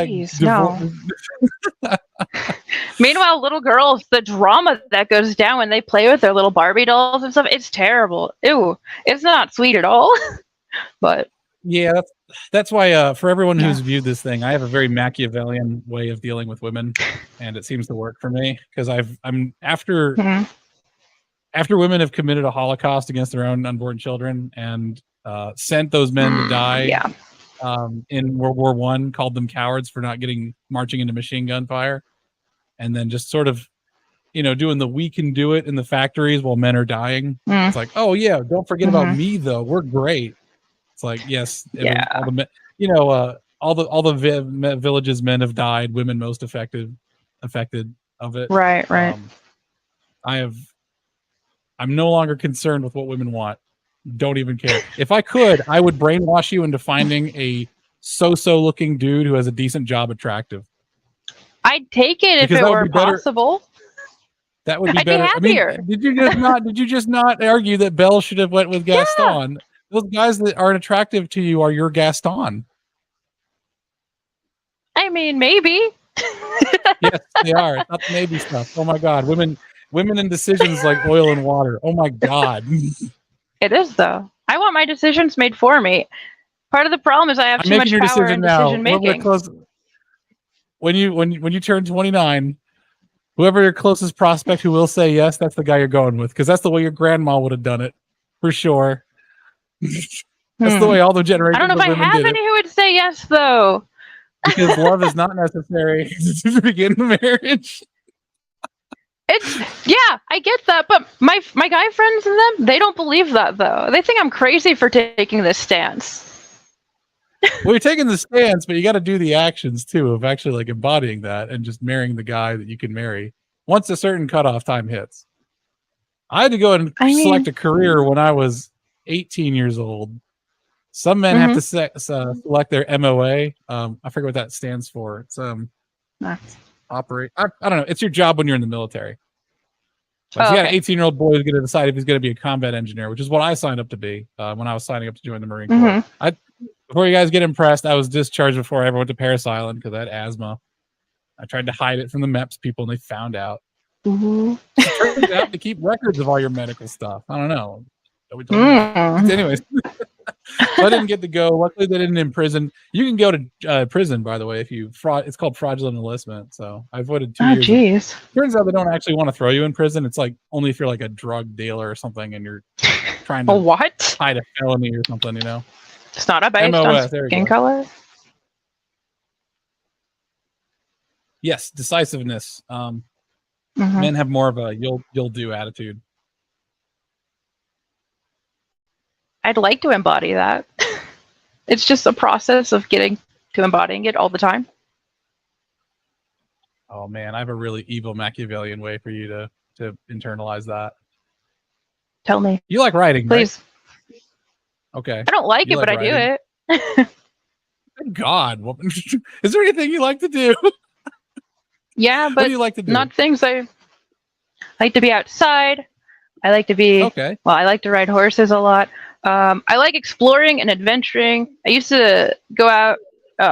Meanwhile, little girls, the drama that goes down when they play with their little Barbie dolls and stuff, it's terrible. Ew, it's not sweet at all. But yeah, that's why for everyone who's viewed this thing, I have a very Machiavellian way of dealing with women, and it seems to work for me because I'm after women have committed a Holocaust against their own unborn children and sent those men to die in World War I, called them cowards for not marching into machine gun fire, and then just sort of doing the we can do it in the factories while men are dying. It's like, oh yeah, don't forget about me though, we're great. It's like, yes, all the men, all the villages men have died, women most affected of it. Right. I'm no longer concerned with what women want. Don't even care. If I could, I would brainwash you into finding a so-so looking dude who has a decent job attractive. I'd take it if it were possible. That would be I'd better. Be happier. I mean, did you just not argue that Belle should have went with Gaston? Yeah. Those guys that aren't attractive to you are your Gaston. I mean, maybe. Yes, they are. It's not the maybe stuff. Oh my God, women in decisions like oil and water. Oh my God. It is though. I want my decisions made for me. Part of the problem is I have too much power in decision making. When you turn 29, whoever your closest prospect who will say yes, that's the guy you're going with, because that's the way your grandma would have done it, for sure. That's the way all the generations. I don't know if I have any who would say yes, though. Because love is not necessary to begin the marriage. Yeah, I get that, but my guy friends and them, they don't believe that, though. They think I'm crazy for taking this stance. Well, you're taking the stance, but you got to do the actions too of actually like embodying that and just marrying the guy that you can marry once a certain cutoff time hits. I had to go and select a career when I was 18 years old. Some men have to select their MOA. I forget what that stands for. It's operate. I don't know. It's your job when you're in the military. But you got an 18-year-old boy who's going to decide if he's going to be a combat engineer, which is what I signed up to be when I was signing up to join the Marine Corps. Before you guys get impressed, I was discharged before I ever went to Paris Island because I had asthma. I tried to hide it from the MEPS people, and they found out. It turns out to keep records of all your medical stuff. I don't know. Anyways, so I didn't get to go. Luckily, they didn't imprison. You can go to prison, by the way, if you fraud. It's called fraudulent enlistment. So I avoided 2 years. Jeez. Turns out they don't actually want to throw you in prison. It's like only if you're like a drug dealer or something, and you're trying to hide a felony or something. You know. It's not based on skin color. Yes, decisiveness. Men have more of a you'll do attitude. I'd like to embody that. It's just a process of getting to embodying it all the time. Oh man, I have a really evil Machiavellian way for you to internalize that. Tell me. You like writing, please? Right? Okay. I don't like it, but writing? I do it. Thank God. Is there anything you like to do? Yeah, but what do you like to do? Not things I like to be outside. I like to be well, I like to ride horses a lot. I like exploring and adventuring. I used to go out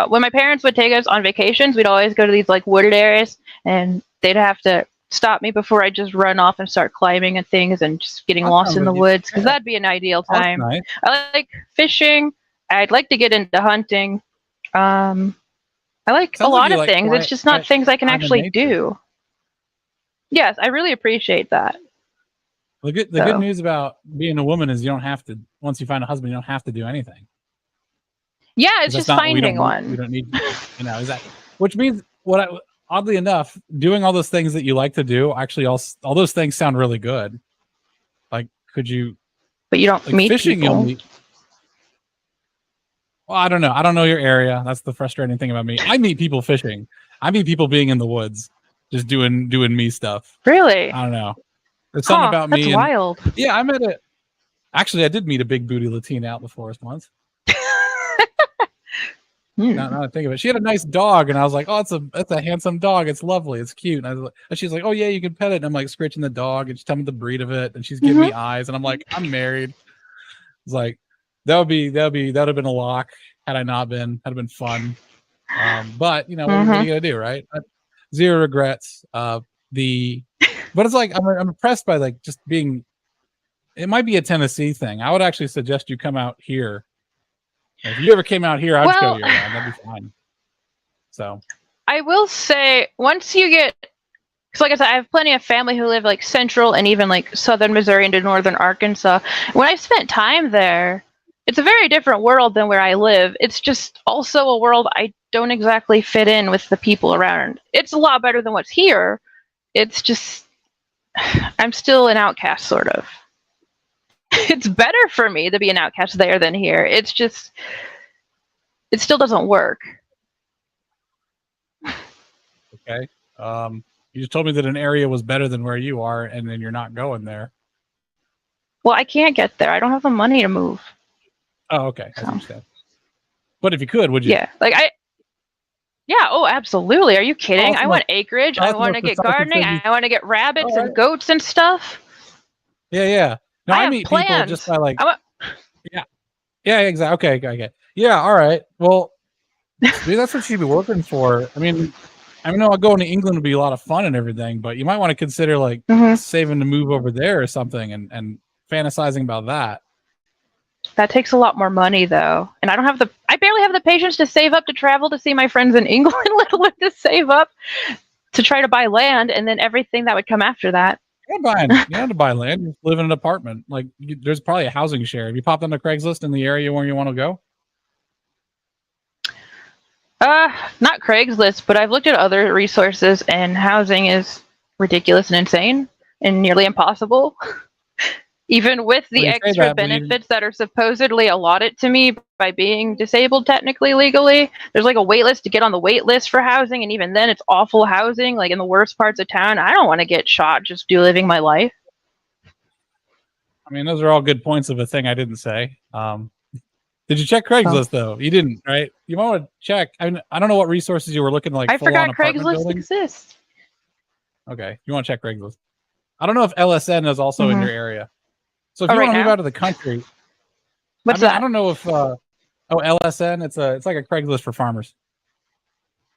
when my parents would take us on vacations. We'd always go to these like wooded areas, and they'd have to stop me before I just run off and start climbing at things and just getting lost in the woods, because that'd be an ideal time. Nice. I like fishing. I'd like to get into hunting. I like a lot of things. It's just not things I can actually do. Yes, I really appreciate that. The good news about being a woman is you don't have to, once you find a husband, you don't have to do anything. Yeah, it's just finding one. You don't need, exactly. Which means oddly enough, doing all those things that you like to do, actually all those things sound really good. Like, could you? But you don't meet fishing. People. You'll meet. Well, I don't know. I don't know your area. That's the frustrating thing about me. I meet people fishing. I meet people being in the woods, just doing me stuff. Really? I don't know. There's something about me. That's wild. Yeah, I met Actually, I did meet a big booty Latina out in the forest once. Now I think of it, she had a nice dog, and I was like, "Oh, it's a handsome dog. It's lovely. It's cute." And she's like, "Oh yeah, you can pet it." And I'm like scratching the dog, and she's telling me the breed of it, and she's giving me eyes, and I'm like, "I'm married." It's like that would have been a lock had I not been. That'd have been fun. But what are you gonna do, right? Zero regrets. But it's like I'm impressed by like just being. It might be a Tennessee thing. I would actually suggest you come out here. If you ever came out here, I'd just go year round. That'd be fine. So I will say, once you get, because like I said, I have plenty of family who live like central and even like southern Missouri into northern Arkansas. When I spent time there, it's a very different world than where I live. It's just also a world I don't exactly fit in with the people around. It's a lot better than what's here. It's just, I'm still an outcast, sort of. It's better for me to be an outcast there than here. It's just, it still doesn't work. Okay. You just told me that an area was better than where you are, and then you're not going there. Well, I can't get there. I don't have the money to move. Oh, okay. I understand. But if you could, would you? Yeah. Yeah. Oh, absolutely. Are you kidding? I want acreage. I want to get gardening. I want to get rabbits and goats and stuff. Yeah. Yeah. No, I meet people just by like, yeah, exactly. Okay. Yeah, all right. Well, maybe that's what you'd be working for. I know going to England would be a lot of fun and everything, but you might want to consider like saving to move over there or something and fantasizing about that. That takes a lot more money though, and I barely have the patience to save up to travel to see my friends in England, let alone to save up to try to buy land and then everything that would come after that. You don't have to buy land. You just live in an apartment. Like there's probably a housing share. Have you popped onto Craigslist in the area where you want to go? Not Craigslist, but I've looked at other resources, and housing is ridiculous and insane and nearly impossible. Even with the extra benefits that are supposedly allotted to me by being disabled technically legally, there's like a wait list to get on the wait list for housing, and even then it's awful housing, like in the worst parts of town. I don't want to get shot just living my life. I mean, those are all good points of a thing I didn't say. Did you check Craigslist though? You didn't, right? You might want to check. I mean, I don't know what resources you were looking like. I forgot Craigslist exists. Okay, you want to check Craigslist. I don't know if LSN is also in your area. So if you want to move out of the country, what's that? I don't know if LSN. It's like a Craigslist for farmers.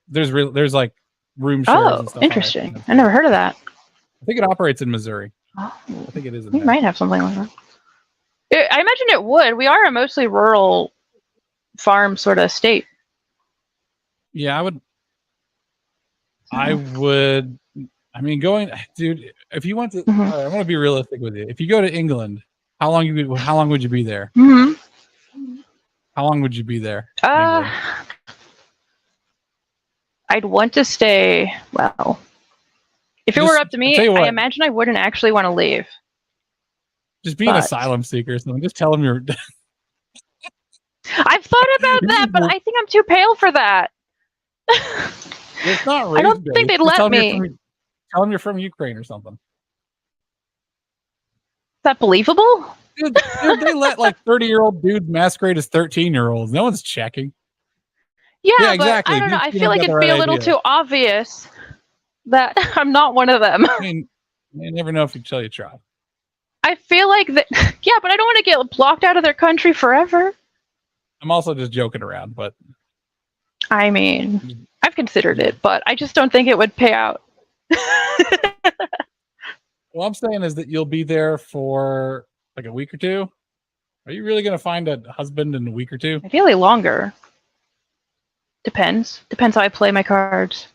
There's like room shares and stuff. Interesting. I never heard of that. I think it operates in Missouri. Oh, I think it is. We might have something like that. I imagine it would. We are a mostly rural farm sort of state. Yeah, I would. I mean, dude. If you went to, I want to be realistic with you. If you go to England, how long would you be there? How long would you be there? I'd want to stay. Well, if it were up to me, I imagine I wouldn't actually want to leave. Just be an asylum seeker or something. Just tell them you're. I've thought about that, but I think I'm too pale for that. It's not. I don't think they'd let me. Tell them you're from Ukraine or something. Is that believable? Dude, they let like 30-year-old dudes masquerade as 13-year-olds. No one's checking. Yeah, exactly. But I don't know. I feel like it'd be a little too obvious that I'm not one of them. I mean, you never know if you tell you try. I feel like that. Yeah, but I don't want to get blocked out of their country forever. I'm also just joking around, but I mean, I've considered it, but I just don't think it would pay out. What I'm saying is that you'll be there for like a week or two. Are you really going to find a husband in a week or two? Ideally longer. Depends how I play my cards.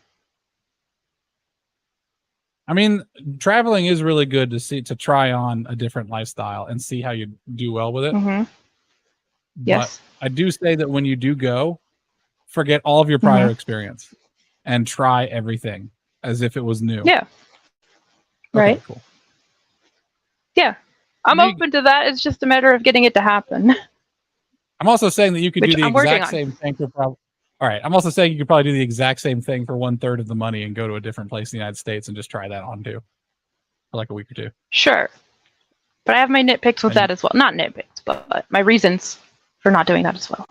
I mean, traveling is really good to try on a different lifestyle and see how you do well with it. Yes. But I do say that when you do go, forget all of your prior experience and try everything as if it was new. Yeah. Okay, right. Cool. Yeah. I'm open to that. It's just a matter of getting it to happen. I'm also saying that you could do the exact same thing for all right. I'm also saying you could probably do the exact same thing for 1/3 of the money and go to a different place in the United States and just try that on too for like a week or two. Sure. But I have my nitpicks with that as well. Not nitpicks, but my reasons for not doing that as well.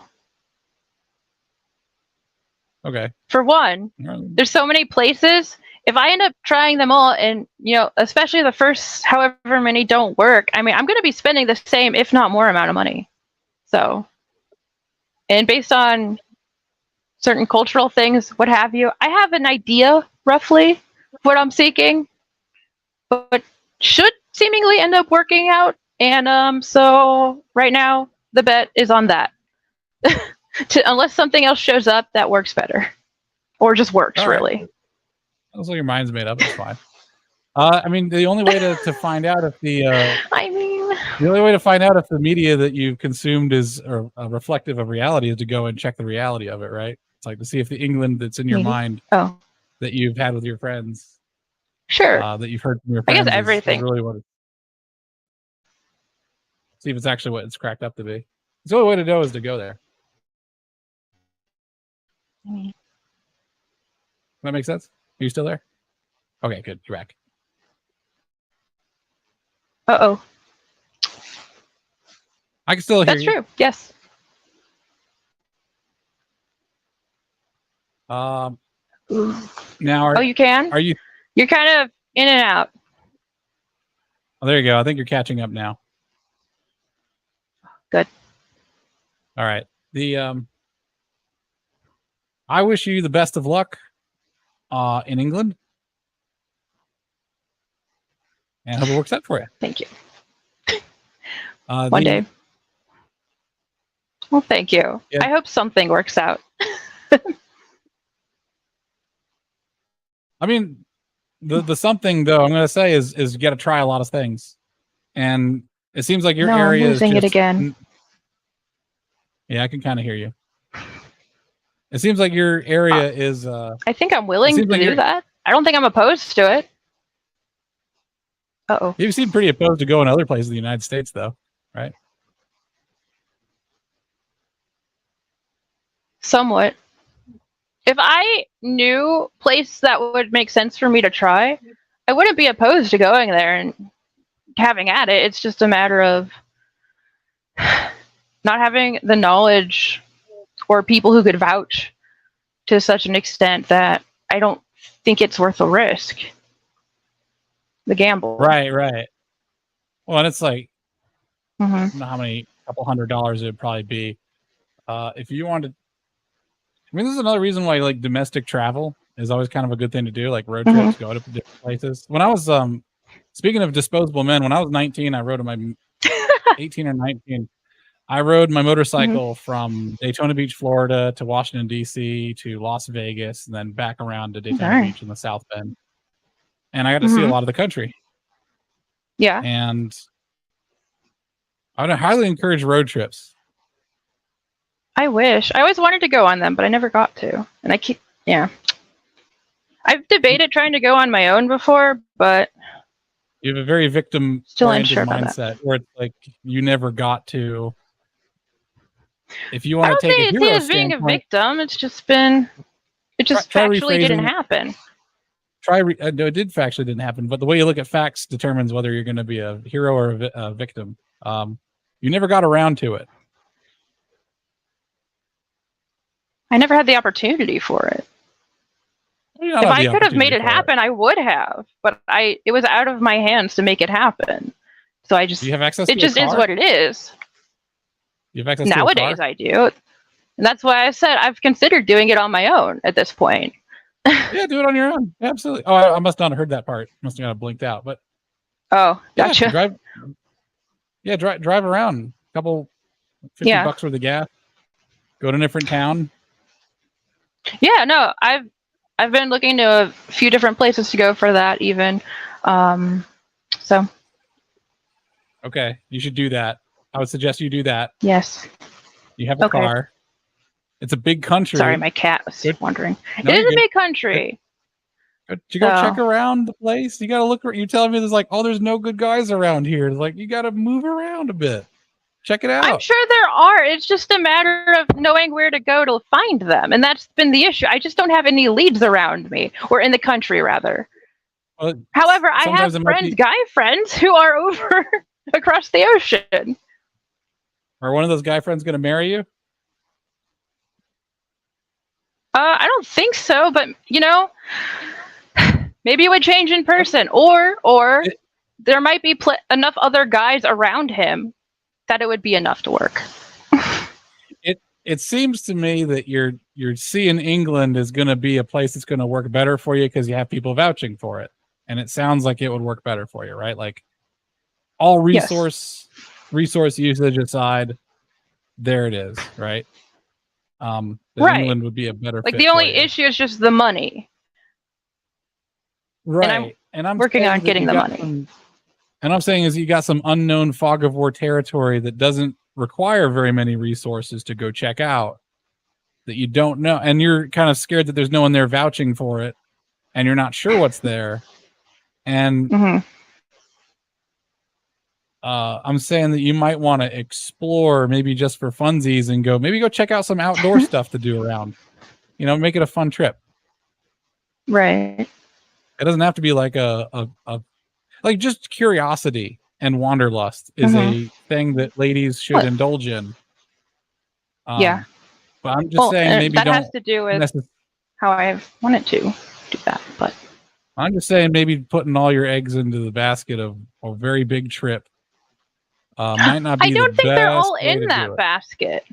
Okay. For one, there's so many places. If I end up trying them all and, especially the first however many don't work, I mean, I'm going to be spending the same, if not more amount of money. So, and based on certain cultural things, what have you, I have an idea roughly of what I'm seeking, but should seemingly end up working out. And so right now the bet is on that. Unless something else shows up that works better or just works really. Looks like your mind's made up. It's fine. I mean, the only way to find out if the only way to find out if the media that you've consumed is reflective of reality is to go and check the reality of it, right? It's like to see if the England that's in your mind that you've had with your friends, that you've heard from your friends, I guess everything. Really what see if it's actually what it's cracked up to be. The only way to know is to go there. That makes sense? Are you still there? Okay, good. You're back. Uh-oh. I can still hear you. That's true. Yes. Now, you can? Are you? You're kind of in and out. Oh, there you go. I think you're catching up now. Good. All right. I wish you the best of luck in England. And I hope it works out for you. Thank you. One day. Well, thank you. Yeah. I hope something works out. I mean, the something though I'm going to say is you got to try a lot of things, and it seems like your area I'm is losing just, it again. Yeah, I can kind of hear you. It seems like your area is. I think I'm willing to like do that. I don't think I'm opposed to it. Uh-oh. You seem pretty opposed to going other places in the United States, though, right? Somewhat. If I knew a place that would make sense for me to try, I wouldn't be opposed to going there and having at it. It's just a matter of not having the knowledge or people who could vouch to such an extent that I don't think it's worth the risk. The gamble. Right. Well, and it's like, I don't know how many, couple $100 it would probably be. If you wanted, I mean, this is another reason why like domestic travel is always kind of a good thing to do, like road trips, go to different places. When I was, speaking of disposable men, when I was 19, I rode my 18 or 19. I rode my motorcycle from Daytona Beach, Florida to Washington, D.C. to Las Vegas and then back around to Daytona Beach in the South Bend. And I got to see a lot of the country. Yeah. And I would highly encourage road trips. I wish. I always wanted to go on them, but I never got to. And I've debated trying to go on my own before, but you have a very victim-oriented mindset where it's like you never got to. If you want to take a hero standpoint, being a victim, it just factually didn't happen. No, it factually didn't happen, but the way you look at facts determines whether you're going to be a hero or a victim. You never got around to it. I never had the opportunity for it. If I could have made it happen, I would have, but it was out of my hands to make it happen. So do you have access to a car? It just is what it is. You have access nowadays to a car? I do. And that's why I said I've considered doing it on my own at this point. Yeah, do it on your own. Absolutely. Oh, I must not have heard that part. Must have got blinked out. But gotcha. Drive around. A couple $50 worth of gas. Go to a different town. Yeah, no, I've been looking to a few different places to go for that even. So okay, you should do that. I would suggest you do that. Yes. You have a car. It's a big country. Sorry, my cat was wondering. No, it is a big country. Did you go check around the place? You got to look. You're telling me there's like, there's no good guys around here. It's like, you got to move around a bit. Check it out. I'm sure there are. It's just a matter of knowing where to go to find them. And that's been the issue. I just don't have any leads around me, or in the country, rather. However, I have guy friends, who are over across the ocean. Are one of those guy friends going to marry you? I don't think so, but maybe it would change in person, or there might be enough other guys around him that it would be enough to work. It seems to me that your C in England is going to be a place that's going to work better for you because you have people vouching for it, and it sounds like it would work better for you, right? Like all resource usage aside, there it is, right? England would be a better fit. The only issue is just the money. Right. And I'm working on getting the money. And I'm saying is you got some unknown fog of war territory that doesn't require very many resources to go check out that you don't know. And you're kind of scared that there's no one there vouching for it and you're not sure what's there. And I'm saying that you might want to explore maybe just for funsies and go check out some outdoor stuff to do around, make it a fun trip. Right. It doesn't have to be like like just curiosity and wanderlust is a thing that ladies should indulge in. Yeah. But I'm just saying maybe that has to do with how I've wanted to do that. But I'm just saying maybe putting all your eggs into the basket of a very big trip might not be. I don't think they're all in that basket.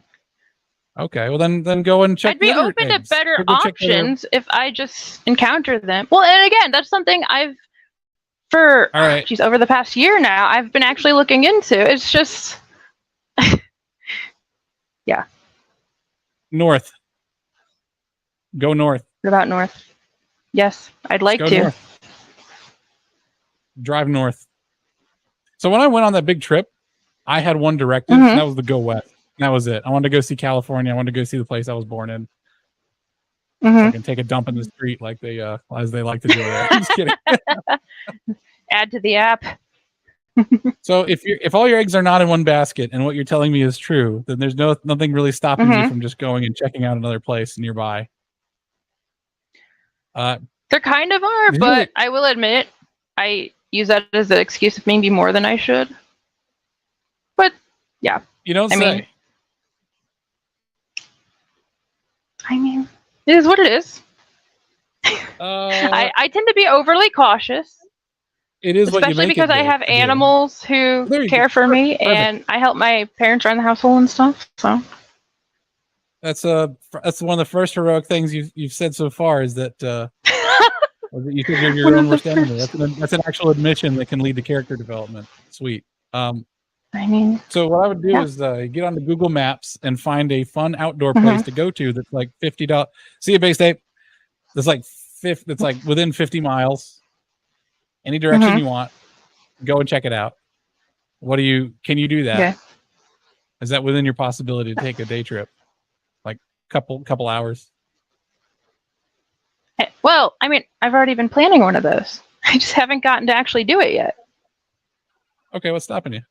Okay, well then go and check. I'd be open to better options if I just encounter them. Well, and again, that's something over the past year now, I've been actually looking into. It's just, yeah. North. Go north. What about north? Yes, I'd like to. North. drive north. So when I went on that big trip, I had one directive, and that was to go west. And that was it. I wanted to go see California. I wanted to go see the place I was born in. So I can take a dump in the street like they, as they like to do there. I'm just kidding. Add to the app. So if all your eggs are not in one basket, and what you're telling me is true, then there's nothing really stopping you from just going and checking out another place nearby. There kind of are, but I will admit, I use that as an excuse maybe more than I should. But yeah, you don't say. I mean, it is what it is. I tend to be overly cautious. It is what you make it, especially because I have animals who care for me, and I help my parents run the household and stuff. So that's one of the first heroic things you've said so far is that you think you're your own worst enemy. That's an actual admission that can lead to character development. Sweet. I mean, so what I would do is get on the Google Maps and find a fun outdoor place to go to that's like $50. See a Bay State? That's like within 50 miles. Any direction you want, go and check it out. Can you do that? Okay. Is that within your possibility to take a day trip? Like couple hours? Well, I mean, I've already been planning one of those. I just haven't gotten to actually do it yet. Okay, what's stopping you?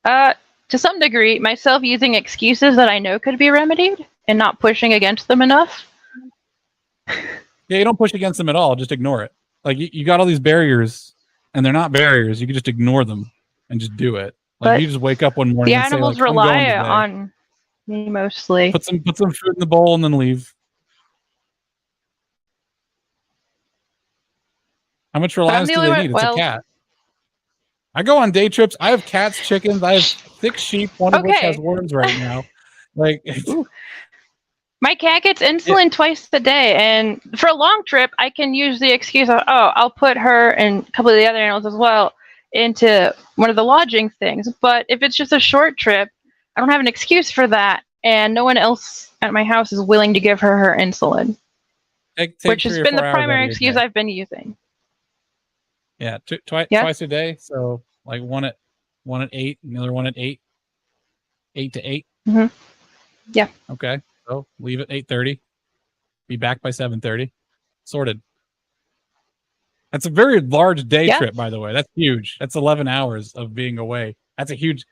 To some degree, myself using excuses that I know could be remedied and not pushing against them enough. Yeah, you don't push against them at all. Just ignore it. Like you got all these barriers, and they're not barriers. You can just ignore them and just do it. Like you just wake up one morning. The and animals say, like, rely on me mostly. Put some fruit in the bowl and then leave. How much reliance do they need? It's a cat. I go on day trips. I have cats, chickens. I have 6 sheep. One of which has worms right now. Like. My cat gets insulin twice a day, and for a long trip, I can use the excuse of, I'll put her and a couple of the other animals as well into one of the lodging things. But if it's just a short trip, I don't have an excuse for that, and no one else at my house is willing to give her insulin, which has been the primary excuse I've been using. Yeah, twice a day. So like one at 8, and the other one at 8 to 8. Yeah. Okay. So leave at 8:30. Be back by 7:30. Sorted. That's a very large day trip, by the way. That's huge. That's 11 hours of being away. That's a huge.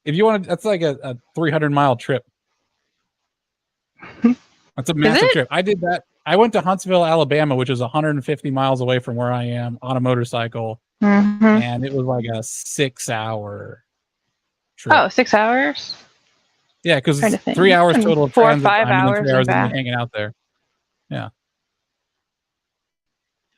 If you want to, that's like a 300-mile trip. That's a massive trip. I did that. I went to Huntsville, Alabama, which is 150 miles away from where I am on a motorcycle, and it was like a 6-hour trip. Oh, 6 hours? Yeah, because it's 3 hours total of 4 or 5 hours, and 3 hours of hanging out there. Yeah.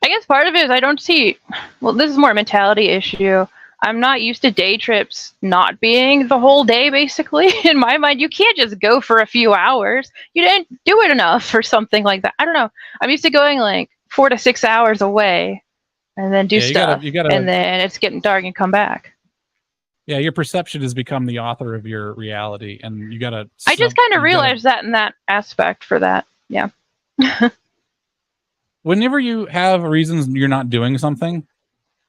I guess part of it is I don't see. Well, this is more a mentality issue. I'm not used to day trips not being the whole day, basically. In my mind, you can't just go for a few hours. You didn't do it enough for something like that. I don't know. I'm used to going like 4 to 6 hours away and then do stuff. And then it's getting dark and come back. Yeah, your perception has become the author of your reality, and you gotta. I just kind of realized that in that aspect for that. Yeah. Whenever you have reasons you're not doing something,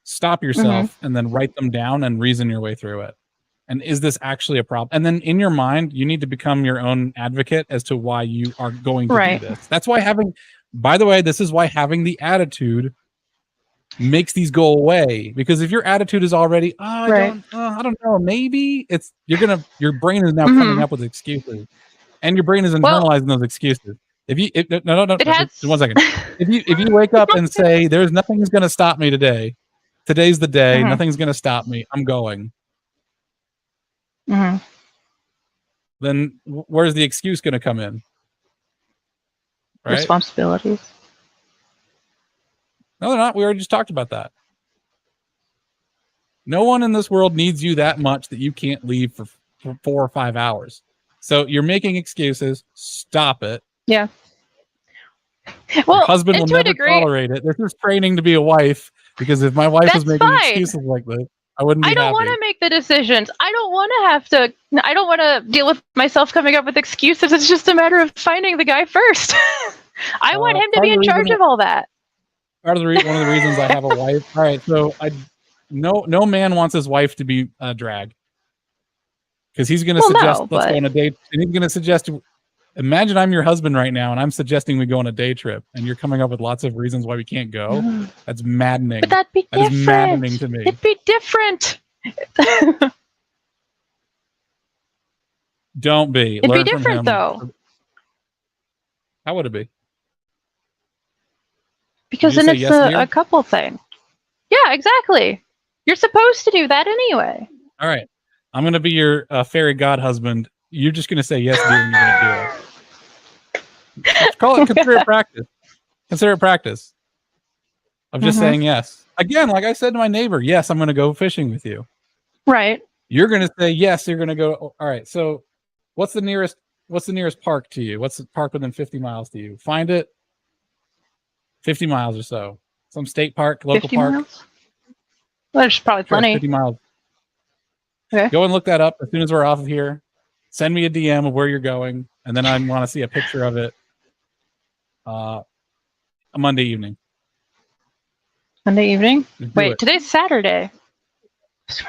stop yourself and then write them down and reason your way through it. And is this actually a problem? And then in your mind, you need to become your own advocate as to why you are going to do this. That's why by the way, this is why having the attitude makes these go away. Because if your attitude is already, I don't know, maybe your brain is now coming up with excuses, and your brain is internalizing those excuses. No, one second. If you wake up and say, "There's nothing is going to stop me today. Today's the day. Nothing's going to stop me. I'm going." Then where's the excuse going to come in? Right? Responsibilities. No, they're not. We already just talked about that. No one in this world needs you that much that you can't leave for 4 or 5 hours. So you're making excuses. Stop it. Yeah. Well, your husband will never tolerate it. This is training to be a wife, because if my wife was making excuses like this, I wouldn't be happy. I don't want to make the decisions. I don't want to deal with myself coming up with excuses. It's just a matter of finding the guy first. I want him to be in charge of all that. one of the reasons I have a wife. All right, so no man wants his wife to be a drag, because he's going to suggest let's go on a date, and he's going to suggest. Imagine I'm your husband right now, and I'm suggesting we go on a day trip, and you're coming up with lots of reasons why we can't go. That's maddening. But that'd be different. That is maddening to me. It'd be different. Don't be. It'd be different, though. How would it be? Because then it's a couple thing. Yeah, exactly. You're supposed to do that anyway. All right. I'm going to be your fairy god husband. You're just going to say yes, dear, and you're going to do it. Consider it practice. Consider it practice. Of just saying yes. Again, like I said to my neighbor, yes, I'm going to go fishing with you. Right. You're going to say yes, you're going to go. All right. So what's the nearest park to you? What's the park within 50 miles to you? Find it. 50 miles or so. Some state park, local park. Miles? Well, there's probably plenty. 50 miles. Okay. Go and look that up as soon as we're off of here. Send me a DM of where you're going, and then I want to see a picture of it a Monday evening. Monday evening? Wait, today's Saturday.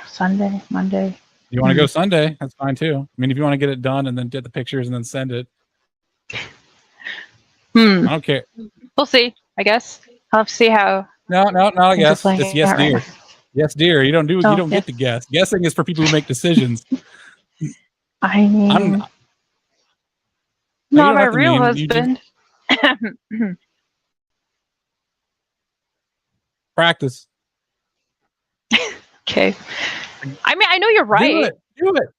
Sunday, Monday. You want to go Sunday? That's fine too. I mean, if you want to get it done and then get the pictures and then send it. I don't care. We'll see, I guess. I'll have to see how. No, I guess. It's yes, dear. Yes, dear. You don't get to guess. Guessing is for people who make decisions. I mean, not my real husband. Practice. Okay. I mean, I know you're right. Do it.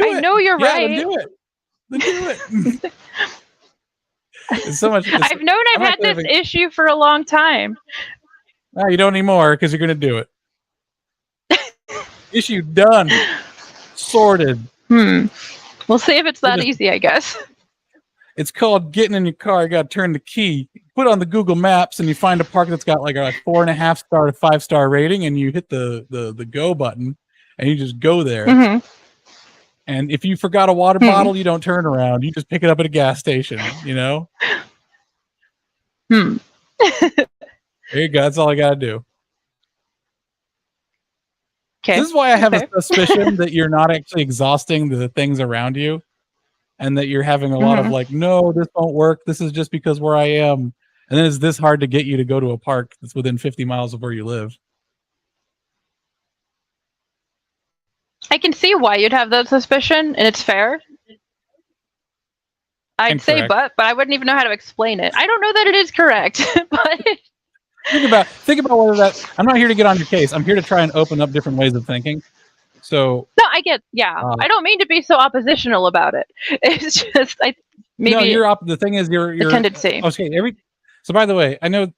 I know you're right. Do it. It's so much. I've known I've had this issue for a long time. No, you don't anymore because you're going to do it. Issue done. Sorted. We'll see if it's that easy, I guess. It's called getting in your car. You got to turn the key, put it on the Google Maps, and you find a park that's got like a 4.5 star to 5-star rating, and you hit the go button, and you just go there. And if you forgot a water bottle, you don't turn around. You just pick it up at a gas station, you know? There you go. That's all I got to do. Okay. This is why I have a suspicion that you're not actually exhausting the things around you, and that you're having a lot of like, no, this won't work. This is just because where I am. And then it's this hard to get you to go to a park that's within 50 miles of where you live. I can see why you'd have that suspicion, and it's fair. I'd say but I wouldn't even know how to explain it. I don't know that it is correct, but think about whether that. I'm not here to get on your case. I'm here to try and open up different ways of thinking. So no, I get. Yeah, I don't mean to be so oppositional about it. It's just maybe no. The thing is, you're tendency. Okay. So by the way, I know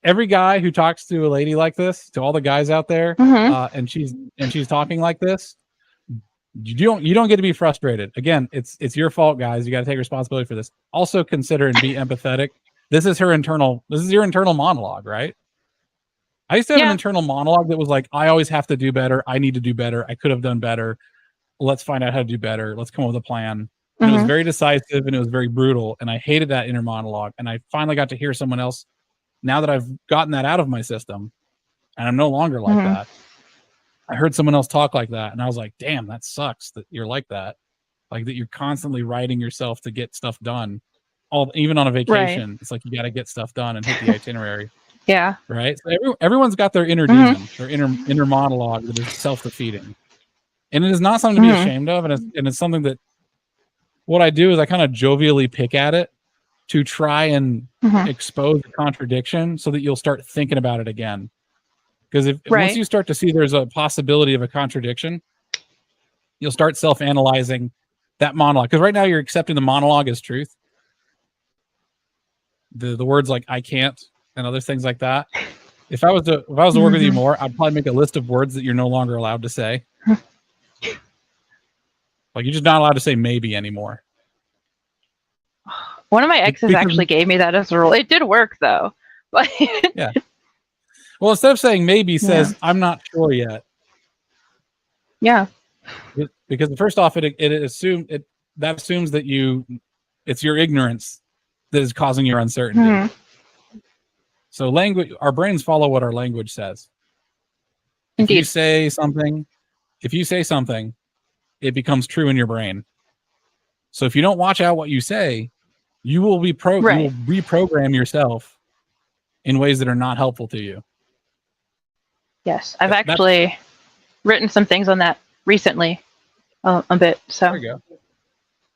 every guy who talks to a lady like this, to all the guys out there, and she's talking like this, you don't get to be frustrated. Again, it's your fault, guys. You got to take responsibility for this. Also consider and be empathetic. This is your internal monologue, right? I used to have an internal monologue that was like, I always have to do better. I need to do better. I could have done better. Let's find out how to do better. Let's come up with a plan. And it was very decisive and it was very brutal. And I hated that inner monologue. And I finally got to hear someone else. Now that I've gotten that out of my system and I'm no longer like that, I heard someone else talk like that. And I was like, damn, that sucks that you're like that. Like that you're constantly writing yourself to get stuff done. Even on a vacation, right. It's like, you got to get stuff done and hit the itinerary. Yeah. Right. So everyone's got their inner demon, their inner monologue that is self-defeating. And it is not something to be ashamed of. And it's something that what I do is I kind of jovially pick at it to try and expose the contradiction so that you'll start thinking about it again. Because once you start to see there's a possibility of a contradiction, you'll start self-analyzing that monologue. Because right now you're accepting the monologue as truth. The words like I can't and other things like that. If I was to work with you more, I'd probably make a list of words that you're no longer allowed to say. Like you're just not allowed to say maybe anymore. One of my exes actually gave me that as a rule. It did work though. But yeah. Well, instead of saying maybe, says I'm not sure yet. Yeah. Because first off, that assumes that it's your ignorance that is causing your uncertainty. So language, our brains follow what our language says. Indeed. If you say something, it becomes true in your brain. So if you don't watch out what you say, you will be you will reprogram yourself in ways that are not helpful to you. Yes, I've actually written some things on that recently, a bit. So there you go.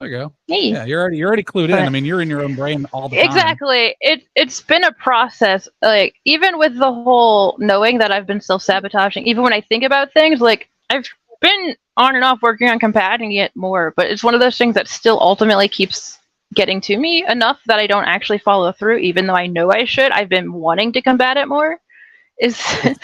There you go. Hey. Yeah, you're already clued in. I mean, you're in your own brain all the time. Exactly. It's been a process. Like, even with the whole knowing that I've been self-sabotaging, even when I think about things, like, I've been on and off working on combating it more, but it's one of those things that still ultimately keeps getting to me enough that I don't actually follow through, even though I know I should. I've been wanting to combat it more. As soon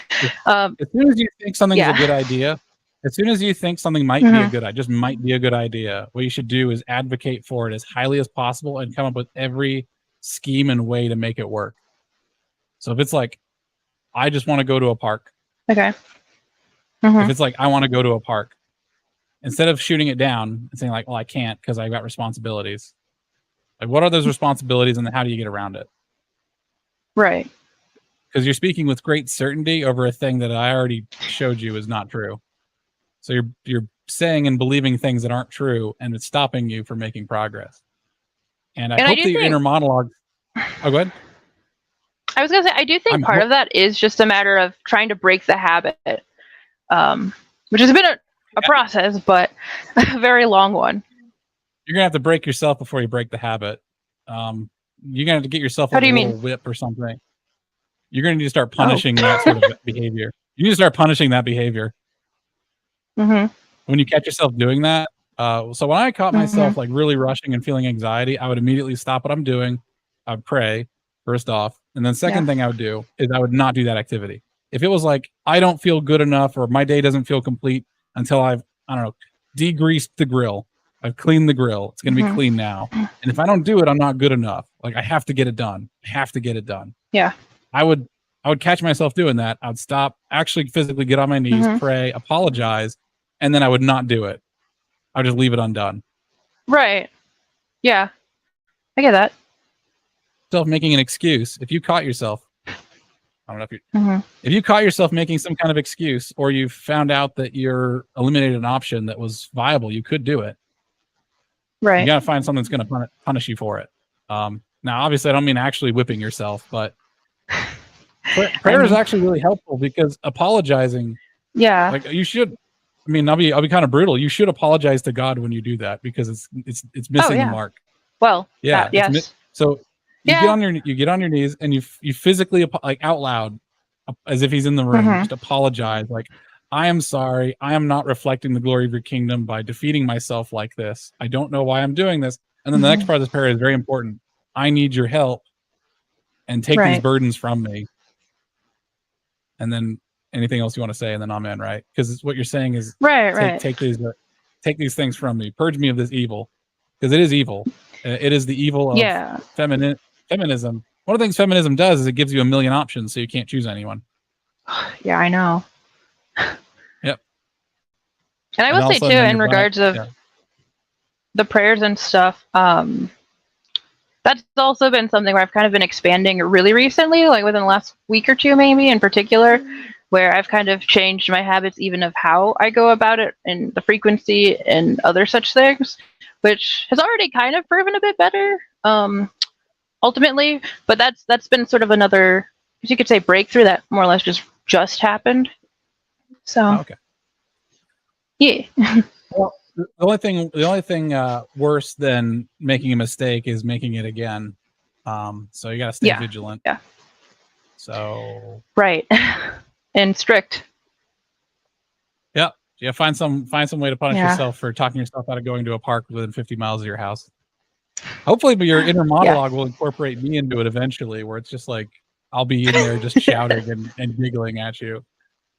as you think something's a good idea, as soon as you think something might be a good idea, just might be a good idea, what you should do is advocate for it as highly as possible and come up with every scheme and way to make it work. So if it's like, I just want to go to a park. Okay. If it's like, I want to go to a park, instead of shooting it down and saying like, well, I can't because I've got responsibilities. Like, what are those responsibilities and how do you get around it? Right. Because you're speaking with great certainty over a thing that I already showed you is not true. So you're saying and believing things that aren't true, and it's stopping you from making progress. And I hope that your inner monologue. Oh, go ahead. I was gonna say, I do think part of that is just a matter of trying to break the habit, which has been a process, but a very long one. You're gonna have to break yourself before you break the habit. You're gonna have to get yourself a little whip or something. You're gonna need to start punishing that sort of behavior. You need to start punishing that behavior. When you catch yourself doing that. So when I caught myself like really rushing and feeling anxiety, I would immediately stop what I'm doing. I would pray first off. And then second thing I would do is I would not do that activity. If it was like, I don't feel good enough or my day doesn't feel complete until I've, I don't know, degreased the grill. I've cleaned the grill. It's going to be clean now. And if I don't do it, I'm not good enough. Like, I have to get it done. I have to get it done. Yeah. I would catch myself doing that. I'd stop, actually physically get on my knees, pray, apologize, and then I would not do it. I would just leave it undone. Right. Yeah. I get that. Making an excuse. If you caught yourself, I don't know if you if you caught yourself making some kind of excuse, or you found out that you're eliminated an option that was viable, you could do it. Right. You got to find something that's going to punish you for it. Now, obviously, I don't mean actually whipping yourself, but prayer is actually really helpful because apologizing. Yeah. Like, you should. I mean, I'll be kind of brutal. You should apologize to God when you do that because it's missing the mark. Well, yeah. Yes. So you get on your knees and you physically, like, out loud, as if he's in the room, just apologize. Like, I am sorry. I am not reflecting the glory of your kingdom by defeating myself like this. I don't know why I'm doing this. And then the next part of this prayer is very important. I need your help, and take these burdens from me. And then anything else you want to say, and then amen, right? Because what you're saying is, take these things from me. Purge me of this evil, because it is evil. It is the evil of feminism. One of the things feminism does is it gives you a million options, so you can't choose anyone. Yeah, I know. Yep. And I will say too, in regards of the prayers and stuff, that's also been something where I've kind of been expanding really recently, like within the last week or two, maybe in particular, where I've kind of changed my habits, even of how I go about it and the frequency and other such things, which has already kind of proven a bit better, ultimately. But that's been sort of another, as you could say, breakthrough that more or less just happened. So, yeah. Well, the only thing worse than making a mistake is making it again. So you got to stay vigilant. Yeah. So. Right. And strict. Yeah. Yeah. Find some way to punish yourself for talking yourself out of going to a park within 50 miles of your house. Hopefully, but your inner monologue will incorporate me into it eventually, where it's just like, I'll be in there just shouting and giggling at you.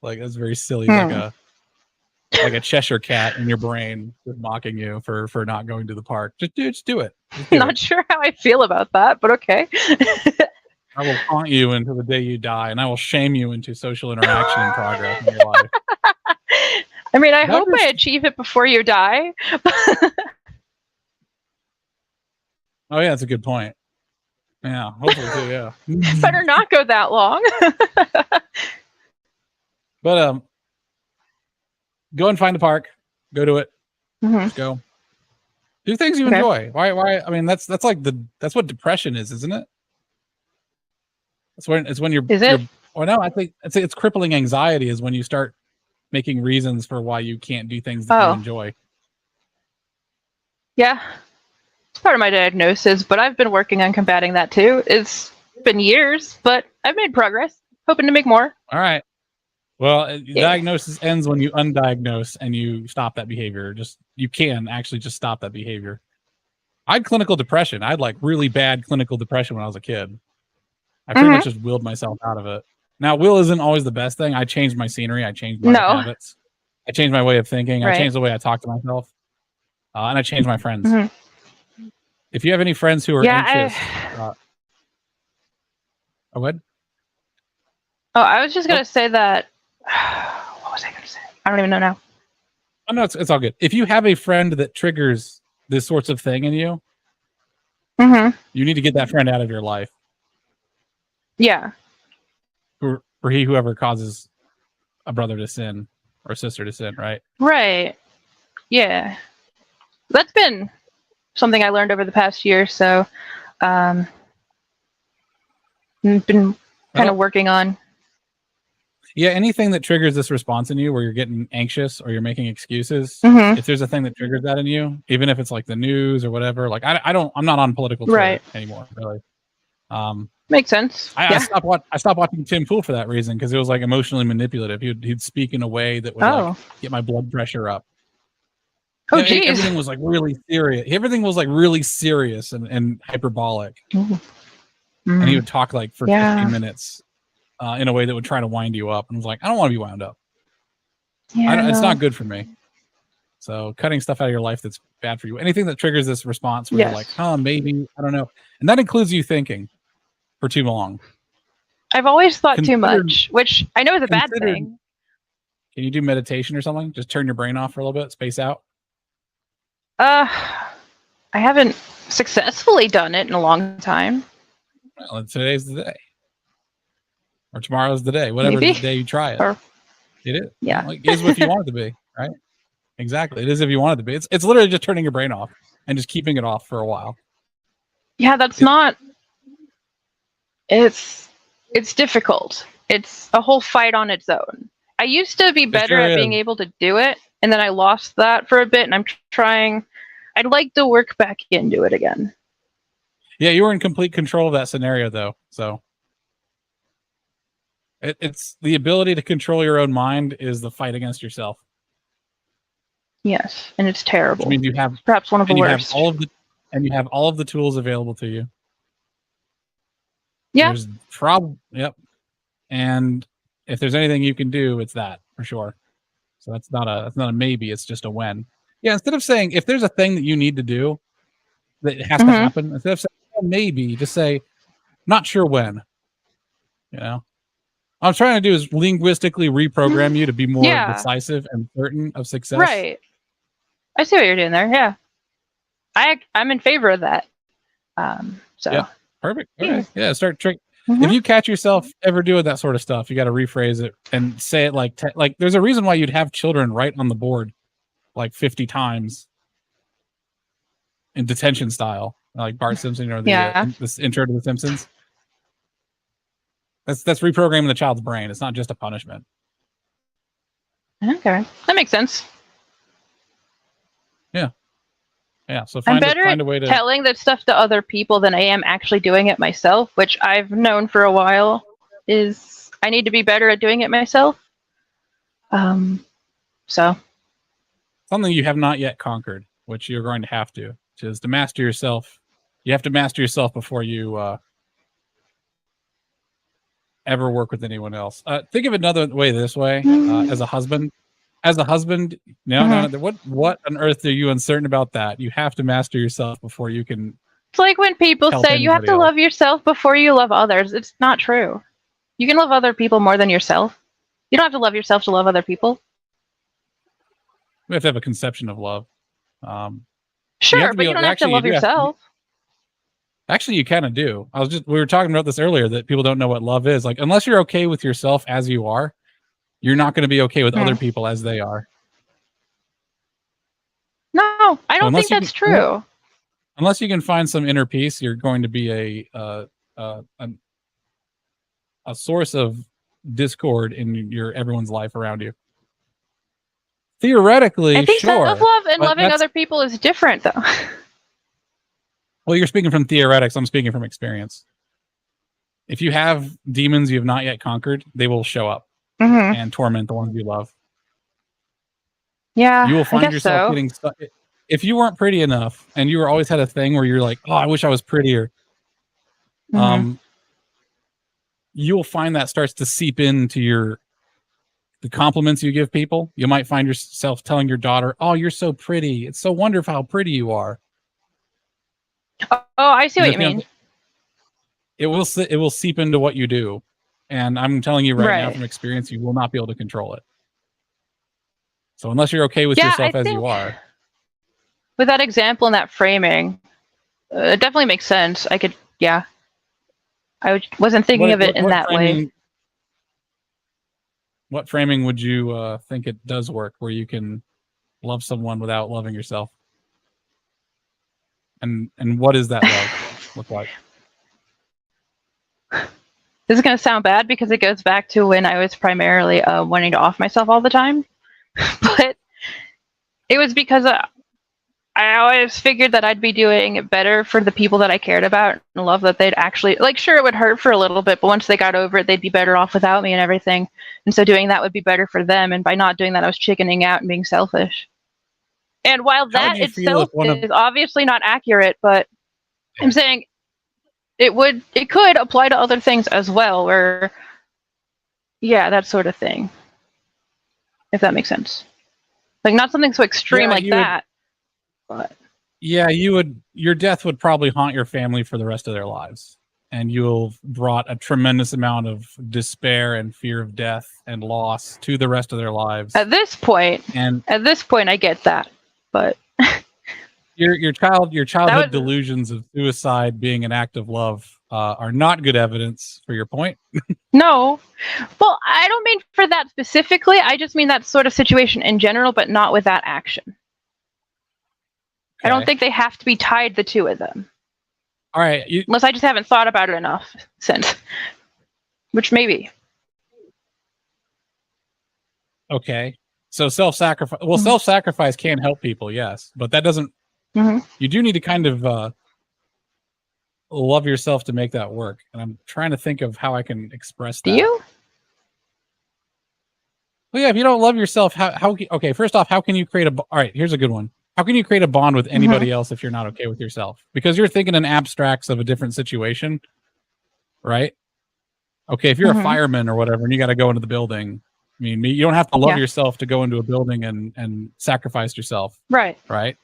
Like, that's very silly. Like a Cheshire cat in your brain just mocking you for not going to the park. Just do it. Not sure how I feel about that, but okay. I will haunt you until the day you die, and I will shame you into social interaction and progress in your life. I mean, I hope I achieve it before you die. Oh yeah, that's a good point. Yeah, hopefully too. Yeah. Better not go that long. But go and find a park. Go to it. Just go. Do things you enjoy. Why? I mean, that's like that's what depression is, isn't it? It's when you're. Is it? Or no, I think it's crippling anxiety is when you start making reasons for why you can't do things that you enjoy. Yeah, it's part of my diagnosis, but I've been working on combating that too. It's been years, but I've made progress. Hoping to make more. All right. Well, diagnosis ends when you undiagnose and you stop that behavior. You can actually just stop that behavior. I had clinical depression. I had like really bad clinical depression when I was a kid. I pretty much just willed myself out of it. Now, will isn't always the best thing. I changed my scenery. I changed my habits. I changed my way of thinking. I changed the way I talk to myself. And I changed my friends. If you have any friends who are anxious... go ahead. Oh, I was just going to say that... What was I going to say? I don't even know now. Oh, no, it's all good. If you have a friend that triggers this sorts of thing in you, you need to get that friend out of your life. Yeah. For whoever causes a brother to sin or a sister to sin, right? Right. Yeah. That's been something I learned over the past year, so been kind of working on. Yeah, anything that triggers this response in you where you're getting anxious or you're making excuses, if there's a thing that triggers that in you, even if it's like the news or whatever, like I'm not on political Twitter anymore, really. Makes sense. I stopped watching Tim Pool for that reason because it was like emotionally manipulative. He'd speak in a way that would like, get my blood pressure up. Oh, geez. Everything was like really serious. Everything was like really serious and hyperbolic. And he would talk like for 15 minutes in a way that would try to wind you up. And I was like, I don't want to be wound up. It's not good for me. So cutting stuff out of your life that's bad for you. Anything that triggers this response where you're like, maybe, I don't know. And that includes you thinking for too long. I've always thought too much, which I know is a bad thing. Can you do meditation or something? Just turn your brain off for a little bit, space out? I haven't successfully done it in a long time. Well, today's the day. Or tomorrow's the day. Whatever the day you try it. It is. Yeah. Well, it is what you want it to be, right? Exactly. It is if you want it to be. It's literally just turning your brain off and just keeping it off for a while. Yeah, that's not... It's difficult. It's a whole fight on its own. I used to be better at being able to do it, and then I lost that for a bit, and I'm trying... I'd like to work back into it again. Yeah, you were in complete control of that scenario, though, so... It's the ability to control your own mind is the fight against yourself. Yes, and it's terrible. I mean, you have perhaps one of the worst. You have all of the tools available to you. Yeah. Yep. And if there's anything you can do, it's that for sure. So that's not a maybe. It's just a when. Yeah. Instead of saying if there's a thing that you need to do that has to happen, instead of saying maybe, just say not sure when. You know. What I'm trying to do is linguistically reprogram you to be more decisive and certain of success. Right. I see what you're doing there. Yeah. I'm in favor of that. So. Yeah. Perfect. Okay. Yeah. Start trick. If you catch yourself ever doing that sort of stuff, you got to rephrase it and say it like there's a reason why you'd have children write on the board like 50 times in detention style, like Bart Simpson or this intro to The Simpsons. That's reprogramming the child's brain. It's not just a punishment. Okay, that makes sense. Yeah. Yeah. So I'm better at telling that stuff to other people than I am actually doing it myself, which I've known for a while is I need to be better at doing it myself. So something you have not yet conquered, which you're going to have to, which is to master yourself. You have to master yourself before you ever work with anyone else. Think of another way this way. As a husband, what on earth are you uncertain about that? You have to master yourself before you can. It's like when people say you have to love yourself before you love others. It's not true. You can love other people more than yourself. You don't have to love yourself to love other people. We have to have a conception of love. Sure, but you don't have to love yourself. Actually, you kind of do. We were talking about this earlier, that people don't know what love is. Like, unless you're okay with yourself as you are, you're not going to be okay with other people as they are. No, I don't think that's true. Unless you can find some inner peace, you're going to be a source of discord in everyone's life around you. Theoretically, I think sure, self-love and loving other people is different, though. Well, you're speaking from theoretics. I'm speaking from experience. If you have demons you have not yet conquered, they will show up and torment the ones you love. Yeah, you will find yourself getting stuck. If you weren't pretty enough and you always had a thing where you're like, oh, I wish I was prettier. You'll find that starts to seep into the compliments you give people. You might find yourself telling your daughter, oh, you're so pretty. It's so wonderful how pretty you are. Oh, I see what you mean. It will seep into what you do. And I'm telling you right now from experience, you will not be able to control it. So unless you're okay with yourself as you are. With that example and that framing, it definitely makes sense. I wasn't thinking of it in that way. What framing would you think it does work, where you can love someone without loving yourself? And what does that love look like? This is going to sound bad because it goes back to when I was primarily wanting to off myself all the time. But it was because I always figured that I'd be doing better for the people that I cared about and love, that they'd actually, like, sure, it would hurt for a little bit, but once they got over it, they'd be better off without me and everything. And so doing that would be better for them. And by not doing that, I was chickening out and being selfish. And while that itself is obviously not accurate, but I'm saying it could apply to other things as well, where, that sort of thing. If that makes sense. Like, not something so extreme like that. But yeah, your death would probably haunt your family for the rest of their lives. And you'll brought a tremendous amount of despair and fear of death and loss to the rest of their lives. At this point, I get that. But your childhood delusions of suicide being an act of love are not good evidence for your point. No. Well, I don't mean for that specifically. I just mean that sort of situation in general, but not with that action. Okay. I don't think they have to be tied, the two of them. All right. Unless I just haven't thought about it enough since. Which maybe. Okay. So self-sacrifice. Well, self-sacrifice can help people, yes. But that doesn't... You do need to kind of love yourself to make that work. And I'm trying to think of how I can express that. Do you? Well, yeah, if you don't love yourself, okay, first off, how can you create all right, here's a good one. How can you create a bond with anybody else if you're not okay with yourself? Because you're thinking in abstracts of a different situation, right? Okay, if you're a fireman or whatever, and you got to go into the building, I mean, you don't have to love yourself to go into a building and sacrifice yourself. Right. Right?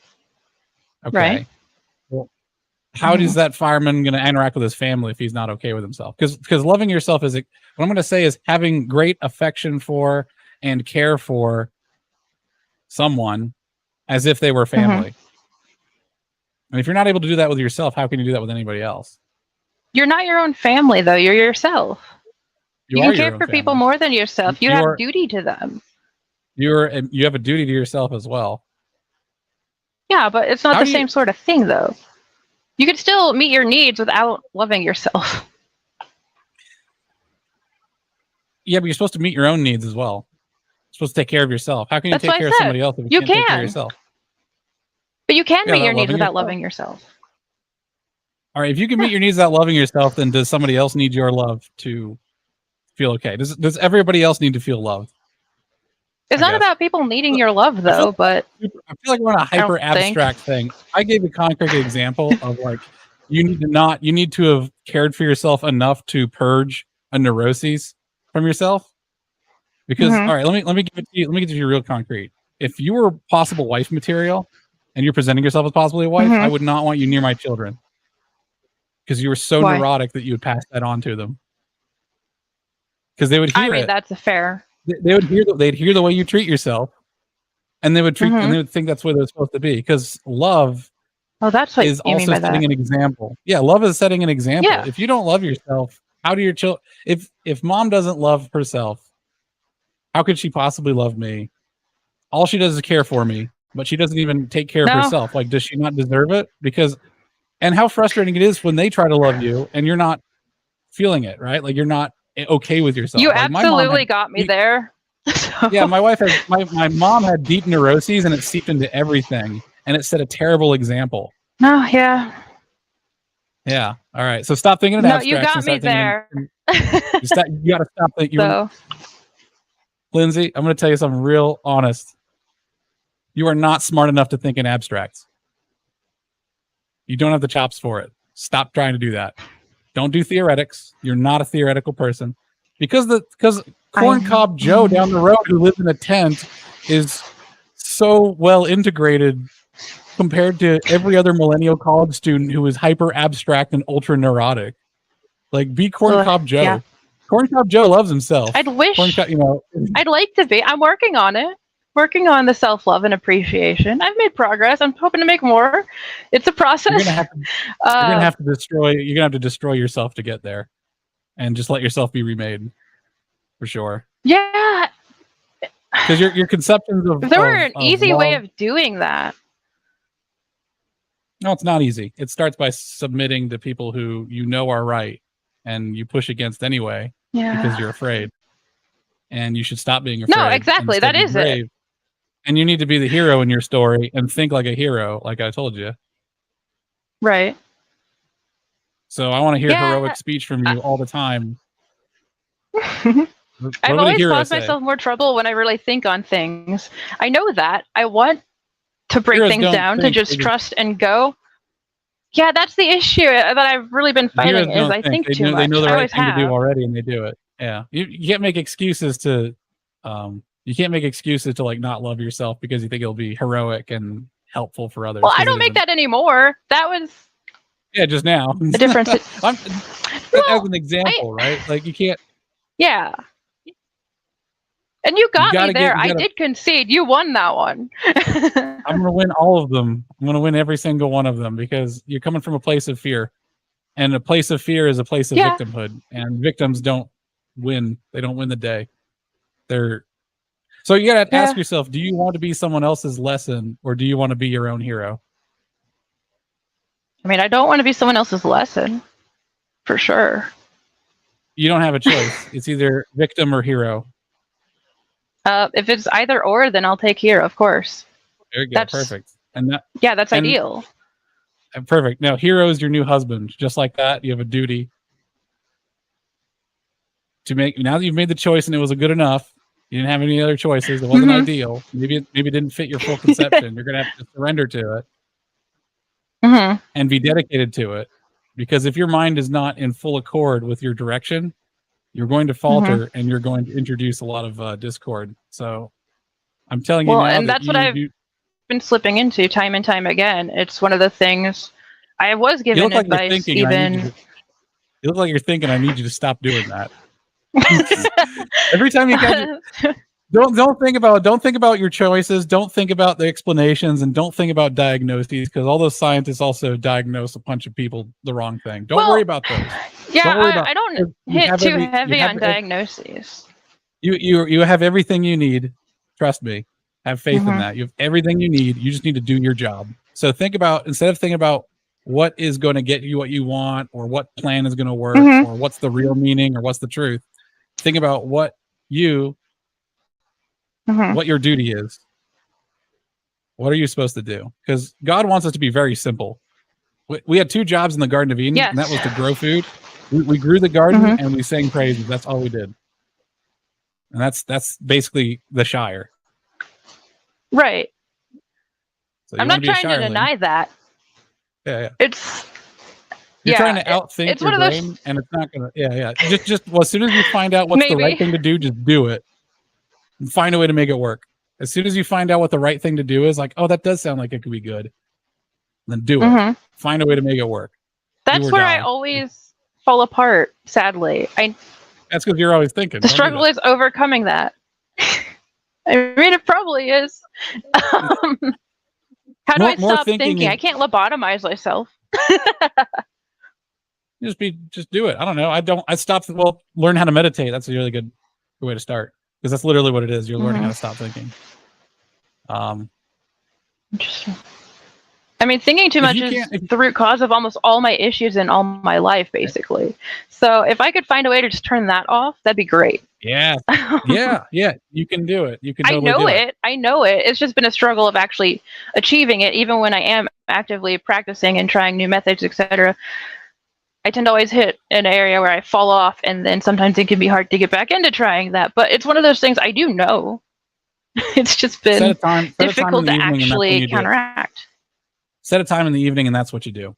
Okay. Right. Well, how is that fireman going to interact with his family if he's not okay with himself? Because loving yourself is, what I'm going to say is having great affection for and care for someone as if they were family. And if you're not able to do that with yourself, how can you do that with anybody else? You're not your own family, though. You're yourself. You can care for people more than yourself. You have duty to them. You have a duty to yourself as well. Yeah, but it's not the same sort of thing, though. You can still meet your needs without loving yourself. Yeah, but you're supposed to meet your own needs as well. You're supposed to take care of yourself. How can you take care of somebody else if you can't take care of yourself? But you can meet your needs without loving yourself. All right, if you can meet your needs without loving yourself, then does somebody else need your love to feel okay? Does everybody else need to feel loved? It's not about people needing your love, though, but I feel like we're on a hyper abstract thing. I gave a concrete example of, like, you need to have cared for yourself enough to purge a neuroses from yourself. Because all right, let me give it to you. Let me get to you real concrete. If you were possible wife material and you're presenting yourself as possibly a wife, I would not want you near my children. Because you were so neurotic that you would pass that on to them. Because they would hear it. That's a fair. They'd hear the way you treat yourself, and they would and they would think that's where they're supposed to be. Because love Oh, that's what is you mean also by that. setting an example. Yeah, love is setting an example. Yeah. If you don't love yourself, how do your children? If mom doesn't love herself, how could she possibly love me? All she does is care for me, but she doesn't even take care of herself. Like, does she not deserve it? And how frustrating it is when they try to love you and you're not feeling it, right? Like, you're not okay with yourself. You like absolutely got me there. So. Yeah, my mom had deep neuroses, and it seeped into everything, and it set a terrible example. Oh, yeah. Yeah. All right. So stop thinking in abstracts. No, you got me there. You got to stop thinking. Lindsay, I'm going to tell you something real honest. You are not smart enough to think in abstracts. You don't have the chops for it. Stop trying to do that. Don't do theoretics. You're not a theoretical person. Because Corncob Joe down the road who lives in a tent is so well integrated compared to every other millennial college student who is hyper abstract and ultra neurotic. Like, be Corncob Joe. Yeah. Corncob Joe loves himself. I'd wish. I'd like to be. I'm working on it. Working on the self-love and appreciation. I've made progress. I'm hoping to make more. It's a process. You're gonna have to destroy yourself to get there, and just let yourself be remade, for sure. Yeah. Because your conceptions of if there were an easy way of doing that. No, it's not easy. It starts by submitting to people who you know are right, and you push against anyway because you're afraid. And you should stop being afraid. No, exactly. That is it. And you need to be the hero in your story and think like a hero, like I told you. Right. So I want to hear heroic speech from you all the time. I've always caused myself more trouble when I really think on things. I know that. I want to break things down, to just trust and go. Yeah, that's the issue that I've really been fighting is I think too much. They know the right thing to do already, and they do it. Yeah. You can't make excuses to... like not love yourself because you think it'll be heroic and helpful for others. Well, I don't make that anymore. That was just now. The difference. As an example, right? Like you can't. Yeah. And you got me there. I did concede. You won that one. I'm gonna win all of them. I'm gonna win every single one of them because you're coming from a place of fear, and a place of fear is a place of victimhood, and victims don't win. They don't win the day. So you gotta ask yourself, do you want to be someone else's lesson or do you want to be your own hero? I mean, I don't want to be someone else's lesson, for sure. You don't have a choice. It's either victim or hero. If it's either or, then I'll take hero, of course. There you go. Perfect. That's ideal. Perfect. Now, hero is your new husband. Just like that, you have a duty to make. Now that you've made the choice and it was good enough, you didn't have any other choices. It wasn't ideal. Maybe it didn't fit your full conception. You're going to have to surrender to it and be dedicated to it. Because if your mind is not in full accord with your direction, you're going to falter and you're going to introduce a lot of discord. So I'm telling you now. And that's what I've been slipping into time and time again. It's one of the things I was given advice. You look like you're thinking, I need you to stop doing that. Every time you don't think about your choices, don't think about the explanations, and don't think about diagnoses, because all those scientists also diagnose a bunch of people the wrong thing. Don't worry about those. Yeah, I don't hit too heavy on diagnoses. You have everything you need. Trust me. Have faith in that. You have everything you need. You just need to do your job. So instead of thinking about what is going to get you what you want, or what plan is going to work, or what's the real meaning, or what's the truth, think about what your duty is. What are you supposed to do? Because God wants us to be very simple. We had 2 jobs in the Garden of Eden, and that was to grow food. We grew the garden and we sang praises. That's all we did. And that's basically the Shire. Right. So I'm not trying to deny that. Yeah. You're trying to outthink your brain, and it's not gonna. Just as soon as you find out what's the right thing to do, just do it. And find a way to make it work. As soon as you find out what the right thing to do is, like, oh, that does sound like it could be good, then do it. Find a way to make it work. That's where I always fall apart. Sadly, that's because you're always thinking. The struggle is overcoming that. I mean, it probably is. How do I stop thinking? I can't lobotomize myself. Just do it. I don't know. I stopped. Well, learn how to meditate. That's a really good way to start, because that's literally what it is. You're learning how to stop thinking. Interesting. I mean, thinking too much is the root cause of almost all my issues in all my life, basically. So if I could find a way to just turn that off, that'd be great. Yeah. Yeah. You can do it. You can totally do it. I know it. It's just been a struggle of actually achieving it, even when I am actively practicing and trying new methods, etc. I tend to always hit an area where I fall off, and then sometimes it can be hard to get back into trying that. But it's one of those things I do know. It's just been difficult to actually counteract. Set a time in the evening, and that's what you do.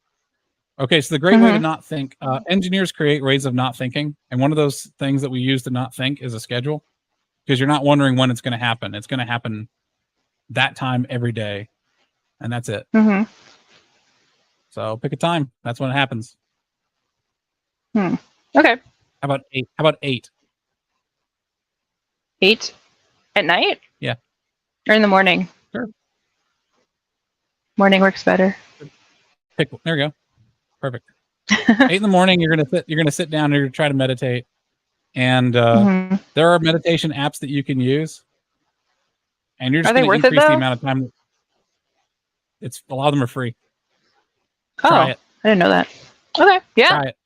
Okay, so the great way to not think. Engineers create ways of not thinking, and one of those things that we use to not think is a schedule, because you're not wondering when it's going to happen. It's going to happen that time every day, and that's it. So pick a time. That's when it happens. Okay. How about 8? How about 8? 8 at night? Yeah. Or in the morning? Sure. Morning works better. There we go. Perfect. 8 in the morning. You're gonna sit down and you're gonna try to meditate. And there are meditation apps that you can use. And you're just going to increase the amount of time. A lot of them are free. Try it. I didn't know that. Okay. Yeah. Try it.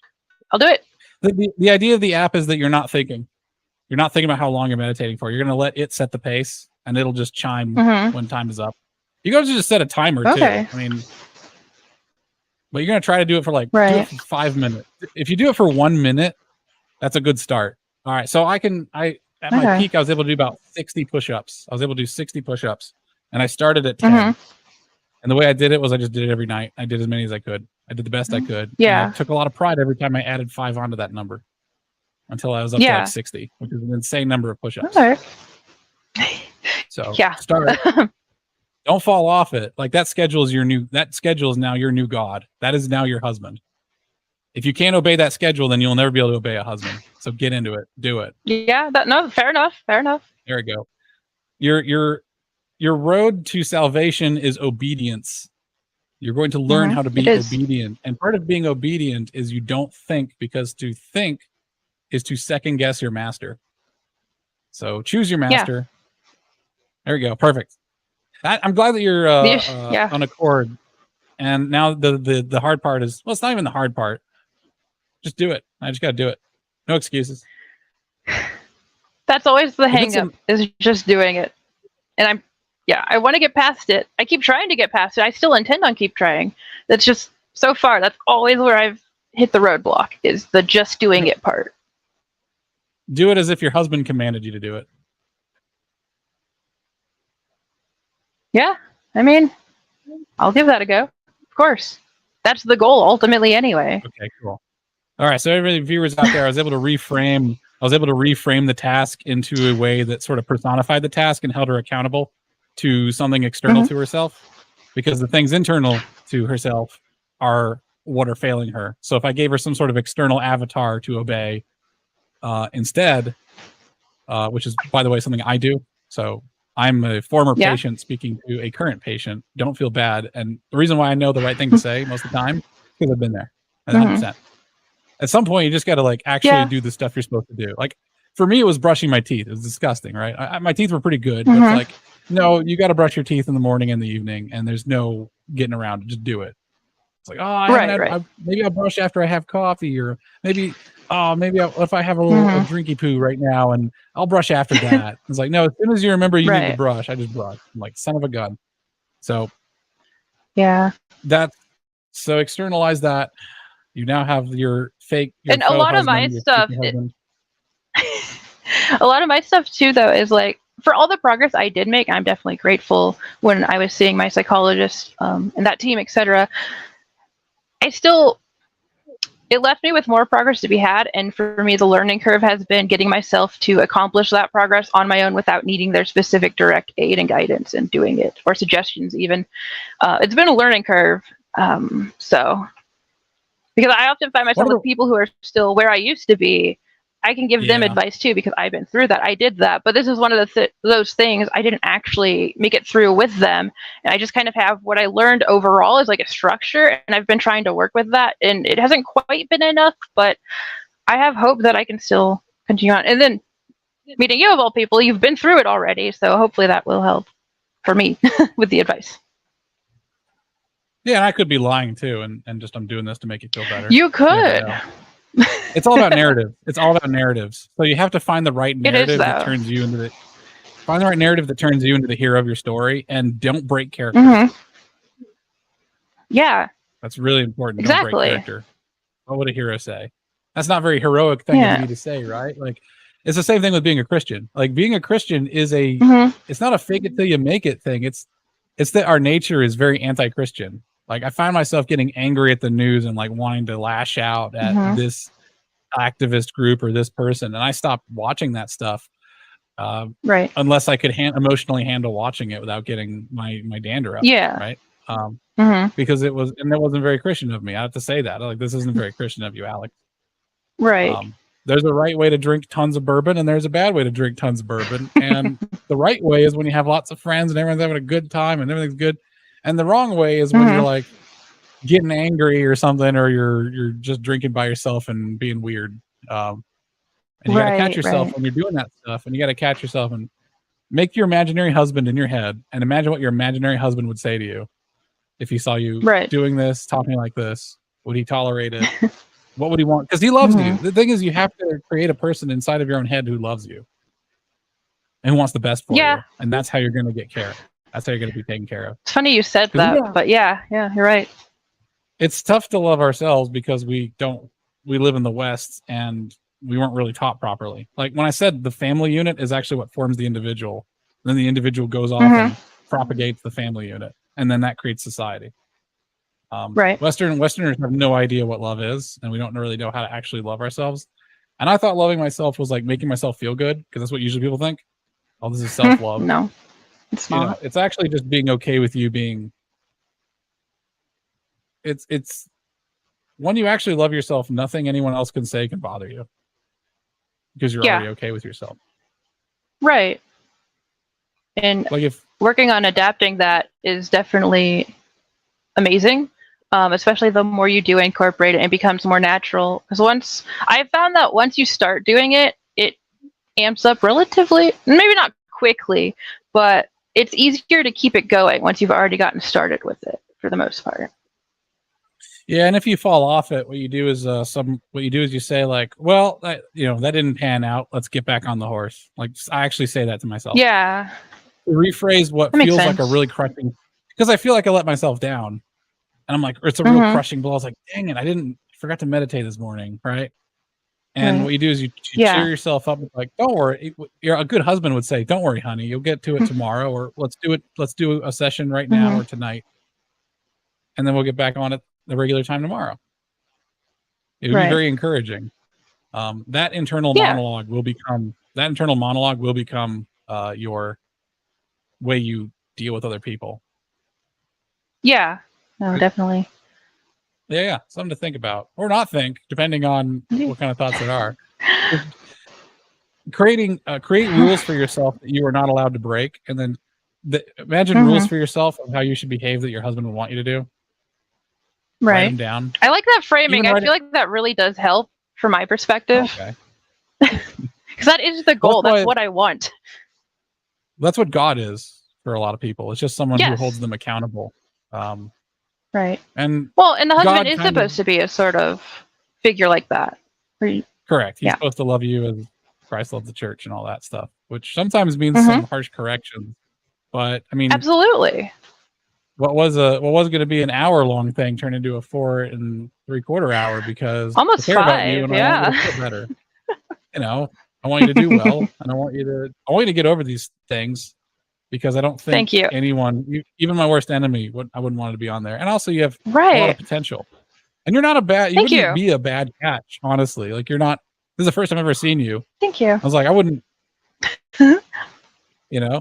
I'll do it. The idea of the app is that you're not thinking. You're not thinking about how long you're meditating for. You're going to let it set the pace, and it'll just chime when time is up. You guys just set a timer too. I mean, but you're going to try to do it for do it for 5 minutes. If you do it for 1 minute, that's a good start. All right. So at my peak, I was able to do about 60 push-ups. I was able to do 60 push-ups, and I started at 10. And the way I did it was I just did it every night. I did as many as I could. I did the best I could. Yeah. And I took a lot of pride every time I added 5 onto that number until I was up to like 60, which is an insane number of push-ups. So start. Don't fall off it. Like that schedule is now your new God. That is now your husband. If you can't obey that schedule, then you'll never be able to obey a husband. So get into it. Do it. Yeah. Fair enough. There we go. Your road to salvation is obedience. You're going to learn how to be obedient. And part of being obedient is you don't think, because to think is to second guess your master. So choose your master. There we go. Perfect. I'm glad that you're on accord. And now the hard part is, well, it's not even the hard part. Just do it. I just got to do it. No excuses. That's always the hang up, is just doing it. And I want to get past it. I keep trying to get past it. I still intend on keep trying. That's just, so far, that's always where I've hit the roadblock, is the just doing it part. Do it as if your husband commanded you to do it. Yeah. I mean, I'll give that a go. Of course. That's the goal ultimately anyway. Okay, cool. All right. So everybody, viewers out there, I was able to reframe the task into a way that sort of personified the task and held her accountable to something external to herself, because the things internal to herself are what are failing her. So if I gave her some sort of external avatar to obey instead, which is, by the way, something I do. So I'm a former patient speaking to a current patient. Don't feel bad. And the reason why I know the right thing to say most of the time, because I've been there 100%. At some point, you just got to actually do the stuff you're supposed to do. Like for me, it was brushing my teeth. It was disgusting, right? My teeth were pretty good, but it's no, you got to brush your teeth in the morning and the evening, and there's no getting around it. Just do it. It's like, maybe I'll brush after I have coffee, or maybe if I have a little drinky poo right now, and I'll brush after that. It's like, no, as soon as you remember you need to brush, I just brush. I'm like, son of a gun. So externalize that. You now have your fake. And a lot of my stuff, a lot of my stuff too, though, is like, for all the progress I did make, I'm definitely grateful when I was seeing my psychologist and that team, etc. It left me with more progress to be had. And for me, the learning curve has been getting myself to accomplish that progress on my own without needing their specific direct aid and guidance in doing it, or suggestions even. It's been a learning curve. Because I often find myself with people who are still where I used to be, I can give them advice too, because I've been through that. I did that, but this is one of those things I didn't actually make it through with them, and I just kind of have what I learned overall is like a structure, and I've been trying to work with that, and it hasn't quite been enough, but I have hope that I can still continue on. And then meeting you of all people, you've been through it already, so hopefully that will help for me with the advice. Yeah, and I could be lying too, and just I'm doing this to make you feel better. You could. It's all about narrative. It's all about narratives. So you have to find the right narrative that turns you into the hero of your story, and don't break character. Mm-hmm. Yeah. That's really important. Exactly. Don't break character. What would a hero say? That's not a very heroic thing for me to say, right? Like, it's the same thing with being a Christian. Like, being a Christian is it's not a fake it till you make it thing. It's that our nature is very anti-Christian. Like, I find myself getting angry at the news and like wanting to lash out at this activist group or this person, and I stopped watching that stuff. Right. Unless I could emotionally handle watching it without getting my dander up. Yeah. Right. Because it wasn't very Christian of me. I have to say that. Like, this isn't very Christian of you, Alex. Right. There's a right way to drink tons of bourbon, and there's a bad way to drink tons of bourbon. And the right way is when you have lots of friends and everyone's having a good time and everything's good. And the wrong way is when you're like getting angry or something, or you're just drinking by yourself and being weird. And you got to catch yourself when you're doing that stuff, and you got to catch yourself and make your imaginary husband in your head, and imagine what your imaginary husband would say to you if he saw you doing this, talking like this. Would he tolerate it? What would he want? Because he loves you. The thing is, you have to create a person inside of your own head who loves you and who wants the best for you, and that's how you're going to get care. That's how you're going to be taken care of. It's funny you said that, but yeah, you're right. It's tough to love ourselves because we live in the West and we weren't really taught properly. Like, when I said the family unit is actually what forms the individual, then the individual goes off and propagates the family unit, and then that creates society. Westerners have no idea what love is, and we don't really know how to actually love ourselves. And I thought loving myself was like making myself feel good, because that's what usually people think. Oh, this is self-love. No, it's not. It's actually just being okay with you being. It's when you actually love yourself, nothing anyone else can say can bother you, because you're already okay with yourself. Right. And like, working on adapting that is definitely amazing. Especially the more you do incorporate it, it becomes more natural. Because I found that once you start doing it, it amps up relatively, maybe not quickly, but it's easier to keep it going once you've already gotten started with it, for the most part. Yeah, and if you fall off it, what you do is you say like, well, that didn't pan out. Let's get back on the horse. Like, I actually say that to myself. Yeah. Rephrase what feels like a really crushing, because I feel like I let myself down. And I'm like, it's a real crushing blow. I was like, dang it, forgot to meditate this morning, right? And what you do is you cheer yourself up, like, don't worry. A good husband would say, don't worry, honey, you'll get to it tomorrow, or let's do a session right now or tonight, and then we'll get back on it the regular time tomorrow. It would be very encouraging. That internal monologue will become your way you deal with other people. Yeah. No, definitely. Yeah, something to think about, or not think, depending on what kind of thoughts there are. Create rules for yourself that you are not allowed to break, and then imagine rules for yourself of how you should behave that your husband would want you to do. Right. Write them down. I like that framing. I feel like that really does help from my perspective. Okay. Because that is the goal. That's what I want. That's what God is for a lot of people. It's just someone who holds them accountable. Right. And the husband is supposed to be a sort of figure like that. Correct. He's supposed to love you as Christ loved the church and all that stuff, which sometimes means some harsh corrections. But I mean, absolutely. What was going to be an hour-long thing turned into a 4 3/4 hour because almost I care 5. about you and I want you to feel better. I want you to do well, and I want you to get over these things. Because I don't think anyone, even my worst enemy, I wouldn't want to be on there. And also, you have a lot of potential. And you're not a bad. You wouldn't be a bad catch, honestly. Like, you're not. This is the first time I've ever seen you. Thank you. I was like, I wouldn't.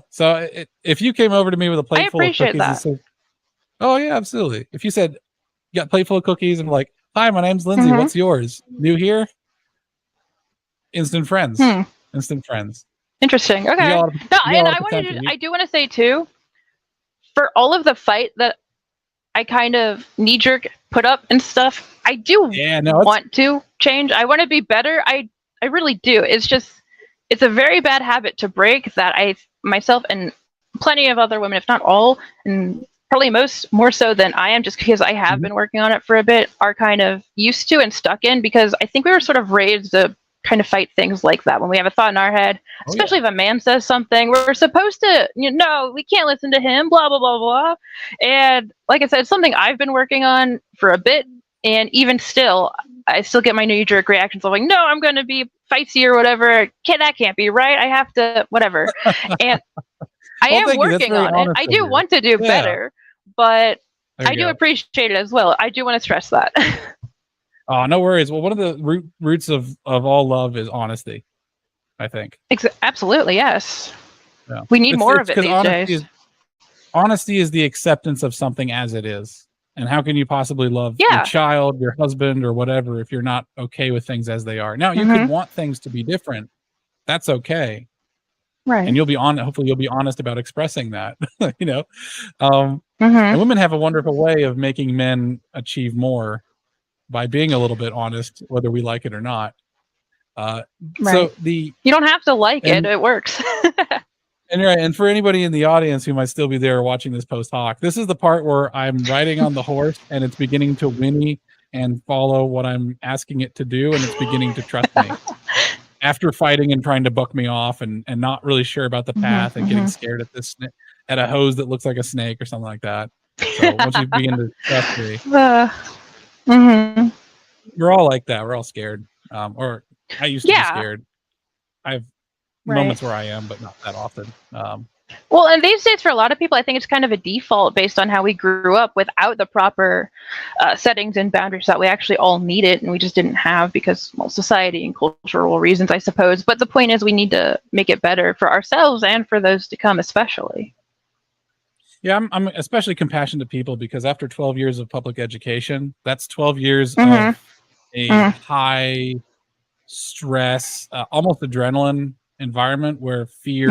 So if you came over to me with a plate full of cookies and said, "Oh yeah, absolutely," if you said, "You got a plate full of cookies," and I'm like, "Hi, my name's Lindsay. What's yours? New here?" instant friends. Instant friends. Interesting. Okay. No, and I do want to say too, for all of the fight that I kind of knee-jerk put up and stuff, I do want to change. I want to be better. I really do. It's a very bad habit to break that I myself and plenty of other women, if not all, and probably more so than I am, just because I have been working on it for a bit, are kind of used to and stuck in, because I think we were sort of raised to kind of fight things like that. When we have a thought in our head, especially if a man says something, we're supposed to, no, we can't listen to him, blah, blah, blah, blah. And like I said, it's something I've been working on for a bit. And even still, I still get my knee-jerk reactions of like, no, I'm going to be feisty or whatever. That can't be right. I have to, whatever. And I am working on it. I do want to do better, but I do appreciate it as well. I do want to stress that. Oh, no worries. Well, one of the roots of all love is honesty, I think. Absolutely, yes. Yeah. We need more of it these days. Honesty is the acceptance of something as it is. And how can you possibly love your child, your husband, or whatever if you're not okay with things as they are? Now, you could want things to be different. That's okay. Right. And hopefully you'll be honest about expressing that, And women have a wonderful way of making men achieve more by being a little bit honest, whether we like it or not. So you don't have to like it; it works. And for anybody in the audience who might still be there watching this post hoc, this is the part where I'm riding on the horse and it's beginning to whinny and follow what I'm asking it to do, and it's beginning to trust me. After fighting and trying to buck me off and not really sure about the path and getting scared at a hose that looks like a snake or something like that. So once you begin to trust me, we're all like that. We're all scared. Or I used to be scared. I have moments where I am, but not that often. Well, and these days for a lot of people, I think it's kind of a default based on how we grew up without the proper settings and boundaries that we actually all needed, and we just didn't have because, well, society and cultural reasons, I suppose. But the point is, we need to make it better for ourselves and for those to come, especially. Yeah, I'm especially compassionate to people because after 12 years of public education, that's 12 years of a high stress, almost adrenaline environment where fear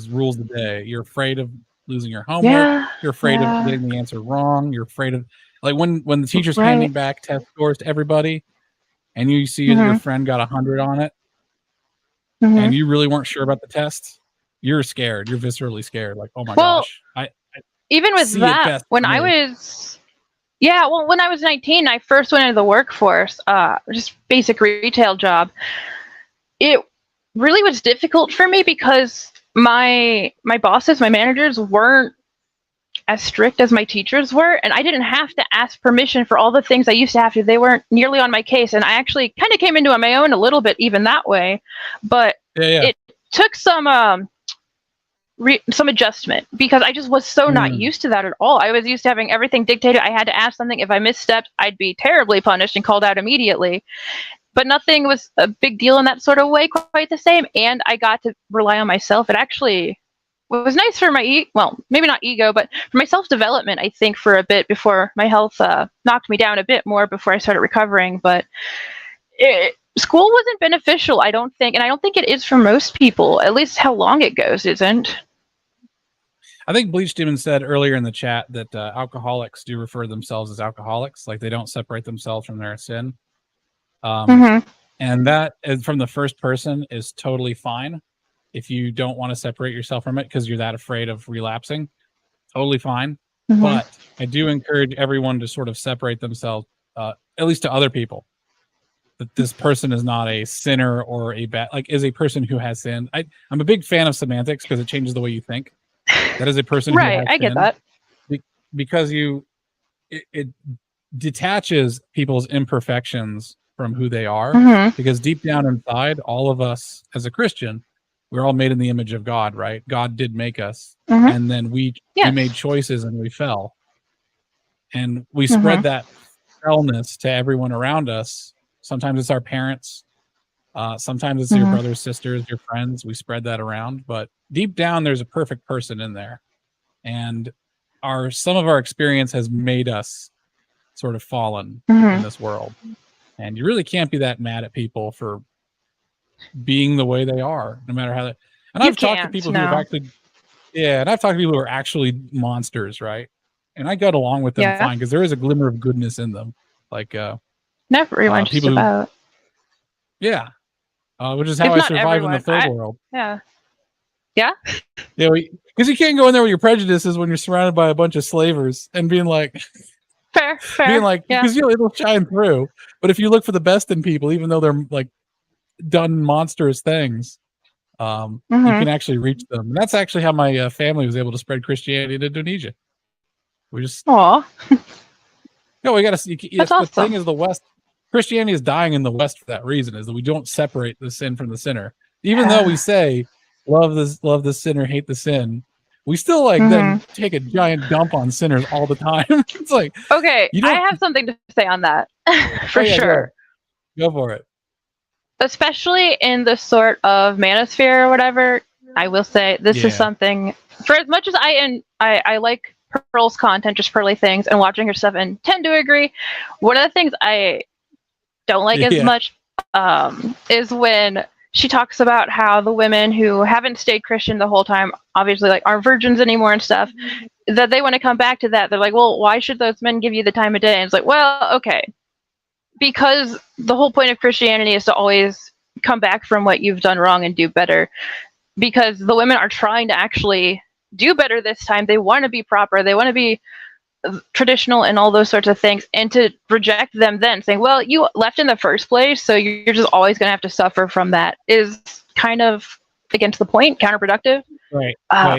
rules the day. You're afraid of losing your homework. You're afraid of getting the answer wrong. You're afraid of, like, when the teacher's handing back test scores to everybody and you see your friend got 100 on it and you really weren't sure about the test, you're scared. You're viscerally scared. Like, oh my gosh. Even with that, when I was 19, I first went into the workforce, just basic retail job. It really was difficult for me because my bosses, my managers weren't as strict as my teachers were, and I didn't have to ask permission for all the things I used to have to. They weren't nearly on my case, and I actually kind of came into my own a little bit even that way, but it took some adjustment because I just was so not used to that at all. I was used to having everything dictated. I had to ask something. If I misstepped, I'd be terribly punished and called out immediately. But nothing was a big deal in that sort of way, quite the same. And I got to rely on myself. It actually was nice for my, maybe not ego, but for my self-development, I think, for a bit before my health knocked me down a bit more before I started recovering. But school wasn't beneficial, I don't think. And I don't think it is for most people. At least how long it goes isn't. I think Bleach Demon said earlier in the chat that alcoholics do refer to themselves as alcoholics, like they don't separate themselves from their sin. And that from the first person is totally fine. If you don't want to separate yourself from it because you're that afraid of relapsing, totally fine. But I do encourage everyone to sort of separate themselves, at least to other people, that this person is not a sinner or a bad, like, is a person who has sinned. I'm a big fan of semantics because it changes the way you think. That is a person who has I get that. Because it detaches people's imperfections from who they are. Because deep down inside, all of us as a Christian, we're all made in the image of God, right? God did make us. And then we made choices and we fell. And we spread that fellness to everyone around us. Sometimes it's our parents. Sometimes it's your brothers, sisters, your friends. We spread that around. But deep down, there's a perfect person in there. And some of our experience has made us sort of fallen in this world. And you really can't be that mad at people for being the way they are, no matter how they. And I've talked to people who have actually, and I've talked to people who are actually monsters, right? And I got along with them fine because there is a glimmer of goodness in them, like not everyone's people about. Which is how I survived in the third world. Yeah, because you can't go in there with your prejudices when you're surrounded by a bunch of slavers and being like, fair, being like, because it'll shine through. But if you look for the best in people, even though they're like done monstrous things, you can actually reach them. And that's actually how my family was able to spread Christianity in Indonesia. We just, we got to see. The thing is, the West, Christianity is dying in the West for that reason, is that we don't separate the sin from the sinner. Even though we say love the sinner, hate the sin, we still then take a giant dump on sinners all the time. It's like, okay, I have something to say on that for sure. Go for it. Especially in the sort of manosphere or whatever, I will say this is something. For as much as I like Pearl's content, just Pearly things, and watching her stuff, and tend to agree. One of the things I don't like as much is when she talks about how the women who haven't stayed Christian the whole time, obviously like aren't virgins anymore and stuff, that they want to come back to that. They're like, well, why should those men give you the time of day? And it's like, well, okay, because the whole point of Christianity is to always come back from what you've done wrong and do better, because the women are trying to actually do better this time. They want to be proper. They want to be traditional and all those sorts of things. And to reject them then saying, well, you left in the first place, so you're just always going to have to suffer from that, is kind of against the point, counterproductive. Right.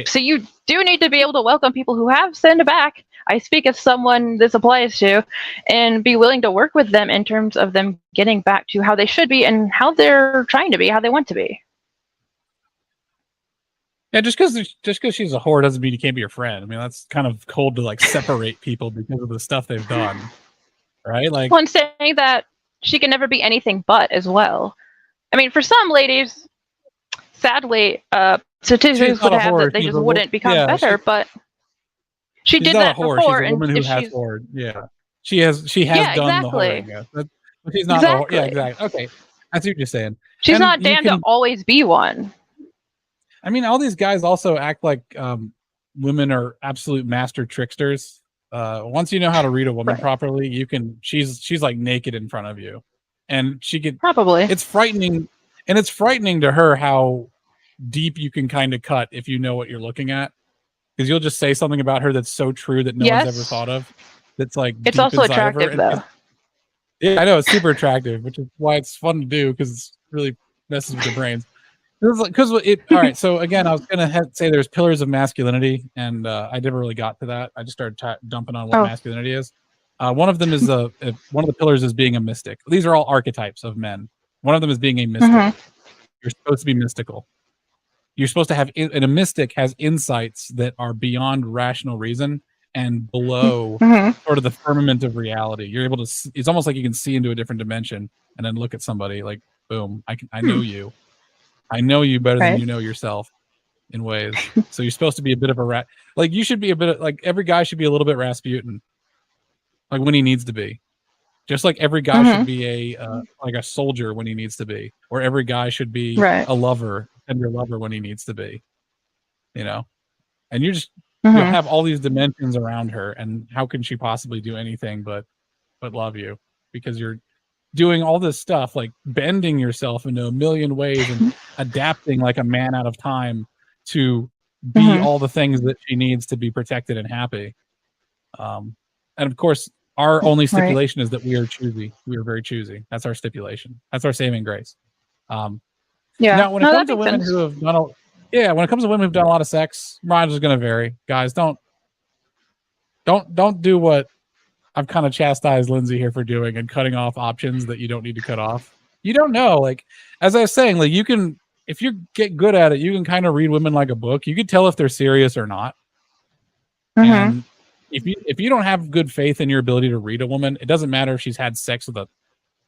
So you do need to be able to welcome people who have sinned back. I speak as someone this applies to, and be willing to work with them in terms of them getting back to how they should be and how they're trying to be, how they want to be. Yeah, just because she's a whore doesn't mean you can't be her friend. I mean, that's kind of cold to like separate people because of the stuff they've done, right? Like, well, and saying that she can never be anything but as well. I mean, for some ladies, sadly, statistics would have that they just wouldn't become better. But she did that before, she's a woman who has whored. Yeah, she has done the whoring. But she's not. Exactly. Yeah, exactly. Okay, that's what you're saying. She's not damned to always be one. I mean, all these guys also act like women are absolute master tricksters. Once you know how to read a woman properly, you can. She's like naked in front of you, and she could probably. It's frightening, and it's frightening to her how deep you can kind of cut if you know what you're looking at, because you'll just say something about her that's so true that no one's ever thought of. That's like it's also attractive though. Yeah, I know it's super attractive, which is why it's fun to do, because it really messes with your brains. Because all right. So again, I was gonna say there's pillars of masculinity, and I never really got to that. I just started dumping on what masculinity is. One of them is one of the pillars is being a mystic. These are all archetypes of men. One of them is being a mystic. You're supposed to be mystical. You're supposed to have, and a mystic has insights that are beyond rational reason and below sort of the firmament of reality. You're able to. It's almost like you can see into a different dimension and then look at somebody like, boom, I know you. I know you better than you know yourself in ways. So you're supposed to be a bit of a like you should be a bit of, like every guy should be a little bit Rasputin, like when he needs to be. Just like every guy should be like a soldier when he needs to be, or every guy should be a lover, tender lover when he needs to be. You know, and you just you'll have all these dimensions around her, and how can she possibly do anything but love you, because you're doing all this stuff, like bending yourself into a million ways and adapting like a man out of time to be all the things that she needs to be protected and happy. And of course, our only stipulation is that we are choosy. We are very choosy. That's our stipulation. That's our saving grace. Now, when it comes to women who have done when it comes to women who've done a lot of sex, mileage is going to vary. Guys, don't do what I've kind of chastised Lindsay here for doing, and cutting off options that you don't need to cut off. You don't know. Like, as I was saying, like you can, if you get good at it, you can kind of read women like a book. You could tell if they're serious or not. And if you don't have good faith in your ability to read a woman, it doesn't matter if she's had sex with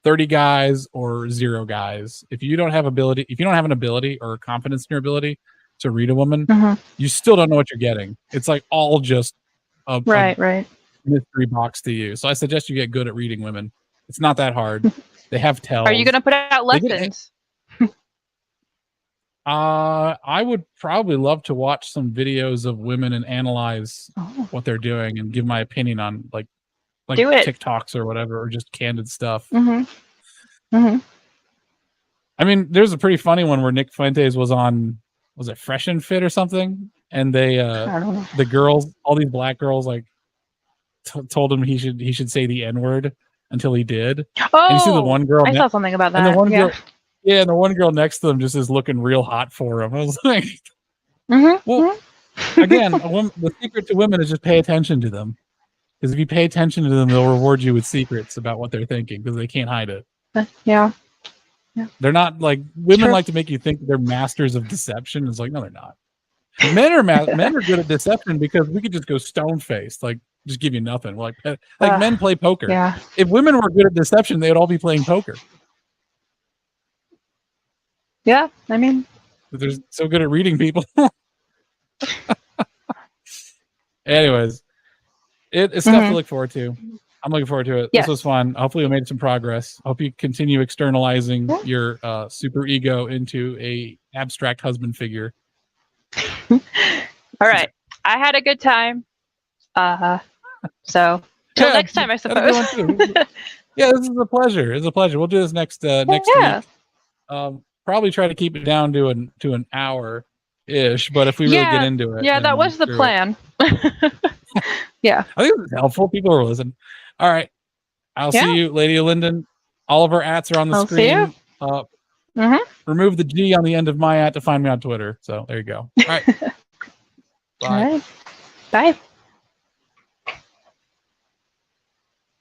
30 guys or 0 guys. If you don't have an ability or confidence in your ability to read a woman, you still don't know what you're getting. It's like all just a mystery box to you. So I suggest you get good at reading women. It's not that hard. They have tells. Are you going to put out lessons? I would probably love to watch some videos of women and analyze what they're doing and give my opinion on like TikToks or whatever, or just candid stuff. I mean, there's a pretty funny one where Nick Fuentes was on, was it Fresh and Fit or something? And they, the girls, all these black girls, like told him he should say the N-word until he did. Oh, and you see the one girl. I saw something about that. And the one girl, and the one girl next to them just is looking real hot for him. I was like, well, again, the secret to women is just pay attention to them. Because if you pay attention to them, they'll reward you with secrets about what they're thinking because they can't hide it. Yeah. They're not like women like to make you think they're masters of deception. It's like, no, they're not. Men are good at deception because we could just go stone faced, like just give you nothing. Like men play poker. Yeah. If women were good at deception, they would all be playing poker. Yeah, I mean, they're so good at reading people. Anyways, it's stuff to look forward to. I'm looking forward to it. Yes. This was fun. Hopefully we made some progress. Hope you continue externalizing your super ego into a abstract husband figure. All right. I had a good time. So till next time, I suppose. Yeah, this is a pleasure. It's a pleasure. We'll do this next week. Probably try to keep it down to an hour ish, but if we really get into it. Yeah, that was the plan. Yeah. I think it's helpful. People are listening. All right. I'll see you, LadyOLinden. All of our ats are on the screen. Remove the G on the end of my at to find me on Twitter. So there you go. All right. Bye. All right. Bye.